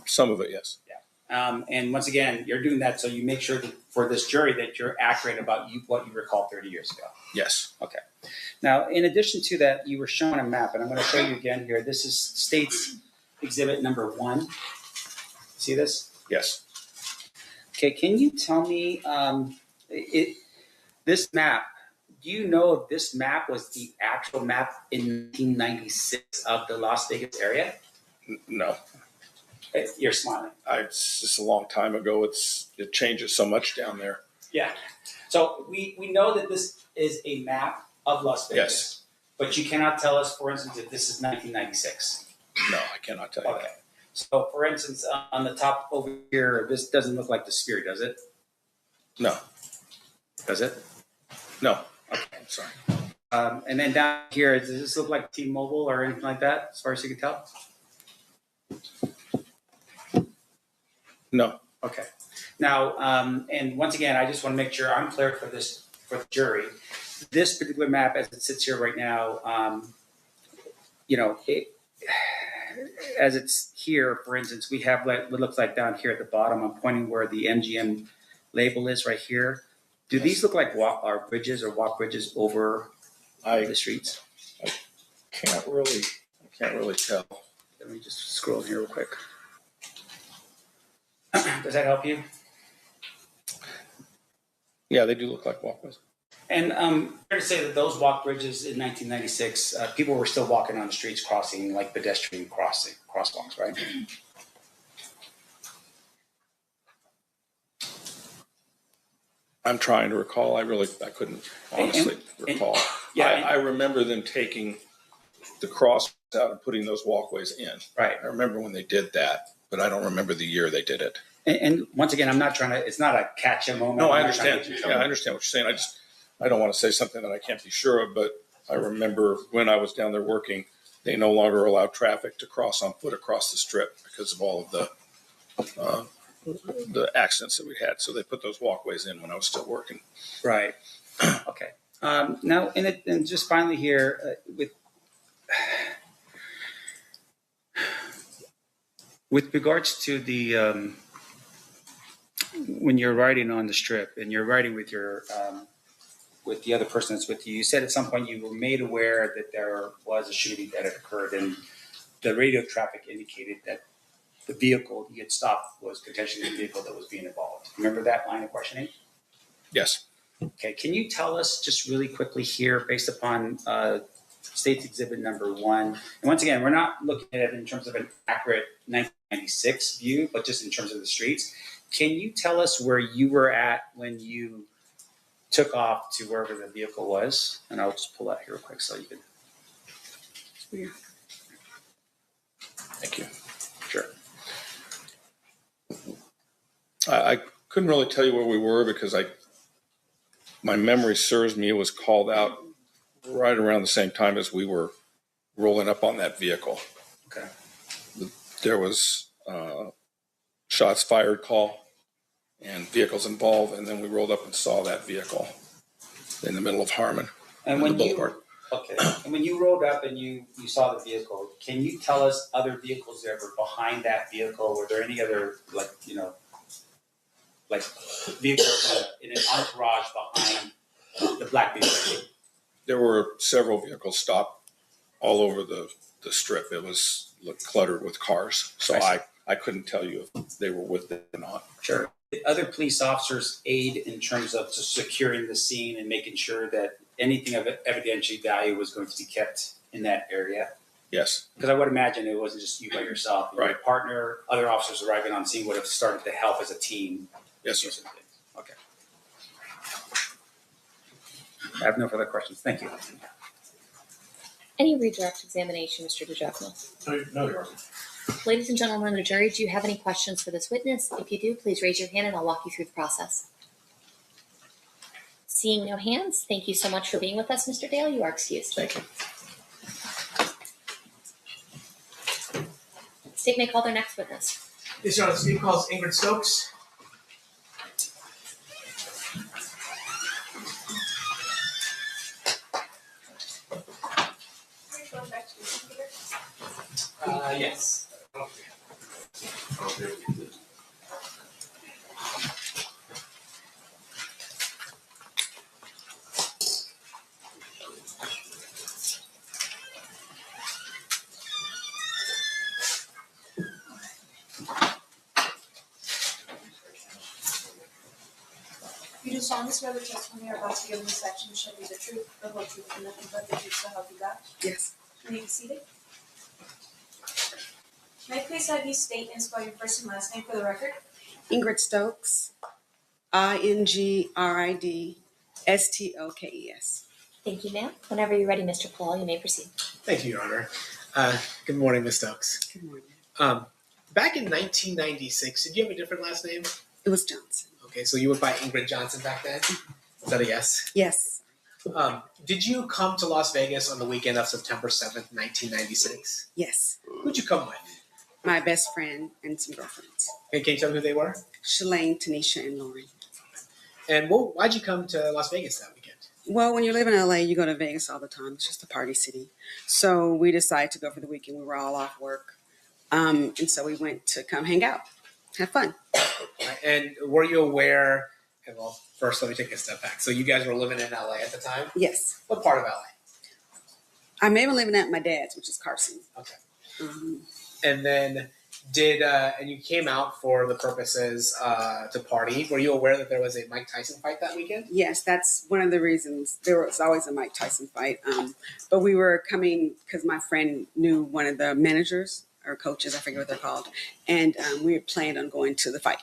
Speaker 5: Some of it, yes.
Speaker 19: Yeah. And once again, you're doing that so you make sure that for this jury that you're accurate about what you recall 30 years ago.
Speaker 5: Yes.
Speaker 19: Okay. Now, in addition to that, you were shown a map, and I'm going to show you again here. This is State's Exhibit number 1. See this?
Speaker 5: Yes.
Speaker 19: Okay. Can you tell me this map? Do you know if this map was the actual map in 1996 of the Las Vegas area?
Speaker 5: No.
Speaker 19: You're smiling.
Speaker 5: It's just a long time ago. It changes so much down there.
Speaker 19: Yeah. So we know that this is a map of Las Vegas.
Speaker 5: Yes.
Speaker 19: But you cannot tell us, for instance, if this is 1996.
Speaker 5: No, I cannot tell you
Speaker 19: Okay.
Speaker 5: that.
Speaker 19: So, for instance, on the top over here, this doesn't look like the Sphere, does it?
Speaker 5: No.
Speaker 19: Does it?
Speaker 5: No.
Speaker 19: Okay, I'm sorry. And then down here, does this look like T-Mobile or anything like that, as far as you can tell?
Speaker 5: No.
Speaker 19: Okay. Now, and once again, I just want to make sure I'm clear for the jury. This particular map, as it sits here right now, as it's here, for instance, we have what looks like down here at the bottom. I'm pointing where the MGM label is right here. Do these look like walk bridges over the streets?
Speaker 5: I can't really tell.
Speaker 19: Let me just scroll here real quick. Does that help you?
Speaker 5: Yeah, they do look like walkways.
Speaker 19: And fair to say that those walk bridges in 1996, people were still walking on the streets, crossing like pedestrian crosswalks, right?
Speaker 5: I'm trying to recall. I couldn't honestly recall. I remember them taking the cross out and putting those walkways in.
Speaker 19: Right.
Speaker 5: I remember when they did that, but I don't remember the year they did it.
Speaker 19: And once again, I'm not trying to. It's not a catch-a moment.
Speaker 5: No, I understand. Yeah, I understand what you're saying. I don't want to say something that I can't be sure of, but I remember when I was down there working, they no longer allowed traffic to cross on foot across the strip because of all of the accidents that we had. So they put those walkways in when I was still working.
Speaker 19: Right. Okay. Now, and just finally here, with regards to the when you're riding on the strip and you're riding with your with the other person that's with you, you said at some point you were made aware that there was a shooting that had occurred, and the radio traffic indicated that the vehicle you had stopped was potentially the vehicle that was being involved. Remember that line of questioning?
Speaker 5: Yes.
Speaker 19: Okay. Can you tell us just really quickly here, based upon State's Exhibit number 1, and once again, we're not looking at it in terms of an accurate 1996 view, but just in terms of the streets. Can you tell us where you were at when you took off to wherever the vehicle was? And I'll just pull that here real quick so you can.
Speaker 5: Thank you. Sure. I couldn't really tell you where we were because my memory serves me, it was called out right around the same time as we were rolling up on that vehicle.
Speaker 19: Okay.
Speaker 5: There was shots fired call and vehicles involved, and then we rolled up and saw that vehicle in the middle of Harmon.
Speaker 19: And when you rolled up and you saw the vehicle, can you tell us other vehicles that were behind that vehicle? Were there any other vehicles in an entourage behind the black vehicle?
Speaker 5: There were several vehicles stopped all over the strip. It was cluttered with cars, so I couldn't tell you if they were with it or not.
Speaker 19: Sure. Did other police officers aid in terms of securing the scene and making sure that anything of evidentiary value was going to be kept in that area?
Speaker 5: Yes.
Speaker 19: Because I would imagine it wasn't just you by yourself. Your partner, other officers arriving on scene would have started to help as a team.
Speaker 5: Yes, sir.
Speaker 19: Okay. I have no further questions. Thank you.
Speaker 18: Any redirect examination, Mr. DiGiacomo?
Speaker 15: No, Your Honor.
Speaker 18: Ladies and gentlemen of the jury, do you have any questions for this witness? If you do, please raise your hand and I'll walk you through the process. Seeing no hands, thank you so much for being with us, Mr. Dale. You are excused.
Speaker 15: Thank you.
Speaker 18: State may call their next witness.
Speaker 15: Yes, Your Honor. The state calls Ingrid Stokes. Yes.
Speaker 2: You do solemnly swear the testimony you're about to give in this section shall be the truth, the whole truth, and nothing but the truth, so help you God?
Speaker 20: Yes.
Speaker 2: May you be seated? May I please have you state and spell your first and last name for the record?
Speaker 20: Ingrid Stokes, INGRIDSTOKES.
Speaker 18: Thank you, ma'am. Whenever you're ready, Mr. Paul, you may proceed.
Speaker 15: Thank you, Your Honor. Good morning, Ms. Stokes.
Speaker 20: Good morning.
Speaker 15: Back in 1996, did you have a different last name?
Speaker 20: It was Johnson.
Speaker 15: Okay, so you went by Ingrid Johnson back then? Is that a yes?
Speaker 20: Yes.
Speaker 15: Did you come to Las Vegas on the weekend of September 7th, 1996?
Speaker 20: Yes.
Speaker 15: Who'd you come with?
Speaker 20: My best friend and some girlfriends.
Speaker 15: Okay, can you tell me who they were?
Speaker 20: Shalane, Tanisha, and Lauren.
Speaker 15: And why'd you come to Las Vegas that weekend?
Speaker 20: Well, when you live in LA, you go to Vegas all the time. It's just a party city. So we decided to go for the weekend. We were all off work. And so we went to come hang out, have fun.
Speaker 15: And were you aware, okay, well, first let me take a step back. So you guys were living in LA at the time?
Speaker 20: Yes.
Speaker 15: What part of LA?
Speaker 20: I may have been living at my dad's, which is Carson.
Speaker 15: Okay. And then and you came out for the purposes to party. Were you aware that there was a Mike Tyson fight that weekend?
Speaker 20: Yes, that's one of the reasons. There was always a Mike Tyson fight. But we were coming because my friend knew one of the managers or coaches, I forget what they're called. And we had planned on going to the fight.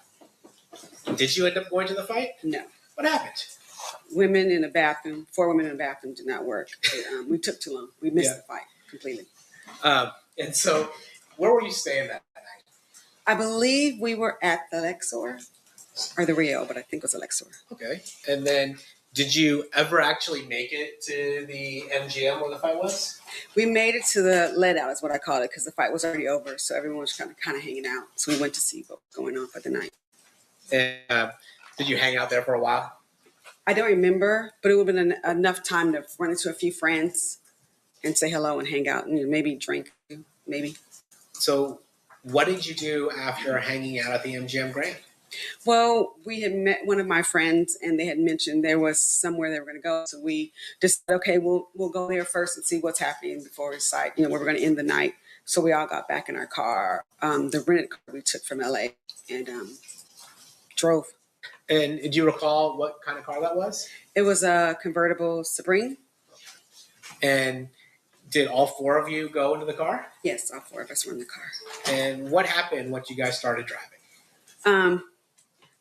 Speaker 15: Did you end up going to the fight?
Speaker 20: No.
Speaker 15: What happened?
Speaker 20: Women in a bathroom, 4 women in a bathroom did not work. We took too long. We missed the fight completely.
Speaker 15: And so where were you staying that night?
Speaker 20: I believe we were at the Lexor or the Rio, but I think it was a Lexor.
Speaker 15: Okay. And then did you ever actually make it to the MGM where the fight was?
Speaker 20: We made it to the let out is what I call it because the fight was already over. So everyone was kind of hanging out. So we went to see what was going on for the night.
Speaker 15: And did you hang out there for a while?
Speaker 20: I don't remember, but it would have been enough time to run into a few friends and say hello and hang out and maybe drink, maybe.
Speaker 15: So what did you do after hanging out at the MGM Grand?
Speaker 20: Well, we had met one of my friends and they had mentioned there was somewhere they were going to go. So we decided, okay, we'll go there first and see what's happening before we decide, where we're going to end the night. So we all got back in our car, the rented car we took from LA and drove.
Speaker 15: And do you recall what kind of car that was?
Speaker 20: It was a convertible Supreme.
Speaker 15: And did all 4 of you go into the car?
Speaker 20: Yes, all 4 of us were in the car.
Speaker 15: And what happened once you guys started driving?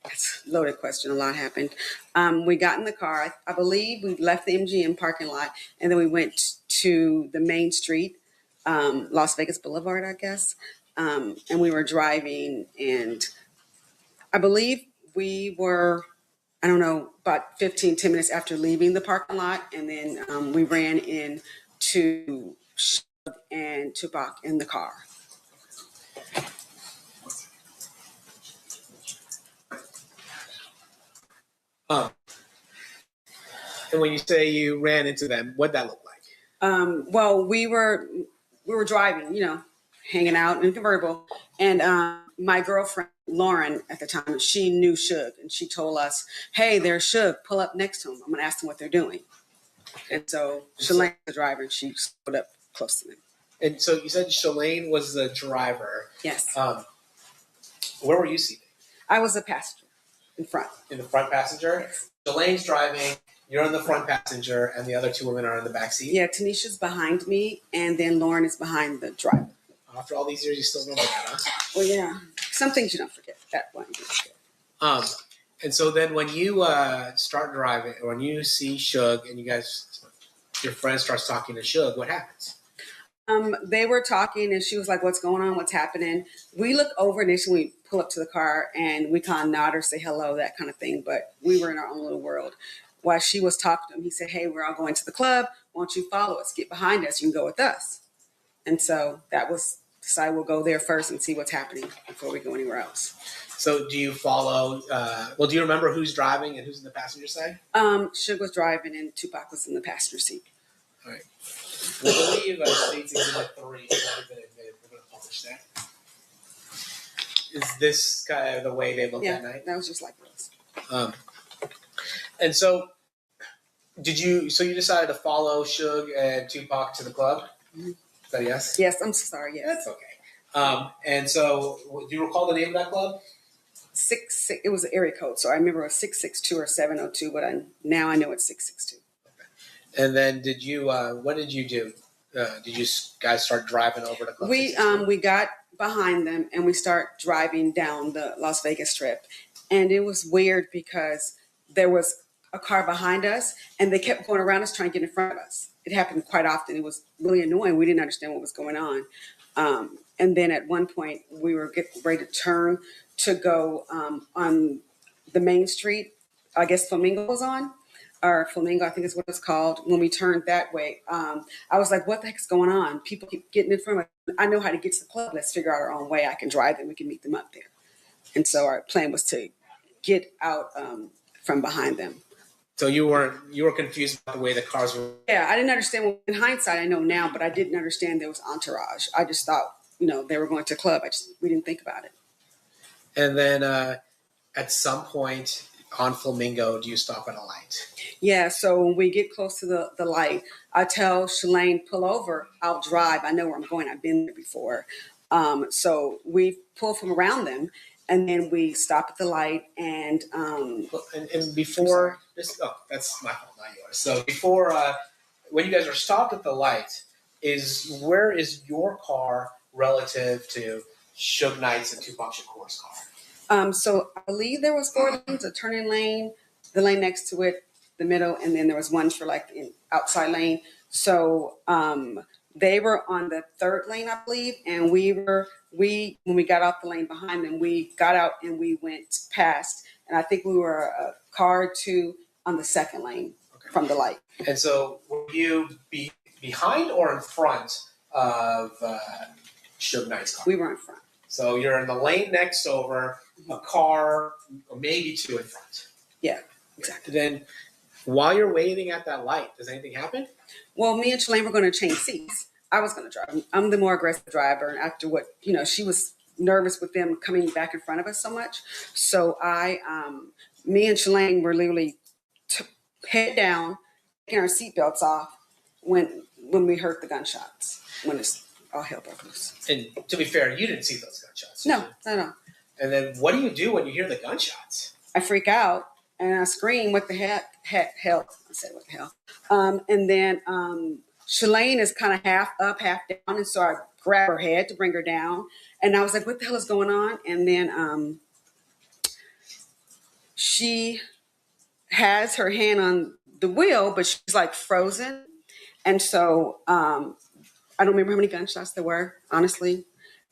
Speaker 20: That's a loaded question. A lot happened. We got in the car. I believe we left the MGM parking lot, and then we went to the main street, Las Vegas Boulevard, I guess. and we were driving, and I believe we were, I don't know, about 10 minutes after leaving the parking lot, and then we ran into Shug and Tupac in the car.
Speaker 21: And when you say you ran into them, what'd that look like?
Speaker 20: Well, we were driving, hanging out in a convertible, and my girlfriend Lauren at the time, she knew Shug, and she told us, "Hey, there's Shug. Pull up next to him. I'm gonna ask them what they're doing." And so Shalane, the driver, and she pulled up close to them.
Speaker 21: And so you said Shalane was the driver.
Speaker 20: Yes.
Speaker 21: Where were you seated?
Speaker 20: I was a passenger in front.
Speaker 21: In the front passenger?
Speaker 20: Yes.
Speaker 21: Shalane's driving, you're in the front passenger, and the other two women are in the back seat?
Speaker 20: Yeah, Tanisha's behind me, and then Lauren is behind the driver.
Speaker 21: After all these years, you still remember that, huh?
Speaker 20: Well, yeah. Some things you don't forget. That one.
Speaker 21: And so then when you start driving, when you see Shug and your friend starts talking to Shug, what happens?
Speaker 20: They were talking, and she was like, "What's going on? What's happening?" We look over initially, we pull up to the car, and we kind of nod or say hello, that kind of thing. But we were in our own little world. While she was talking to him, he said, "Hey, we're all going to the club. Why don't you follow us? Get behind us. You can go with us." And so that was decided we'll go there first and see what's happening before we go anywhere else.
Speaker 21: So do you follow, do you remember who's driving and who's in the passenger side?
Speaker 20: Shug was driving and Tupac was in the passenger seat.
Speaker 21: All right. I believe States Exhibit 3 has already been admitted. We're going to publish that. Is this kind of the way they look at night?
Speaker 20: That was just like this.
Speaker 21: And so you decided to follow Shug and Tupac to the club?
Speaker 20: Mm-hmm.
Speaker 21: Is that a yes?
Speaker 20: Yes, I'm sorry, yes.
Speaker 21: That's okay. And so do you recall the name of that club?
Speaker 20: It was an area code, so I remember it was 662 or 702, but now I know it's 662.
Speaker 21: And then what did you do? Did you guys start driving over to Club 662?
Speaker 20: We got behind them and we start driving down the Las Vegas Strip. And it was weird because there was a car behind us and they kept going around us trying to get in front of us. It happened quite often. It was really annoying. We didn't understand what was going on. And then at one point we were getting ready to turn to go on the main street. I guess Flamingo was on. Or Flamingo, I think is what it's called. When we turned that way, I was like, what the heck's going on? People keep getting in front of me. I know how to get to the club. Let's figure out our own way. I can drive them. We can meet them up there. And so our plan was to get out from behind them.
Speaker 21: So you were confused about the way the cars were?
Speaker 20: Yeah, I didn't understand. Well, in hindsight, I know now, but I didn't understand there was entourage. I just thought, they were going to a club. We didn't think about it.
Speaker 21: And then at some point on Flamingo, do you stop at a light?
Speaker 20: Yeah, so when we get close to the light, I tell Shalane, pull over, I'll drive. I know where I'm going. I've been there before. So we pull from around them, and then we stop at the light. And
Speaker 21: before this, that's my fault, not yours. So before, when you guys are stopped at the light, where is your car relative to Suge Knight's and Tupac Shakur's car?
Speaker 20: So I believe there was 4 lanes, a turning lane, the lane next to it, the middle, and then there was one for like the outside lane. So they were on the 3rd lane, I believe, and when we got off the lane behind them, we got out and we went past, and I think we were a car or 2 on the 2nd lane from the light.
Speaker 21: And so were you behind or in front of Suge Knight's car?
Speaker 20: We were in front.
Speaker 21: So you're in the lane next over, a car, or maybe 2 in front.
Speaker 20: Yeah, exactly.
Speaker 21: Then while you're waiting at that light, does anything happen?
Speaker 20: Well, me and Shalane were going to change seats. I was going to drive. I'm the more aggressive driver. And after what, she was nervous with them coming back in front of us so much. So me and Shalane were literally head down, taking our seatbelts off when we heard the gunshots, when all hell broke loose.
Speaker 21: And to be fair, you didn't see those gunshots.
Speaker 20: No.
Speaker 21: And then what do you do when you hear the gunshots?
Speaker 20: I freak out and I scream, what the hell? I said, what the hell? And then Shalane is kind of half up, half down. And so I grab her head to bring her down. And I was like, what the hell is going on? And then she has her hand on the wheel, but she's like frozen. And so I don't remember how many gunshots there were, honestly.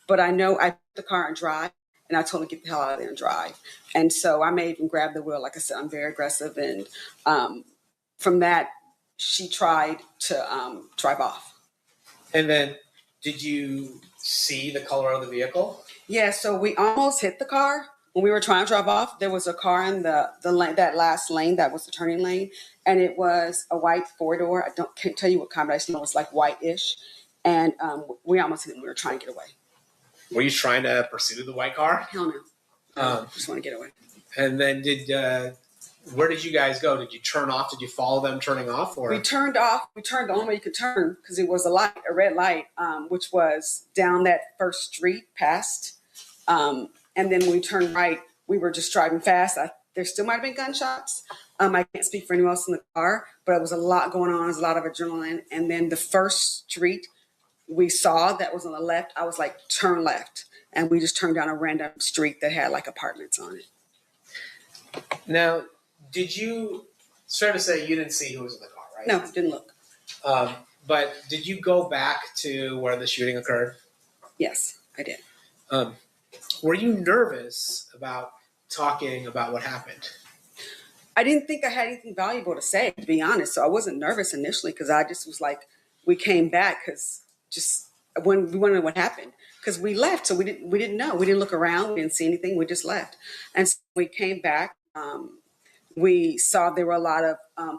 Speaker 20: but I know I put the car and drive, and I told her to get the hell out of there and drive. And so I may even grab the wheel. Like I said, I'm very aggressive. And from that, she tried to drive off.
Speaker 21: And then, did you see the color of the vehicle?
Speaker 20: Yeah, so we almost hit the car. When we were trying to drive off, there was a car in the lane, that last lane that was the turning lane, and it was a white four-door. Can't tell you what kind, but I just know it was like white-ish. And we almost hit it. We were trying to get away.
Speaker 21: Were you trying to pursue the white car?
Speaker 20: Hell no. Just want to get away.
Speaker 21: And then where did you guys go? Did you turn off? Did you follow them turning off? Or
Speaker 20: we turned off. We turned the only way you could turn because it was a red light, which was down that first street past. And then when we turned right, we were just driving fast. There still might have been gunshots. I can't speak for anyone else in the car, but it was a lot going on. There was a lot of adrenaline. And then the first street we saw that was on the left, I was like, turn left. And we just turned down a random street that had like apartments on it.
Speaker 21: Now, it's fair to say you didn't see who was in the car, right?
Speaker 20: No, didn't look.
Speaker 21: But did you go back to where the shooting occurred?
Speaker 20: Yes, I did.
Speaker 21: Were you nervous about talking about what happened?
Speaker 20: I didn't think I had anything valuable to say, to be honest. So I wasn't nervous initially because I just was like, we came back because when we wanted to know what happened. Because we left, so we didn't know. We didn't look around. We didn't see anything. We just left. And so we came back. We saw there were a lot of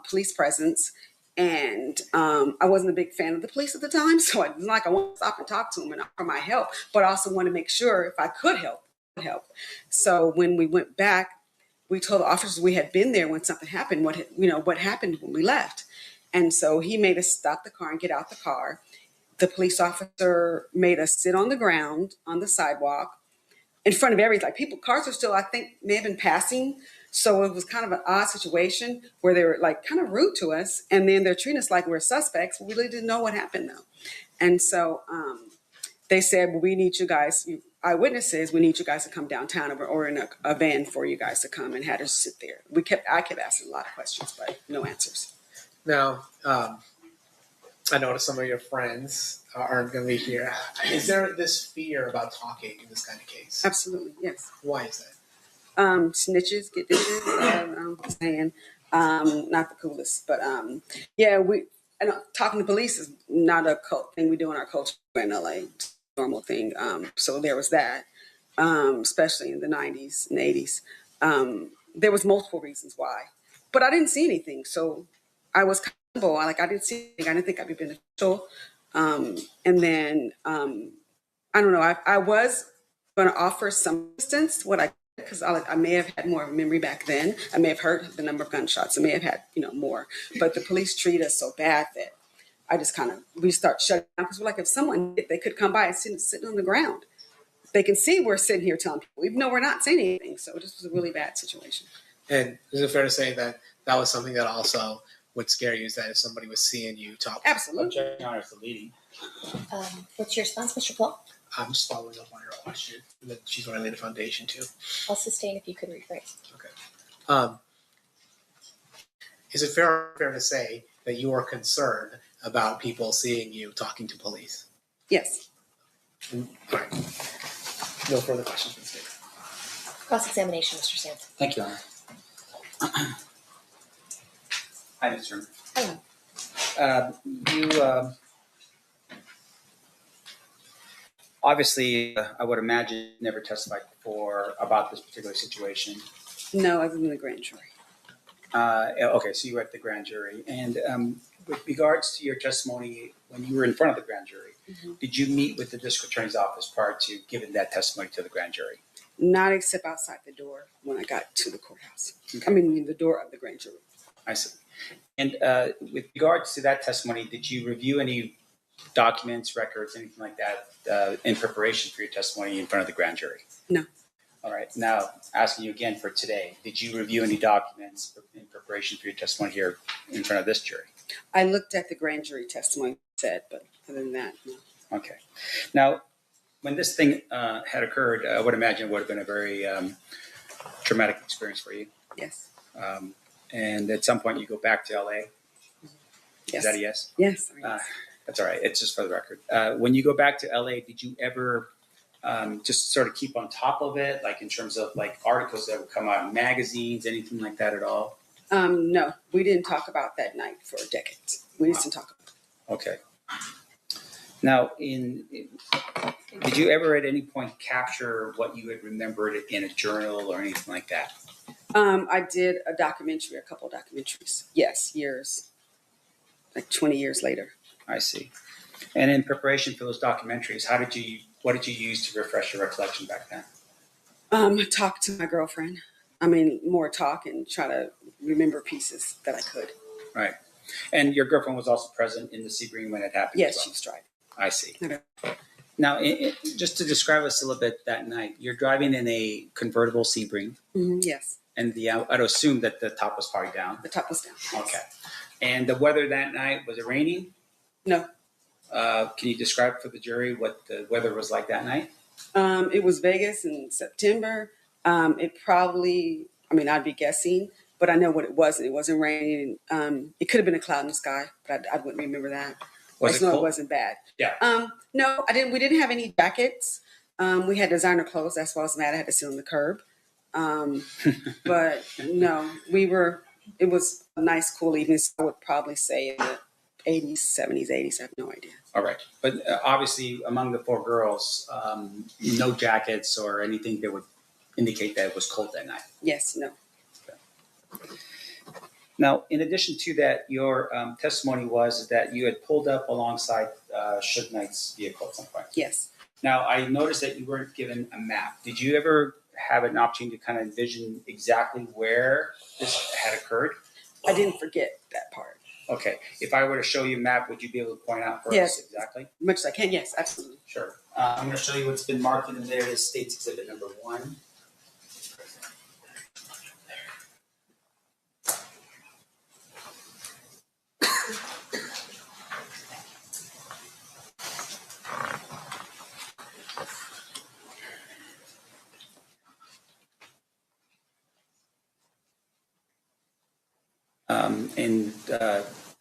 Speaker 20: police presence. And I wasn't a big fan of the police at the time, so I was like, I want to stop and talk to them and offer my help, but I also want to make sure if I could help. So when we went back, we told the officers we had been there when something happened. What happened when we left, and so he made us stop the car and get out the car. The police officer made us sit on the ground on the sidewalk in front of everything. Like cars are still, I think, may have been passing. So it was kind of an odd situation where they were like kind of rude to us. And then they're treating us like we're suspects. We really didn't know what happened though. And so they said, well, we need you guys, eyewitnesses, we need you guys to come downtown or in a van for you guys to come, and had us sit there. I kept asking a lot of questions, but no answers.
Speaker 21: Now, I noticed some of your friends aren't going to be here. Is there this fear about talking in this kind of case?
Speaker 20: Absolutely, yes.
Speaker 21: Why is that?
Speaker 20: Snitches get ditches. I'm saying, not the coolest, but yeah, talking to police is not a cult thing we do in our culture in LA. It's a normal thing. So there was that, especially in the 90s and 80s. There was multiple reasons why, but I didn't see anything. So I was comfortable. I didn't see anything. I didn't think I'd be beneficial. And then I don't know. I was going to offer some assistance. Because I may have had more of a memory back then. I may have heard the number of gunshots. I may have had, more. But the police treat us so bad that I just we start shutting down. Because we're like, if someone, they could come by and sitting on the ground. They can see we're sitting here telling people, even though we're not saying anything. So this was a really bad situation.
Speaker 21: And is it fair to say that that was something that also would scare you, is that if somebody was seeing you talk?
Speaker 20: Absolutely.
Speaker 18: What's your response, Mr. Paul?
Speaker 21: I'm just following up on her question that she's going to lay the foundation to.
Speaker 18: I'll sustain if you could rephrase.
Speaker 21: Okay. Is it fair to say that you are concerned about people seeing you talking to police?
Speaker 20: Yes.
Speaker 21: All right. No further questions, Ms. Davis.
Speaker 18: Cross-examination, Mr. Sands.
Speaker 19: Thank you, Honor. Hi, Mr.
Speaker 18: Hello.
Speaker 19: You obviously, I would imagine, never testified before about this particular situation.
Speaker 20: No, I was in the grand jury.
Speaker 19: Okay, so you were at the grand jury. And with regards to your testimony, when you were in front of the grand jury, did you meet with the district attorney's office prior to giving that testimony to the grand jury?
Speaker 20: Not except outside the door when I got to the courthouse. Okay. I mean, the door of the grand jury.
Speaker 19: I see. And with regards to that testimony, did you review any documents, records, anything like that in preparation for your testimony in front of the grand jury?
Speaker 20: No.
Speaker 19: All right. Now, asking you again for today, did you review any documents in preparation for your testimony here in front of this jury?
Speaker 20: I looked at the grand jury testimony said, but other than that, no.
Speaker 19: Okay. Now, when this thing had occurred, I would imagine it would have been a very traumatic experience for you.
Speaker 20: Yes.
Speaker 19: And at some point, you go back to LA.
Speaker 20: Yes.
Speaker 19: Is that a yes?
Speaker 20: Yes.
Speaker 19: That's all right. It's just for the record. When you go back to LA, did you ever just sort of keep on top of it, like in terms of like articles that would come out in magazines, anything like that at all?
Speaker 20: No, we didn't talk about that night for decades. We just didn't talk about it.
Speaker 19: Okay. Now, did you ever at any point capture what you had remembered in a journal or anything like that?
Speaker 20: I did a documentary, a couple documentaries. Yes, years, like 20 years later.
Speaker 19: I see. And in preparation for those documentaries, what did you use to refresh your recollection back then?
Speaker 20: Talk to my girlfriend. I mean, more talk and try to remember pieces that I could.
Speaker 19: Right. And your girlfriend was also present in the Sebring when it happened?
Speaker 20: Yes,
Speaker 19: as well.
Speaker 20: she was driving.
Speaker 19: I see.
Speaker 20: Okay.
Speaker 19: Now, just to describe us a little bit that night, you're driving in a convertible Sebring.
Speaker 20: Mm-hmm, yes.
Speaker 19: And I'd assume that the top was probably down.
Speaker 20: The top was down. Yes.
Speaker 19: Okay. And the weather that night, was it raining?
Speaker 20: No.
Speaker 19: Can you describe for the jury what the weather was like that night?
Speaker 20: It was Vegas in September. It probably, I'd be guessing, but I know what it wasn't. It wasn't raining. It could have been a cloud in the sky, but I wouldn't remember that.
Speaker 19: Was
Speaker 20: I just
Speaker 19: it
Speaker 20: know
Speaker 19: cold?
Speaker 20: It wasn't bad.
Speaker 19: Yeah.
Speaker 20: No, I didn't. We didn't have any jackets. We had designer clothes. That's why I was mad. I had to sit on the curb. But no, it was a nice, cool evening. So I would probably say in the 80s, 70s, 80s. I have no idea.
Speaker 19: All right. But obviously, among the four girls, no jackets or anything that would indicate that it was cold that night.
Speaker 20: Yes, no.
Speaker 19: Now, in addition to that, your testimony was that you had pulled up alongside Suge Knight's vehicle at some point.
Speaker 20: Yes.
Speaker 19: Now, I noticed that you weren't given a map. Did you ever have an opportunity to kind of envision exactly where this had occurred?
Speaker 20: I didn't forget that part.
Speaker 19: Okay. If I were to show you a map, would you be able to point out for
Speaker 20: Yes.
Speaker 19: us exactly?
Speaker 20: Much as I can, yes, absolutely.
Speaker 19: Sure. I'm going to show you what's been marked in there as State's Exhibit number 1.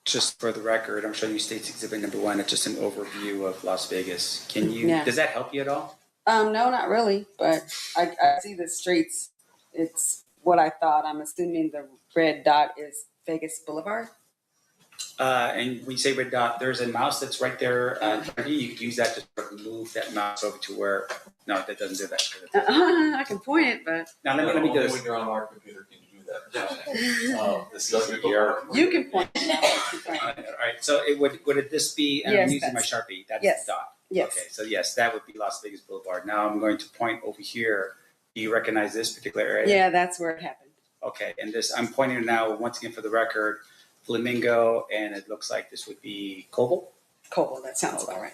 Speaker 19: Just for the record, I'm showing you State's Exhibit number 1. It's just an overview of Las Vegas. Does that help you at all?
Speaker 20: No, not really, but I see the streets. It's what I thought. I'm assuming the red dot is Vegas Boulevard.
Speaker 19: And when you say red dot, there's a mouse that's right there. You could use that to sort of move that mouse over to where. No, that doesn't do that.
Speaker 20: I can point it, but
Speaker 19: now let me do this.
Speaker 17: When you're on our computer, can you do that? This doesn't here.
Speaker 20: You can point.
Speaker 19: All right. So would this be? And
Speaker 20: Yes,
Speaker 19: I'm using my Sharpie. That's
Speaker 20: yes.
Speaker 19: the dot.
Speaker 20: Yes.
Speaker 19: Okay. So yes, that would be Las Vegas Boulevard. Now I'm going to point over here. Do you recognize this particular area?
Speaker 20: Yeah, that's where it happened.
Speaker 19: Okay. And this, I'm pointing now once again for the record, Flamingo, and it looks like this would be Coble.
Speaker 20: Coble. That sounds about right.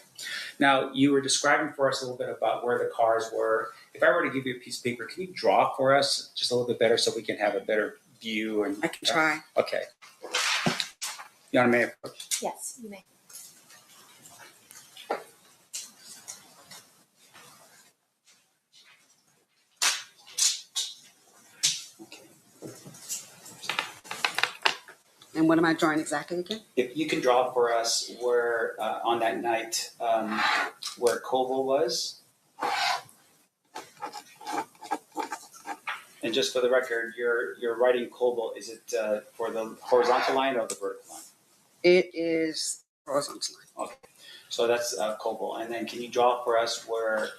Speaker 19: Now, you were describing for us a little bit about where the cars were. If I were to give you a piece of paper, can you draw for us just a little bit better so we can have a better view? And
Speaker 20: I can try.
Speaker 19: Okay. You want me?
Speaker 18: Yes, you may.
Speaker 20: And what am I drawing exactly again?
Speaker 19: If you can draw for us where on that night where Coble was. And just for the record, you're writing Coble. Is it for the horizontal line or the vertical line?
Speaker 20: It is horizontal line.
Speaker 19: Okay. So that's Coble. And then can you draw for us where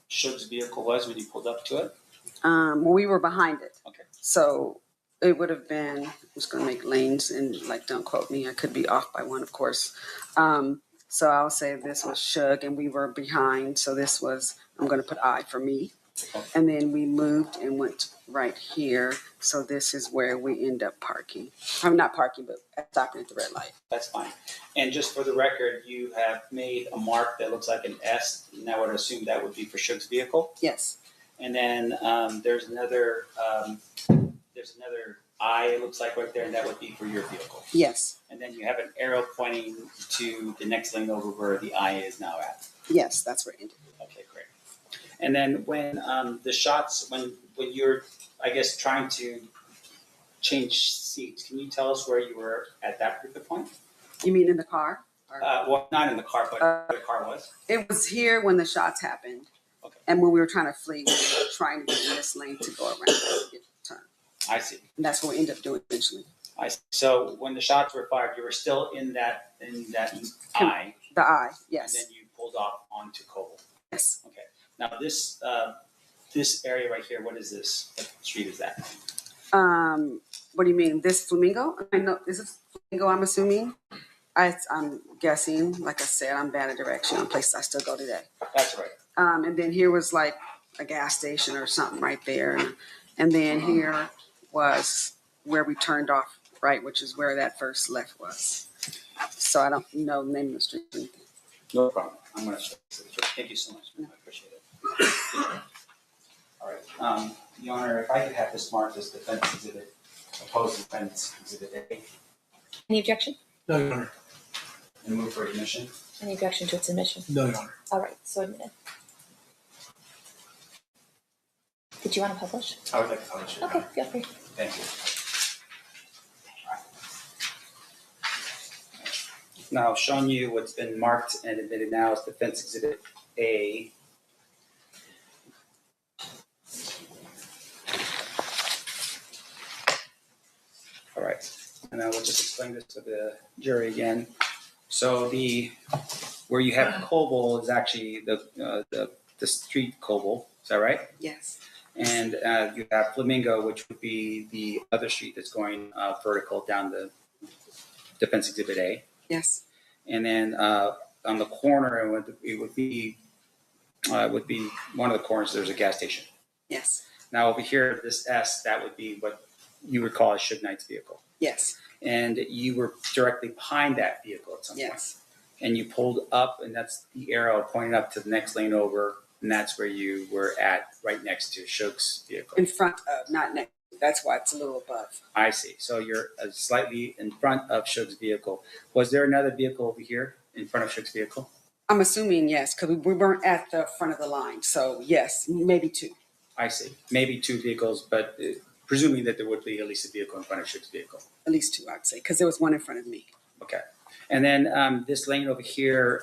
Speaker 19: Suge's vehicle was when you pulled up to it?
Speaker 20: Well, we were behind it.
Speaker 19: Okay.
Speaker 20: So it would have been, I'm just going to make lanes and don't quote me. I could be off by one, of course. So I'll say this was Suge and we were behind. So this was, I'm going to put I for me. Okay. And then we moved and went right here. So this is where we end up parking. I'm not parking, but stopping at the red light.
Speaker 19: That's fine. And just for the record, you have made a mark that looks like an S, and I would assume that would be for Suge's vehicle.
Speaker 20: Yes.
Speaker 19: And then there's another I, it looks like right there, and that would be for your vehicle.
Speaker 20: Yes.
Speaker 19: And then you have an arrow pointing to the next lane over where the I is now at.
Speaker 20: Yes, that's where it ended.
Speaker 19: Okay, great. And then when the shots, when you're, I guess, trying to change seats, can you tell us where you were at that particular point?
Speaker 20: You mean in the car?
Speaker 19: Well, not in the car, but where the car was.
Speaker 20: It was here when the shots happened.
Speaker 19: Okay.
Speaker 20: And when we were trying to flee, we were trying to get in this lane to go around and get the turn.
Speaker 19: I see.
Speaker 20: And that's what we ended up doing eventually.
Speaker 19: I see. So when the shots were fired, you were still in that eye.
Speaker 20: The eye, yes.
Speaker 19: And then you pulled off onto Coble.
Speaker 20: Yes.
Speaker 19: Okay. Now this area right here, what is this? What street is that?
Speaker 20: What do you mean? This Flamingo? I know, is it Flamingo, I'm assuming? I'm guessing. Like I said, I'm bad at direction on places I still go today.
Speaker 19: That's right.
Speaker 20: And then here was like a gas station or something right there. And then here was where we turned off, right, which is where that first left was. So I don't know the name of the street or anything.
Speaker 19: No problem. I'm going to show you. Thank you so much. I appreciate it. All right. Your Honor, if I could have this marked as defense exhibit, opposed defense exhibit A.
Speaker 18: Any objection?
Speaker 21: No, Your Honor.
Speaker 19: And move for admission.
Speaker 18: Any objection to its admission?
Speaker 21: No, Your Honor.
Speaker 18: All right, so admitted. Did you want to publish?
Speaker 19: I would like to publish it.
Speaker 18: Okay, feel free.
Speaker 19: Thank you. Now, showing you what's been marked and admitted now as defense exhibit A. All right, and I will just explain this to the jury again. So where you have Coble is actually the street Coble. Is that right?
Speaker 20: Yes.
Speaker 19: And you have Flamingo, which would be the other street that's going vertical down the defense exhibit A.
Speaker 20: Yes.
Speaker 19: And then on the corner, it would be one of the corners. There's a gas station.
Speaker 20: Yes.
Speaker 19: Now over here, this S, that would be what you would call a Suge Knight's vehicle.
Speaker 20: Yes.
Speaker 19: And you were directly behind that vehicle at some point.
Speaker 20: Yes.
Speaker 19: And you pulled up, and that's the arrow pointing up to the next lane over, and that's where you were at, right next to Suge's vehicle.
Speaker 20: In front of, not next. That's why it's a little above.
Speaker 19: I see. So you're slightly in front of Suge's vehicle. Was there another vehicle over here in front of Suge's vehicle?
Speaker 20: I'm assuming yes, because we weren't at the front of the line. So yes, maybe two.
Speaker 19: I see. Maybe two vehicles, but presuming that there would be at least a vehicle in front of Suge's vehicle.
Speaker 20: At least two, I'd say, because there was one in front of me.
Speaker 19: Okay. And then this lane over here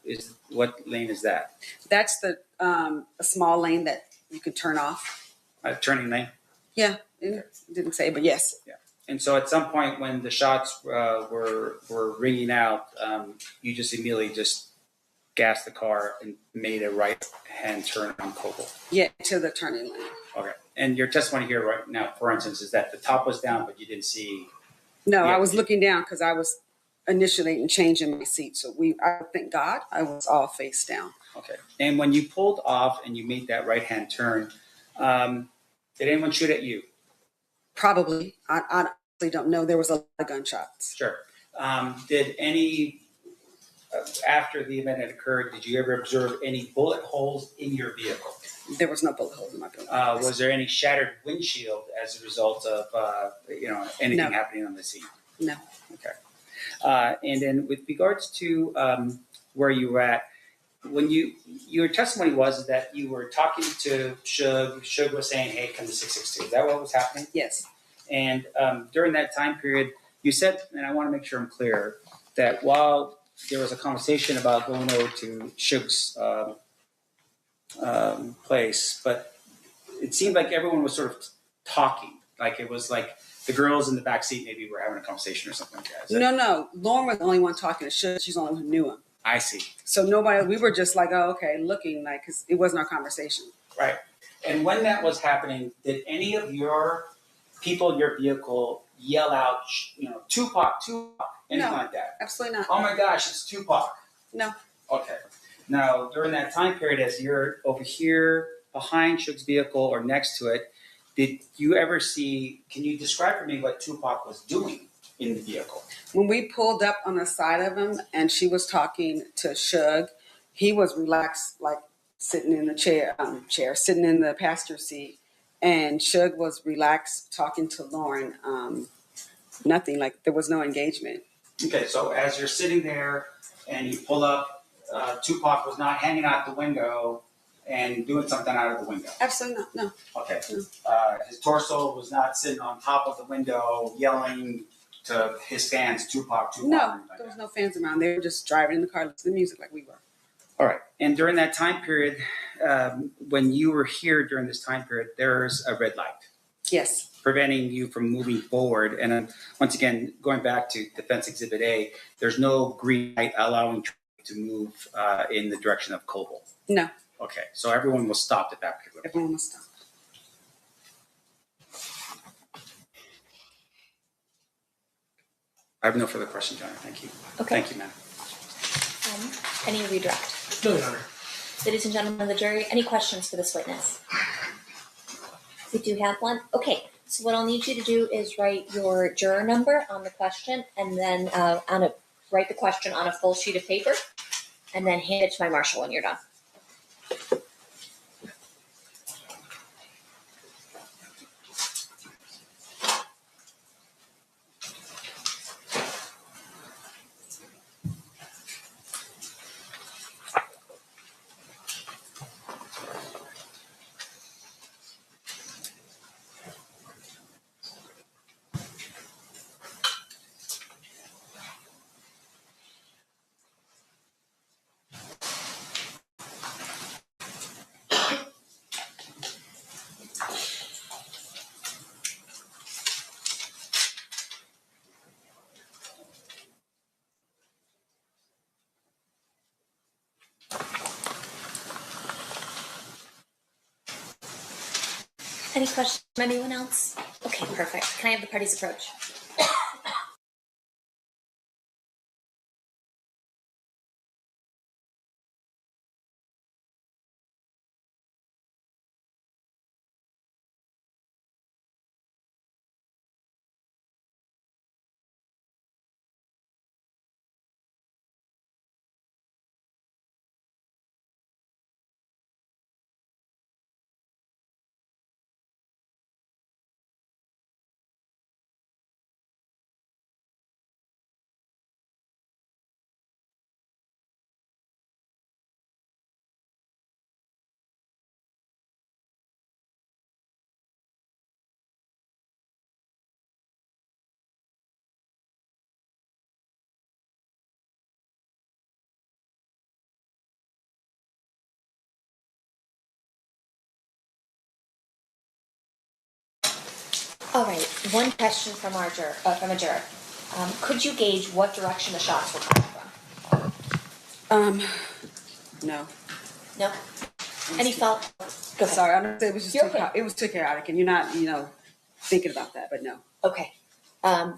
Speaker 19: is, what lane is that?
Speaker 20: That's the a small lane that you can turn off.
Speaker 19: A turning lane?
Speaker 20: Yeah, it didn't say, but yes.
Speaker 19: Yeah. And so at some point when the shots were ringing out, you just immediately just gassed the car and made a right-hand turn on Coble.
Speaker 20: Yeah, to the turning lane.
Speaker 19: Okay. And your testimony here right now, for instance, is that the top was down, but you didn't see.
Speaker 20: No, I was looking down because I was initiating changing my seat. So I thank God I was all face down.
Speaker 19: Okay. And when you pulled off and you made that right-hand turn, did anyone shoot at you?
Speaker 20: Probably. I honestly don't know. There was a lot of gunshots.
Speaker 19: Sure. Did any, after the event had occurred, did you ever observe any bullet holes in your vehicle?
Speaker 20: There was no bullet holes in my vehicle.
Speaker 19: Was there any shattered windshield as a result of, anything happening on the scene?
Speaker 20: No.
Speaker 19: Okay. And then with regards to where you were at, when your testimony was that you were talking to Suge. Suge was saying, "Hey, come to 662." Is that what was happening?
Speaker 20: Yes.
Speaker 19: And during that time period, you said, and I want to make sure I'm clear, that while there was a conversation about going over to Suge's place, but it seemed like everyone was sort of talking. Like it was like the girls in the back seat maybe were having a conversation or something like that.
Speaker 20: No. Lauren was the only one talking to Suge. She's the only one who knew him.
Speaker 19: I see.
Speaker 20: So we were just like, oh, okay, looking like, because it wasn't our conversation.
Speaker 19: Right. And when that was happening, did any of your people in your vehicle yell out, Tupac, anything like that?
Speaker 20: Absolutely not.
Speaker 19: Oh my gosh, it's Tupac.
Speaker 20: No.
Speaker 19: Okay. Now, during that time period, as you're over here behind Suge's vehicle or next to it, did you ever see, can you describe for me what Tupac was doing in the vehicle?
Speaker 20: When we pulled up on the side of him and she was talking to Suge, he was relaxed, like sitting in the sitting in the passenger seat. And Suge was relaxed talking to Lauren. Nothing, like there was no engagement.
Speaker 19: Okay, so as you're sitting there and you pull up, Tupac was not hanging out the window and doing something out of the window.
Speaker 20: Absolutely not, no.
Speaker 19: Okay. His torso was not sitting on top of the window yelling to his fans, Tupac.
Speaker 20: No, there was no fans around. They were just driving in the car, listening to music like we were.
Speaker 19: All right. And during that time period, when you were here during this time period, there's a red light.
Speaker 20: Yes.
Speaker 19: Preventing you from moving forward. And once again, going back to Defense Exhibit A, there's no green light allowing traffic to move in the direction of Coble.
Speaker 20: No.
Speaker 19: Okay. So everyone was stopped at that particular point.
Speaker 20: Everyone was stopped.
Speaker 19: I have no further questions, Your Honor. Thank you.
Speaker 18: Okay.
Speaker 19: Thank you, ma'am.
Speaker 18: Any redirect?
Speaker 21: No, Your Honor.
Speaker 18: Ladies and gentlemen of the jury, any questions for this witness? We do have one. Okay. So what I'll need you to do is write your juror number on the question, and then write the question on a full sheet of paper, and then hand it to my marshal when you're done. Any questions from anyone else? Okay, perfect. Can I have the party's approach? All right. One question from a juror. Could you gauge what direction the shots were coming from?
Speaker 20: No.
Speaker 18: No. Any fault? Go ahead.
Speaker 20: Sorry, I'm gonna say it was just
Speaker 18: You're
Speaker 20: it was too chaotic, and you're not, thinking about that, but no.
Speaker 18: Okay.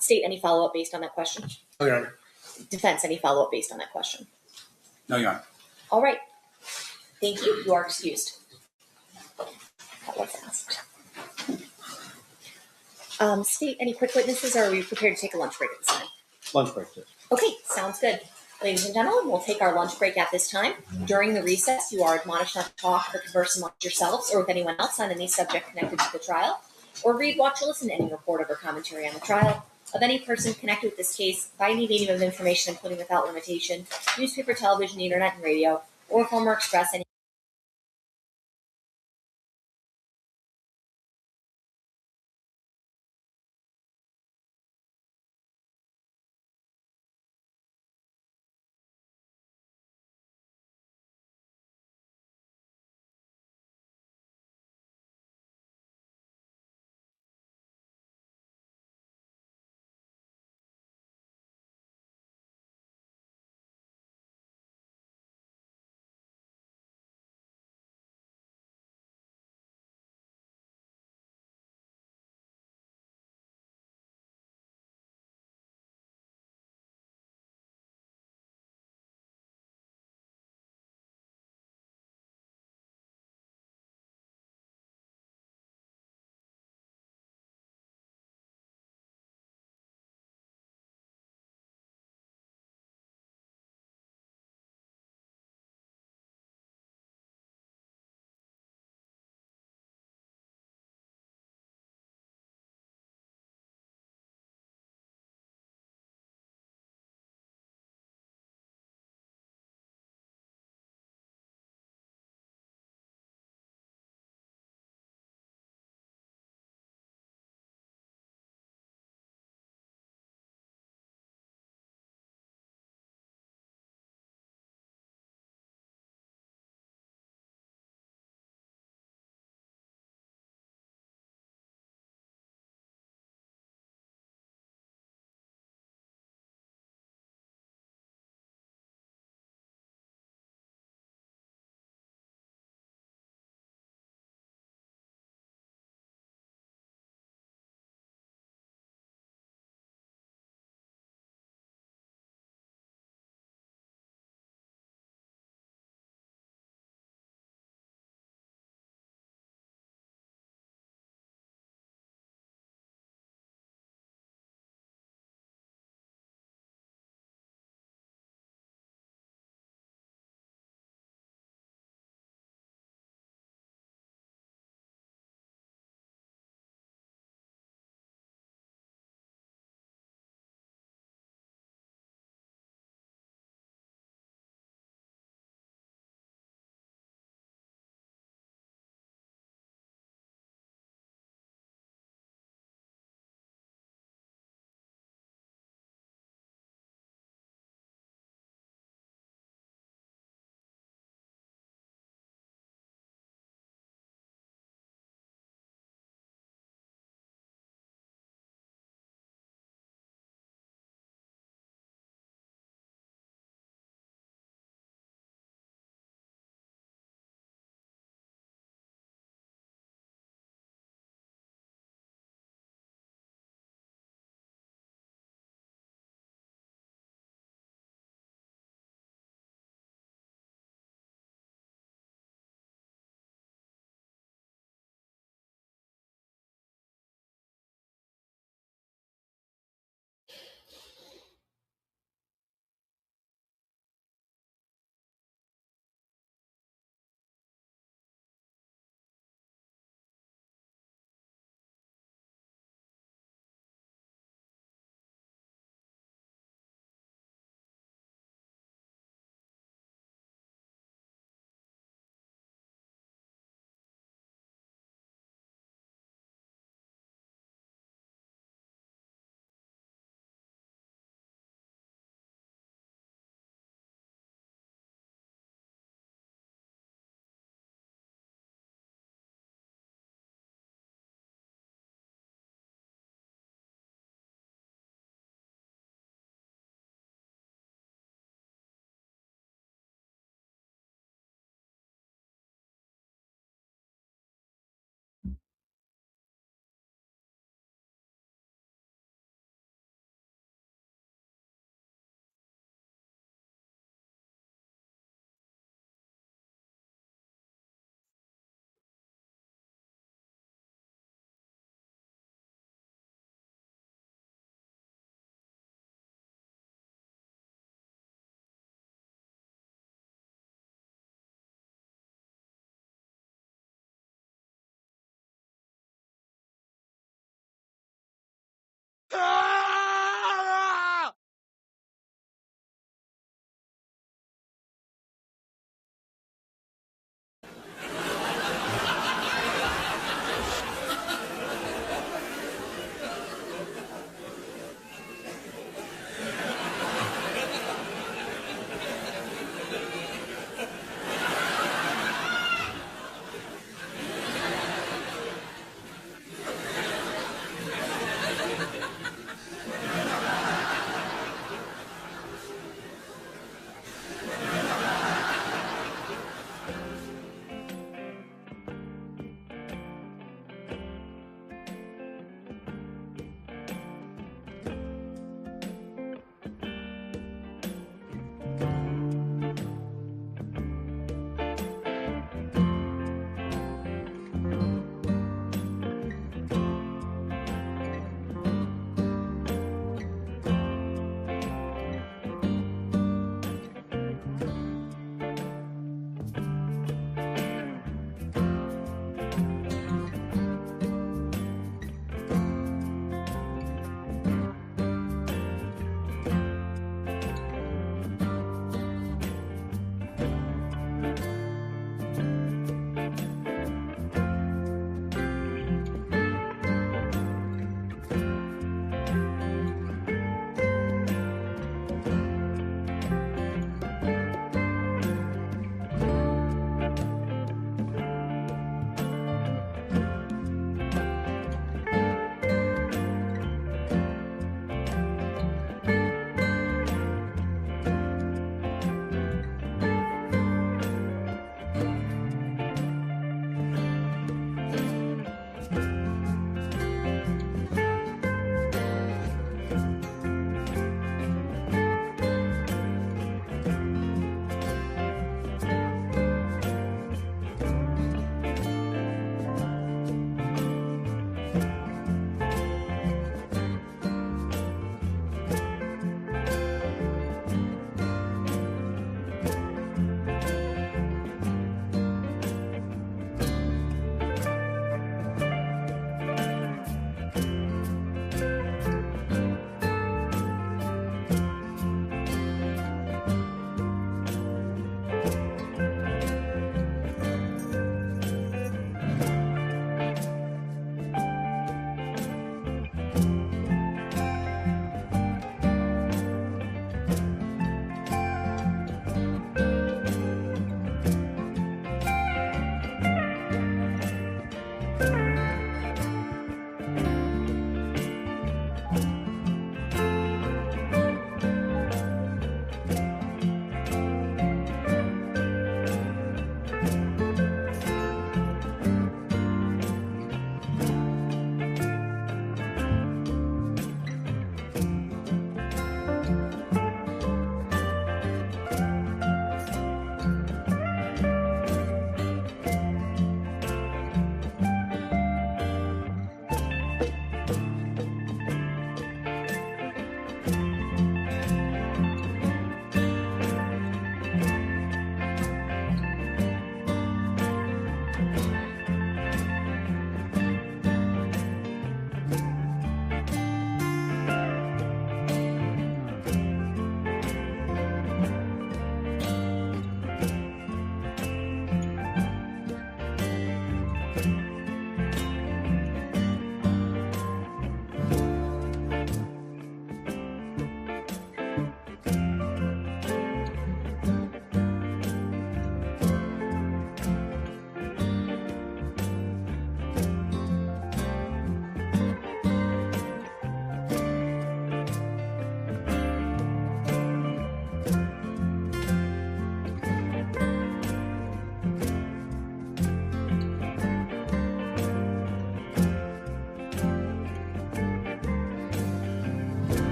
Speaker 18: State, any follow-up based on that question?
Speaker 21: No, Your Honor.
Speaker 18: Defense, any follow-up based on that question?
Speaker 19: No, Your Honor.
Speaker 18: All right. Thank you. You are excused. That was fast. State, any quick witnesses, or are we prepared to take a lunch break at this time?
Speaker 3: Lunch break, sir.
Speaker 18: Okay, sounds good. Ladies and gentlemen, we'll take our lunch break at this time. During the recess, you are admonished not to talk or converse amongst yourselves or with anyone else on any subject connected to the trial, or read, watch, or listen to any report or commentary on the trial of any person connected with this case by any medium of information, including without limitation, newspaper, television, internet, and radio, or form or express any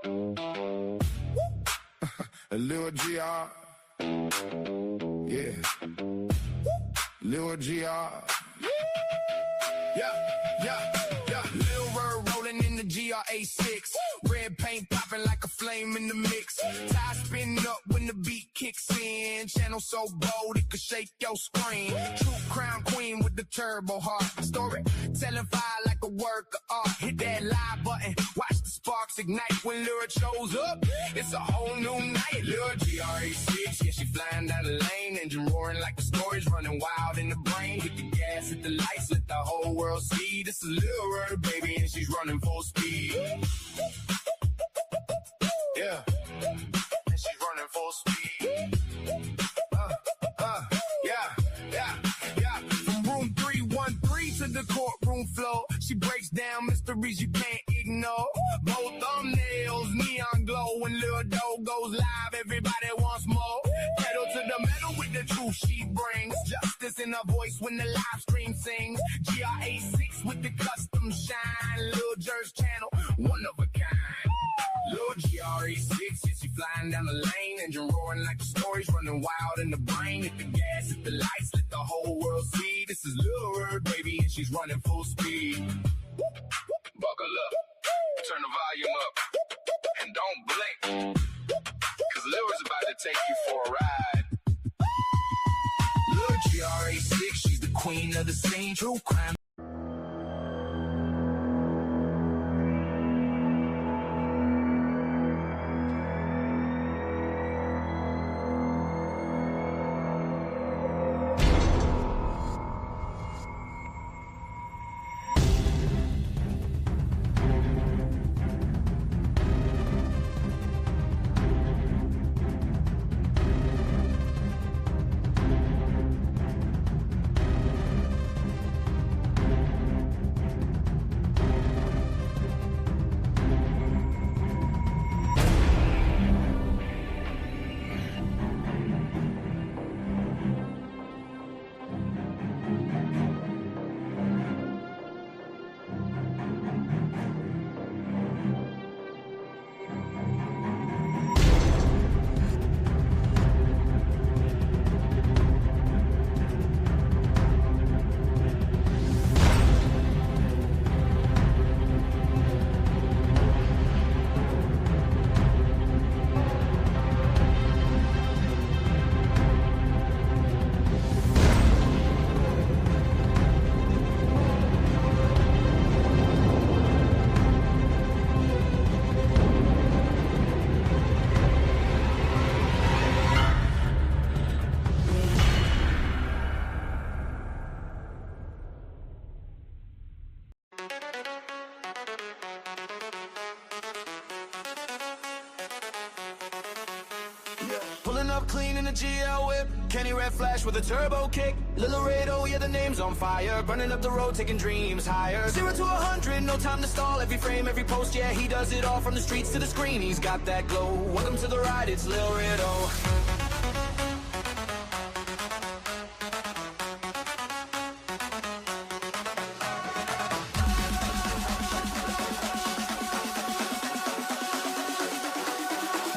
Speaker 4: A little GR. Yeah. Lil GR. Yeah. Lil Word rolling in the GR86. Red paint popping like a flame in the mix. Tie spin up when the beat kicks in. Channel so bold it could shake your screen. True crown queen with the turbo heart. Story telling fire like a work of art. Hit that live button. Watch the sparks ignite when Lyric shows up. It's a whole new night. Lil GR86. Yeah, she flying down the lane. Engine roaring like the story's running wild in the brain. Hit the gas, hit the lights, let the whole world see. This is Lil Word, baby, and she's running full speed. Yeah. And she's running full speed. Yeah. From room 313 to the courtroom floor, she breaks down mysteries you can't ignore. Both thumbnails, neon glow. When Lil Doe goes live, everybody wants more. Pedal to the metal with the truth she brings. Justice in her voice when the live stream sings. GR86 with the custom shine. Lil Jer's channel, one of a kind. Lil GR86, yeah, she flying down the lane. Engine roaring like the story's running wild in the brain. Hit the gas, hit the lights, let the whole world see. This is Lil Word, baby, and she's running full speed. Buckle up, turn the volume up, and don't blink, cause Lil Word's about to take you for a ride. Lil GR86, she's the queen of the scene. True crime.
Speaker 22: Pulling up clean in a GL whip. Kenny Red Flash with a turbo kick. Lil Laredo, yeah, the name's on fire. Burning up the road, taking dreams higher. 0 to 100, no time to stall. Every frame, every post, yeah, he does it all. From the streets to the screen, he's got that glow. Welcome to the ride, it's Lil Laredo.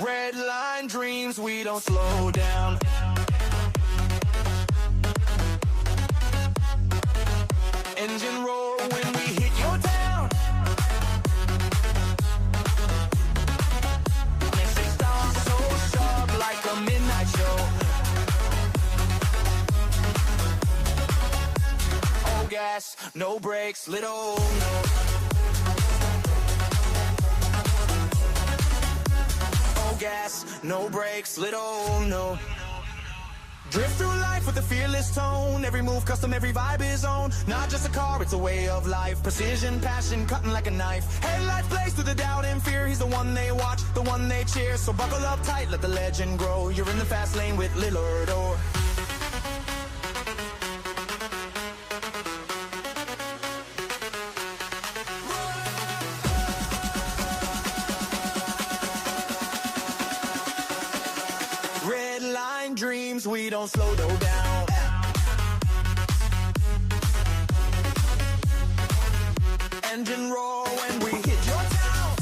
Speaker 22: Red line dreams, we don't slow down. Engine roar when we hit your town. Music starts so sharp like a midnight show. All gas, no brakes, little no. Gas, no brakes, little no. Drift through life with a fearless tone. Every move custom, every vibe is on. Not just a car, it's a way of life. Precision, passion, cutting like a knife. Headlights blaze through the doubt and fear. He's the one they watch, the one they cheer. So buckle up tight, let the legend grow. You're in the fast lane with Lil Laredo. Dreams, we don't slow down. Engine roar when we hit your town.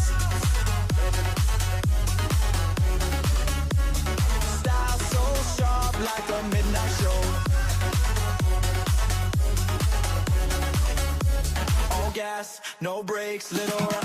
Speaker 22: gas, no brakes, little Ryan.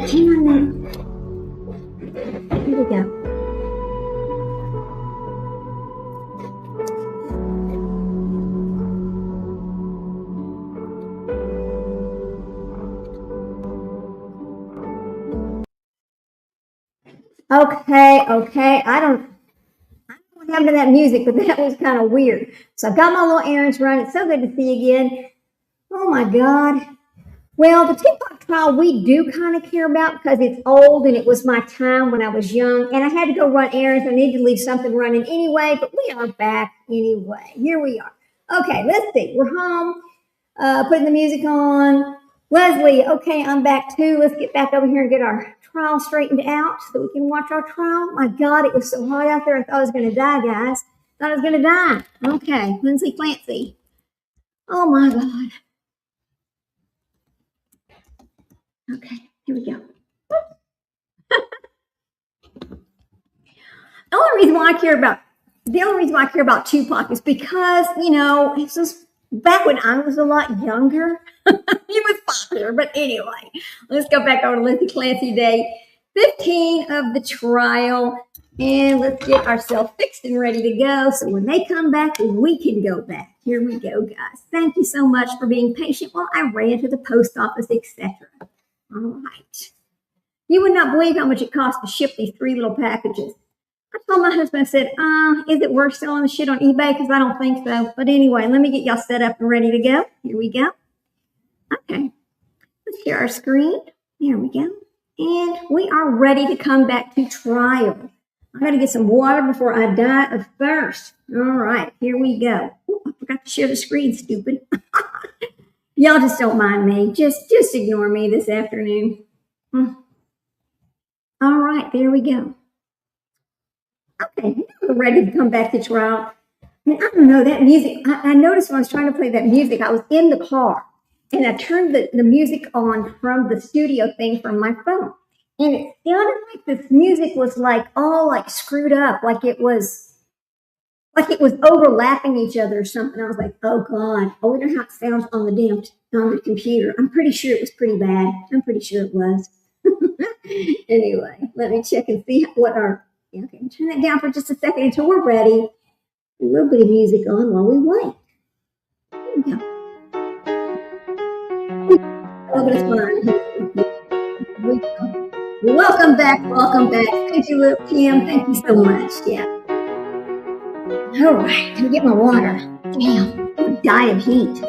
Speaker 1: Hang on a minute. Here we go. Okay. I don't know what happened to that music, but that was kind of weird. So I've got my little errands run. It's so good to see you again. Oh my God. Well, the Tupac trial we do kind of care about because it's old and it was my time when I was young and I had to go run errands. I needed to leave something running anyway, but we are back anyway. Here we are. Okay, let's see. We're home, putting the music on. Leslie, okay, I'm back too. Let's get back over here and get our trial straightened out so we can watch our trial. My God, it was so hot out there. I thought I was going to die, guys. Thought I was going to die. Okay, Lindsay Clancy. Oh my God. Okay, here we go. The only reason why I care about Tupac is because, it's just back when I was a lot younger, he was popular. But anyway, let's go back over to Lindsay Clancy Day 15 of the trial, and let's get ourselves fixed and ready to go. So when they come back, we can go back. Here we go, guys. Thank you so much for being patient while I ran to the post office, etc. All right. You would not believe how much it costs to ship these 3 little packages. I told my husband, I said, is it worth selling the shit on eBay? Because I don't think so. But anyway, let me get y'all set up and ready to go. Here we go. Okay. Let's share our screen. There we go. And we are ready to come back to trial. I got to get some water before I die of thirst. All right. Here we go. Ooh, I forgot to share the screen, stupid. Y'all just don't mind me. Just ignore me this afternoon. All right, there we go. Okay, we're ready to come back to trial. And I don't know, that music, I noticed when I was trying to play that music, I was in the car and I turned the music on from the studio thing from my phone. And it sounded like this music was all screwed up, like it was overlapping each other or something. I was like, oh God, I wonder how it sounds on the computer. I'm pretty sure it was pretty bad. I'm pretty sure it was. Anyway, let me check and see okay, turn that down for just a second until we're ready. A little bit of music on while we wait. Here we go. A little bit of fun. Here we go. Welcome back. Thank you, Little Kim. Thank you so much. Yeah. All right, let me get my water. Damn, I'm gonna die of heat.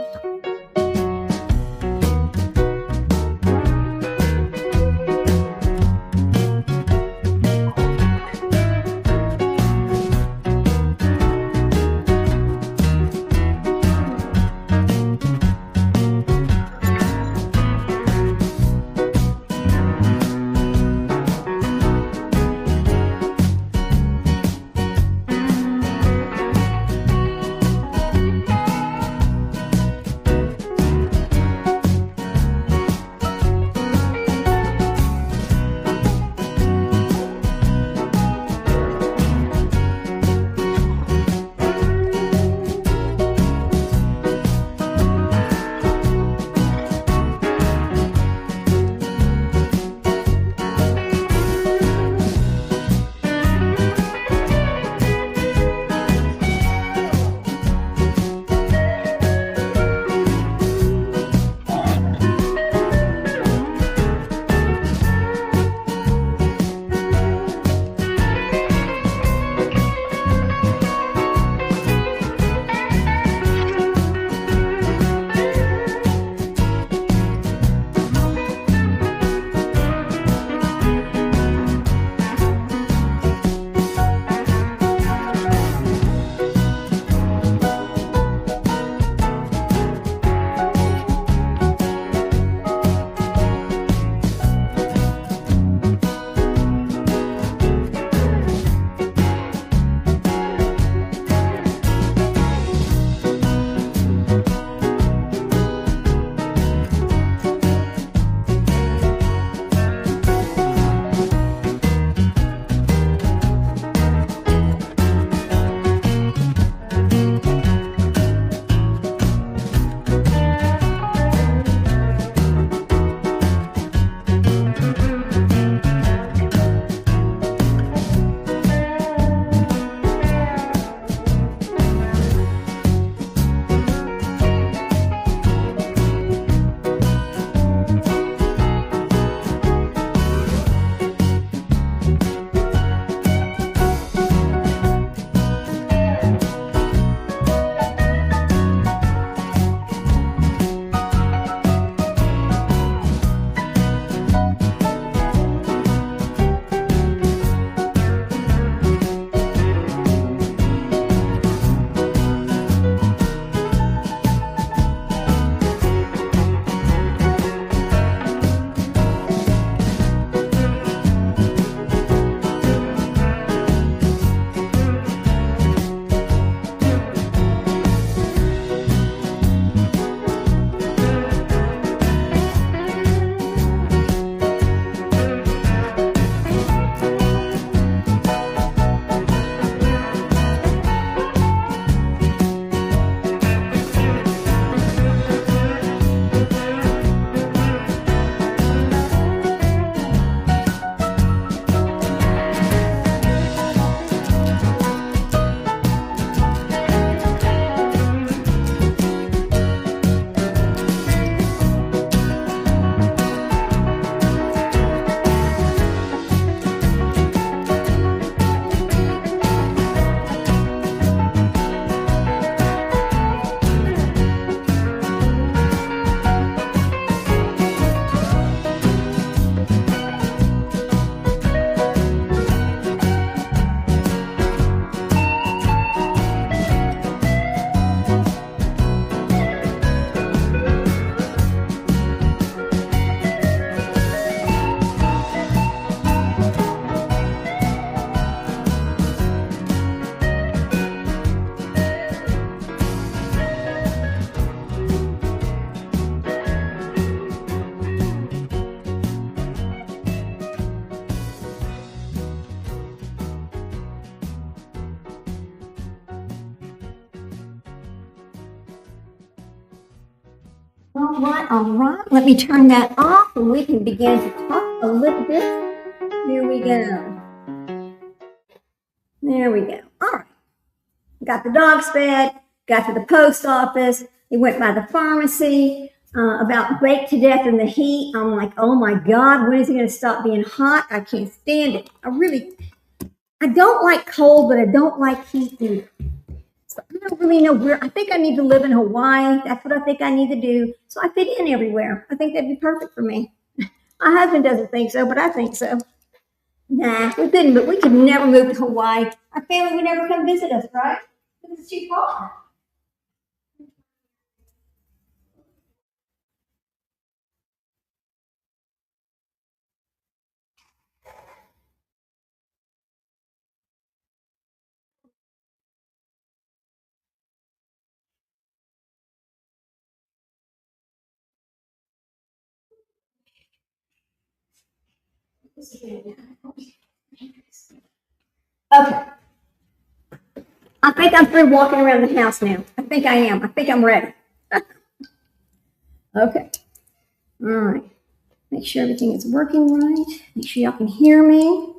Speaker 1: All right, all right. Let me turn that off and we can begin to talk a little bit. Here we go. There we go. All right. Got the dogs fed, got to the post office. We went by the pharmacy, about baked to death in the heat. I'm like, oh my God, when is it going to stop being hot? I can't stand it. I don't like cold, but I don't like heat either. So I don't really know where. I think I need to live in Hawaii. That's what I think I need to do. So I fit in everywhere. I think that'd be perfect for me. My husband doesn't think so, but I think so. Nah, we couldn't, but we could never move to Hawaii. Our family would never come visit us, right? Because it's too far. Okay. I think I'm through walking around the house now. I think I am. I think I'm ready. Okay. All right. Make sure everything is working right. Make sure y'all can hear me.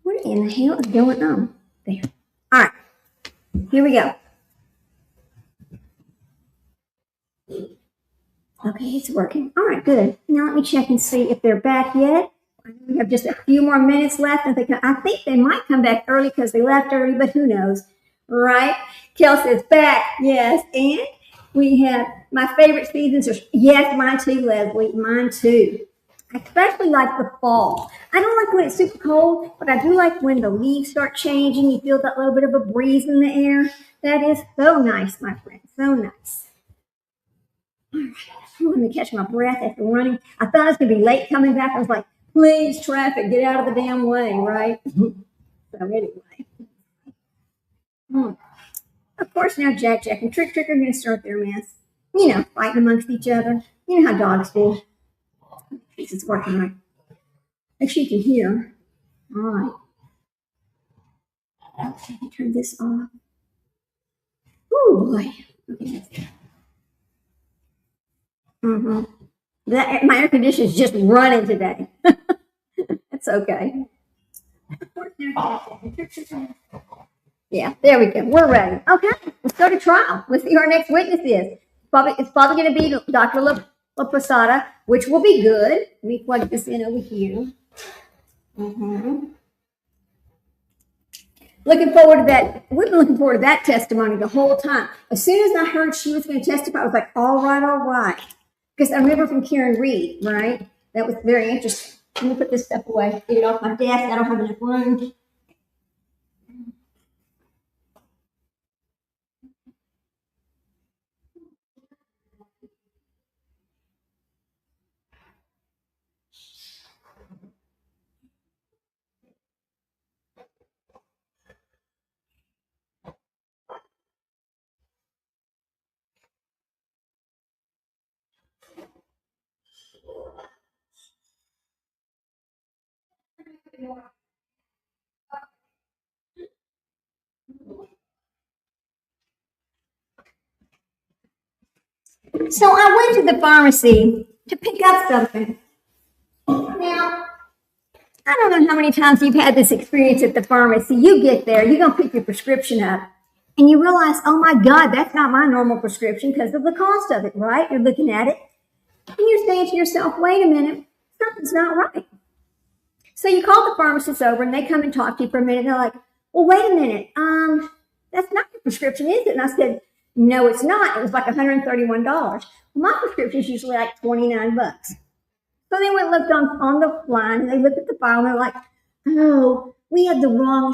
Speaker 1: What in the hell is going on? There. All right. Here we go. Okay, it's working. All right, good. Now let me check and see if they're back yet. We have just a few more minutes left. I think they might come back early because they left early, but who knows, right? Kelsey's back, yes. And we have my favorite seasons are, yes, mine too, Leslie, mine too. I especially like the fall. I don't like when it's super cold, but I do like when the leaves start changing. You feel that little bit of a breeze in the air. That is so nice, my friend, so nice. All right, let me catch my breath after running. I thought I was going to be late coming back. I was like, please, traffic, get out of the damn way, right? So anyway. Of course, now Jack and Trick are going to start their mess. You know, fighting amongst each other. You know how dogs do. This is working right. Make sure you can hear. All right. Okay, turn this off. Oh, boy. Okay. My air conditioner is just running today. That's okay. Yeah, there we go. We're ready. Okay, let's go to trial. Let's see who our next witness is. It's probably going to be Dr. La Posada, which will be good. Let me plug this in over here. Looking forward to that. We've been looking forward to that testimony the whole time. As soon as I heard she was going to testify, I was like, all right. Because I remember from Karen Reed, right? That was very interesting. Let me put this stuff away. Get it off my desk. I don't have enough room. So I went to the pharmacy to pick up something. Now, I don't know how many times you've had this experience at the pharmacy. You get there, you're going to pick your prescription up, and you realize, oh my God, that's not my normal prescription because of the cost of it, right? You're looking at it, and you're saying to yourself, wait a minute, something's not right. So you call the pharmacist over, and they come and talk to you for a minute, and they're like, well, wait a minute, that's not your prescription, is it? And I said, no, it's not. It was like $131. Well, my prescription is usually like $29. So they went and looked on the line, and they looked at the file, and they're like, oh, we have the wrong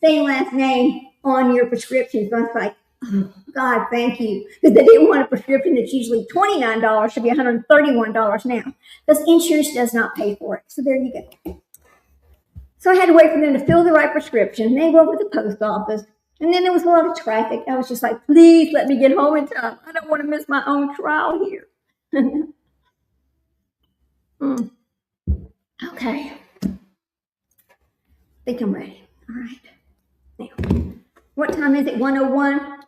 Speaker 1: same last name on your prescription. So I was like, oh, God, thank you. Because they didn't want a prescription that's usually $29 should be $131 now. Because insurance does not pay for it. So there you go. So I had to wait for them to fill the right prescription. They go over to the post office. And then there was a lot of traffic. I was just like, please let me get home in time. I don't want to miss my own trial here. Okay. I think I'm ready. All right. Now, what time is it? 1:01?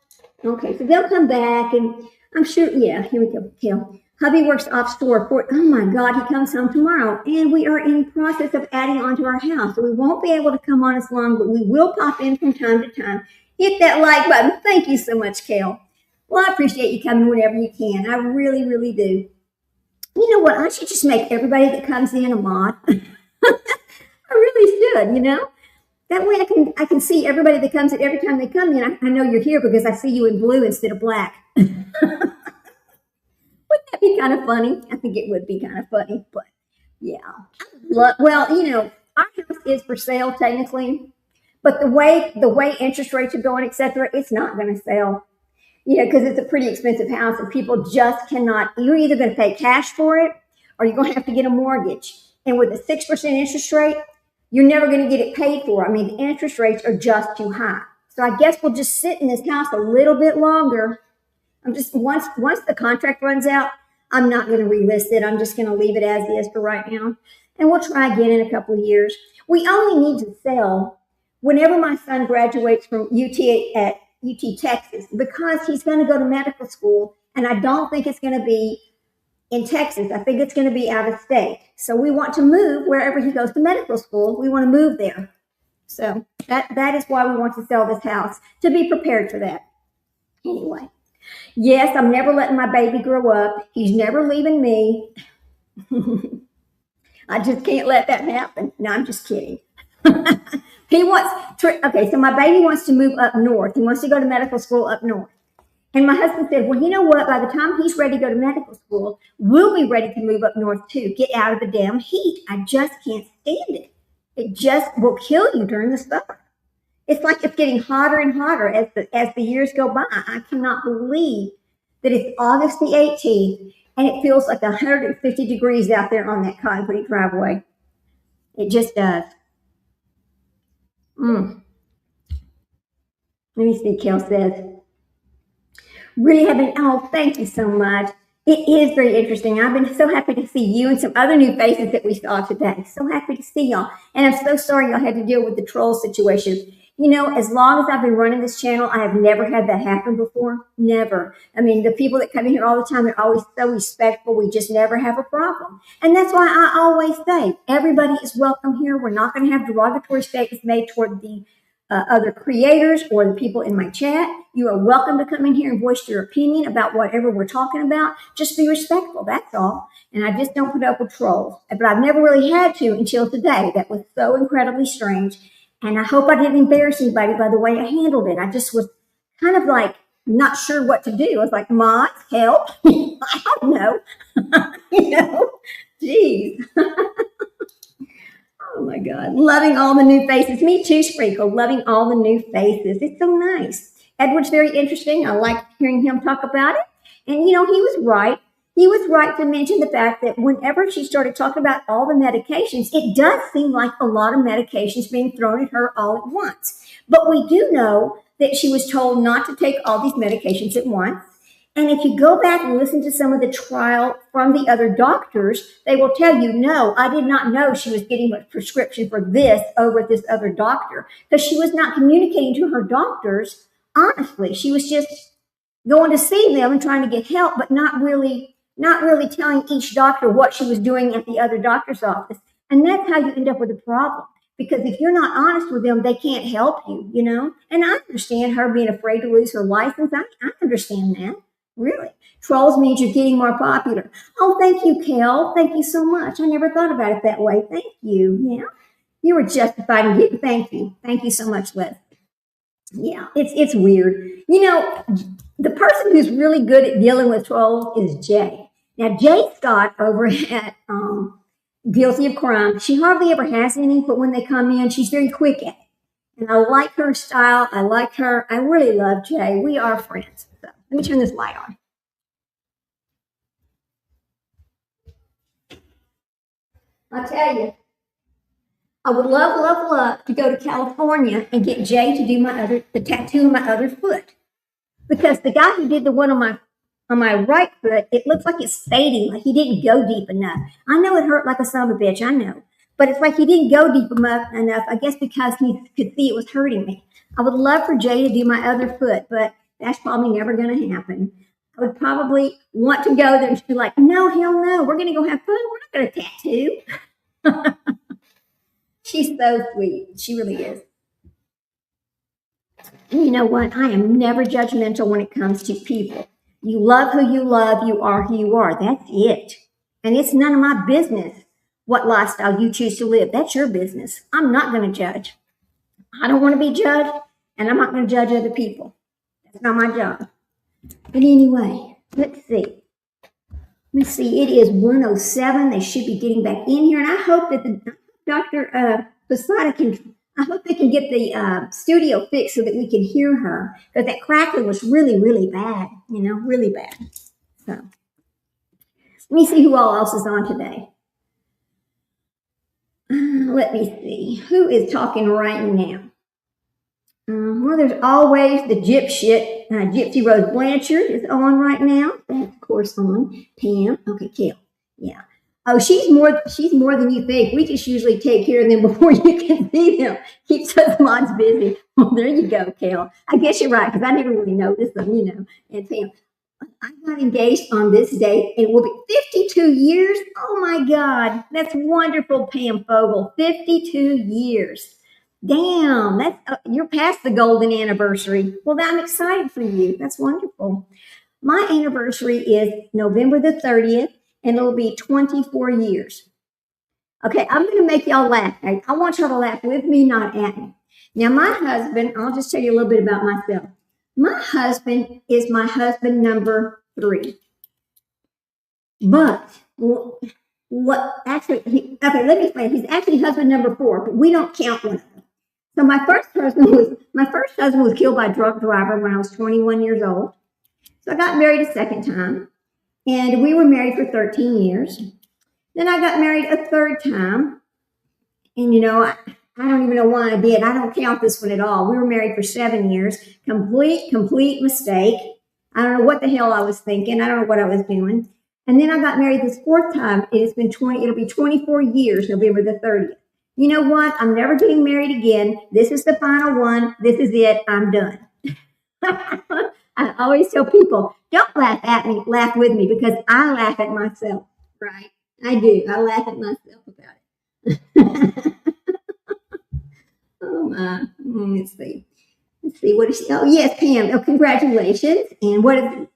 Speaker 1: Okay, so they'll come back, and I'm sure, yeah, here we go, Kel. Hubby works offshore. Oh my God, he comes home tomorrow, and we are in process of adding on to our house. So we won't be able to come on as long, but we will pop in from time to time. Hit that like button. Thank you so much, Kel. Well, I appreciate you coming whenever you can. I really, really do. You know what? I should just make everybody that comes in a mod. I really should, you know? That way I can see everybody that comes in every time they come in. I know you're here because I see you in blue instead of black. Wouldn't that be kind of funny? I think it would be kind of funny, but yeah. Well, you know, our house is for sale technically, but the way interest rates are going, etc., it's not going to sell. You know, because it's a pretty expensive house, and people just cannot. You're either going to pay cash for it, or you're going to have to get a mortgage. And with a 6% interest rate, you're never going to get it paid for. I mean, the interest rates are just too high. So I guess we'll just sit in this house a little bit longer. I'm just once the contract runs out, I'm not going to relist it. I'm just going to leave it as is for right now, and we'll try again in a couple of years. We only need to sell whenever my son graduates from UT Texas, because he's going to go to medical school, and I don't think it's going to be in Texas. I think it's going to be out of state. So we want to move wherever he goes to medical school. We want to move there. So that is why we want to sell this house, to be prepared for that. Anyway, yes, I'm never letting my baby grow up. He's never leaving me. I just can't let that happen. No, I'm just kidding. He wants to, okay, so my baby wants to move up north. He wants to go to medical school up north. And my husband said, well, you know what? By the time he's ready to go to medical school, we'll be ready to move up north too. Get out of the damn heat. I just can't stand it. It just will kill you during the summer. It's like it's getting hotter and hotter as the years go by. I cannot believe that it's August the 18th and it feels like 150 degrees out there on that concrete driveway. It just does. Let me see, Kel says. Really having, oh, thank you so much. It is very interesting. I've been so happy to see you and some other new faces that we saw today. So happy to see y'all. And I'm so sorry y'all had to deal with the troll situation. You know, as long as I've been running this channel, I have never had that happen before. Never. I mean, the people that come in here all the time, they're always so respectful. We just never have a problem. And that's why I always say, everybody is welcome here. We're not going to have derogatory statements made toward the other creators or the people in my chat. You are welcome to come in here and voice your opinion about whatever we're talking about. Just be respectful, that's all. And I just don't put up with trolls. But I've never really had to until today. That was so incredibly strange. And I hope I didn't embarrass anybody by the way I handled it. I just was kind of like not sure what to do. I was like, mods, help. I don't know. You know, geez. Oh my God. Loving all the new faces. Me too, Sprinkle. Loving all the new faces. It's so nice. Edward's very interesting. I like hearing him talk about it. And you know, he was right. He was right to mention the fact that whenever she started talking about all the medications, it does seem like a lot of medications being thrown at her all at once. But we do know that she was told not to take all these medications at once. And if you go back and listen to some of the trial from the other doctors, they will tell you, no, I did not know she was getting a prescription for this over at this other doctor, because she was not communicating to her doctors honestly. She was just going to see them and trying to get help, but not really telling each doctor what she was doing at the other doctor's office. And that's how you end up with a problem. Because if you're not honest with them, they can't help you, you know? And I understand her being afraid to lose her license. I understand that. Really. Trolls means you're getting more popular. Oh, thank you, Kel. Thank you so much. I never thought about it that way. Thank you. Yeah. You were justified in getting, thank you. Thank you so much, Liz. Yeah, it's weird. You know, the person who's really good at dealing with trolls is Jay. Now, Jay Scott over at Guilty of Crime, she hardly ever has any, but when they come in, she's very quick at it. And I like her style. I like her. I really love Jay. We are friends. So let me turn this light on. I'll tell you, I would love to go to California and get Jay to do the tattoo on my other foot. Because the guy who did the one on my right foot, it looks like it's fading, like he didn't go deep enough. I know it hurt like a son of a bitch, I know. But it's like he didn't go deep enough, I guess because he could see it was hurting me. I would love for Jay to do my other foot, but That's probably never going to happen. I would probably want to go there and she'd be like, no, hell no, we're going to go have fun. We're not going to tattoo. She's so sweet. She really is. And you know what? I am never judgmental when it comes to people. You love who you love. You are who you are. That's it. And it's none of my business what lifestyle you choose to live. That's your business. I'm not going to judge. I don't want to be judged, and I'm not going to judge other people. That's not my job. But anyway, let's see. Let's see. It is 1:07. They should be getting back in here, and I hope that the Dr. Posada can. I hope they can get the studio fixed so that we can hear her, because that crackling was really, really bad. You know, really bad. So let me see who all else is on today. Let me see. Who is talking right now? Well, there's always the gypsy. Gypsy Rose Blanchard is on right now. That's, of course, on. Pam. Okay, Kale. Yeah. Oh, she's more than you think. We just usually take care of them before you can see them. Keeps us moms busy. Well, there you go, Kale. I guess you're right, because I never really noticed them, you know. And Pam, I got engaged on this date, and it will be 52 years. Oh, my God. That's wonderful, Pam Fogel. 52 years. Damn, that's you're past the golden anniversary. Well, I'm excited for you. That's wonderful. My anniversary is November the 30th, and it'll be 24 years. Okay, I'm going to make y'all laugh. I want y'all to laugh with me, not at me. Now, my husband, I'll just tell you a little bit about myself. My husband is my husband number 3. But what actually, okay, let me explain. He's actually husband number 4, but we don't count one of them. So my first husband was killed by a drunk driver when I was 21 years old. So I got married a second time, and we were married for 13 years. Then I got married a third time, and you know, I don't even know why I did. I don't count this one at all. We were married for 7 years. Complete mistake. I don't know what the hell I was thinking. I don't know what I was doing. And then I got married this fourth time. It'll be 24 years, November the 30th. You know what? I'm never getting married again. This is the final one. This is it. I'm done. I always tell people, don't laugh at me, laugh with me, because I laugh at myself, right? I do. I laugh at myself about it. Oh my. Let's see. What is she? Oh, yes, Pam. Oh, congratulations. And what is it?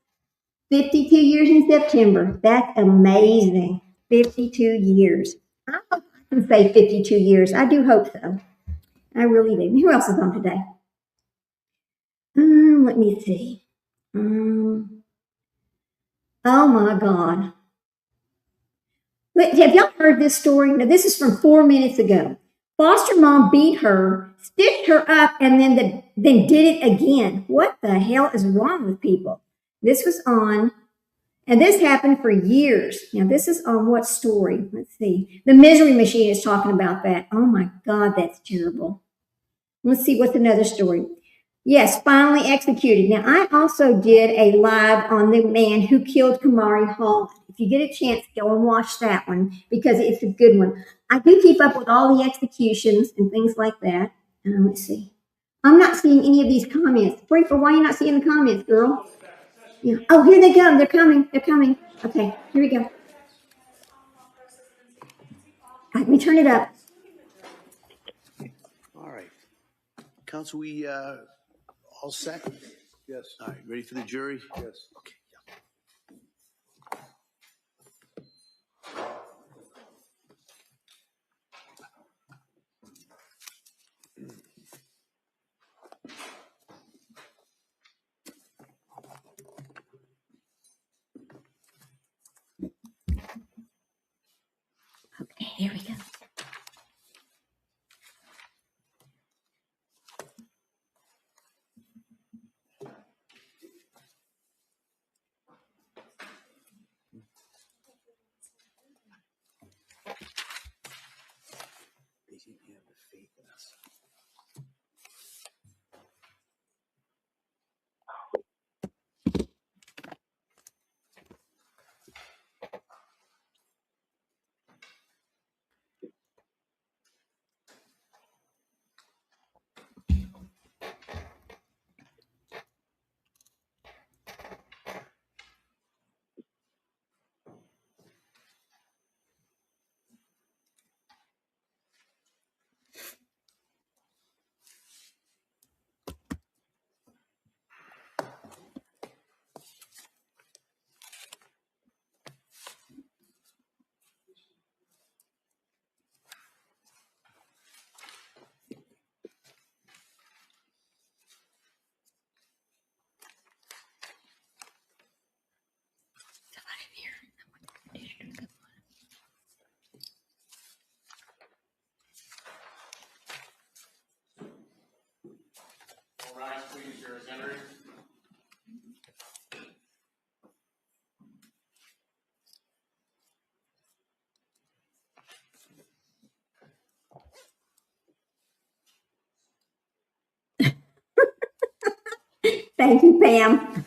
Speaker 1: 52 years in September. That's amazing. 52 years. I hope I can say 52 years. I do hope so. I really do. Who else is on today? Let me see. Oh my God. Have y'all heard this story? Now, this is from 4 minutes ago. Foster mom beat her, stitched her up, and then did it again. What the hell is wrong with people? This was on, and this happened for years. Now, this is on what story? Let's see. The Misery Machine is talking about that. Oh my God, that's terrible. Let's see, what's another story? Yes, finally executed. Now, I also did a live on the man who killed Kamari Hall. If you get a chance, go and watch that one, because it's a good one. I do keep up with all the executions and things like that. Let's see. I'm not seeing any of these comments. Sprinkle, why are you not seeing the comments, girl? Yeah. Oh, here they come. They're coming. They're coming. Okay, here we go. All right, let me turn it up.
Speaker 3: All right. Counsel, we all set?
Speaker 7: Yes.
Speaker 3: All right, ready for the jury?
Speaker 7: Yes.
Speaker 3: Okay.
Speaker 1: Okay, here we go.
Speaker 3: They seem to have the faith in us.
Speaker 1: Thank you, Pam.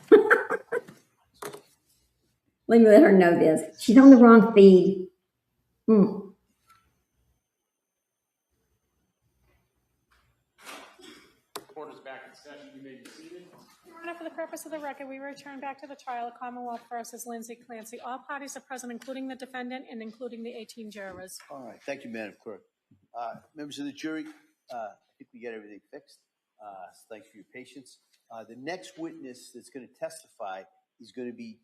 Speaker 1: Let me let her know this. She's on the wrong feed.
Speaker 5: Court is back in session. You may be seated.
Speaker 2: Your Honor, for the purpose of the record, we return back to the trial of Commonwealth versus Lindsay Clancy. All parties are present, including the defendant and including the 18 jurors.
Speaker 3: All right. Thank you, Madam Clerk. Members of the jury, I think we got everything fixed. Thanks for your patience. The next witness that's going to testify is going to be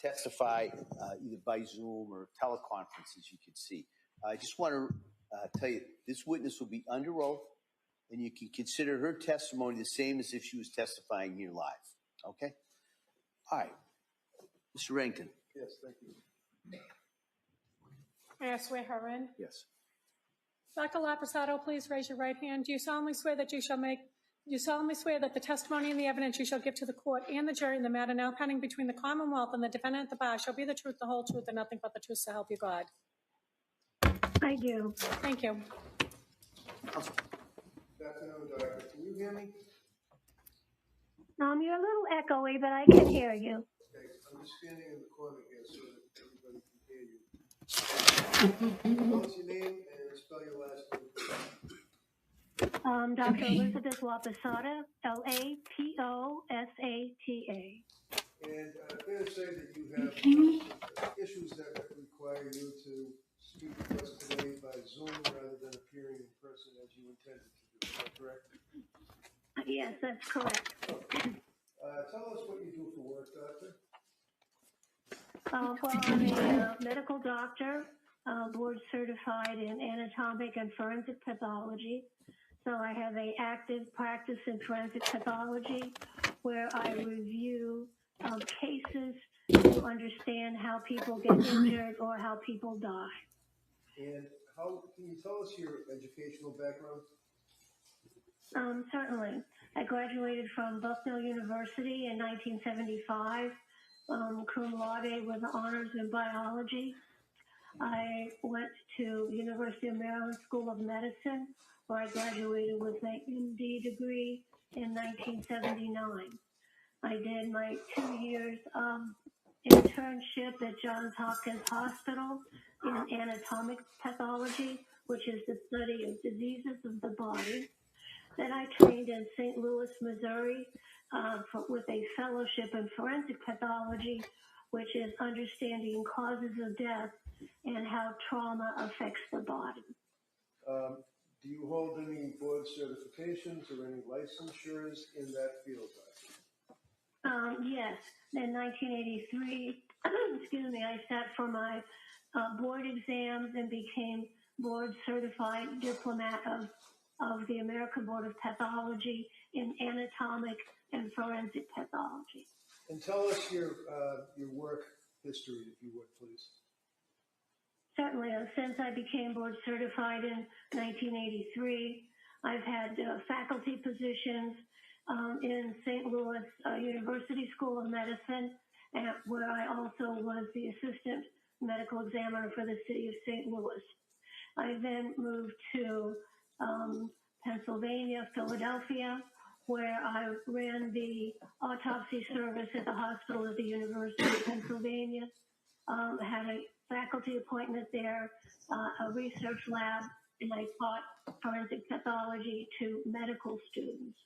Speaker 3: testify either by Zoom or teleconference, as you can see. I just want to tell you, this witness will be under oath, and you can consider her testimony the same as if she was testifying here live. Okay? All right. Mr. Rankin.
Speaker 7: Yes, thank you.
Speaker 2: May I swear her in?
Speaker 3: Yes.
Speaker 2: Dr. Laprasado, please raise your right hand. Do you solemnly swear that the testimony and the evidence you shall give to the court and the jury in the matter now pending between the Commonwealth and the defendant at the bar shall be the truth, the whole truth, and nothing but the truth, so help you God?
Speaker 11: I do.
Speaker 2: Thank you.
Speaker 7: Good afternoon, Doctor. Can you hear me?
Speaker 11: You're a little echoey, but I can hear you.
Speaker 7: Okay, I'm just standing in the corner here so that everybody can hear you. What's your name and spell your last name, please?
Speaker 11: Dr. Elizabeth Laposata, Laposata.
Speaker 7: And fair to say that you have issues that require you to speak with us today by Zoom rather than appearing in person as you intended to do. Is that correct?
Speaker 11: Yes, that's correct.
Speaker 7: Tell us what you do for work, Doctor.
Speaker 11: Well, I'm a medical doctor, board certified in anatomic and forensic pathology. So I have an active practice in forensic pathology where I review cases to understand how people get injured or how people die.
Speaker 7: And how can you tell us your educational background?
Speaker 11: Certainly. I graduated from Bucknell University in 1975, cum laude with honors in biology. I went to University of Maryland School of Medicine, where I graduated with an MD degree in 1979. I did my 2 years internship at Johns Hopkins Hospital in anatomic pathology, which is the study of diseases of the body. Then I trained in St. Louis, Missouri, with a fellowship in forensic pathology, which is understanding causes of death and how trauma affects the body.
Speaker 7: Do you hold any board certifications or any licensures in that field, Doctor?
Speaker 11: Yes. In 1983, excuse me, I sat for my board exams and became board certified diplomat of the American Board of Pathology in anatomic and forensic pathology.
Speaker 7: And tell us your work history, if you would, please.
Speaker 11: Certainly. Since I became board certified in 1983, I've had faculty positions in St. Louis University School of Medicine, where I also was the assistant medical examiner for the city of St. Louis. I then moved to Pennsylvania, Philadelphia, where I ran the autopsy service at the hospital at the University of Pennsylvania. Had a faculty appointment there, a research lab, and I taught forensic pathology to medical students.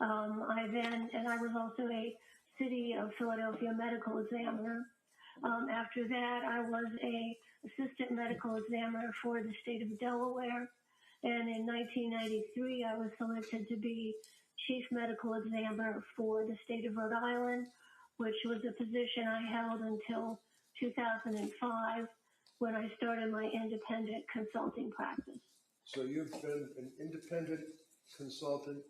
Speaker 11: I was also a city of Philadelphia medical examiner. After that, I was a assistant medical examiner for the state of Delaware. And in 1993, I was selected to be chief medical examiner for the state of Rhode Island, which was a position I held until 2005 when I started my independent consulting practice.
Speaker 7: So you've been an independent consultant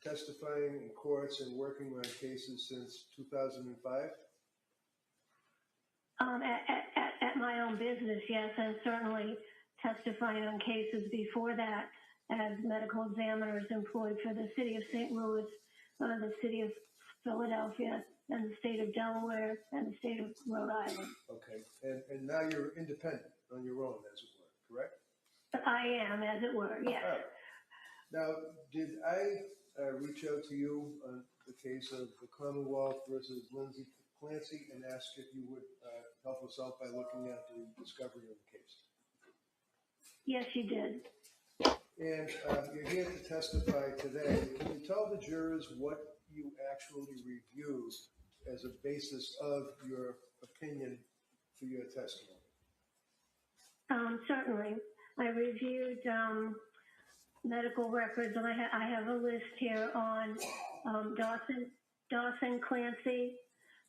Speaker 7: testifying in courts and working on cases since 2005?
Speaker 11: At my own business, yes, and certainly testifying on cases before that as medical examiners employed for the city of St. Louis, the city of Philadelphia, and the state of Delaware, and the state of Rhode Island.
Speaker 7: Okay, and now you're independent on your own, as it were, correct?
Speaker 11: I am, as it were, yes.
Speaker 7: Right. Now, did I reach out to you the case of the Commonwealth versus Lindsay Clancy and ask if you would help us out by looking at the discovery of the case.
Speaker 11: Yes, you did.
Speaker 7: And you're here to testify today. Can you tell the jurors what you actually reviewed as a basis of your opinion for your testimony?
Speaker 11: Certainly. I reviewed medical records, and I have a list here on Dawson Clancy.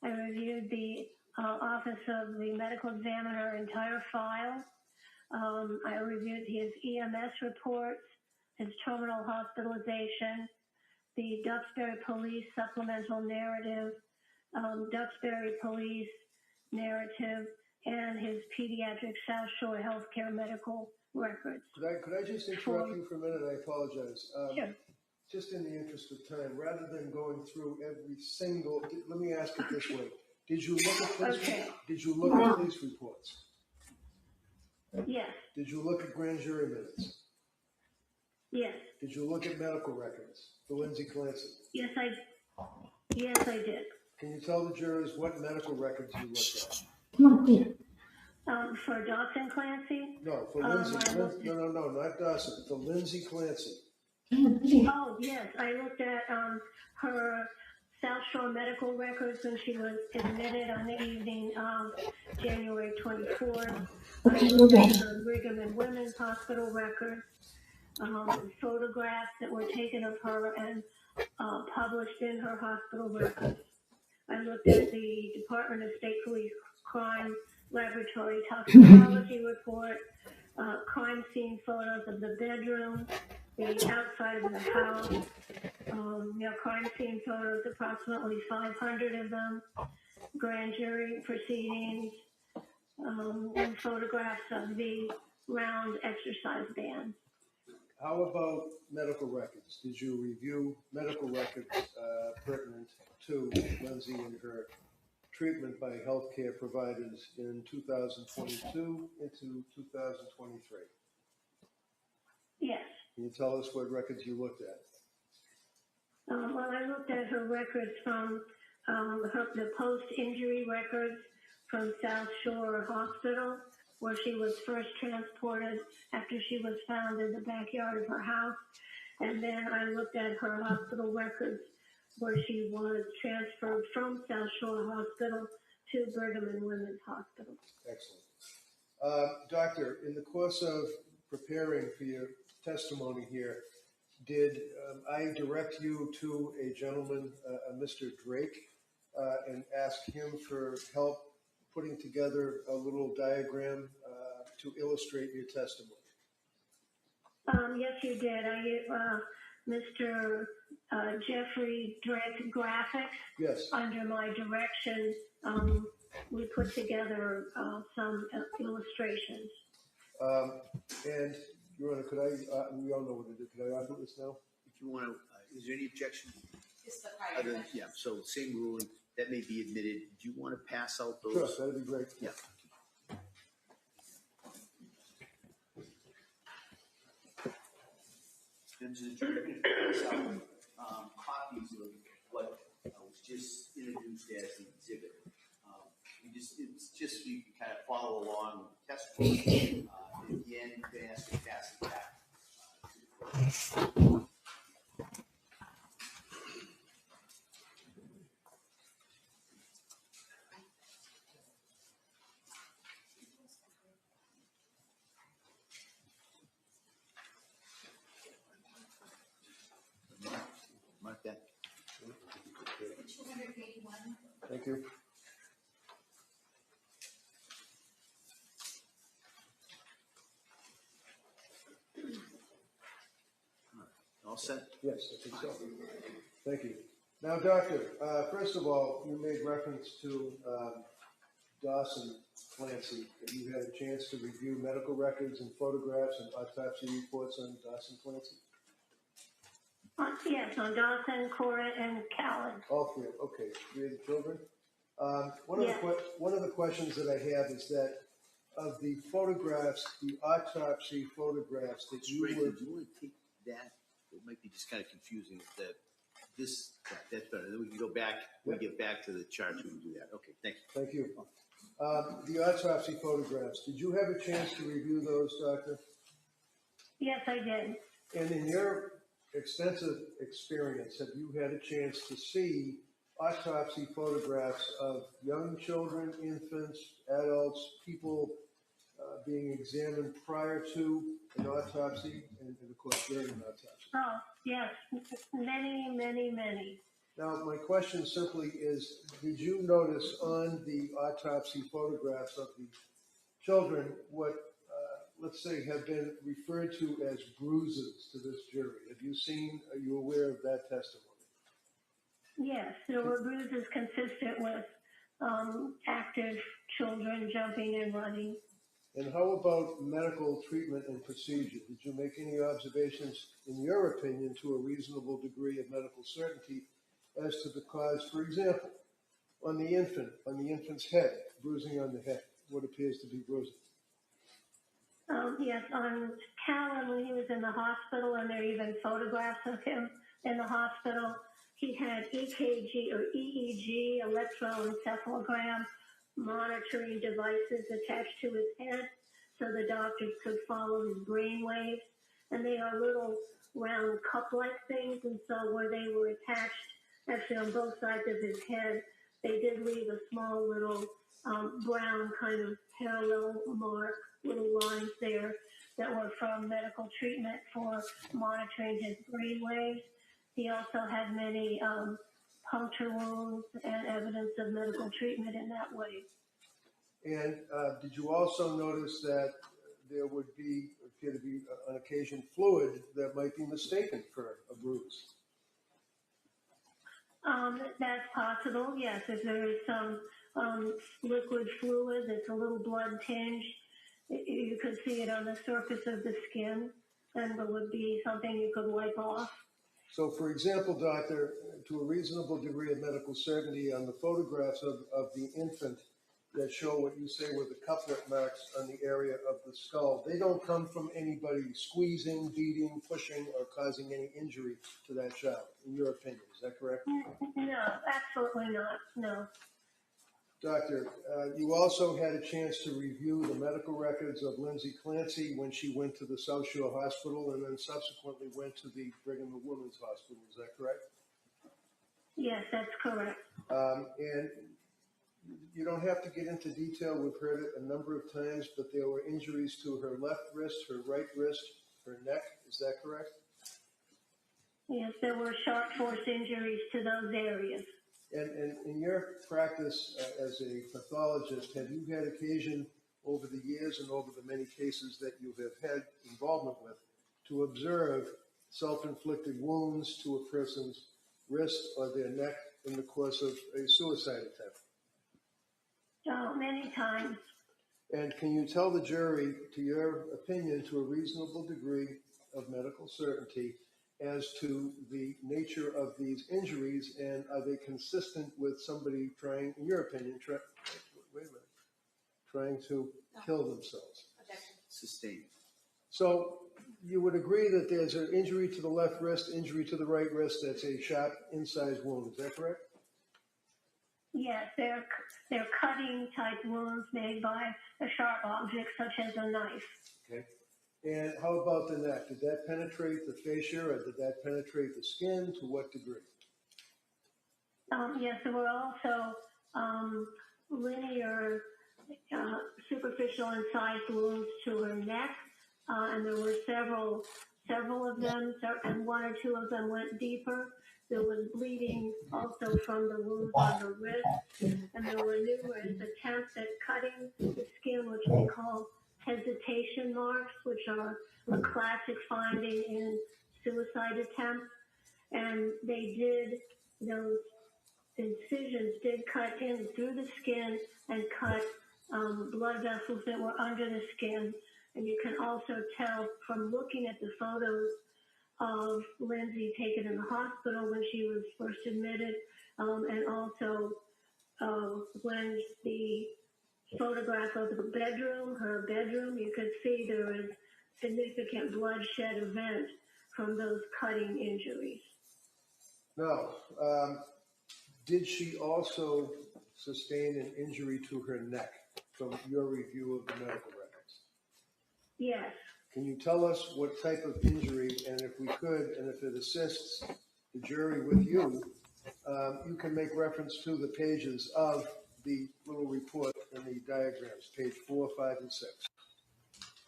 Speaker 11: I reviewed the Office of the Medical Examiner entire file. I reviewed his EMS reports, his terminal hospitalization, the Duxbury Police supplemental narrative, Duxbury Police narrative, and his pediatric South Shore healthcare medical records.
Speaker 7: Could I just interrupt you for a minute? I apologize.
Speaker 11: Sure.
Speaker 7: Just in the interest of time, rather than going through every single, let me ask it this way: Did you look at police?
Speaker 11: Okay.
Speaker 7: Did you look at police reports?
Speaker 11: Yes.
Speaker 7: Did you look at grand jury minutes?
Speaker 11: Yes.
Speaker 7: Did you look at medical records for Lindsay Clancy?
Speaker 11: Yes, I did.
Speaker 7: Can you tell the jurors what medical records you looked at?
Speaker 11: For Dawson Clancy?
Speaker 7: No, for Lindsay. No, not Dawson. For Lindsay Clancy.
Speaker 11: Oh, yes. I looked at her South Shore medical records when she was admitted on the evening of January 24th. I looked at her Brigham and Women's Hospital records, photographs that were taken of her and published in her hospital records. I looked at the Department of State Police Crime Laboratory toxicology report, crime scene photos of the bedroom, the outside of the house, crime scene photos, approximately 500 of them, grand jury proceedings, and photographs of the round exercise band.
Speaker 7: How about medical records? Did you review medical records pertinent to Lindsay and her treatment by healthcare providers in 2022 into 2023?
Speaker 11: Yes.
Speaker 7: Can you tell us what records you looked at?
Speaker 11: Well, I looked at her records from the post-injury records from South Shore Hospital, where she was first transported after she was found in the backyard of her house. And then I looked at her hospital records where she was transferred from South Shore Hospital to Brigham and Women's Hospital.
Speaker 7: Excellent. Doctor, in the course of preparing for your testimony here, did I direct you to a gentleman, Mr. Drake, and ask him for help putting together a little diagram to illustrate your testimony?
Speaker 11: Yes, you did. Mr. Jeffrey Drake Graphics.
Speaker 7: Yes.
Speaker 11: Under my direction, we put together some illustrations.
Speaker 7: And Your Honor, could I? We all know what to do. Could I argue this now?
Speaker 3: If you want to, is there any objection?
Speaker 18: Just the prior
Speaker 3: Yeah. So same ruling that may be admitted. Do you want to pass out those?
Speaker 7: Sure, that'd be great.
Speaker 3: Yeah. And to the jury, pass out copies of what was just introduced as an exhibit. It's just so you can kind of follow along with the testimony. At the end, you can ask to pass it back. Mark that.
Speaker 18: 281.
Speaker 7: Thank you.
Speaker 3: All set?
Speaker 7: Yes, I think so. Thank you. Now, Doctor, first of all, you made reference to Dawson Clancy, that you had a chance to review medical records and photographs and autopsy reports on Dawson Clancy?
Speaker 11: Yes, on Dawson, Cora, and Callan.
Speaker 7: All three. Okay, three of the children. One of the questions that I have is that of the photographs, the autopsy photographs that you were.
Speaker 3: Do you want to take that? It might be just kind of confusing. That's better. Then we can go back, we get back to the charts, we can do that. Okay, thank you.
Speaker 7: Thank you. The autopsy photographs, did you have a chance to review those, Doctor?
Speaker 11: Yes, I did.
Speaker 7: And in your extensive experience, have you had a chance to see autopsy photographs of young children, infants, adults, people being examined prior to an autopsy and of course during an autopsy?
Speaker 11: Oh, yes, many.
Speaker 7: Now, my question simply is, did you notice on the autopsy photographs of the children what, let's say, have been referred to as bruises to this jury? Have you seen, are you aware of that testimony?
Speaker 11: Yes, there were bruises consistent with active children jumping and running.
Speaker 7: And how about medical treatment and procedure? Did you make any observations, in your opinion, to a reasonable degree of medical certainty as to the cause? For example, on the infant's head, bruising on the head, what appears to be bruising.
Speaker 11: Yes, on Callan when he was in the hospital, and there are even photographs of him in the hospital, he had EKG or EEG, electroencephalogram, monitoring devices attached to his head so the doctors could follow his brain waves. And they are little round cup-like things, and so where they were attached, actually on both sides of his head, they did leave a small little brown kind of parallel mark, little lines there that were from medical treatment for monitoring his brain waves. He also had many puncture wounds and evidence of medical treatment in that way.
Speaker 7: And did you also notice that there would appear to be, on occasion, fluid that might be mistaken for a bruise?
Speaker 11: That's possible, yes. If there is some liquid fluid that's a little blood tinged, you could see it on the surface of the skin, and there would be something you could wipe off.
Speaker 7: So, for example, doctor, to a reasonable degree of medical certainty, on the photographs of the infant that show what you say were the couplet marks on the area of the skull, they don't come from anybody squeezing, beating, pushing, or causing any injury to that child, in your opinion. Is that correct?
Speaker 11: No, absolutely not. No.
Speaker 7: Doctor, you also had a chance to review the medical records of Lindsay Clancy when she went to the South Shore Hospital and then subsequently went to the Brigham and Women's Hospital. Is that correct?
Speaker 11: Yes, that's correct.
Speaker 7: And you don't have to get into detail. We've heard it a number of times, but there were injuries to her left wrist, her right wrist, her neck. Is that correct?
Speaker 11: Yes, there were sharp force injuries to those areas.
Speaker 7: And in your practice as a pathologist, have you had occasion over the years and over the many cases that you have had involvement with to observe self-inflicted wounds to a person's wrist or their neck in the course of a suicide attempt?
Speaker 11: Oh, many times.
Speaker 7: And can you tell the jury, to your opinion, to a reasonable degree of medical certainty, as to the nature of these injuries, and are they consistent with somebody trying, in your opinion, trying to kill themselves?
Speaker 3: Sustained.
Speaker 7: So you would agree that there's an injury to the left wrist, injury to the right wrist, that's a sharp incised wound. Is that correct?
Speaker 11: Yes, they're cutting type wounds made by a sharp object such as a knife.
Speaker 7: Okay. And how about the neck? Did that penetrate the fascia, or did that penetrate the skin? To what degree?
Speaker 11: Yes, there were also linear, superficial incised wounds to her neck, and there were several of them, and one or two of them went deeper. There was bleeding also from the wounds on the wrist, and there were numerous attempts at cutting the skin, which they call hesitation marks, which are a classic finding in suicide attempts. And they did, those incisions did cut in through the skin and cut blood vessels that were under the skin. And you can also tell from looking at the photos of Lindsay taken in the hospital when she was first admitted, and also when the photograph of the bedroom, her bedroom, you could see there was significant bloodshed event from those cutting injuries.
Speaker 7: Now, did she also sustain an injury to her neck from your review of the medical records?
Speaker 11: Yes.
Speaker 7: Can you tell us what type of injury, and if we could, and if it assists the jury with you, you can make reference to the pages of the little report and the diagrams, page 4, 5, and 6,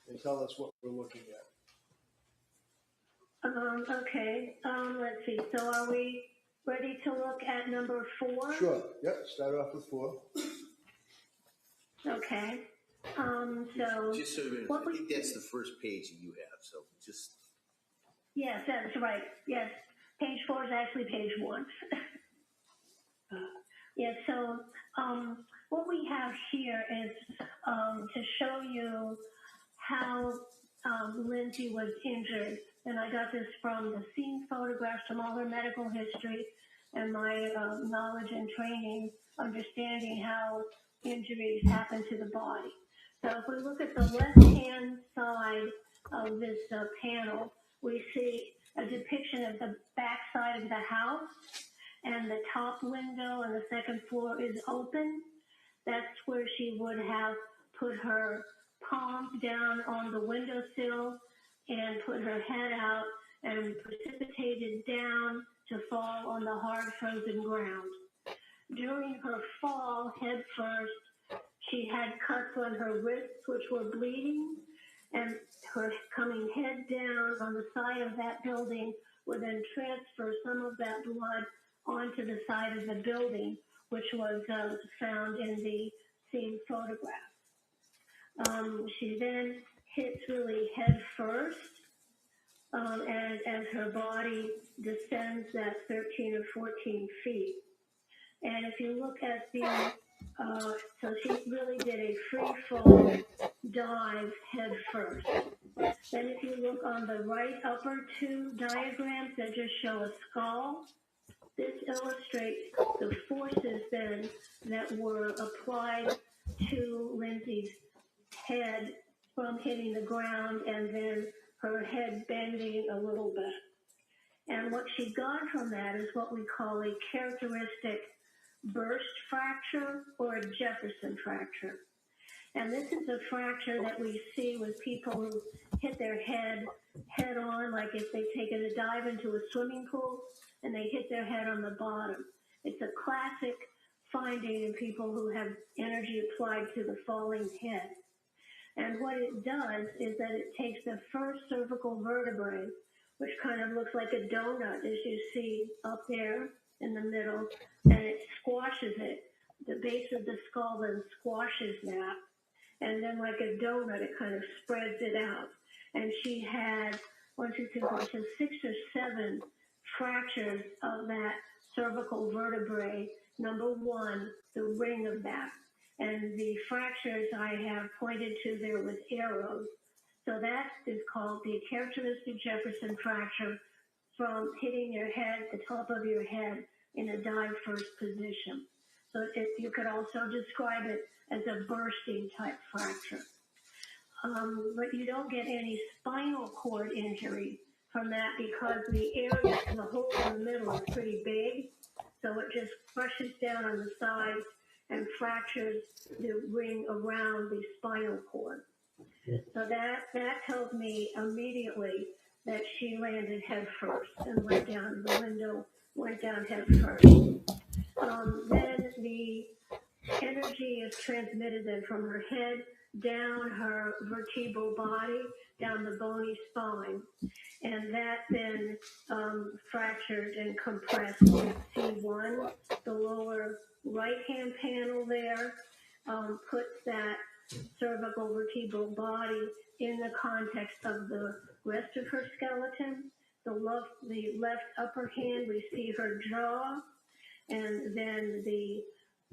Speaker 7: and tell us what we're looking at.
Speaker 11: Okay. Let's see. So are we ready to look at number 4?
Speaker 7: Sure. Yep. Start off with 4.
Speaker 11: Okay. So
Speaker 3: just so you know, I think that's the first page that you have. So just.
Speaker 11: Yes, that's right. Yes, page 4 is actually page 1. Yes. So what we have here is to show you how Lindsay was injured, and I got this from the scene photographs, from all her medical history, and my knowledge and training, understanding how injuries happen to the body. So if we look at the left-hand side of this panel, we see a depiction of the back side of the house, and the top window on the second floor is open. That's where she would have put her palms down on the windowsill and put her head out and precipitated down to fall on the hard frozen ground. During her fall, head first, she had cuts on her wrists which were bleeding, and her coming head down on the side of that building would then transfer some of that blood onto the side of the building, which was found in the scene photograph. She then hits really head first, and as her body descends that 13 or 14 feet. And if you look at the, so she really did a free fall dive head first. Then if you look on the right upper 2 diagrams that just show a skull, this illustrates the forces then that were applied to Lindsay's head from hitting the ground and then her head bending a little bit. And what she got from that is what we call a characteristic burst fracture or a Jefferson fracture. And this is a fracture that we see with people who hit their head head on, like if they've taken a dive into a swimming pool and they hit their head on the bottom. It's a classic finding in people who have energy applied to the falling head. And what it does is that it takes the first cervical vertebrae, which kind of looks like a donut, as you see up there in the middle, and it squashes it. The base of the skull then squashes that. And then like a donut, it kind of spreads it out. And she had 6 or 7 fractures of that cervical vertebrae. Number 1, the ring of that. And the fractures I have pointed to there with arrows. So that is called the characteristic Jefferson fracture from hitting your head, the top of your head, in a dive first position. So you could also describe it as a bursting type fracture. But you don't get any spinal cord injury from that because the area, the hole in the middle is pretty big. So it just crushes down on the sides and fractures the ring around the spinal cord. So that tells me immediately that she landed head first and went down the window, went down head first. Then the energy is transmitted then from her head down her vertebral body, down the bony spine. And that then fractured and compressed with C1. The lower right-hand panel there puts that cervical vertebral body in the context of the rest of her skeleton. The left upper hand, we see her jaw, and then the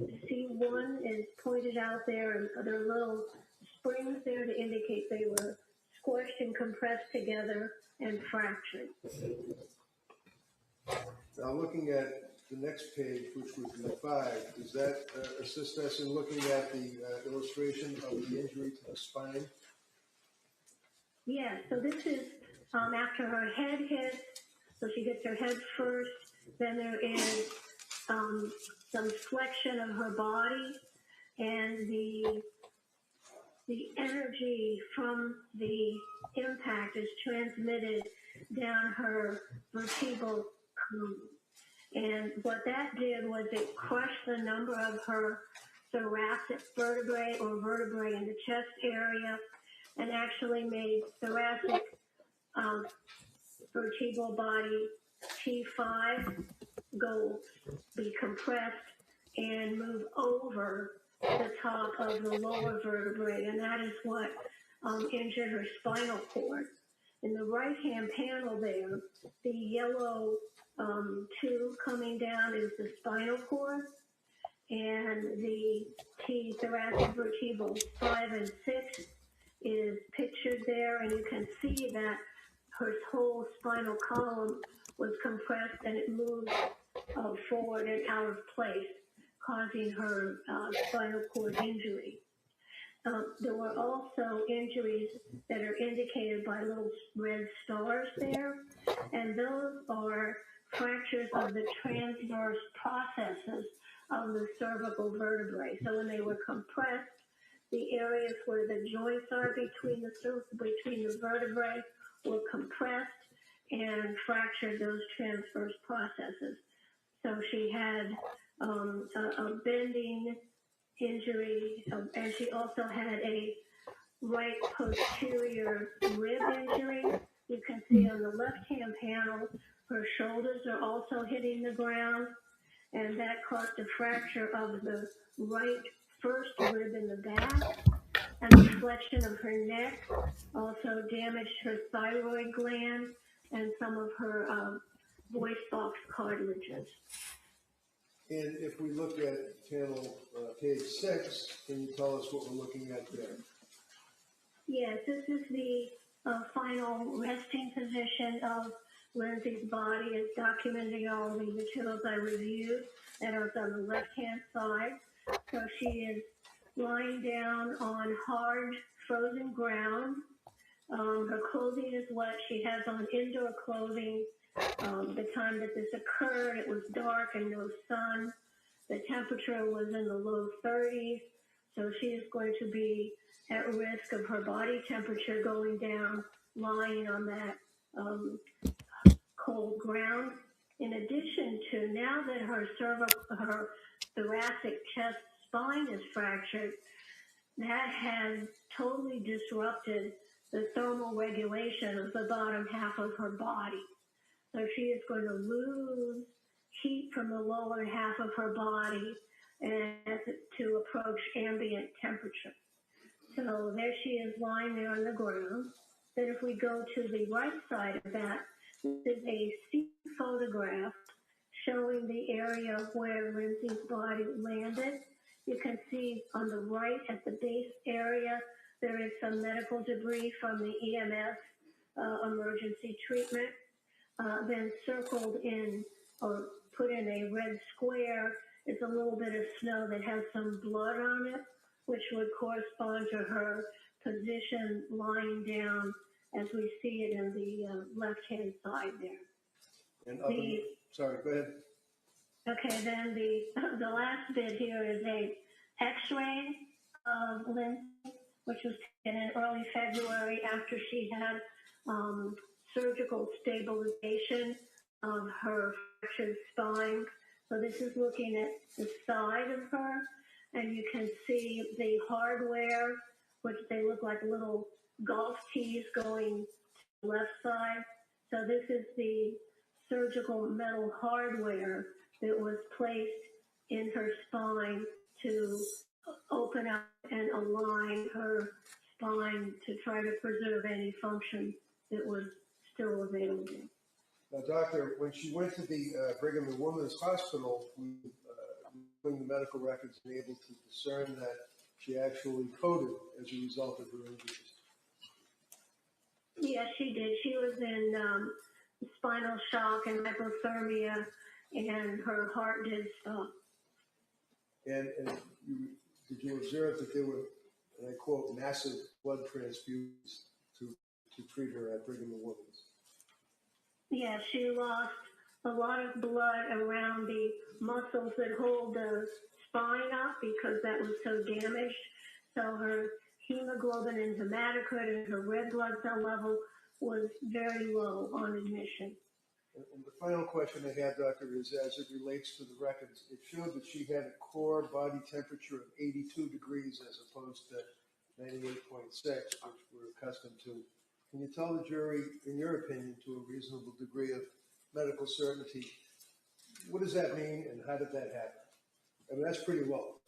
Speaker 11: C1 is pointed out there, and there are little springs there to indicate they were squished and compressed together and fractured.
Speaker 7: Now, looking at the next page, which would be 5, does that assist us in looking at the illustration of the injury to the spine?
Speaker 11: Yeah, so this is after her head hits So she gets her head first. Then there is some flexion of her body, and the energy from the impact is transmitted down her vertebral column. And what that did was it crushed the number of her thoracic vertebrae or vertebrae in the chest area, and actually made thoracic vertebral body T5 go be compressed and move over the top of the lower vertebrae, and that is what injured her spinal cord. In the right-hand panel there, the yellow tube coming down is the spinal cord, and the T thoracic vertebral 5 and 6 is pictured there, and you can see that her whole spinal column was compressed and it moved forward and out of place, causing her spinal cord injury. There were also injuries that are indicated by little red stars there, and those are fractures of the transverse processes of the cervical vertebrae. So when they were compressed, the areas where the joints are between the vertebrae were compressed and fractured those transverse processes. So she had a bending injury, and she also had a right posterior rib injury. You can see on the left-hand panel, her shoulders are also hitting the ground, and that caused a fracture of the right first rib in the back, and the flexion of her neck also damaged her thyroid gland and some of her voice box cartilages.
Speaker 7: And if we look at panel page 6, can you tell us what we're looking at there?
Speaker 11: Yes, this is the final resting position of Lindsay's body. It's documenting all the materials I reviewed that are on the left-hand side. So she is lying down on hard, frozen ground. Her clothing is wet. She has on indoor clothing. The time that this occurred, it was dark and no sun. The temperature was in the low 30s, so she is going to be at risk of her body temperature going down, lying on that cold ground. In addition to, now that her thoracic chest spine is fractured, that has totally disrupted the thermal regulation of the bottom half of her body. So she is going to lose heat from the lower half of her body and to approach ambient temperature. So there she is lying there on the ground. Then if we go to the right side of that, this is a CT photograph showing the area where Lindsay's body landed. You can see on the right at the base area, there is some medical debris from the EMS emergency treatment. Then circled in or put in a red square is a little bit of snow that has some blood on it, which would correspond to her position lying down as we see it in the left-hand side there.
Speaker 7: And sorry, go ahead.
Speaker 11: Okay, then the last bit here is a X-ray of Lindsay, which was taken in early February after she had surgical stabilization of her fractured spine. So this is looking at the side of her, and you can see the hardware, which they look like little golf tees going to the left side. So this is the surgical metal hardware that was placed in her spine to open up and align her spine to try to preserve any function that was still available.
Speaker 7: Now, doctor, when she went to the Brigham and Women's Hospital, doing the medical records and able to discern that she actually coded as a result of her injuries.
Speaker 11: Yes, she did. She was in spinal shock and hypothermia, and her heart did stop.
Speaker 7: And did you observe that there were, and I quote, massive blood transfusions to treat her at Brigham and Women's?
Speaker 11: Yeah, she lost a lot of blood around the muscles that hold the spine up because that was so damaged. So her hemoglobin and hematocrit and her red blood cell level was very low on admission.
Speaker 7: And the final question I have, Doctor, is as it relates to the records, it showed that she had a core body temperature of 82 degrees as opposed to 98.6, which we're accustomed to. Can you tell the jury, in your opinion, to a reasonable degree of medical certainty, what does that mean and how did that happen? I mean, that's pretty low.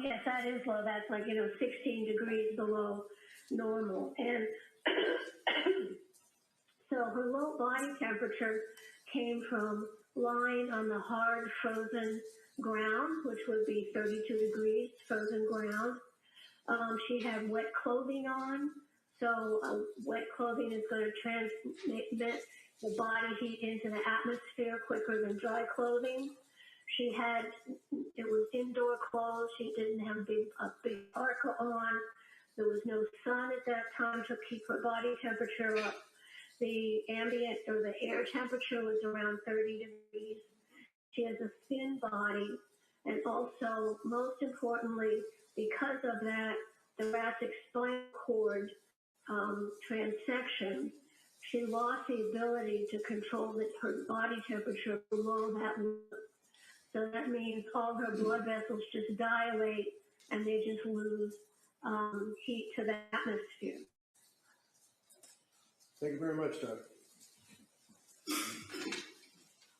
Speaker 11: Yes, that is low. That's like, 16 degrees below normal. And so her low body temperature came from lying on the hard frozen ground, which would be 32 degrees frozen ground. She had wet clothing on, so wet clothing is going to transmit the body heat into the atmosphere quicker than dry clothing. It was indoor clothes. She didn't have a big parka on. There was no sun at that time to keep her body temperature up. The ambient or the air temperature was around 30 degrees. She has a thin body, and also, most importantly, because of that thoracic spinal cord transection, she lost the ability to control her body temperature below that limit. So that means all her blood vessels just dilate and they just lose heat to the atmosphere.
Speaker 7: Thank you very much, Doctor.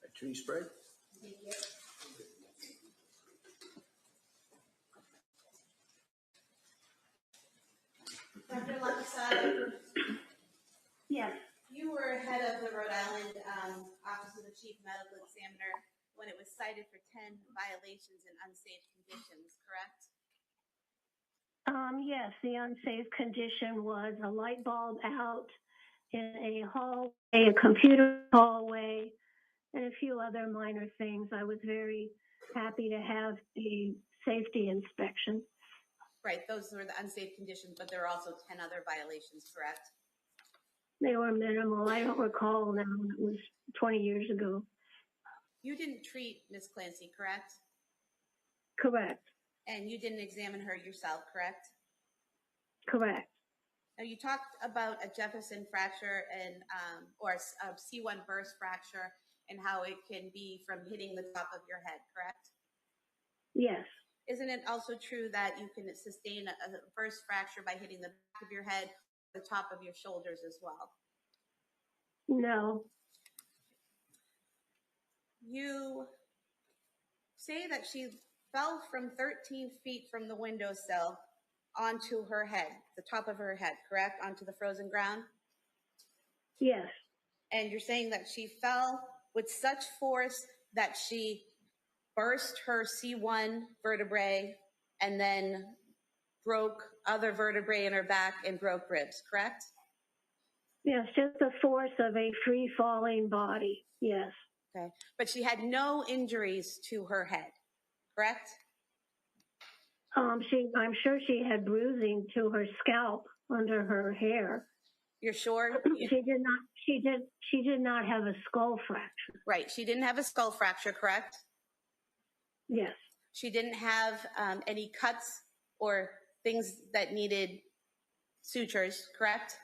Speaker 3: Attorney Sprague?
Speaker 8: Thank you. Dr. Luckasad?
Speaker 11: Yes.
Speaker 8: You were head of the Rhode Island Office of the Chief Medical Examiner when it was cited for 10 violations and unsafe conditions, correct?
Speaker 11: Yes, the unsafe condition was a light bulb out in a hallway, a computer hallway, and a few other minor things. I was very happy to have a safety inspection.
Speaker 8: Right, those were the unsafe conditions, but there were also 10 other violations, correct?
Speaker 11: They were minimal. I don't recall now. It was 20 years ago.
Speaker 8: You didn't treat Ms. Clancy, correct?
Speaker 11: Correct.
Speaker 8: And you didn't examine her yourself, correct?
Speaker 11: Correct.
Speaker 8: Now, you talked about a Jefferson fracture and or a C1 burst fracture and how it can be from hitting the top of your head, correct?
Speaker 11: Yes.
Speaker 8: Isn't it also true that you can sustain a burst fracture by hitting the back of your head, the top of your shoulders as well?
Speaker 11: No.
Speaker 8: You say that she fell from 13 feet from the windowsill onto her head, the top of her head, correct? Onto the frozen ground?
Speaker 11: Yes.
Speaker 8: And you're saying that she fell with such force that she burst her C1 vertebrae and then broke other vertebrae in her back and broke ribs, correct?
Speaker 11: Yes, just the force of a free-falling body, yes.
Speaker 8: Okay, but she had no injuries to her head, correct?
Speaker 11: I'm sure she had bruising to her scalp under her hair.
Speaker 8: You're sure?
Speaker 11: She did not have a skull fracture.
Speaker 8: Right, she didn't have a skull fracture, correct?
Speaker 11: Yes.
Speaker 8: She didn't have any cuts or things that needed sutures, correct?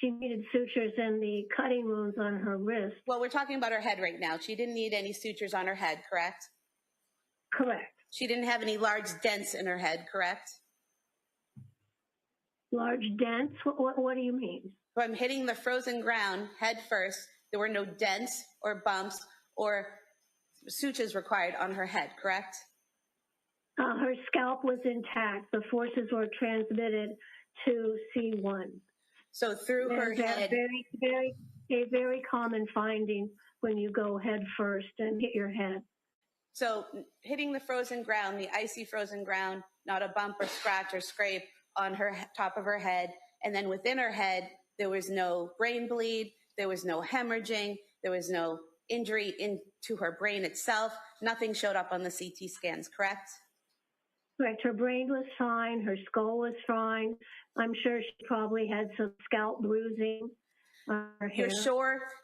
Speaker 11: She needed sutures in the cutting wounds on her wrist.
Speaker 8: Well, we're talking about her head right now. She didn't need any sutures on her head, correct?
Speaker 11: Correct.
Speaker 8: She didn't have any large dents in her head, correct?
Speaker 11: Large dents? What do you mean?
Speaker 8: From hitting the frozen ground head first, there were no dents or bumps or sutures required on her head, correct?
Speaker 11: Her scalp was intact. The forces were transmitted to C1.
Speaker 8: So through her head.
Speaker 11: A very common finding when you go head first and hit your head.
Speaker 8: So hitting the frozen ground, the icy frozen ground, not a bump or scratch or scrape on her top of her head. And then within her head, there was no brain bleed. There was no hemorrhaging. There was no injury into her brain itself. Nothing showed up on the CT scans, correct?
Speaker 11: Correct. Her brain was fine. Her skull was fine. I'm sure she probably had some scalp bruising on her hair.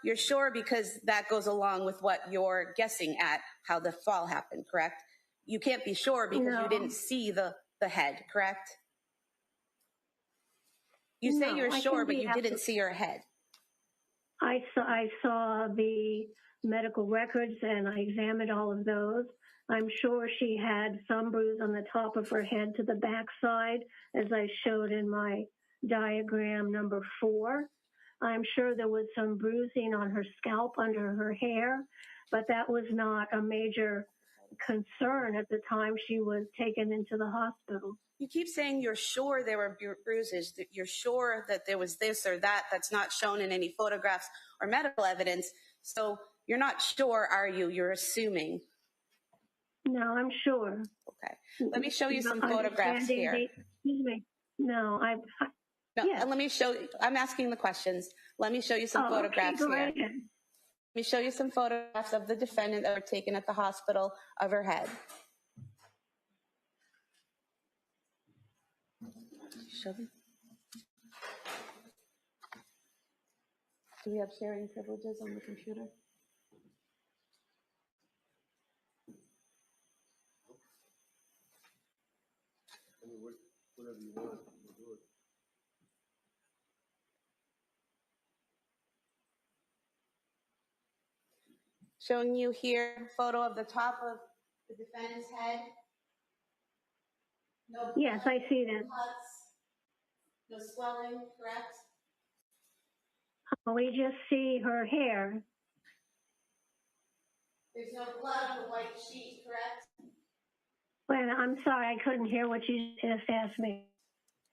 Speaker 8: You're sure because that goes along with what you're guessing at how the fall happened, correct? You can't be sure because you didn't see the head, correct? You say you're sure, but you didn't see her head.
Speaker 11: I saw the medical records and I examined all of those. I'm sure she had some bruise on the top of her head to the backside, as I showed in my diagram number 4. I'm sure there was some bruising on her scalp under her hair, but that was not a major concern at the time she was taken into the hospital.
Speaker 8: You keep saying you're sure there were bruises, that you're sure that there was this or that that's not shown in any photographs or medical evidence. So you're not sure, are you? You're assuming.
Speaker 11: No, I'm sure.
Speaker 8: Okay. Let me show you some photographs here.
Speaker 11: Excuse me. No,
Speaker 8: and let me show you. I'm asking the questions. Let me show you some photographs
Speaker 11: okay, go
Speaker 8: here.
Speaker 11: ahead.
Speaker 8: Let me show you some photographs of the defendant that were taken at the hospital of her head. Show them. Do we have sharing privileges on the computer?
Speaker 7: I mean, whatever you want, we'll do it.
Speaker 8: Showing you here a photo of the top of the defendant's head. No,
Speaker 11: yes, I see that.
Speaker 8: cuts, no swelling, correct?
Speaker 11: We just see her hair.
Speaker 8: There's no blood on the white sheet, correct?
Speaker 11: Well, I'm sorry, I couldn't hear what you just asked me.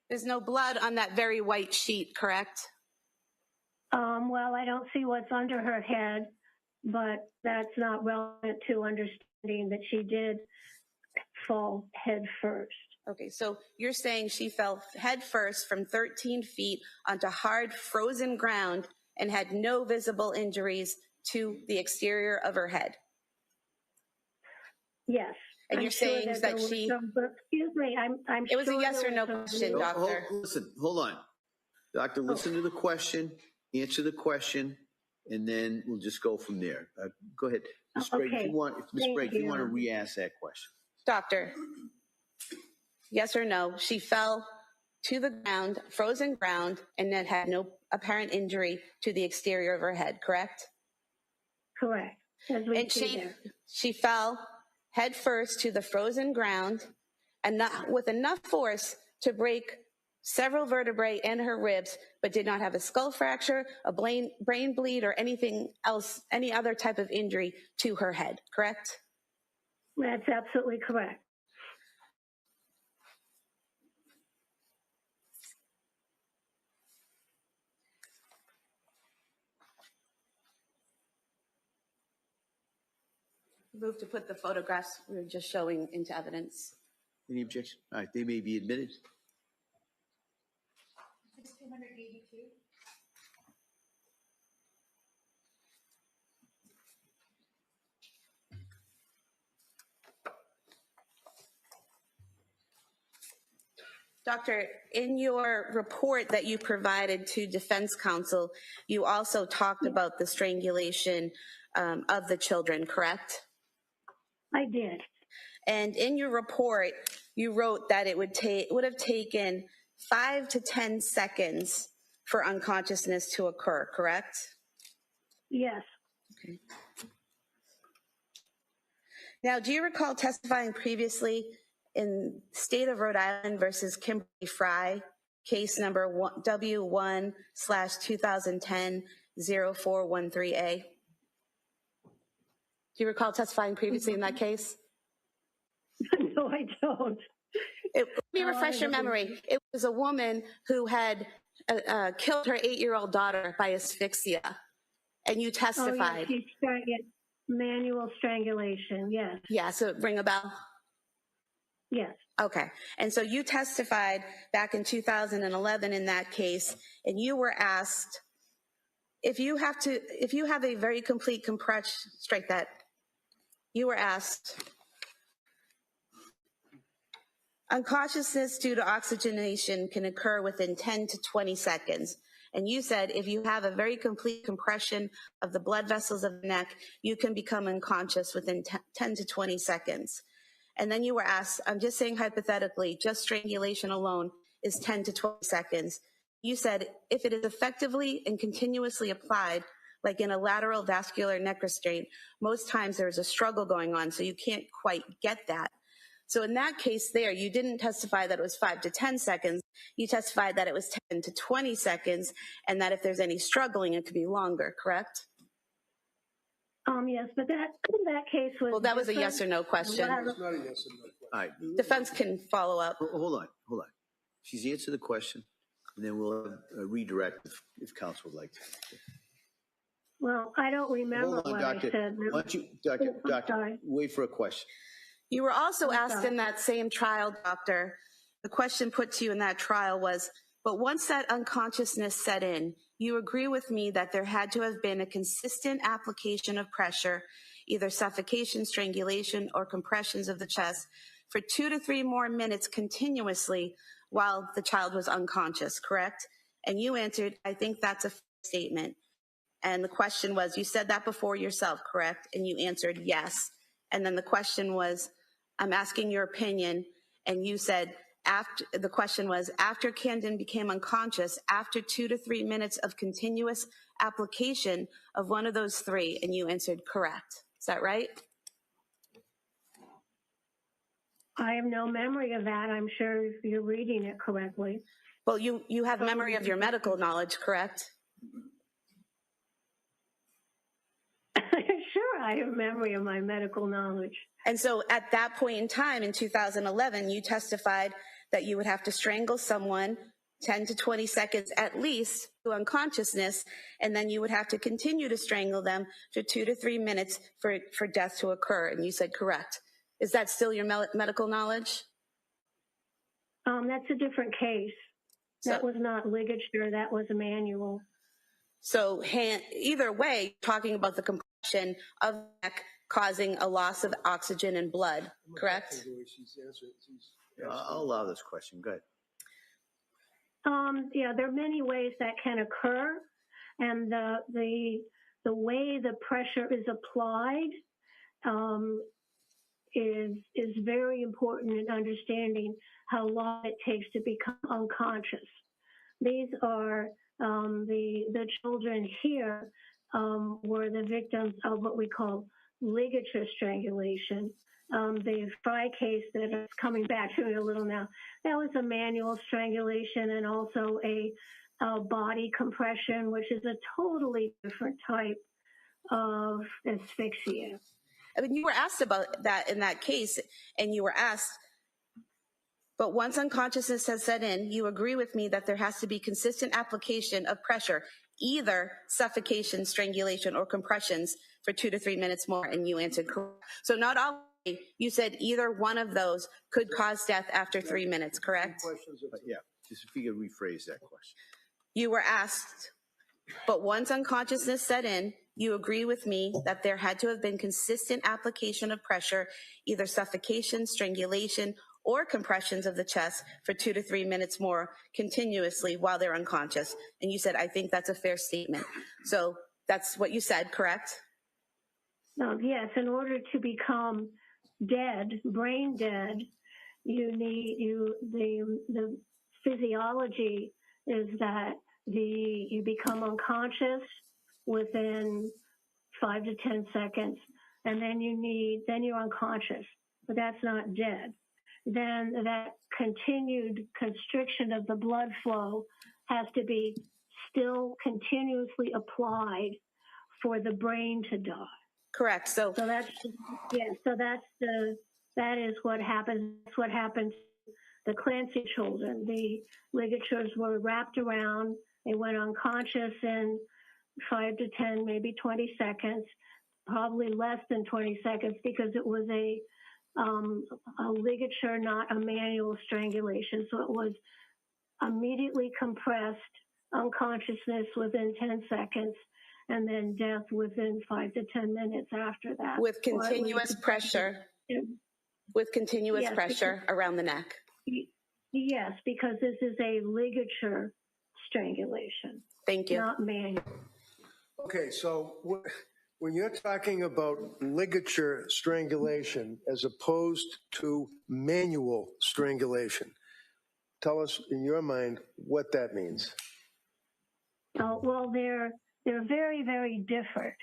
Speaker 8: There's no blood on that very white sheet, correct?
Speaker 11: Well, I don't see what's under her head, but that's not relevant to understanding that she did fall head first.
Speaker 8: Okay, so you're saying she fell head first from 13 feet onto hard frozen ground and had no visible injuries to the exterior of her head.
Speaker 11: Yes.
Speaker 8: And you're saying that she...
Speaker 11: Excuse me, I'm
Speaker 8: It was
Speaker 11: sure
Speaker 8: a yes or no
Speaker 11: some-
Speaker 8: question, doctor.
Speaker 3: Hold on. Doctor, listen to the question, answer the question, and then we'll just go from there. Go ahead. Ms. Brady, if you want to re-ask that question.
Speaker 8: Doctor, yes or no, she fell to the ground, frozen ground, and then had no apparent injury to the exterior of her head, correct?
Speaker 11: Correct.
Speaker 8: And she fell head first to the frozen ground and not with enough force to break several vertebrae in her ribs, but did not have a skull fracture, a brain bleed, or anything else, any other type of injury to her head, correct?
Speaker 11: That's absolutely correct.
Speaker 8: Move to put the photographs we were just showing into evidence.
Speaker 3: Any objection? All right, they may be admitted.
Speaker 2: 282.
Speaker 8: Doctor, in your report that you provided to defense counsel, you also talked about the strangulation of the children, correct?
Speaker 11: I did.
Speaker 8: And in your report, you wrote that it would have taken 5 to 10 seconds for unconsciousness to occur, correct?
Speaker 11: Yes.
Speaker 8: Okay. Now, do you recall testifying previously in state of Rhode Island versus Kimberly Fry, case number W1/2010-0413A? Do you recall testifying previously in that case?
Speaker 11: No, I don't.
Speaker 8: Let me refresh your memory. It was a woman who had killed her 8-year-old daughter by asphyxia, and you testified.
Speaker 11: Oh, yes, manual strangulation, yes.
Speaker 8: Yeah, so ring a bell?
Speaker 11: Yes.
Speaker 8: Okay, and so you testified back in 2011 in that case, and you were asked, if you have a very complete compression, strike that. You were asked, Unconsciousness due to oxygenation can occur within 10 to 20 seconds. And you said if you have a very complete compression of the blood vessels of the neck, you can become unconscious within 10 to 20 seconds. And then you were asked, I'm just saying hypothetically, just strangulation alone is 10 to 20 seconds. You said if it is effectively and continuously applied, like in a lateral vascular neck restraint, most times there's a struggle going on, so you can't quite get that. So in that case there, you didn't testify that it was 5 to 10 seconds. You testified that it was 10 to 20 seconds, and that if there's any struggling, it could be longer, correct?
Speaker 11: Yes, but that case was.
Speaker 8: Well, that was a yes or no question.
Speaker 7: It's not a yes or no question.
Speaker 3: All right.
Speaker 8: Defense can follow up.
Speaker 3: Hold on. She's answered the question, and then we'll redirect if counsel would like to.
Speaker 11: Well, I don't remember
Speaker 3: Hold on,
Speaker 11: what
Speaker 3: Doctor.
Speaker 11: I said.
Speaker 3: Why don't you, Doctor, wait for a question.
Speaker 8: You were also asked in that same trial, doctor, the question put to you in that trial was, but once that unconsciousness set in, you agree with me that there had to have been a consistent application of pressure, either suffocation, strangulation, or compressions of the chest for 2 to 3 more minutes continuously while the child was unconscious, correct? And you answered, I think that's a statement. And the question was, you said that before yourself, correct? And you answered yes. And then the question was, I'm asking your opinion. And you said, the question was, after Camden became unconscious, after 2 to 3 minutes of continuous application of one of those 3, and you answered correct. Is that right?
Speaker 11: I have no memory of that. I'm sure you're reading it correctly.
Speaker 8: Well, you have memory of your medical knowledge, correct?
Speaker 11: Sure, I have memory of my medical knowledge.
Speaker 8: And so at that point in time, in 2011, you testified that you would have to strangle someone 10 to 20 seconds at least to unconsciousness, and then you would have to continue to strangle them for 2 to 3 minutes for death to occur. And you said correct. Is that still your medical knowledge?
Speaker 11: That's a different case. That was not ligature. That was a manual.
Speaker 8: So either way, talking about the compression of the neck causing a loss of oxygen and blood, correct?
Speaker 3: I'll allow this question. Go ahead.
Speaker 11: Yeah, there are many ways that can occur, and the way the pressure is applied is very important in understanding how long it takes to become unconscious. These are the children here were the victims of what we call ligature strangulation. The Fry case that is coming back to me a little now, that was a manual strangulation and also a body compression, which is a totally different type of asphyxia.
Speaker 8: I mean, you were asked about that in that case, and you were asked, but once unconsciousness has set in, you agree with me that there has to be consistent application of pressure, either suffocation, strangulation, or compressions for 2 to 3 minutes more, and you answered correct. So not all, you said either one of those could cause death after 3 minutes, correct?
Speaker 3: Yeah, just if you could rephrase that question.
Speaker 8: You were asked, but once unconsciousness set in, you agree with me that there had to have been consistent application of pressure, either suffocation, strangulation, or compressions of the chest for 2 to 3 minutes more continuously while they're unconscious. And you said, I think that's a fair statement. So that's what you said, correct?
Speaker 11: Yes, in order to become dead, brain dead, you need the physiology is that you become unconscious within 5 to 10 seconds, and then you're unconscious, but that's not dead. Then that continued constriction of the blood flow has to be still continuously applied for the brain to die.
Speaker 8: Correct. So
Speaker 11: that is what happens. That's what happened to the Clancy children. The ligatures were wrapped around. They went unconscious in 5 to 10, maybe 20 seconds, probably less than 20 seconds because it was a ligature, not a manual strangulation. So it was immediately compressed, unconsciousness within 10 seconds, and then death within 5 to 10 minutes after that.
Speaker 8: With continuous pressure. With continuous pressure around the neck.
Speaker 11: Yes, because this is a ligature strangulation.
Speaker 8: Thank you.
Speaker 11: Not manual.
Speaker 7: Okay, so when you're talking about ligature strangulation as opposed to manual strangulation, tell us in your mind what that means.
Speaker 11: Well, they're very, very different.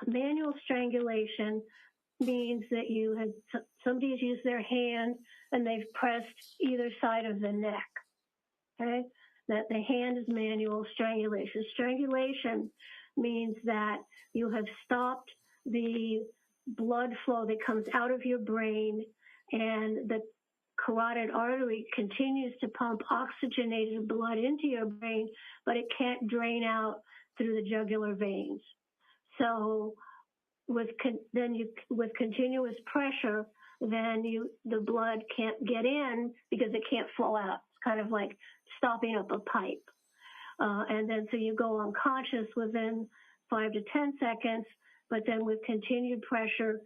Speaker 11: Manual strangulation means that somebody's used their hand and they've pressed either side of the neck. Okay, that the hand is manual strangulation. Strangulation means that you have stopped the blood flow that comes out of your brain, and the carotid artery continues to pump oxygenated blood into your brain, but it can't drain out through the jugular veins. So with continuous pressure, then the blood can't get in because it can't flow out. It's kind of like stopping up a pipe. And then so you go unconscious within 5 to 10 seconds, but then with continued pressure,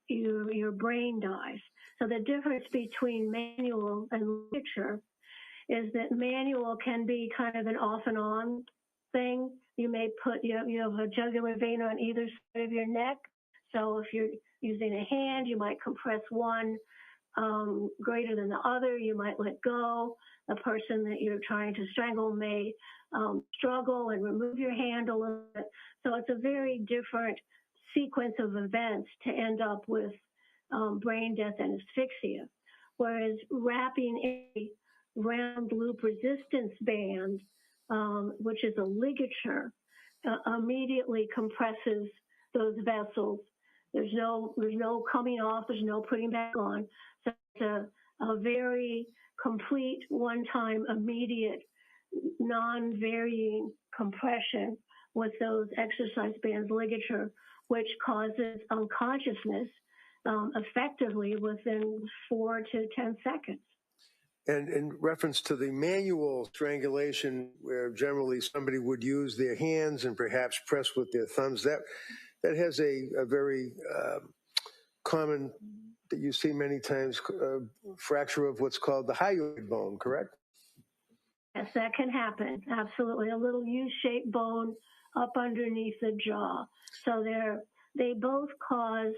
Speaker 11: your brain dies. So the difference between manual and ligature is that manual can be kind of an off and on thing. You may you have a jugular vein on either side of your neck. So if you're using a hand, you might compress one greater than the other. You might let go. The person that you're trying to strangle may struggle and remove your hand a little bit. So it's a very different sequence of events to end up with brain death and asphyxia. Whereas wrapping a round loop resistance band, which is a ligature, immediately compresses those vessels. There's no coming off. There's no putting back on. So it's a very complete, one-time, immediate, non-varying compression with those exercise bands ligature, which causes unconsciousness effectively within 4 to 10 seconds.
Speaker 7: And in reference to the manual strangulation, where generally somebody would use their hands and perhaps press with their thumbs, that has a very common, that you see many times, fracture of what's called the hyoid bone, correct?
Speaker 11: Yes, that can happen. Absolutely. A little U-shaped bone up underneath the jaw. So they both cause,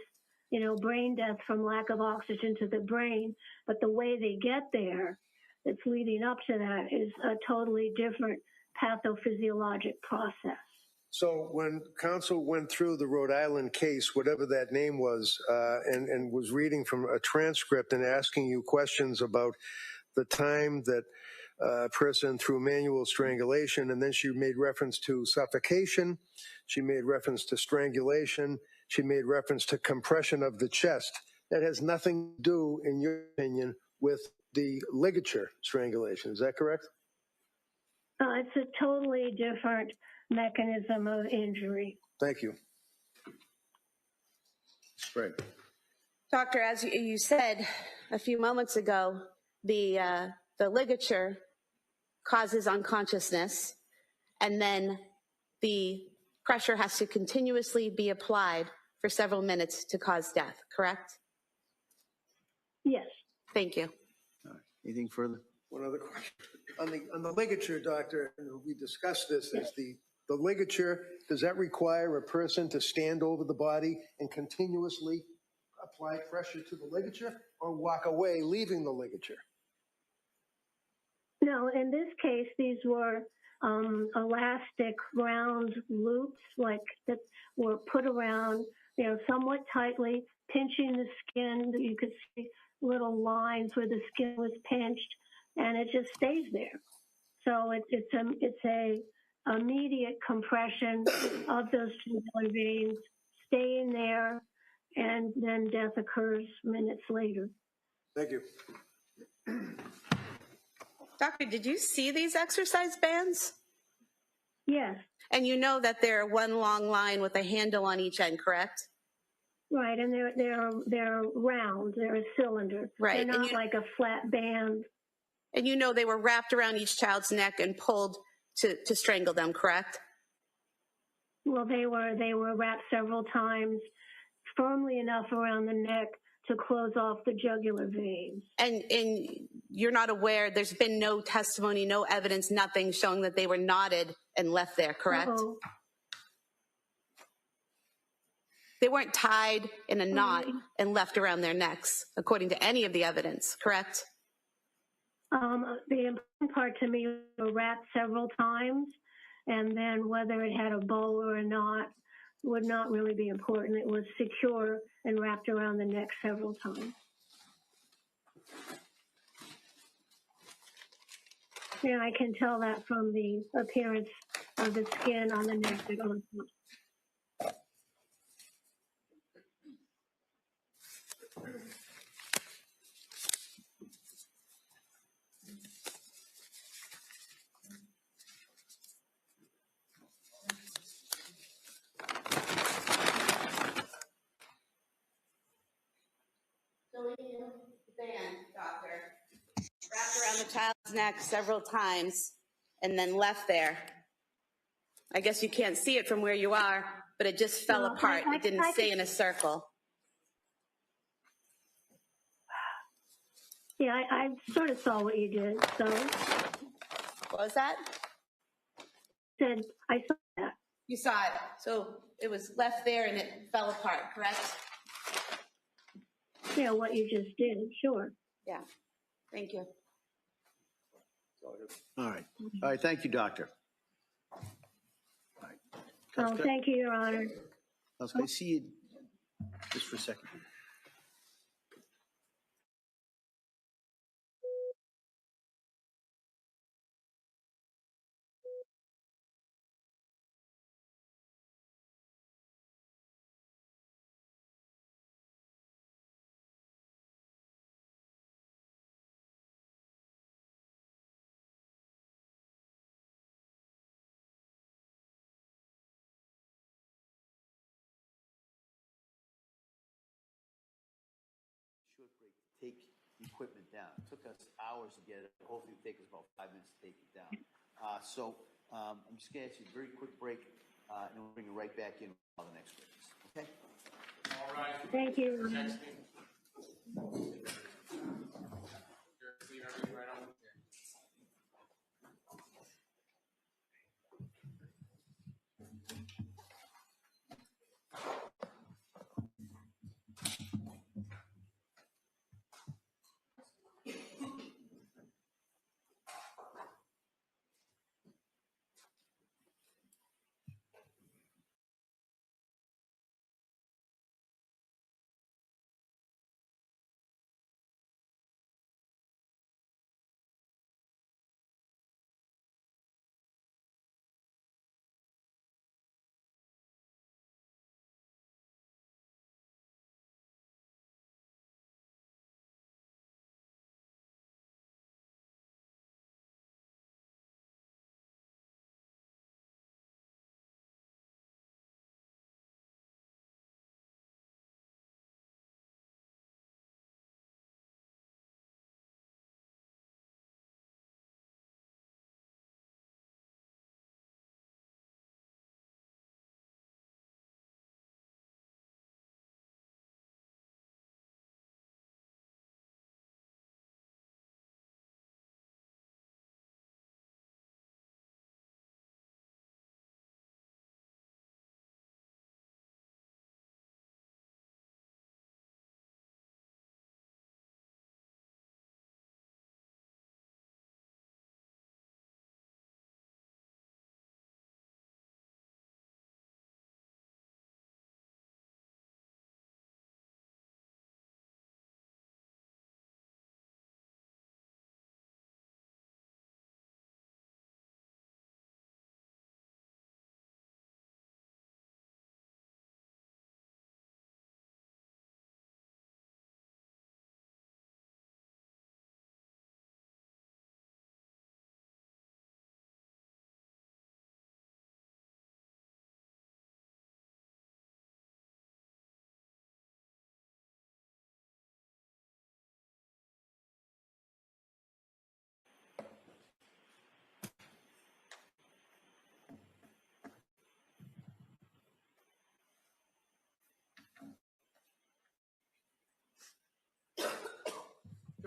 Speaker 11: brain death from lack of oxygen to the brain, but the way they get there, that's leading up to that, is a totally different pathophysiologic process.
Speaker 7: So when counsel went through the Rhode Island case, whatever that name was, and was reading from a transcript and asking you questions about the time that a person through manual strangulation, and then she made reference to suffocation, she made reference to strangulation, she made reference to compression of the chest. That has nothing to do, in your opinion, with the ligature strangulation. Is that correct?
Speaker 11: It's a totally different mechanism of injury.
Speaker 7: Thank you. Right.
Speaker 8: Doctor, as you said a few moments ago, the ligature causes unconsciousness, and then the pressure has to continuously be applied for several minutes to cause death, correct?
Speaker 11: Yes.
Speaker 8: Thank you.
Speaker 3: Anything further?
Speaker 7: One other question. On the ligature, doctor, we discussed this, is the ligature, does that require a person to stand over the body and continuously apply pressure to the ligature, or walk away leaving the ligature?
Speaker 11: No, in this case, these were elastic round loops, like that were put around, somewhat tightly, pinching the skin. You could see little lines where the skin was pinched, and it just stays there. So it's a immediate compression of those jugular veins, staying there, and then death occurs minutes later.
Speaker 7: Thank you.
Speaker 8: Doctor, did you see these exercise bands?
Speaker 11: Yes.
Speaker 8: And you know that they're one long line with a handle on each end, correct?
Speaker 11: Right, and they're round. They're a cylinder.
Speaker 8: Right.
Speaker 11: They're not like a flat band.
Speaker 8: And you know they were wrapped around each child's neck and pulled to strangle them, correct?
Speaker 11: Well, they were wrapped several times, firmly enough around the neck to close off the jugular veins.
Speaker 8: And you're not aware, there's been no testimony, no evidence, nothing showing that they were knotted and left there, correct?
Speaker 11: Uh-oh.
Speaker 8: They weren't tied in a knot and left around their necks, according to any of the evidence, correct?
Speaker 11: The important part to me was wrapped several times, and then whether it had a bow or not would not really be important. It was secure and wrapped around the neck several times. Yeah, I can tell that from the appearance of the skin on the neck.
Speaker 8: The band, doctor, wrapped around the child's neck several times and then left there. I guess you can't see it from where you are, but it just fell apart. It didn't stay in a circle.
Speaker 11: Yeah, I sort of saw what you did. So,
Speaker 8: what was that?
Speaker 11: Said I saw that.
Speaker 8: You saw it. So it was left there and it fell apart, correct?
Speaker 11: Yeah, what you just did, sure.
Speaker 8: Yeah. Thank you.
Speaker 3: All right. All right. Thank you, doctor.
Speaker 11: Oh, thank you, Your Honor.
Speaker 3: Can I see you just for a second? Short break to take the equipment down. It took us hours to get it. Hopefully it'll take us about 5 minutes to take it down. I'm just going to ask you a very quick break, and we'll bring it right back in on the next break. Okay?
Speaker 11: All right. Thank you.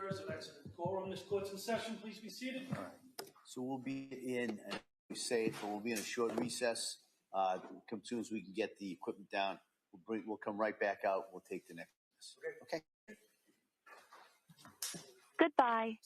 Speaker 6: members of excellent quorum. This court's in session. Please be seated.
Speaker 3: All right. So we'll be in, we say it, but we'll be in a short recess. Come soon as we can get the equipment down. We'll come right back out. We'll take the next. Okay.
Speaker 10: Goodbye.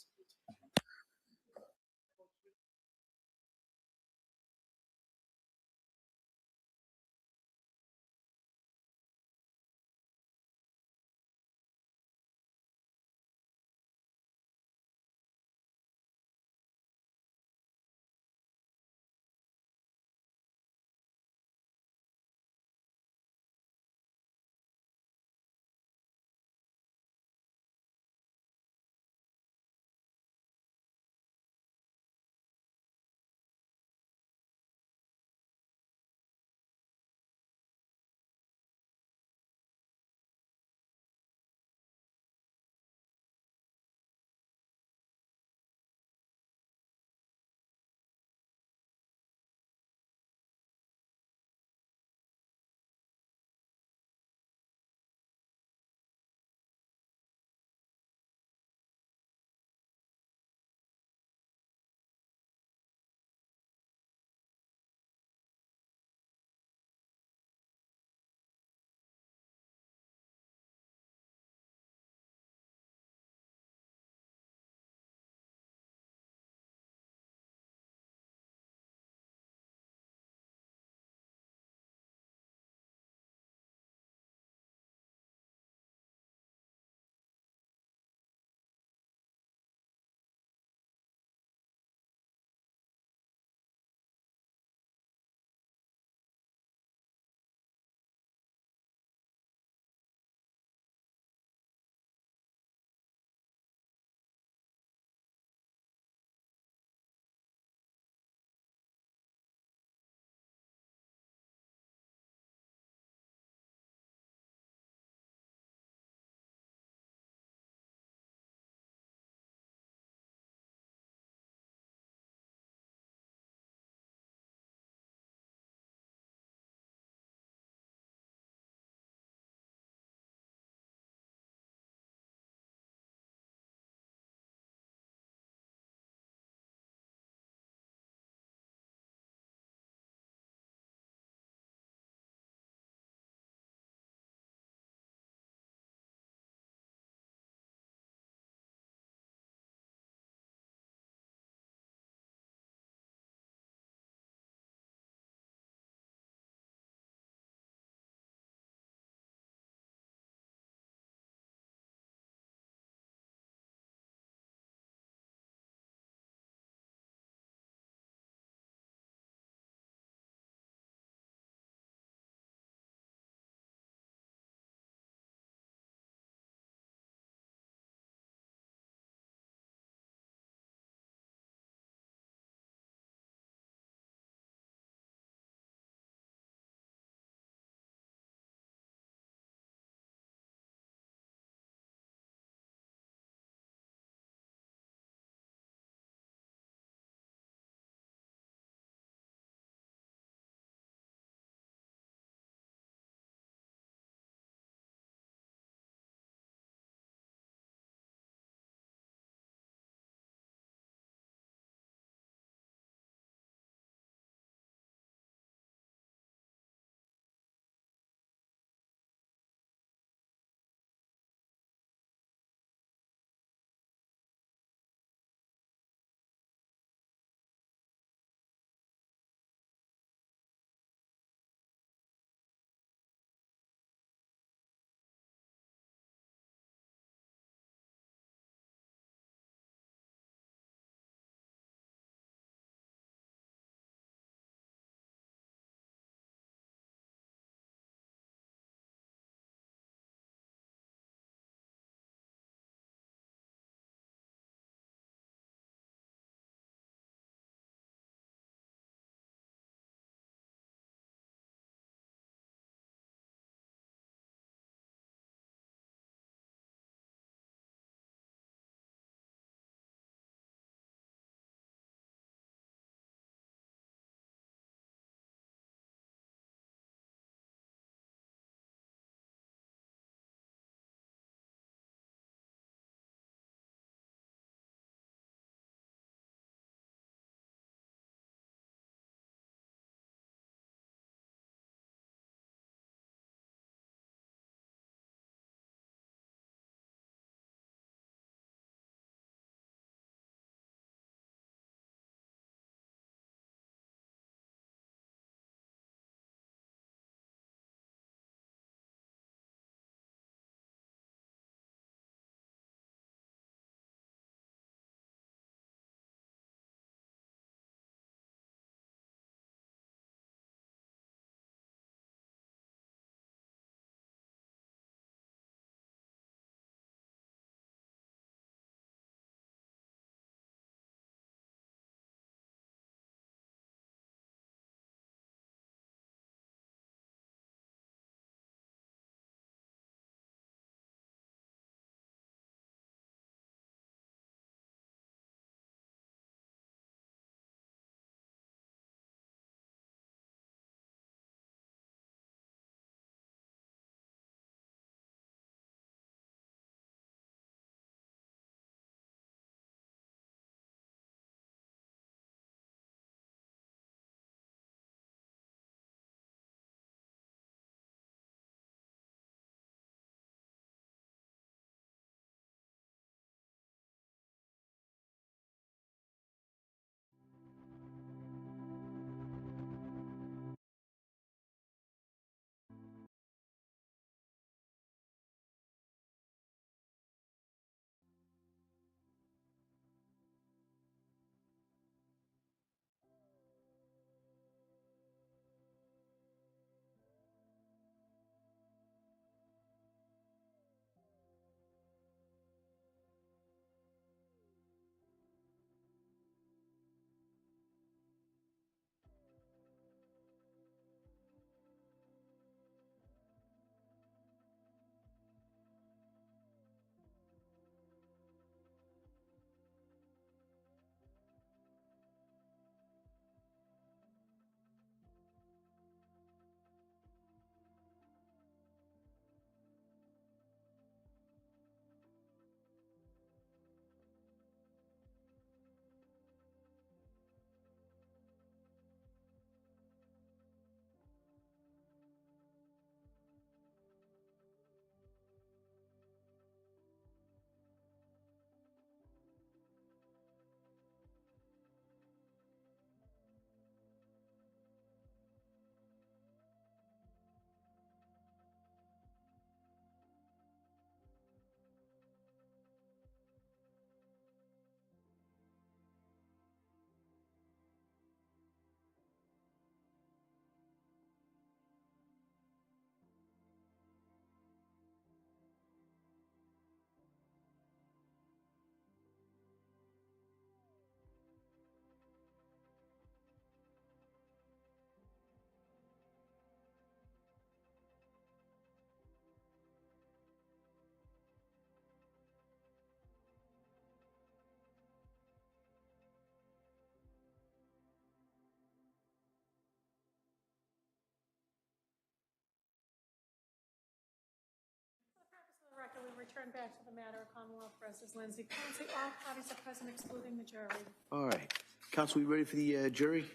Speaker 2: return back to the matter of Commonwealth versus Lindsay Clancy. All parties are present excluding the jury.
Speaker 3: All right. Counsel, we ready for the jury?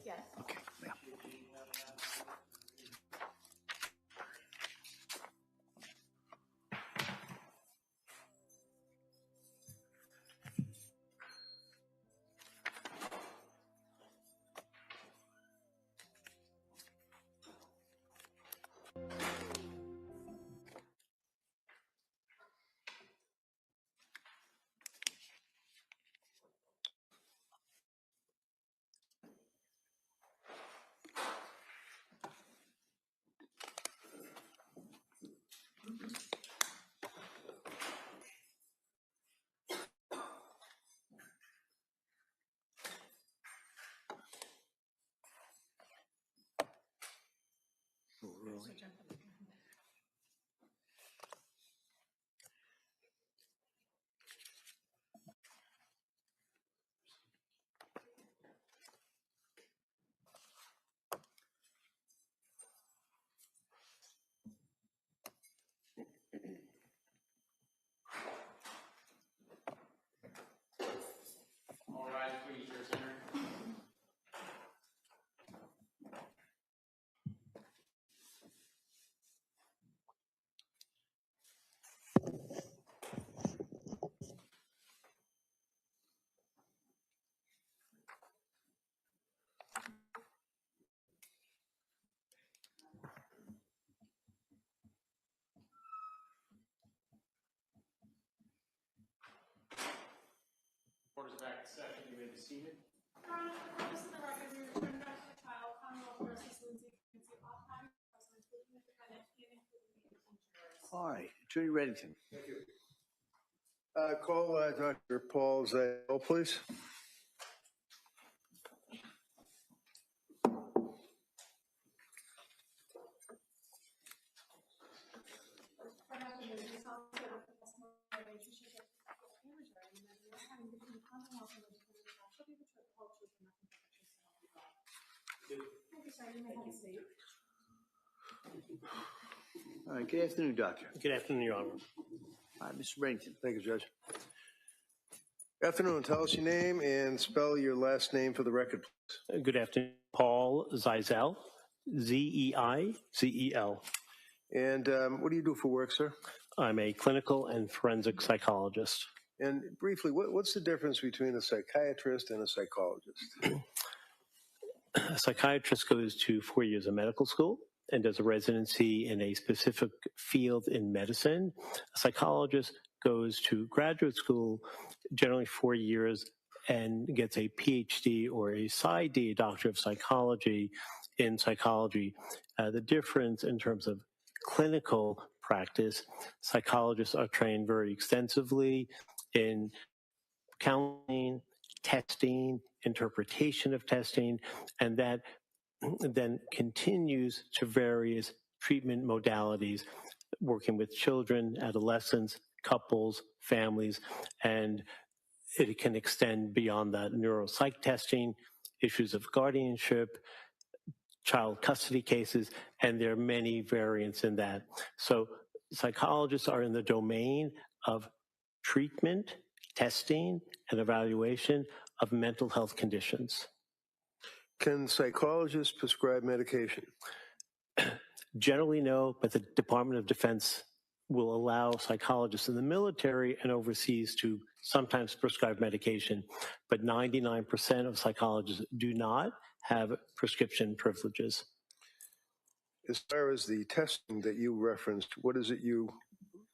Speaker 2: Yes.
Speaker 3: Okay. Yeah.
Speaker 19: All right, please, your center. Court is back to session. You may be seated.
Speaker 2: Your Honor, for the purpose of the record, we return back to the trial, Commonwealth versus Lindsay Clancy. All parties are present, including the defendant and including the jurors.
Speaker 3: All right. Attorney Reddington.
Speaker 7: Thank you. Call Dr. Paul Zale, please.
Speaker 2: What happened is you saw the testimony relationship with the amateur, and then you're having between the Commonwealth and the defendant. She'll be the truth, the whole truth, and nothing but the truth. Thank you, sir. You may have a seat.
Speaker 3: All right. Good afternoon, Doctor.
Speaker 10: Good afternoon, Your Honor.
Speaker 3: All right, Mr. Reddington.
Speaker 7: Thank you, Judge. Afternoon. Tell us your name and spell your last name for the record, please.
Speaker 10: Good afternoon, Paul Zeisel, Zeizel.
Speaker 7: And what do you do for work, sir?
Speaker 10: I'm a clinical and forensic psychologist.
Speaker 7: And briefly, what's the difference between a psychiatrist and a psychologist?
Speaker 10: A psychiatrist goes to 4 years of medical school and does a residency in a specific field in medicine. A psychologist goes to graduate school, generally 4 years, and gets a PhD or a PsyD, Doctor of Psychology, in psychology. The difference in terms of clinical practice, psychologists are trained very extensively in counseling, testing, interpretation of testing, and that then continues to various treatment modalities, working with children, adolescents, couples, families, and it can extend beyond that. Neuropsych testing, issues of guardianship, child custody cases, and there are many variants in that. So psychologists are in the domain of treatment, testing, and evaluation of mental health conditions.
Speaker 7: Can psychologists prescribe medication?
Speaker 10: Generally, no, but the Department of Defense will allow psychologists in the military and overseas to sometimes prescribe medication, but 99% of psychologists do not have prescription privileges.
Speaker 7: As far as the testing that you referenced, what is it you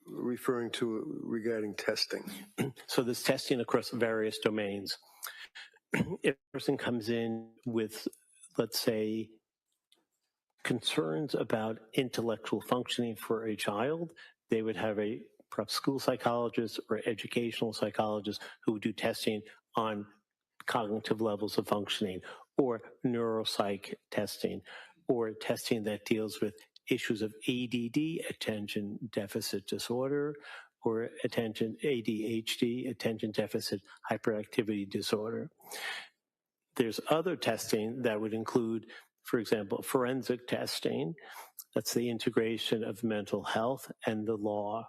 Speaker 7: referring to regarding testing?
Speaker 10: So there's testing across various domains. If a person comes in with, let's say, concerns about intellectual functioning for a child, they would have a perhaps school psychologist or educational psychologist who would do testing on cognitive levels of functioning, or neuropsych testing, or testing that deals with issues of ADD, attention deficit disorder, or ADHD, attention deficit hyperactivity disorder. There's other testing that would include, for example, forensic testing. That's the integration of mental health and the law.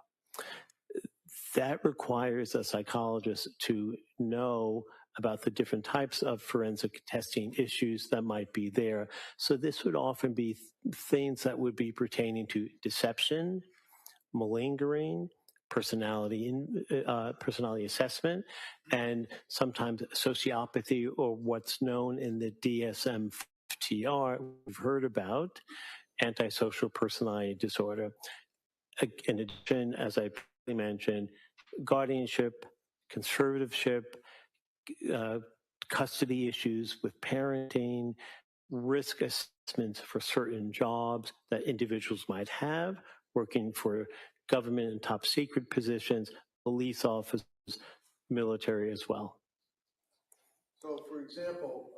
Speaker 10: that requires a psychologist to know about the different types of forensic testing issues that might be there. So this would often be things that would be pertaining to deception, malingering, personality assessment, and sometimes sociopathy, or what's known in the DSM-TR we've heard about, antisocial personality disorder. In addition, as I mentioned, guardianship, conservatorship, custody issues with parenting, risk assessments for certain jobs that individuals might have, working for government and top secret positions, police officers, military as well.
Speaker 7: So, for example,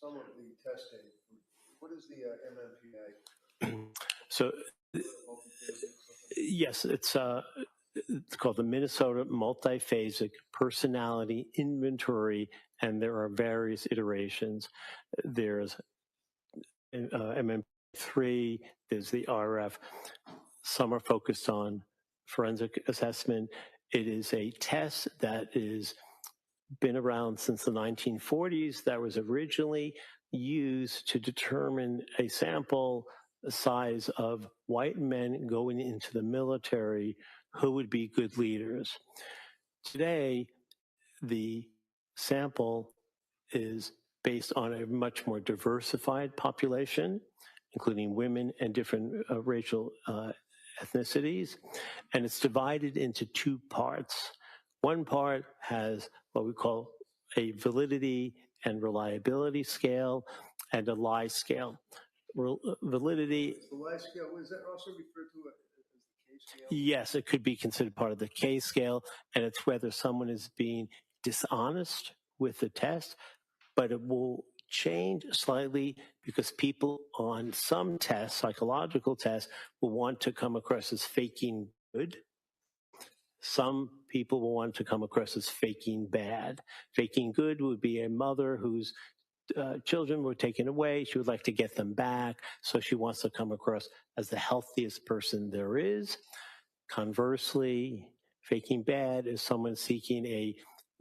Speaker 7: some of the testing, what is the MMPI?
Speaker 10: So, yes, it's called the Minnesota Multiphasic Personality Inventory, and there are various iterations. There's MM3, there's the RF. Some are focused on forensic assessment. It is a test that is been around since the 1940s, that was originally used to determine a sample size of white men going into the military who would be good leaders. Today, the sample is based on a much more diversified population, including women and different racial ethnicities, and it's divided into two parts. One part has what we call a validity and reliability scale and a lie scale. Validity.
Speaker 7: The lie scale, is that also referred to as the K scale?
Speaker 10: Yes, it could be considered part of the K scale, and it's whether someone is being dishonest with the test, but it will change slightly because people on some tests, psychological tests, will want to come across as faking good. Some people will want to come across as faking bad. Faking good would be a mother whose children were taken away. She would like to get them back, so she wants to come across as the healthiest person there is. Conversely, faking bad is someone seeking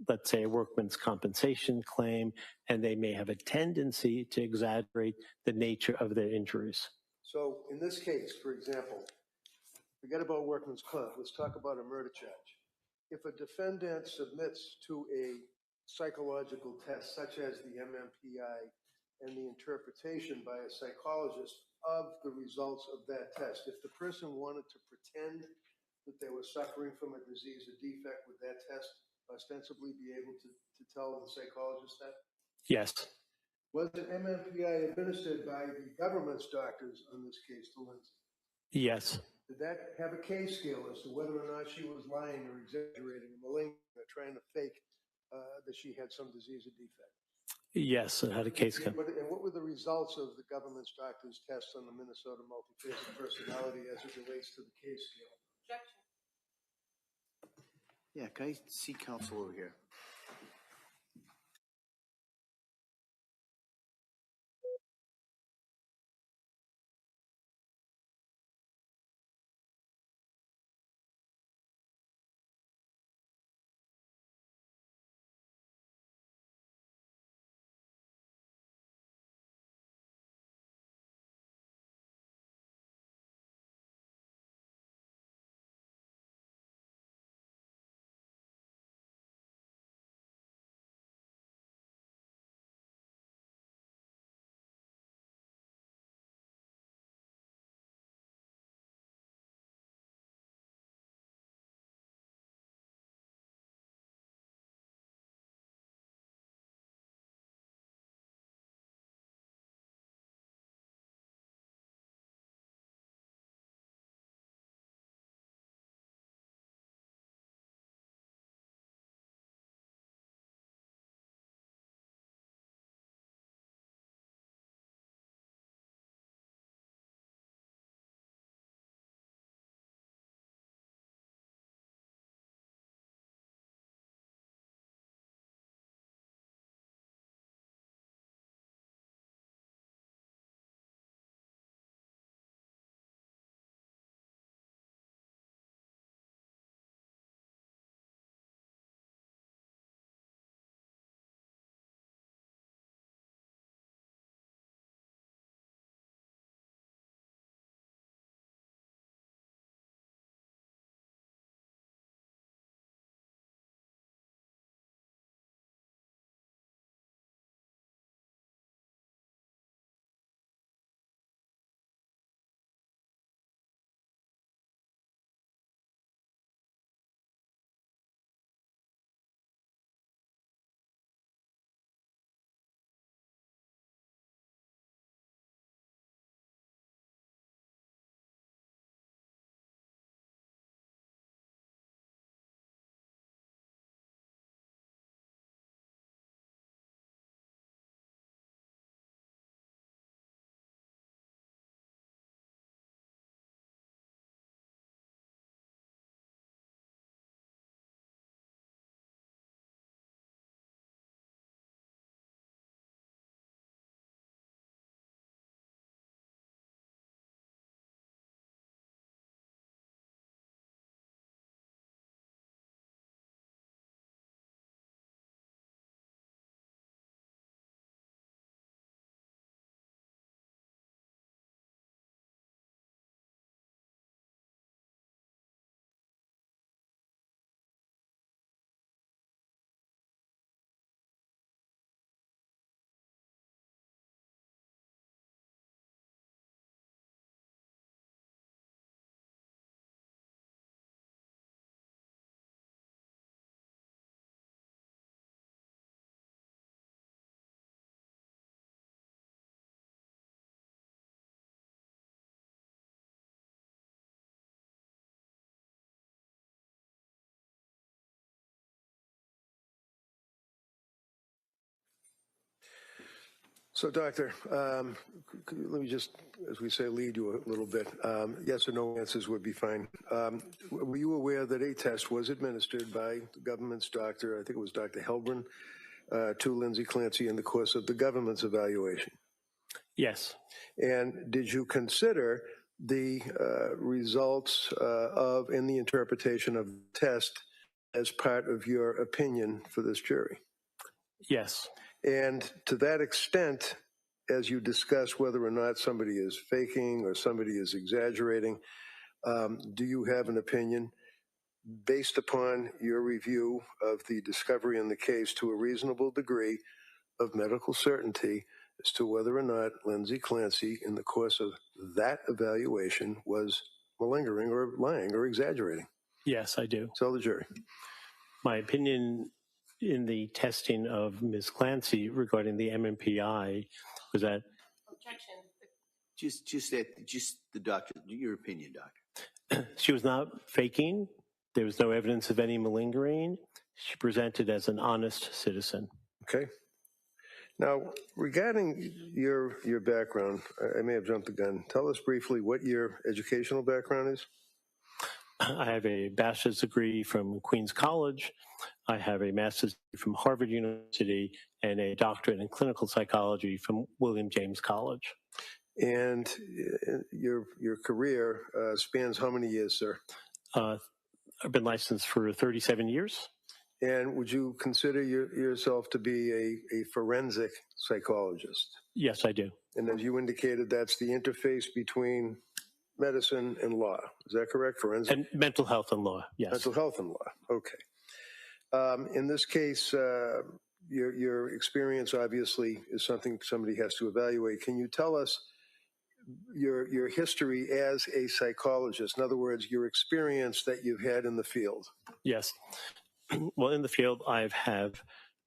Speaker 10: let's say, a workman's compensation claim, and they may have a tendency to exaggerate the nature of their injuries.
Speaker 7: So in this case, for example, forget about workman's comp. Let's talk about a murder charge. If a defendant submits to a psychological test, such as the MMPI, and the interpretation by a psychologist of the results of that test, if the person wanted to pretend that they were suffering from a disease or defect, would that test ostensibly be able to tell the psychologist that?
Speaker 10: Yes.
Speaker 7: Was the MMPI administered by the government's doctors in this case to Lindsay?
Speaker 10: Yes.
Speaker 7: Did that have a K scale as to whether or not she was lying or exaggerating or malingering or trying to fake that she had some disease or defect?
Speaker 10: Yes, it had a K scale.
Speaker 7: And what were the results of the government's doctors' tests on the Minnesota multiphasic personality as it relates to the K scale?
Speaker 3: Yeah, can I see counsel over here?
Speaker 7: So, Doctor, let me just, as we say, lead you a little bit. Yes or no answers would be fine. Were you aware that a test was administered by the government's doctor, I think it was Dr. Helbrin, to Lindsay Clancy in the course of the government's evaluation?
Speaker 10: Yes.
Speaker 7: And did you consider the results of and the interpretation of the test as part of your opinion for this jury?
Speaker 10: Yes.
Speaker 7: And to that extent, as you discuss whether or not somebody is faking or somebody is exaggerating, do you have an opinion based upon your review of the discovery in the case to a reasonable degree of medical certainty as to whether or not Lindsay Clancy, in the course of that evaluation, was malingering or lying or exaggerating?
Speaker 10: Yes, I do.
Speaker 7: Tell the jury.
Speaker 10: My opinion in the testing of Ms. Clancy regarding the MMPI was that
Speaker 9: Objection.
Speaker 3: Just the doctor, your opinion, doctor.
Speaker 10: she was not faking. There was no evidence of any malingering. She presented as an honest citizen.
Speaker 7: Okay. Now, regarding your background, I may have jumped the gun. Tell us briefly what your educational background is.
Speaker 10: I have a bachelor's degree from Queens College. I have a master's degree from Harvard University and a doctorate in clinical psychology from William James College.
Speaker 7: And your career spans how many years, sir?
Speaker 10: I've been licensed for 37 years.
Speaker 7: And would you consider yourself to be a forensic psychologist?
Speaker 10: Yes, I do.
Speaker 7: And as you indicated, that's the interface between medicine and law. Is that correct? Forensic?
Speaker 10: And mental health and law, yes.
Speaker 7: Mental health and law, okay. In this case, your experience obviously is something somebody has to evaluate. Can you tell us your history as a psychologist? In other words, your experience that you've had in the field.
Speaker 10: Yes. Well, in the field, I have,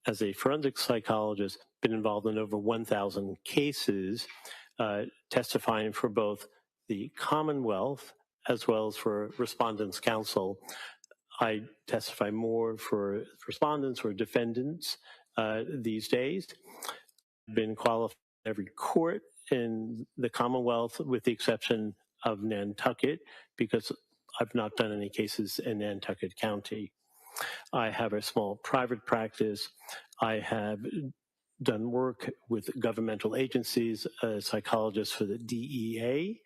Speaker 10: as a forensic psychologist, been involved in over 1,000 cases, testifying for both the Commonwealth as well as for Respondents' Counsel. I testify more for respondents or defendants these days. I've been qualified in every court in the Commonwealth with the exception of Nantucket because I've not done any cases in Nantucket County. I have a small private practice. I have done work with governmental agencies, a psychologist for the DEA,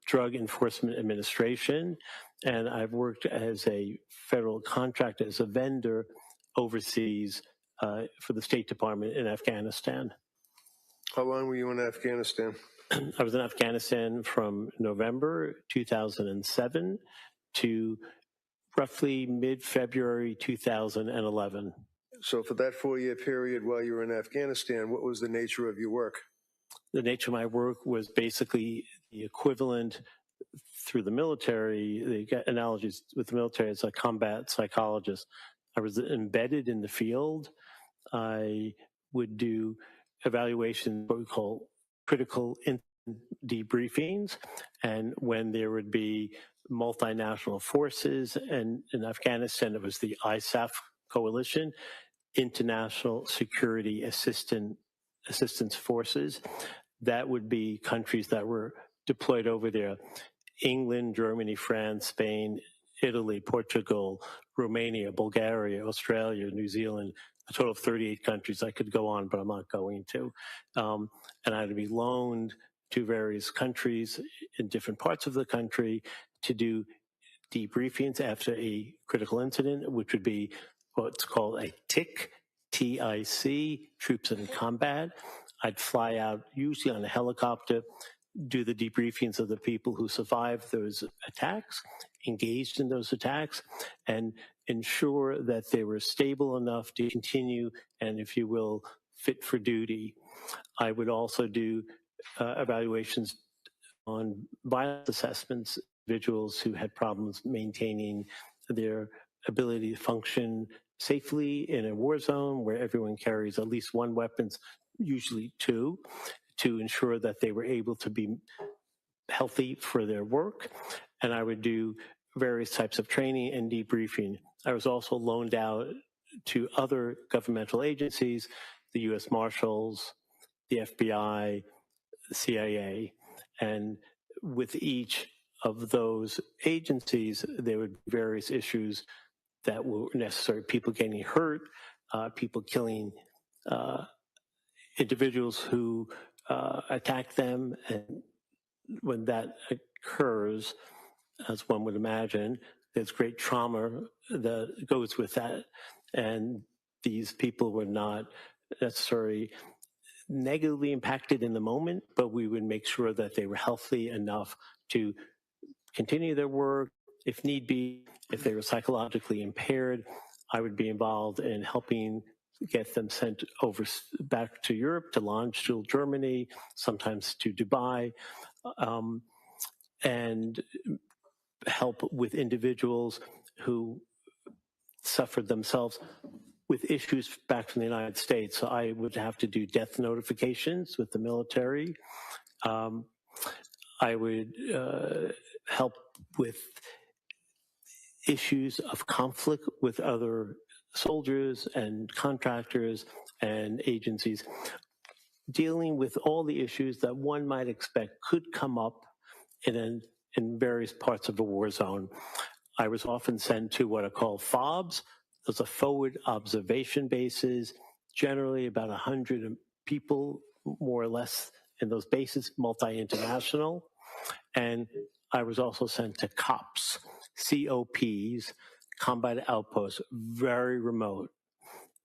Speaker 10: Drug Enforcement Administration, and I've worked as a federal contractor, as a vendor overseas for the State Department in Afghanistan.
Speaker 7: How long were you in Afghanistan?
Speaker 10: I was in Afghanistan from November 2007 to roughly mid-February 2011.
Speaker 7: So for that 4-year period while you were in Afghanistan, what was the nature of your work?
Speaker 10: The nature of my work was basically the equivalent through the military, the analogies with the military as a combat psychologist. I was embedded in the field. I would do evaluations, what we call critical debriefings, and when there would be multinational forces, and in Afghanistan it was the ISAF coalition, International Security Assistance Forces. That would be countries that were deployed over there: England, Germany, France, Spain, Italy, Portugal, Romania, Bulgaria, Australia, New Zealand, a total of 38 countries. I could go on, but I'm not going to. And I had to be loaned to various countries in different parts of the country to do debriefings after a critical incident, which would be what's called a TIC, T-I-C, Troops in Combat. I'd fly out, usually on a helicopter, do the debriefings of the people who survived those attacks, engaged in those attacks, and ensure that they were stable enough to continue and, if you will, fit for duty. I would also do evaluations on violence assessments, individuals who had problems maintaining their ability to function safely in a war zone where everyone carries at least one weapon, usually two, to ensure that they were able to be healthy for their work. And I would do various types of training and debriefing. I was also loaned out to other governmental agencies the U.S. Marshals, the FBI, the CIA, and with each of those agencies, there would be various issues that were necessary. People getting hurt, people killing individuals who attack them, and when that occurs, as one would imagine, there's great trauma that goes with that. And these people were not necessarily negatively impacted in the moment, but we would make sure that they were healthy enough to continue their work. If need be, if they were psychologically impaired, I would be involved in helping get them sent over back to Europe, to Landstuhl, Germany, sometimes to Dubai, and help with individuals who suffered themselves with issues back from the United States. So I would have to do death notifications with the military. I would help with issues of conflict with other soldiers and contractors and agencies, dealing with all the issues that one might expect could come up in various parts of a war zone. I was often sent to what are called FOBs. Those are forward observation bases, generally about 100 people, more or less, in those bases, multi-international. And I was also sent to COPs, COPs, combat outposts, very remote,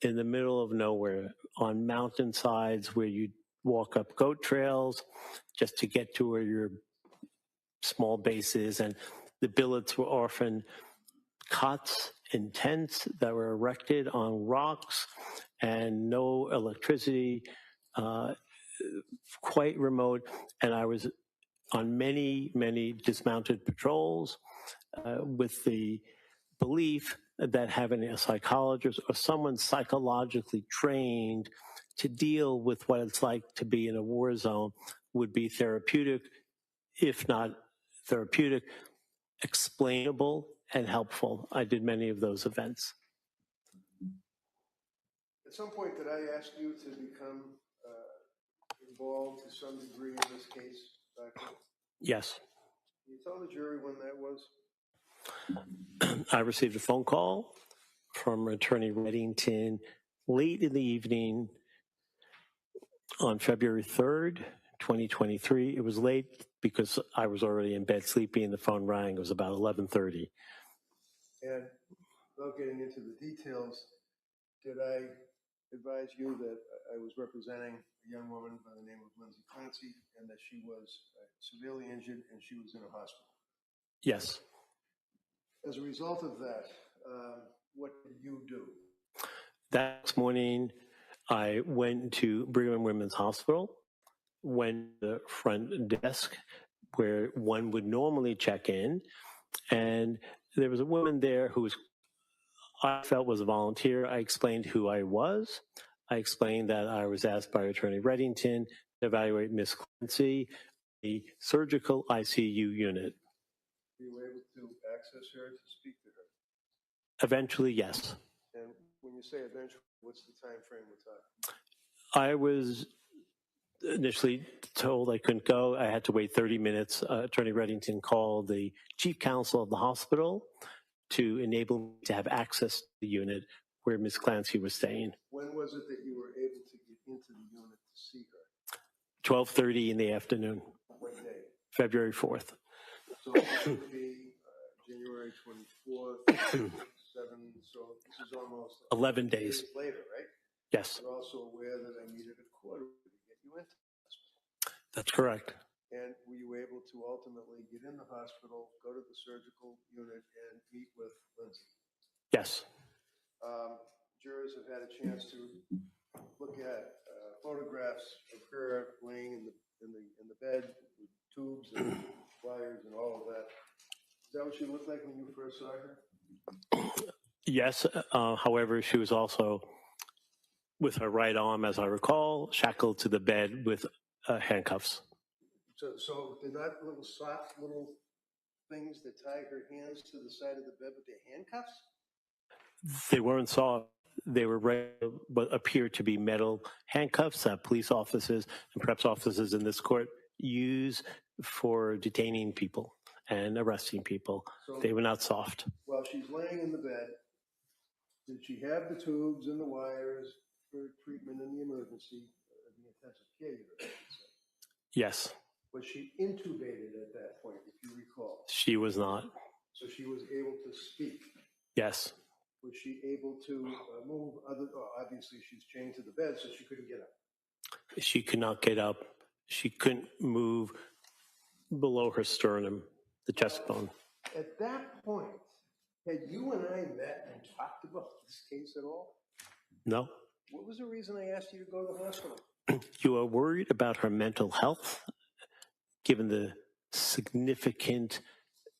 Speaker 10: in the middle of nowhere, on mountainsides where you walk up goat trails just to get to where your small base is. And the billets were often cots and tents that were erected on rocks and no electricity, quite remote. And I was on many, many dismounted patrols with the belief that having a psychologist or someone psychologically trained to deal with what it's like to be in a war zone would be therapeutic, if not therapeutic, explainable and helpful. I did many of those events.
Speaker 7: At some point, did I ask you to become involved to some degree in this case, Doctor?
Speaker 10: Yes.
Speaker 7: Can you tell the jury when that was?
Speaker 10: I received a phone call from Attorney Reddington late in the evening on February 3rd, 2023. It was late because I was already in bed sleeping and the phone rang. It was about 11:30.
Speaker 7: And without getting into the details, did I advise you that I was representing a young woman by the name of Lindsay Clancy and that she was severely injured and she was in a hospital?
Speaker 10: Yes.
Speaker 7: As a result of that, what did you do?
Speaker 10: That morning, I went to Brigham and Women's Hospital, went to the front desk where one would normally check in, and there was a woman there who I felt was a volunteer. I explained who I was. I explained that I was asked by Attorney Reddington to evaluate Ms. Clancy, the surgical ICU unit.
Speaker 7: Were you able to access her to speak to her?
Speaker 10: Eventually, yes.
Speaker 7: And when you say eventually, what's the time frame we're talking?
Speaker 10: I was initially told I couldn't go. I had to wait 30 minutes. Attorney Reddington called the chief counsel of the hospital to enable me to have access to the unit where Ms. Clancy was staying.
Speaker 7: When was it that you were able to get into the unit to see her?
Speaker 10: 12:30 in the afternoon.
Speaker 7: What day?
Speaker 10: February 4th.
Speaker 7: So it would be January 24th, 7, so this is almost
Speaker 10: 11 days
Speaker 7: later, right?
Speaker 10: Yes.
Speaker 7: You're also aware that I needed a court order to get you into the hospital.
Speaker 10: That's correct.
Speaker 7: And were you able to ultimately get in the hospital, go to the surgical unit, and meet with Lindsay?
Speaker 10: Yes.
Speaker 7: Jurors have had a chance to look at photographs of her laying in the bed with tubes and wires and all of that. Is that what she looked like when you first saw her?
Speaker 10: Yes. However, she was also, with her right arm, as I recall, shackled to the bed with handcuffs.
Speaker 7: So they're not little soft little things that tie her hands to the side of the bed with their handcuffs?
Speaker 10: They weren't soft. they were what appeared to be metal handcuffs that police officers and perhaps officers in this court use for detaining people and arresting people.
Speaker 7: So,
Speaker 10: they were not soft.
Speaker 7: While she's laying in the bed, did she have the tubes and the wires for treatment in the emergency, the intensive care unit, I should say?
Speaker 10: Yes.
Speaker 7: Was she intubated at that point, if you recall?
Speaker 10: She was not.
Speaker 7: So she was able to speak?
Speaker 10: Yes.
Speaker 7: Was she able to move obviously she's chained to the bed, so she couldn't get up?
Speaker 10: She could not get up. She couldn't move below her sternum, the chest bone.
Speaker 7: At that point, had you and I met and talked about this case at all?
Speaker 10: No.
Speaker 7: What was the reason I asked you to go to the hospital?
Speaker 10: You are worried about her mental health, given the significant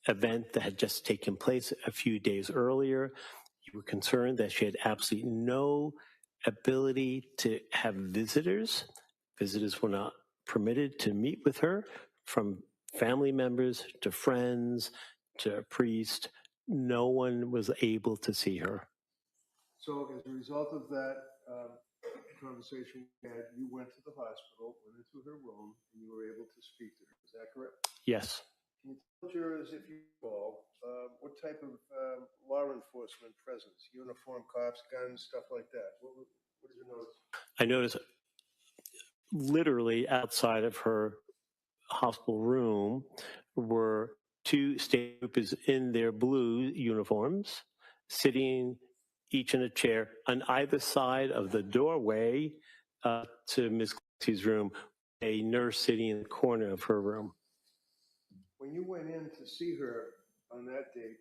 Speaker 10: event that had just taken place a few days earlier. You were concerned that she had absolutely no ability to have visitors. Visitors were not permitted to meet with her, from family members to friends to a priest. No one was able to see her.
Speaker 7: So as a result of that conversation we had, you went to the hospital, went into her room, and you were able to speak to her. Is that correct?
Speaker 10: Yes.
Speaker 7: Can you tell jurors, if you recall, what type of law enforcement presence? Uniform, cops, guns, stuff like that. What did you notice?
Speaker 10: I noticed literally outside of her hospital room were two state troopers in their blue uniforms, sitting each in a chair on either side of the doorway to Ms. Clancy's room, a nurse sitting in the corner of her room.
Speaker 7: When you went in to see her on that date,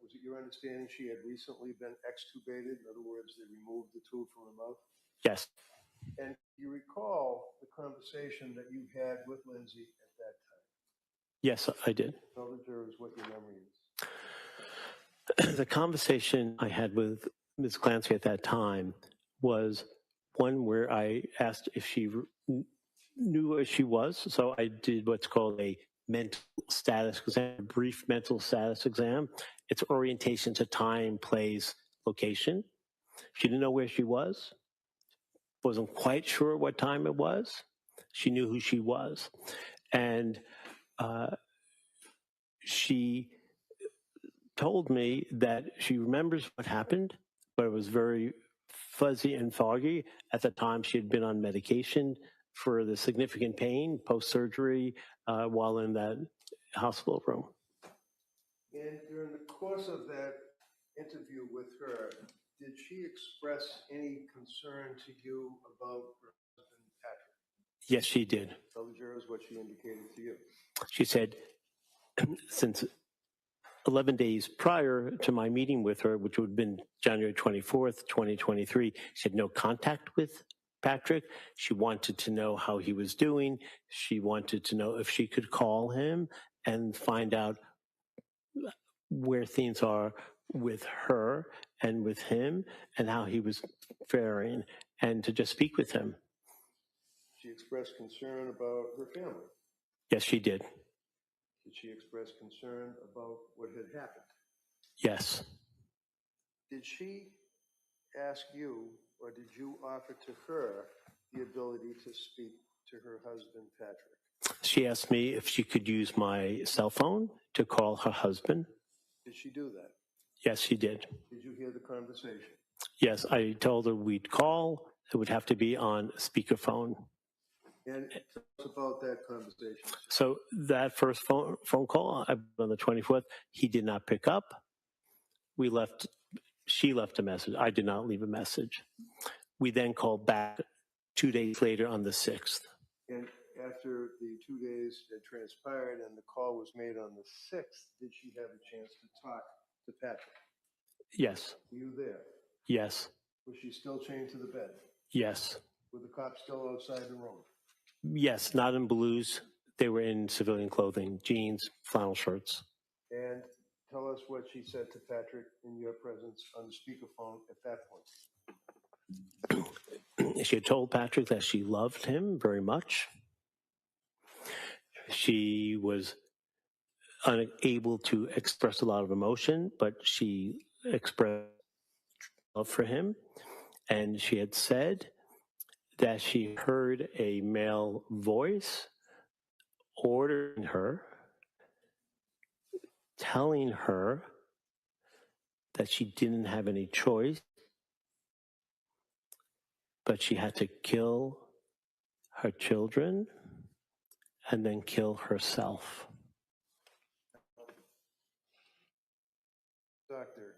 Speaker 7: was it your understanding she had recently been extubated? In other words, they removed the tube from her mouth?
Speaker 10: Yes.
Speaker 7: And you recall the conversation that you had with Lindsay at that time?
Speaker 10: Yes, I did.
Speaker 7: Tell the jurors what your memory is.
Speaker 10: The conversation I had with Ms. Clancy at that time was one where I asked if she knew where she was. So I did what's called a mental status exam, a brief mental status exam. It's orientation to time, place, location. She didn't know where she was. Wasn't quite sure what time it was. She knew who she was. And she told me that she remembers what happened, but it was very fuzzy and foggy. At the time, she had been on medication for the significant pain post-surgery while in that hospital room.
Speaker 7: And during the course of that interview with her, did she express any concern to you about her husband, Patrick?
Speaker 10: Yes, she did.
Speaker 7: Tell the jurors what she indicated to you.
Speaker 10: She said, since 11 days prior to my meeting with her, which would have been January 24th, 2023, she had no contact with Patrick. She wanted to know how he was doing. She wanted to know if she could call him and find out where things are with her and with him and how he was faring, and to just speak with him.
Speaker 7: She expressed concern about her family.
Speaker 10: Yes, she did.
Speaker 7: Did she express concern about what had happened?
Speaker 10: Yes.
Speaker 7: Did she ask you, or did you offer to her the ability to speak to her husband, Patrick?
Speaker 10: She asked me if she could use my cell phone to call her husband.
Speaker 7: Did she do that?
Speaker 10: Yes, she did.
Speaker 7: Did you hear the conversation?
Speaker 10: Yes, I told her we'd call. It would have to be on speakerphone.
Speaker 7: And tell us about that conversation.
Speaker 10: So that first phone call on the 24th, he did not pick up. She left a message. I did not leave a message. We then called back 2 days later on the 6th.
Speaker 7: And after the 2 days had transpired and the call was made on the 6th, did she have a chance to talk to Patrick?
Speaker 10: Yes.
Speaker 7: Were you there?
Speaker 10: Yes.
Speaker 7: Was she still chained to the bed?
Speaker 10: Yes.
Speaker 7: Were the cops still outside the room?
Speaker 10: Yes, not in blues. They were in civilian clothing, jeans, flannel shirts.
Speaker 7: And tell us what she said to Patrick in your presence on the speakerphone at that point.
Speaker 10: She had told Patrick that she loved him very much. She was unable to express a lot of emotion, but she expressed love for him. And she had said that she heard a male voice ordering her, telling her that she didn't have any choice, but she had to kill her children and then kill herself.
Speaker 7: Doctor,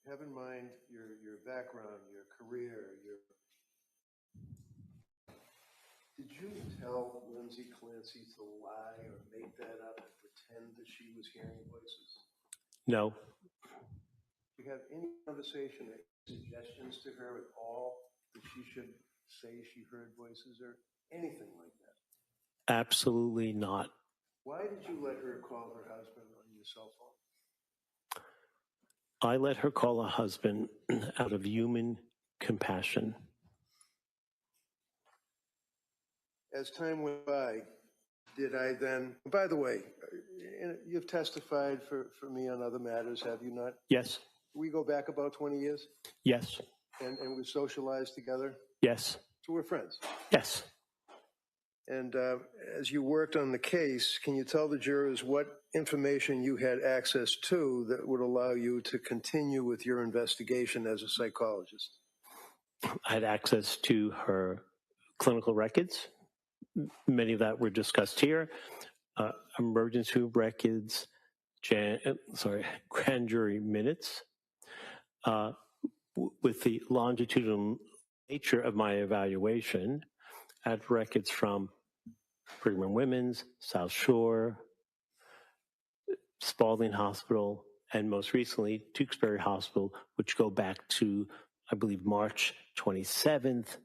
Speaker 7: have in mind your background, your career, Did you tell Lindsay Clancy to lie or make that up and pretend that she was hearing voices?
Speaker 10: No.
Speaker 7: Do you have any conversation or suggestions to her at all that she should say she heard voices or anything like that?
Speaker 10: Absolutely not.
Speaker 7: Why did you let her call her husband on your cell phone?
Speaker 10: I let her call her husband out of human compassion.
Speaker 7: As time went by, did I then, by the way, you've testified for me on other matters, have you not?
Speaker 10: Yes.
Speaker 7: We go back about 20 years?
Speaker 10: Yes.
Speaker 7: And we socialized together?
Speaker 10: Yes.
Speaker 7: So we're friends?
Speaker 10: Yes.
Speaker 7: And as you worked on the case, can you tell the jurors what information you had access to that would allow you to continue with your investigation as a psychologist?
Speaker 10: I had access to her clinical records. Many of that were discussed here. Emergency room records, grand jury minutes. With the longitudinal nature of my evaluation, I had records from Brigham and Women's, South Shore, Spalding Hospital, and most recently, Tewksbury Hospital, which go back to, I believe, March 27th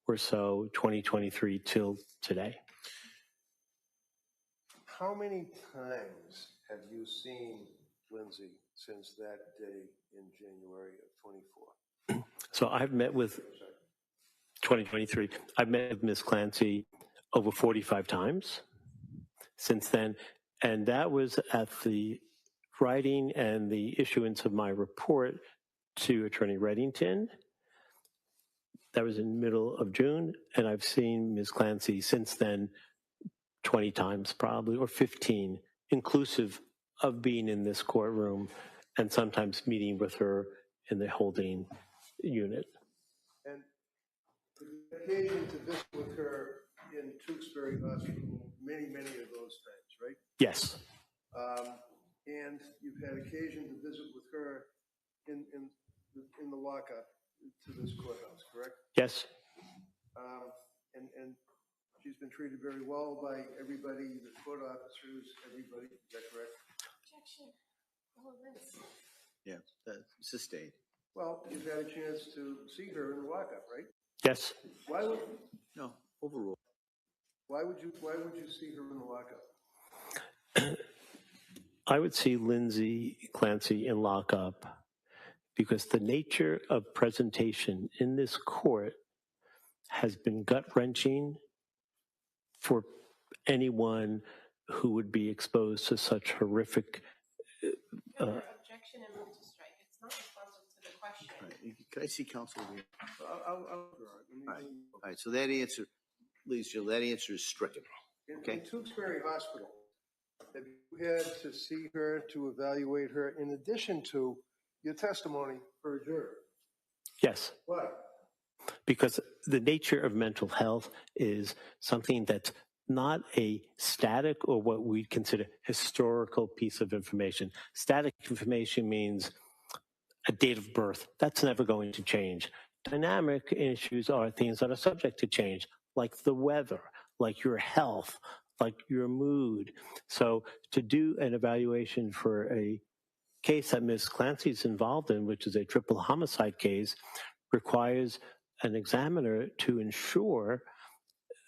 Speaker 10: or so, 2023 till today.
Speaker 7: How many times have you seen Lindsay since that day in January of 24?
Speaker 10: So I've met with 2023. I've met with Ms. Clancy over 45 times since then, and that was at the writing and the issuance of my report to Attorney Reddington. That was in the middle of June, and I've seen Ms. Clancy since then 20 times probably, or 15, inclusive of being in this courtroom and sometimes meeting with her in the holding unit.
Speaker 7: And the occasion to visit with her in Tewksbury Hospital many of those times, right?
Speaker 10: Yes.
Speaker 7: And you've had occasion to visit with her in the lockup to this courthouse, correct?
Speaker 10: Yes.
Speaker 7: And she's been treated very well by everybody, the court officers, everybody. Is that correct?
Speaker 2: Objection. All of this.
Speaker 3: Yeah, sustained.
Speaker 7: Well, you've had a chance to see her in the lockup, right?
Speaker 10: Yes.
Speaker 7: Why would?
Speaker 3: No, overruled.
Speaker 7: Why would you see her in the lockup?
Speaker 10: I would see Lindsay Clancy in lockup because the nature of presentation in this court has been gut-wrenching for anyone who would be exposed to such horrific
Speaker 9: objection and move to strike. It's not responsive to the question.
Speaker 3: Right. Can I see counsel here?
Speaker 7: All
Speaker 3: right. So that answer, ladies and gentlemen, that answer is stricken. Okay.
Speaker 7: In Tewksbury Hospital, have you had to see her to evaluate her in addition to your testimony for a jury?
Speaker 10: Yes.
Speaker 7: Why?
Speaker 10: Because the nature of mental health is something that's not a static or what we consider historical piece of information. Static information means a date of birth. That's never going to change. Dynamic issues are things that are subject to change, like the weather, like your health, like your mood. So to do an evaluation for a case that Ms. Clancy's involved in, which is a triple homicide case, requires an examiner to ensure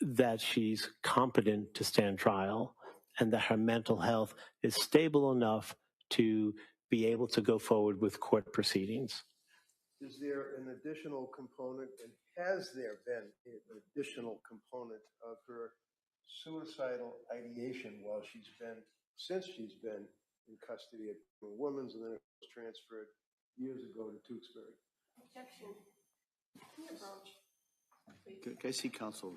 Speaker 10: that she's competent to stand trial and that her mental health is stable enough to be able to go forward with court proceedings.
Speaker 7: Is there an additional component, and has there been an additional component of her suicidal ideation since she's been in custody at Women's and then it was transferred years ago to Tewksbury?
Speaker 9: Objection.
Speaker 3: Can I see counsel?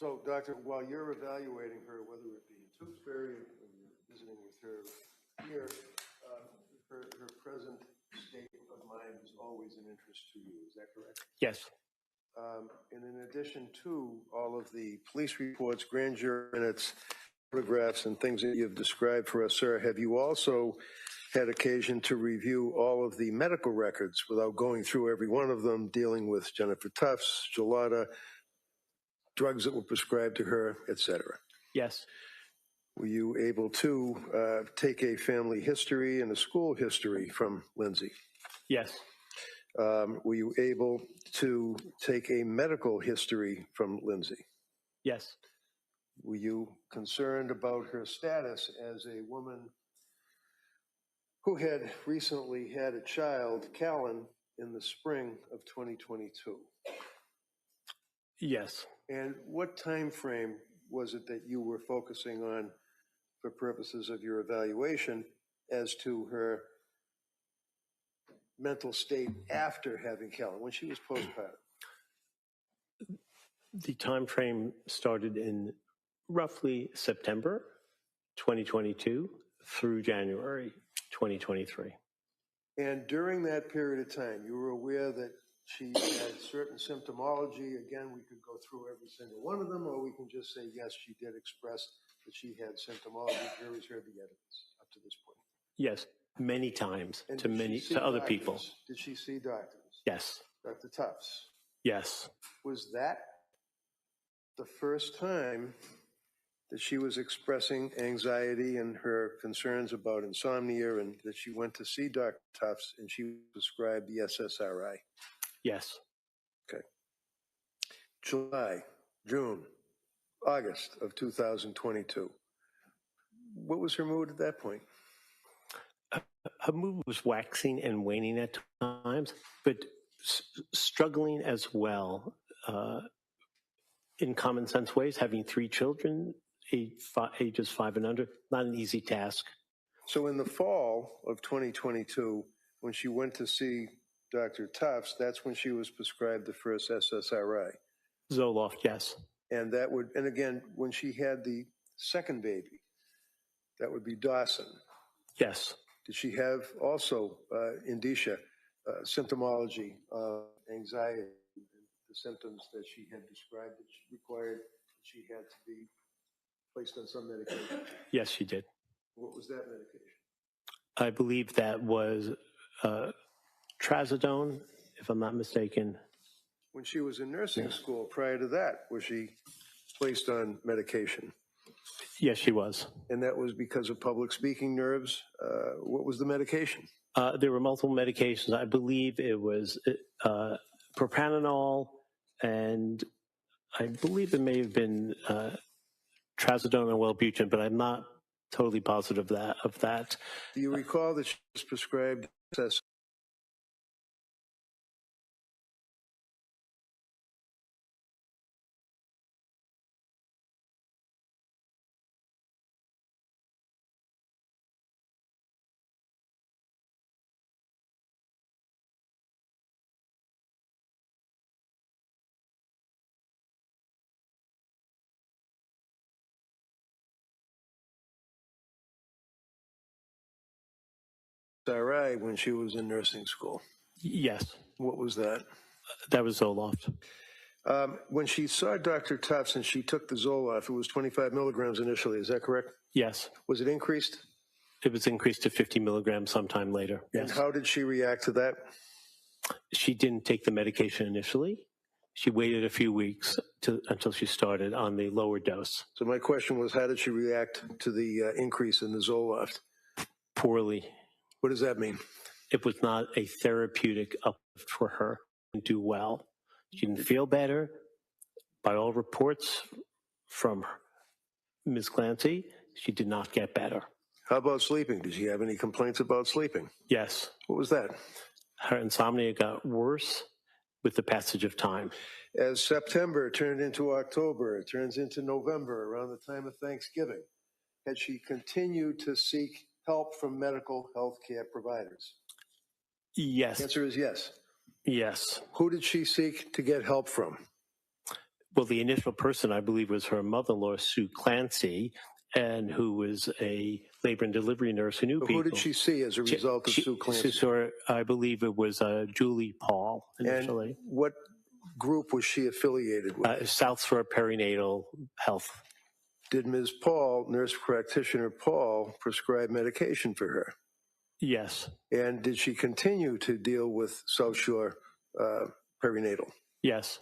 Speaker 7: So, Doctor, while you're evaluating her, whether it be in Tewksbury or you're visiting with her here, her present state of mind is always an interest to you. Is that correct?
Speaker 10: Yes.
Speaker 7: And in addition to all of the police reports, grand jury minutes, photographs, and things that you've described for us, sir, have you also had occasion to review all of the medical records without going through every one of them, dealing with Jennifer Tufts, Gelada, drugs that were prescribed to her, etc.?
Speaker 10: Yes.
Speaker 7: Were you able to take a family history and a school history from Lindsay?
Speaker 10: Yes.
Speaker 7: Were you able to take a medical history from Lindsay?
Speaker 10: Yes.
Speaker 7: Were you concerned about her status as a woman who had recently had a child, Callan, in the spring of 2022?
Speaker 10: Yes.
Speaker 7: And what time frame was it that you were focusing on for purposes of your evaluation as to her mental state after having Kellen, when she was postpartum?
Speaker 10: The time frame started in roughly September 2022 through January 2023.
Speaker 7: And during that period of time, you were aware that she had certain symptomology. Again, we could go through every single one of them, or we can just say, yes, she did express that she had symptomology. Jury's heard the evidence up to this point.
Speaker 10: Yes, many times
Speaker 7: And
Speaker 10: to other people.
Speaker 7: Did she see doctors?
Speaker 10: Yes.
Speaker 7: Dr. Tufts?
Speaker 10: Yes.
Speaker 7: Was that the first time that she was expressing anxiety and her concerns about insomnia, and that she went to see Dr. Tufts and she prescribed the SSRI?
Speaker 10: Yes.
Speaker 7: Okay. July, June, August of 2022. What was her mood at that point?
Speaker 10: Her mood was waxing and waning at times, but struggling as well in common sense ways. Having 3 children, ages 5 and under, not an easy task.
Speaker 7: So in the fall of 2022, when she went to see Dr. Tufts, that's when she was prescribed the first SSRI.
Speaker 10: Zoloft, yes.
Speaker 7: And that would, and again, when she had the second baby, that would be Dawson.
Speaker 10: Yes.
Speaker 7: Did she have also indicia, symptomology, anxiety, the symptoms that she had described that she required that she had to be placed on some medication?
Speaker 10: Yes, she did.
Speaker 7: What was that medication?
Speaker 10: I believe that was trazodone, if I'm not mistaken.
Speaker 7: When she was in nursing school, prior to that, was she placed on medication?
Speaker 10: Yes, she was.
Speaker 7: And that was because of public speaking nerves. What was the medication?
Speaker 10: There were multiple medications. I believe it was propranolol, and I believe it may have been trazodone and Wellbutrin, but I'm not totally positive of that.
Speaker 7: Do you recall that she was prescribed SSRI when she was in nursing school?
Speaker 10: Yes.
Speaker 7: What was that?
Speaker 10: That was Zoloft.
Speaker 7: When she saw Dr. Tufts and she took the Zoloft, it was 25 milligrams initially. Is that correct?
Speaker 10: Yes.
Speaker 7: Was it increased?
Speaker 10: It was increased to 50 milligrams sometime later. Yes.
Speaker 7: And how did she react to that?
Speaker 10: She didn't take the medication initially. She waited a few weeks until she started on the lower dose.
Speaker 7: So my question was, how did she react to the increase in the Zoloft?
Speaker 10: Poorly.
Speaker 7: What does that mean?
Speaker 10: It was not a therapeutic uplift for her. She didn't do well. She didn't feel better. By all reports from Ms. Clancy, she did not get better.
Speaker 7: How about sleeping? Did she have any complaints about sleeping?
Speaker 10: Yes.
Speaker 7: What was that?
Speaker 10: Her insomnia got worse with the passage of time.
Speaker 7: As September turned into October, it turns into November, around the time of Thanksgiving. Had she continued to seek help from medical health care providers?
Speaker 10: Yes.
Speaker 7: The answer is yes.
Speaker 10: Yes.
Speaker 7: Who did she seek to get help from?
Speaker 10: Well, the initial person, I believe, was her mother-in-law, Sue Clancy, and who was a labor and delivery nurse who knew people.
Speaker 7: Who did she see as a result of Sue Clancy?
Speaker 10: I believe it was Julie Paul initially.
Speaker 7: And what group was she affiliated with?
Speaker 10: South Shore Perinatal Health.
Speaker 7: Did Ms. Paul, nurse practitioner Paul, prescribe medication for her?
Speaker 10: Yes.
Speaker 7: And did she continue to deal with South Shore Perinatal?
Speaker 10: Yes.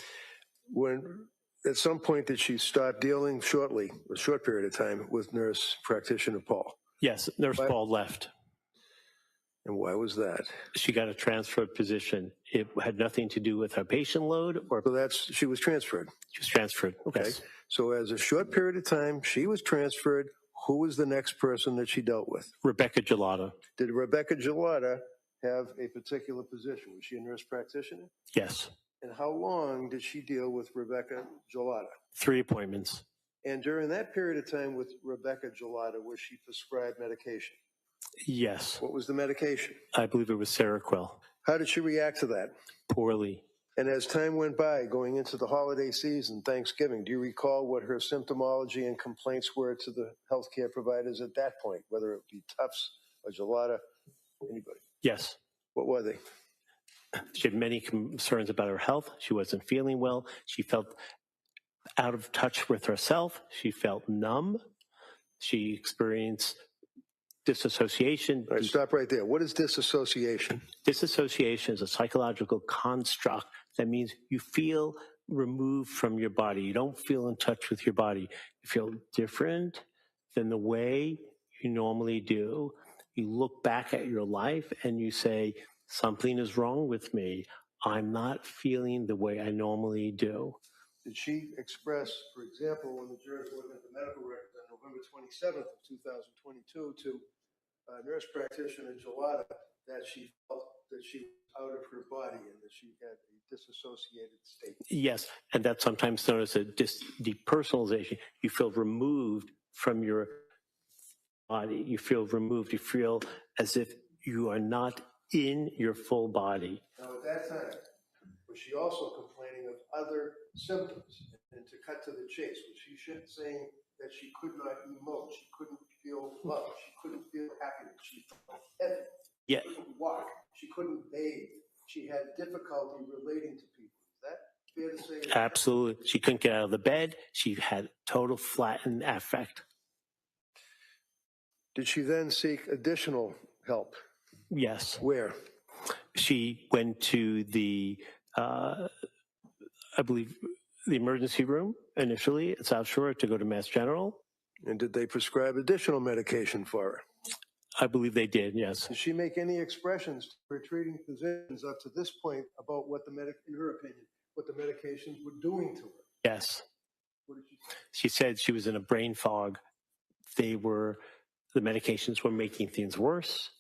Speaker 7: At some point, did she stop dealing shortly, a short period of time, with nurse practitioner Paul?
Speaker 10: Yes, Nurse Paul left.
Speaker 7: And why was that?
Speaker 10: She got a transferred position. It had nothing to do with her patient load, or
Speaker 7: so she was transferred.
Speaker 10: She was transferred.
Speaker 7: Okay.
Speaker 10: Yes.
Speaker 7: So as a short period of time, she was transferred. Who was the next person that she dealt with?
Speaker 10: Rebecca Gelada.
Speaker 7: Did Rebecca Gelada have a particular position? Was she a nurse practitioner?
Speaker 10: Yes.
Speaker 7: And how long did she deal with Rebecca Gelada?
Speaker 10: 3 appointments.
Speaker 7: And during that period of time with Rebecca Gelada, was she prescribed medication?
Speaker 10: Yes.
Speaker 7: What was the medication?
Speaker 10: I believe it was Seroquel.
Speaker 7: How did she react to that?
Speaker 10: Poorly.
Speaker 7: And as time went by, going into the holiday season, Thanksgiving, do you recall what her symptomology and complaints were to the healthcare providers at that point, whether it be Tufts or Gelada, anybody?
Speaker 10: Yes.
Speaker 7: What were they?
Speaker 10: She had many concerns about her health. She wasn't feeling well. She felt out of touch with herself. She felt numb. She experienced disassociation.
Speaker 7: All right, stop right there. What is disassociation?
Speaker 10: Disassociation is a psychological construct that means you feel removed from your body. You don't feel in touch with your body. You feel different than the way you normally do. You look back at your life and you say, something is wrong with me. I'm not feeling the way I normally do.
Speaker 7: Did she express, for example, when the jurors were looking at the medical records on November 27th of 2022 to nurse practitioner Gelada, that she felt that she was out of her body and that she had a disassociated state?
Speaker 10: Yes, and that's sometimes known as a depersonalization. You feel removed from your body. You feel removed. You feel as if you are not in your full body.
Speaker 7: Now, at that time, was she also complaining of other symptoms? And to cut to the chase, was she saying that she could not emote, she couldn't feel love, she couldn't feel happiness, she felt heavy,
Speaker 10: Yeah.
Speaker 7: she couldn't walk, she couldn't bathe, she had difficulty relating to people? Is that fair to say?
Speaker 10: Absolutely. She couldn't get out of the bed. She had total flattened affect.
Speaker 7: Did she then seek additional help?
Speaker 10: Yes.
Speaker 7: Where?
Speaker 10: She went to the, I believe, the emergency room initially at South Shore to go to Mass General.
Speaker 7: And did they prescribe additional medication for her?
Speaker 10: I believe they did, yes.
Speaker 7: Did she make any expressions to her treating physicians up to this point about what in her opinion, what the medications were doing to her?
Speaker 10: Yes.
Speaker 7: What did she say?
Speaker 10: She said she was in a brain fog. The medications were making things worse.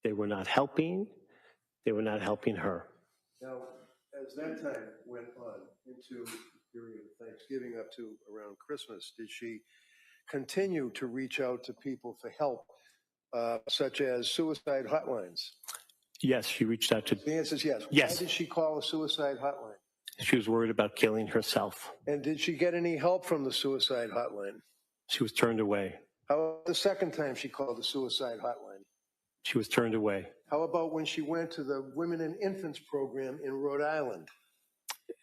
Speaker 10: They were not helping. They were not helping her.
Speaker 7: Now, as that time went on into the period of Thanksgiving up to around Christmas, did she continue to reach out to people for help, such as suicide hotlines?
Speaker 10: Yes, she reached out to...
Speaker 7: The answer is yes.
Speaker 10: Yes.
Speaker 7: Why did she call a suicide hotline?
Speaker 10: She was worried about killing herself.
Speaker 7: And did she get any help from the suicide hotline?
Speaker 10: She was turned away.
Speaker 7: How about the second time she called the suicide hotline?
Speaker 10: She was turned away.
Speaker 7: How about when she went to the Women and Infants program in Rhode Island?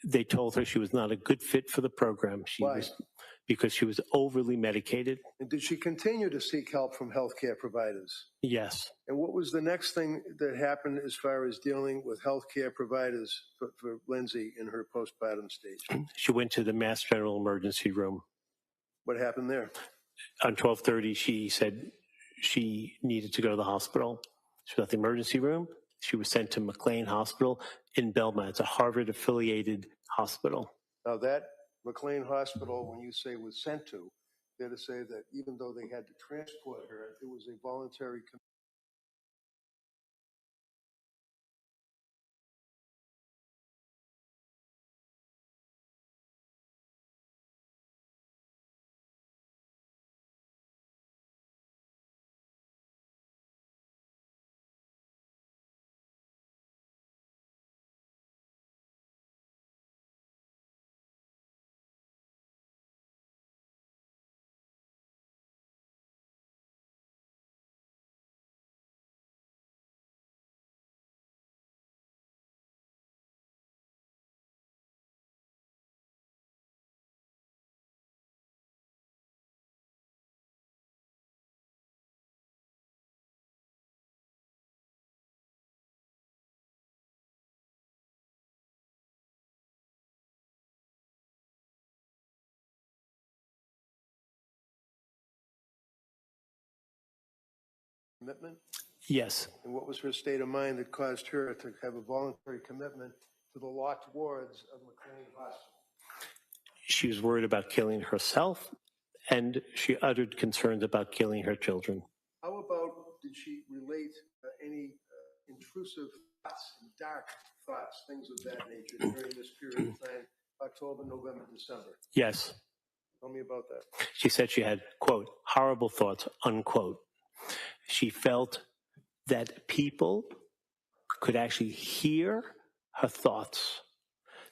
Speaker 10: They told her she was not a good fit for the program.
Speaker 7: Why?
Speaker 10: Because she was overly medicated.
Speaker 7: And did she continue to seek help from healthcare providers?
Speaker 10: Yes.
Speaker 7: And what was the next thing that happened as far as dealing with healthcare providers for Lindsay in her postpartum stage?
Speaker 10: She went to the Mass General emergency room.
Speaker 7: What happened there?
Speaker 10: On 12:30, she said she needed to go to the hospital. She was at the emergency room. She was sent to McLean Hospital in Belmont. It's a Harvard-affiliated hospital.
Speaker 7: Now that McLean Hospital, when you say was sent to, fair to say that even though they had to transport her, it was a voluntary commitment?
Speaker 10: Yes.
Speaker 7: And what was her state of mind that caused her to have a voluntary commitment to the locked wards of McLean Hospital?
Speaker 10: She was worried about killing herself, and she uttered concerns about killing her children.
Speaker 7: How about, did she relate any intrusive thoughts, dark thoughts, things of that nature during this period of time, October, November, December?
Speaker 10: Yes.
Speaker 7: Tell me about that.
Speaker 10: She said she had, quote, horrible thoughts, unquote. She felt that people could actually hear her thoughts.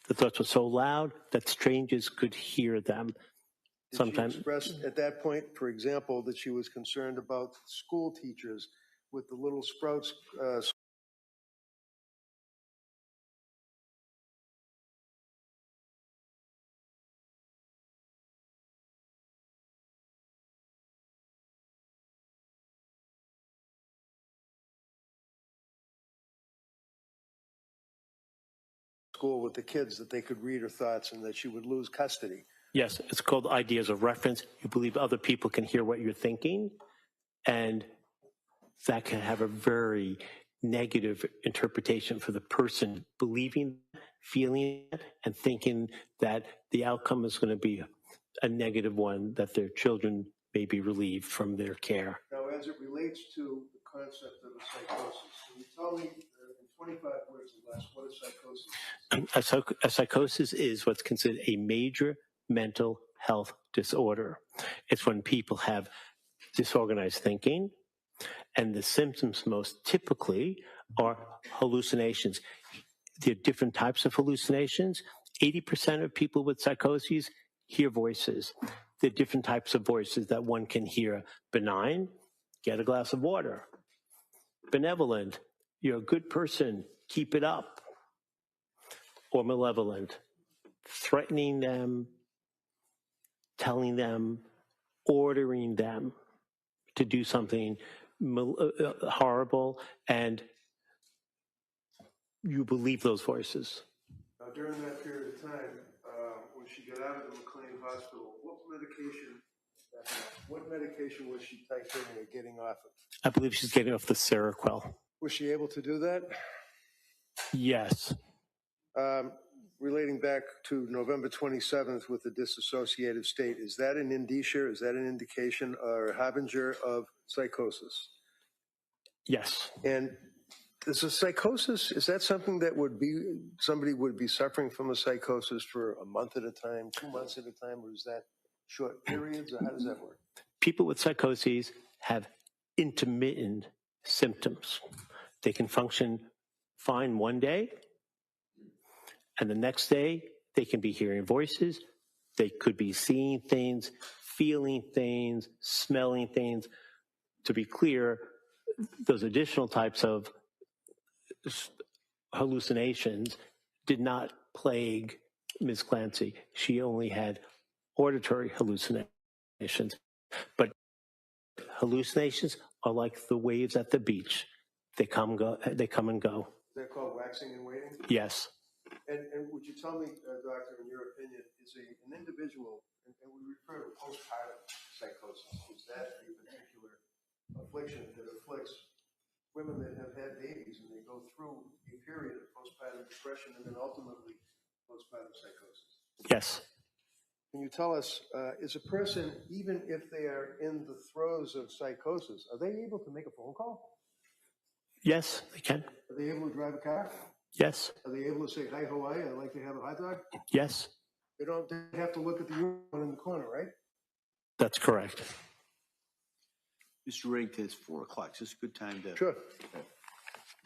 Speaker 10: The thoughts were so loud that strangers could hear them.
Speaker 7: Did she express at that point, for example, that she was concerned about school teachers with the little sprouts school with the kids, that they could read her thoughts and that she would lose custody?
Speaker 10: Yes, it's called ideas of reference. You believe other people can hear what you're thinking, and that can have a very negative interpretation for the person believing, feeling it, and thinking that the outcome is going to be a negative one, that their children may be relieved from their care.
Speaker 7: Now, as it relates to the concept of a psychosis, can you tell me in 25 words or less what a psychosis is?
Speaker 10: A psychosis is what's considered a major mental health disorder. It's when people have disorganized thinking, and the symptoms most typically are hallucinations. There are different types of hallucinations. 80% of people with psychoses hear voices. There are different types of voices that one can hear. Benign, get a glass of water. Benevolent, you're a good person, keep it up. Or malevolent, threatening them, telling them, ordering them to do something horrible, and you believe those voices.
Speaker 7: Now, during that period of time, when she got out of the McLean Hospital, what medication was she titrating or getting off of?
Speaker 10: I believe she's getting off the Seroquel.
Speaker 7: Was she able to do that?
Speaker 10: Yes.
Speaker 7: Relating back to November 27th with the dissociative state, is that an indicia, is that an indication or a harbinger of psychosis?
Speaker 10: Yes.
Speaker 7: And is a psychosis, is that something that somebody would be suffering from a psychosis for a month at a time, 2 months at a time, or is that short periods, or how does that work?
Speaker 10: People with psychoses have intermittent symptoms. They can function fine one day, and the next day they can be hearing voices. They could be seeing things, feeling things, smelling things. To be clear, those additional types of hallucinations did not plague Ms. Clancy. She only had auditory hallucinations. But hallucinations are like the waves at the beach. They come and go.
Speaker 7: They're called waxing and waning?
Speaker 10: Yes.
Speaker 7: And would you tell me, doctor, in your opinion, is an individual, and we refer to postpartum psychosis, is that a particular affliction that afflicts women that have had babies and they go through a period of postpartum depression and then ultimately postpartum psychosis?
Speaker 10: Yes.
Speaker 7: Can you tell us, is a person, even if they are in the throes of psychosis, are they able to make a phone call?
Speaker 10: Yes, they can.
Speaker 7: Are they able to drive a car?
Speaker 10: Yes.
Speaker 7: Are they able to say, hi, how are you? I'd like to have a hot dog?
Speaker 10: Yes.
Speaker 7: They don't have to look at the one in the corner, right?
Speaker 10: That's correct.
Speaker 3: Mr. Rington, it's 4 o'clock. Is this a good time to?
Speaker 7: Sure.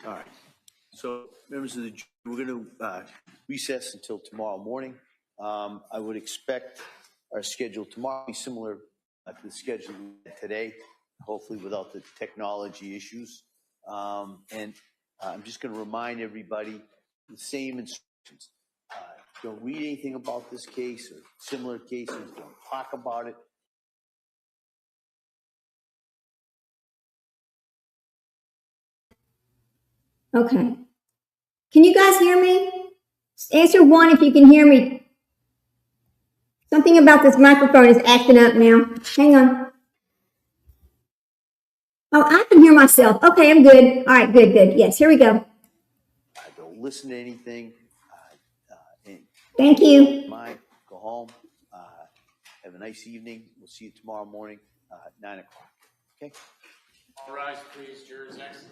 Speaker 3: All right. So, members of the jury, we're going to recess until tomorrow morning. I would expect our schedule tomorrow to be similar to the schedule we had today, hopefully without the technology issues. And I'm just going to remind everybody the same instructions. Don't read anything about this case or similar cases. Don't talk about it.
Speaker 1: Okay. Can you guys hear me? Answer 1 if you can hear me. Something about this microphone is acting up now. Hang on. Oh, I can hear myself. Okay, I'm good. All right, good. Yes, here we go.
Speaker 3: Don't listen to anything.
Speaker 1: Thank you.
Speaker 3: Go home. Have a nice evening. We'll see you tomorrow morning, 9 o'clock. Okay?
Speaker 12: All rise, please. Jurors exit.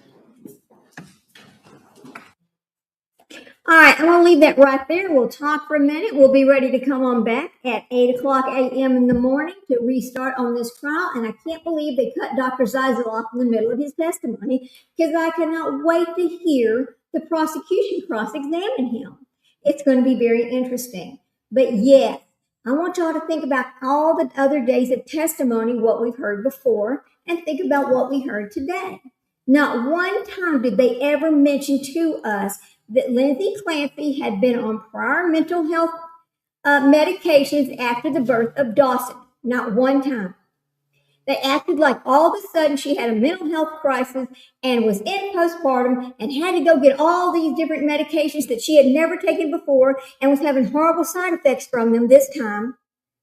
Speaker 1: All right, I'm going to leave that right there. We'll talk for a minute. We'll be ready to come on back at 8 o'clock a.m. in the morning to restart on this trial. And I can't believe they cut Dr. Zeisel off in the middle of his testimony because I cannot wait to hear the prosecution cross-examine him. It's going to be very interesting. But yes, I want y'all to think about all the other days of testimony, what we've heard before, and think about what we heard today. Not one time did they ever mention to us that Lindsay Clancy had been on prior mental health medications after the birth of Dawson. Not one time. They acted like all of a sudden she had a mental health crisis and was in postpartum and had to go get all these different medications that she had never taken before and was having horrible side effects from them this time.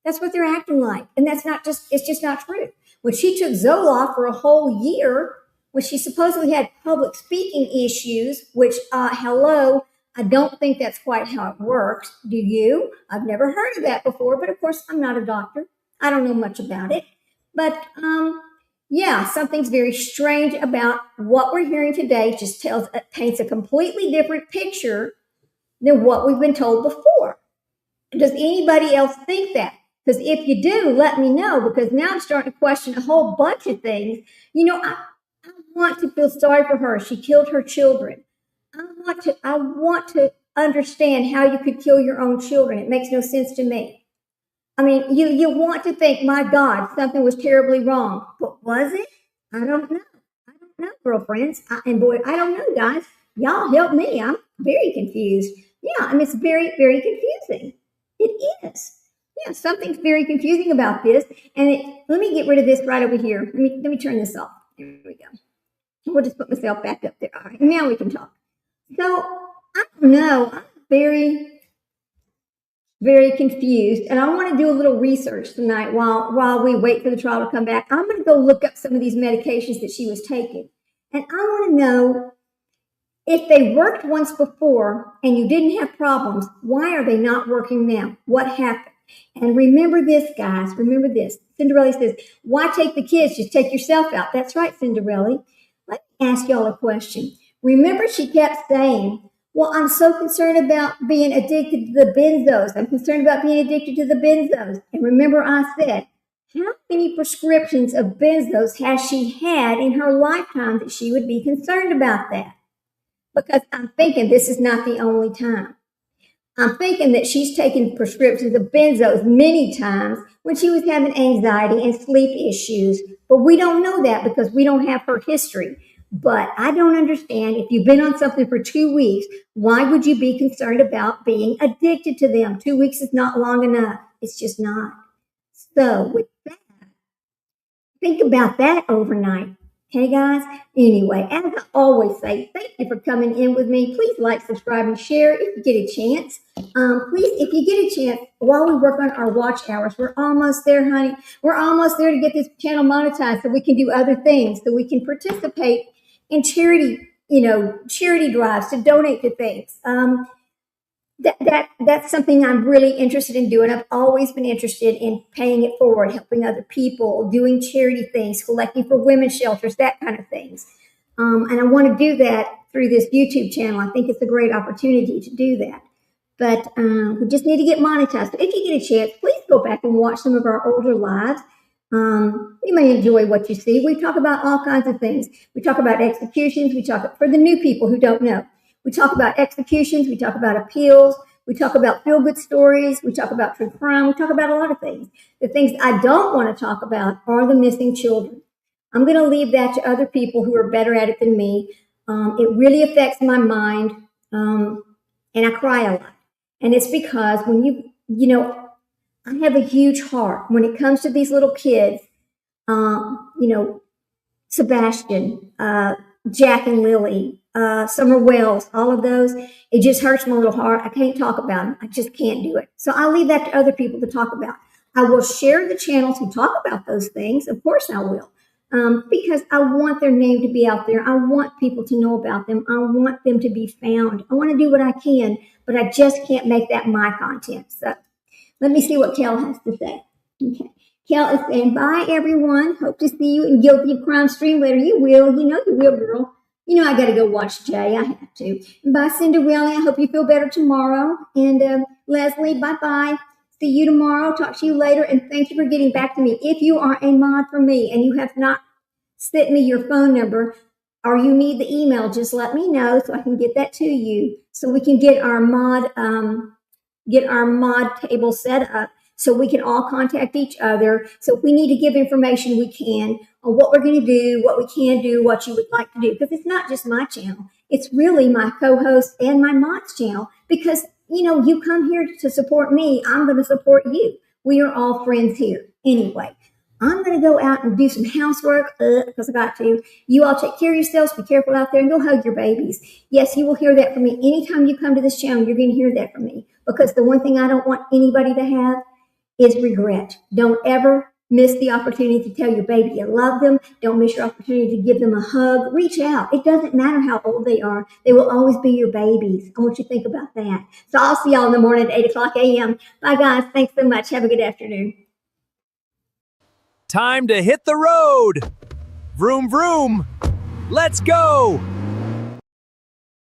Speaker 1: That's what they're acting like. And it's just not true. When she took Zoloft for a whole year, when she supposedly had public speaking issues, which, hello, I don't think that's quite how it works. Do you? I've never heard of that before, but of course, I'm not a doctor. I don't know much about it. But, yeah, something's very strange about what we're hearing today. Just paints a completely different picture than what we've been told before. Does anybody else think that? Because if you do, let me know, because now I'm starting to question a whole bunch of things. You know, I want to feel sorry for her. She killed her children. I want to understand how you could kill your own children. It makes no sense to me. I mean, you want to think, my God, something was terribly wrong. But was it? I don't know. I don't know, girlfriends. And boy, I don't know, guys. Y'all help me. I'm very confused. Yeah, I mean, it's very, very confusing. It is. Yeah, something's very confusing about this. And let me get rid of this right over here. Let me turn this off. Here we go. We'll just put myself back up there. All right, now we can talk. So, I don't know. I'm very, very confused. And I want to do a little research tonight while we wait for the trial to come back. I'm going to go look up some of these medications that she was taking. And I want to know, if they worked once before and you didn't have problems, why are they not working now? What happened? And remember this, guys. Remember this. Cinderella says, why take the kids? Just take yourself out. That's right, Cinderella. Let me ask y'all a question. Remember, she kept saying, well, I'm so concerned about being addicted to the benzos. I'm concerned about being addicted to the benzos. And remember, I said, how many prescriptions of benzos has she had in her lifetime that she would be concerned about that? Because I'm thinking this is not the only time. I'm thinking that she's taken prescriptions of benzos many times when she was having anxiety and sleep issues. But we don't know that because we don't have her history. But I don't understand, if you've been on something for 2 weeks, why would you be concerned about being addicted to them? 2 weeks is not long enough. It's just not. So with that, think about that overnight. Okay, guys? Anyway, as I always say, thank you for coming in with me. Please like, subscribe, and share if you get a chance. Please, if you get a chance, while we work on our watch hours, we're almost there, honey. We're almost there to get this channel monetized so we can do other things, so we can participate in charity drives to donate to things. That's something I'm really interested in doing. I've always been interested in paying it forward, helping other people, doing charity things, collecting for women's shelters, that kind of things. And I want to do that through this YouTube channel. I think it's a great opportunity to do that. But we just need to get monetized. So if you get a chance, please go back and watch some of our older lives. You may enjoy what you see. We talk about all kinds of things. We talk about executions. We talk for the new people who don't know. We talk about executions. We talk about appeals. We talk about feel-good stories. We talk about true crime. We talk about a lot of things. The things I don't want to talk about are the missing children. I'm going to leave that to other people who are better at it than me. It really affects my mind, and I cry a lot. And it's because when I have a huge heart when it comes to these little kids, Sebastian, Jack and Lily, Summer Wells, all of those, it just hurts my little heart. I can't talk about them. I just can't do it. So I'll leave that to other people to talk about. I will share the channels who talk about those things. Of course I will. Because I want their name to be out there. I want people to know about them. I want them to be found. I want to do what I can, but I just can't make that my content. So let me see what Kel has to say. Okay. Kel is saying, bye, everyone. Hope to see you in Guilty of Crime stream later. You will. You know you will, girl. You know, I got to go watch Jay. I have to. Bye, Cinderella. I hope you feel better tomorrow. And Leslie, bye-bye. See you tomorrow. Talk to you later. And thank you for getting back to me. If you are a mod for me and you have not sent me your phone number or you need the email, just let me know so I can get that to you so we can get our mod table set up so we can all contact each other. So if we need to give information, we can on what we're going to do, what we can do, what you would like to do. Because it's not just my channel. It's really my co-host and my mod's channel. Because, you know, you come here to support me. I'm going to support you. We are all friends here. Anyway, I'm going to go out and do some housework because I got to. You all take care of yourselves. Be careful out there and go hug your babies. Yes, you will hear that from me. Anytime you come to this channel, you're going to hear that from me. Because the one thing I don't want anybody to have is regret. Don't ever miss the opportunity to tell your baby you love them. Don't miss your opportunity to give them a hug. Reach out. It doesn't matter how old they are. They will always be your babies. I want you to think about that. So I'll see y'all in the morning at 8 o'clock a.m. Bye, guys. Thanks so much. Have a good afternoon.
Speaker 12: Time to hit the road. Vroom, vroom. Let's go.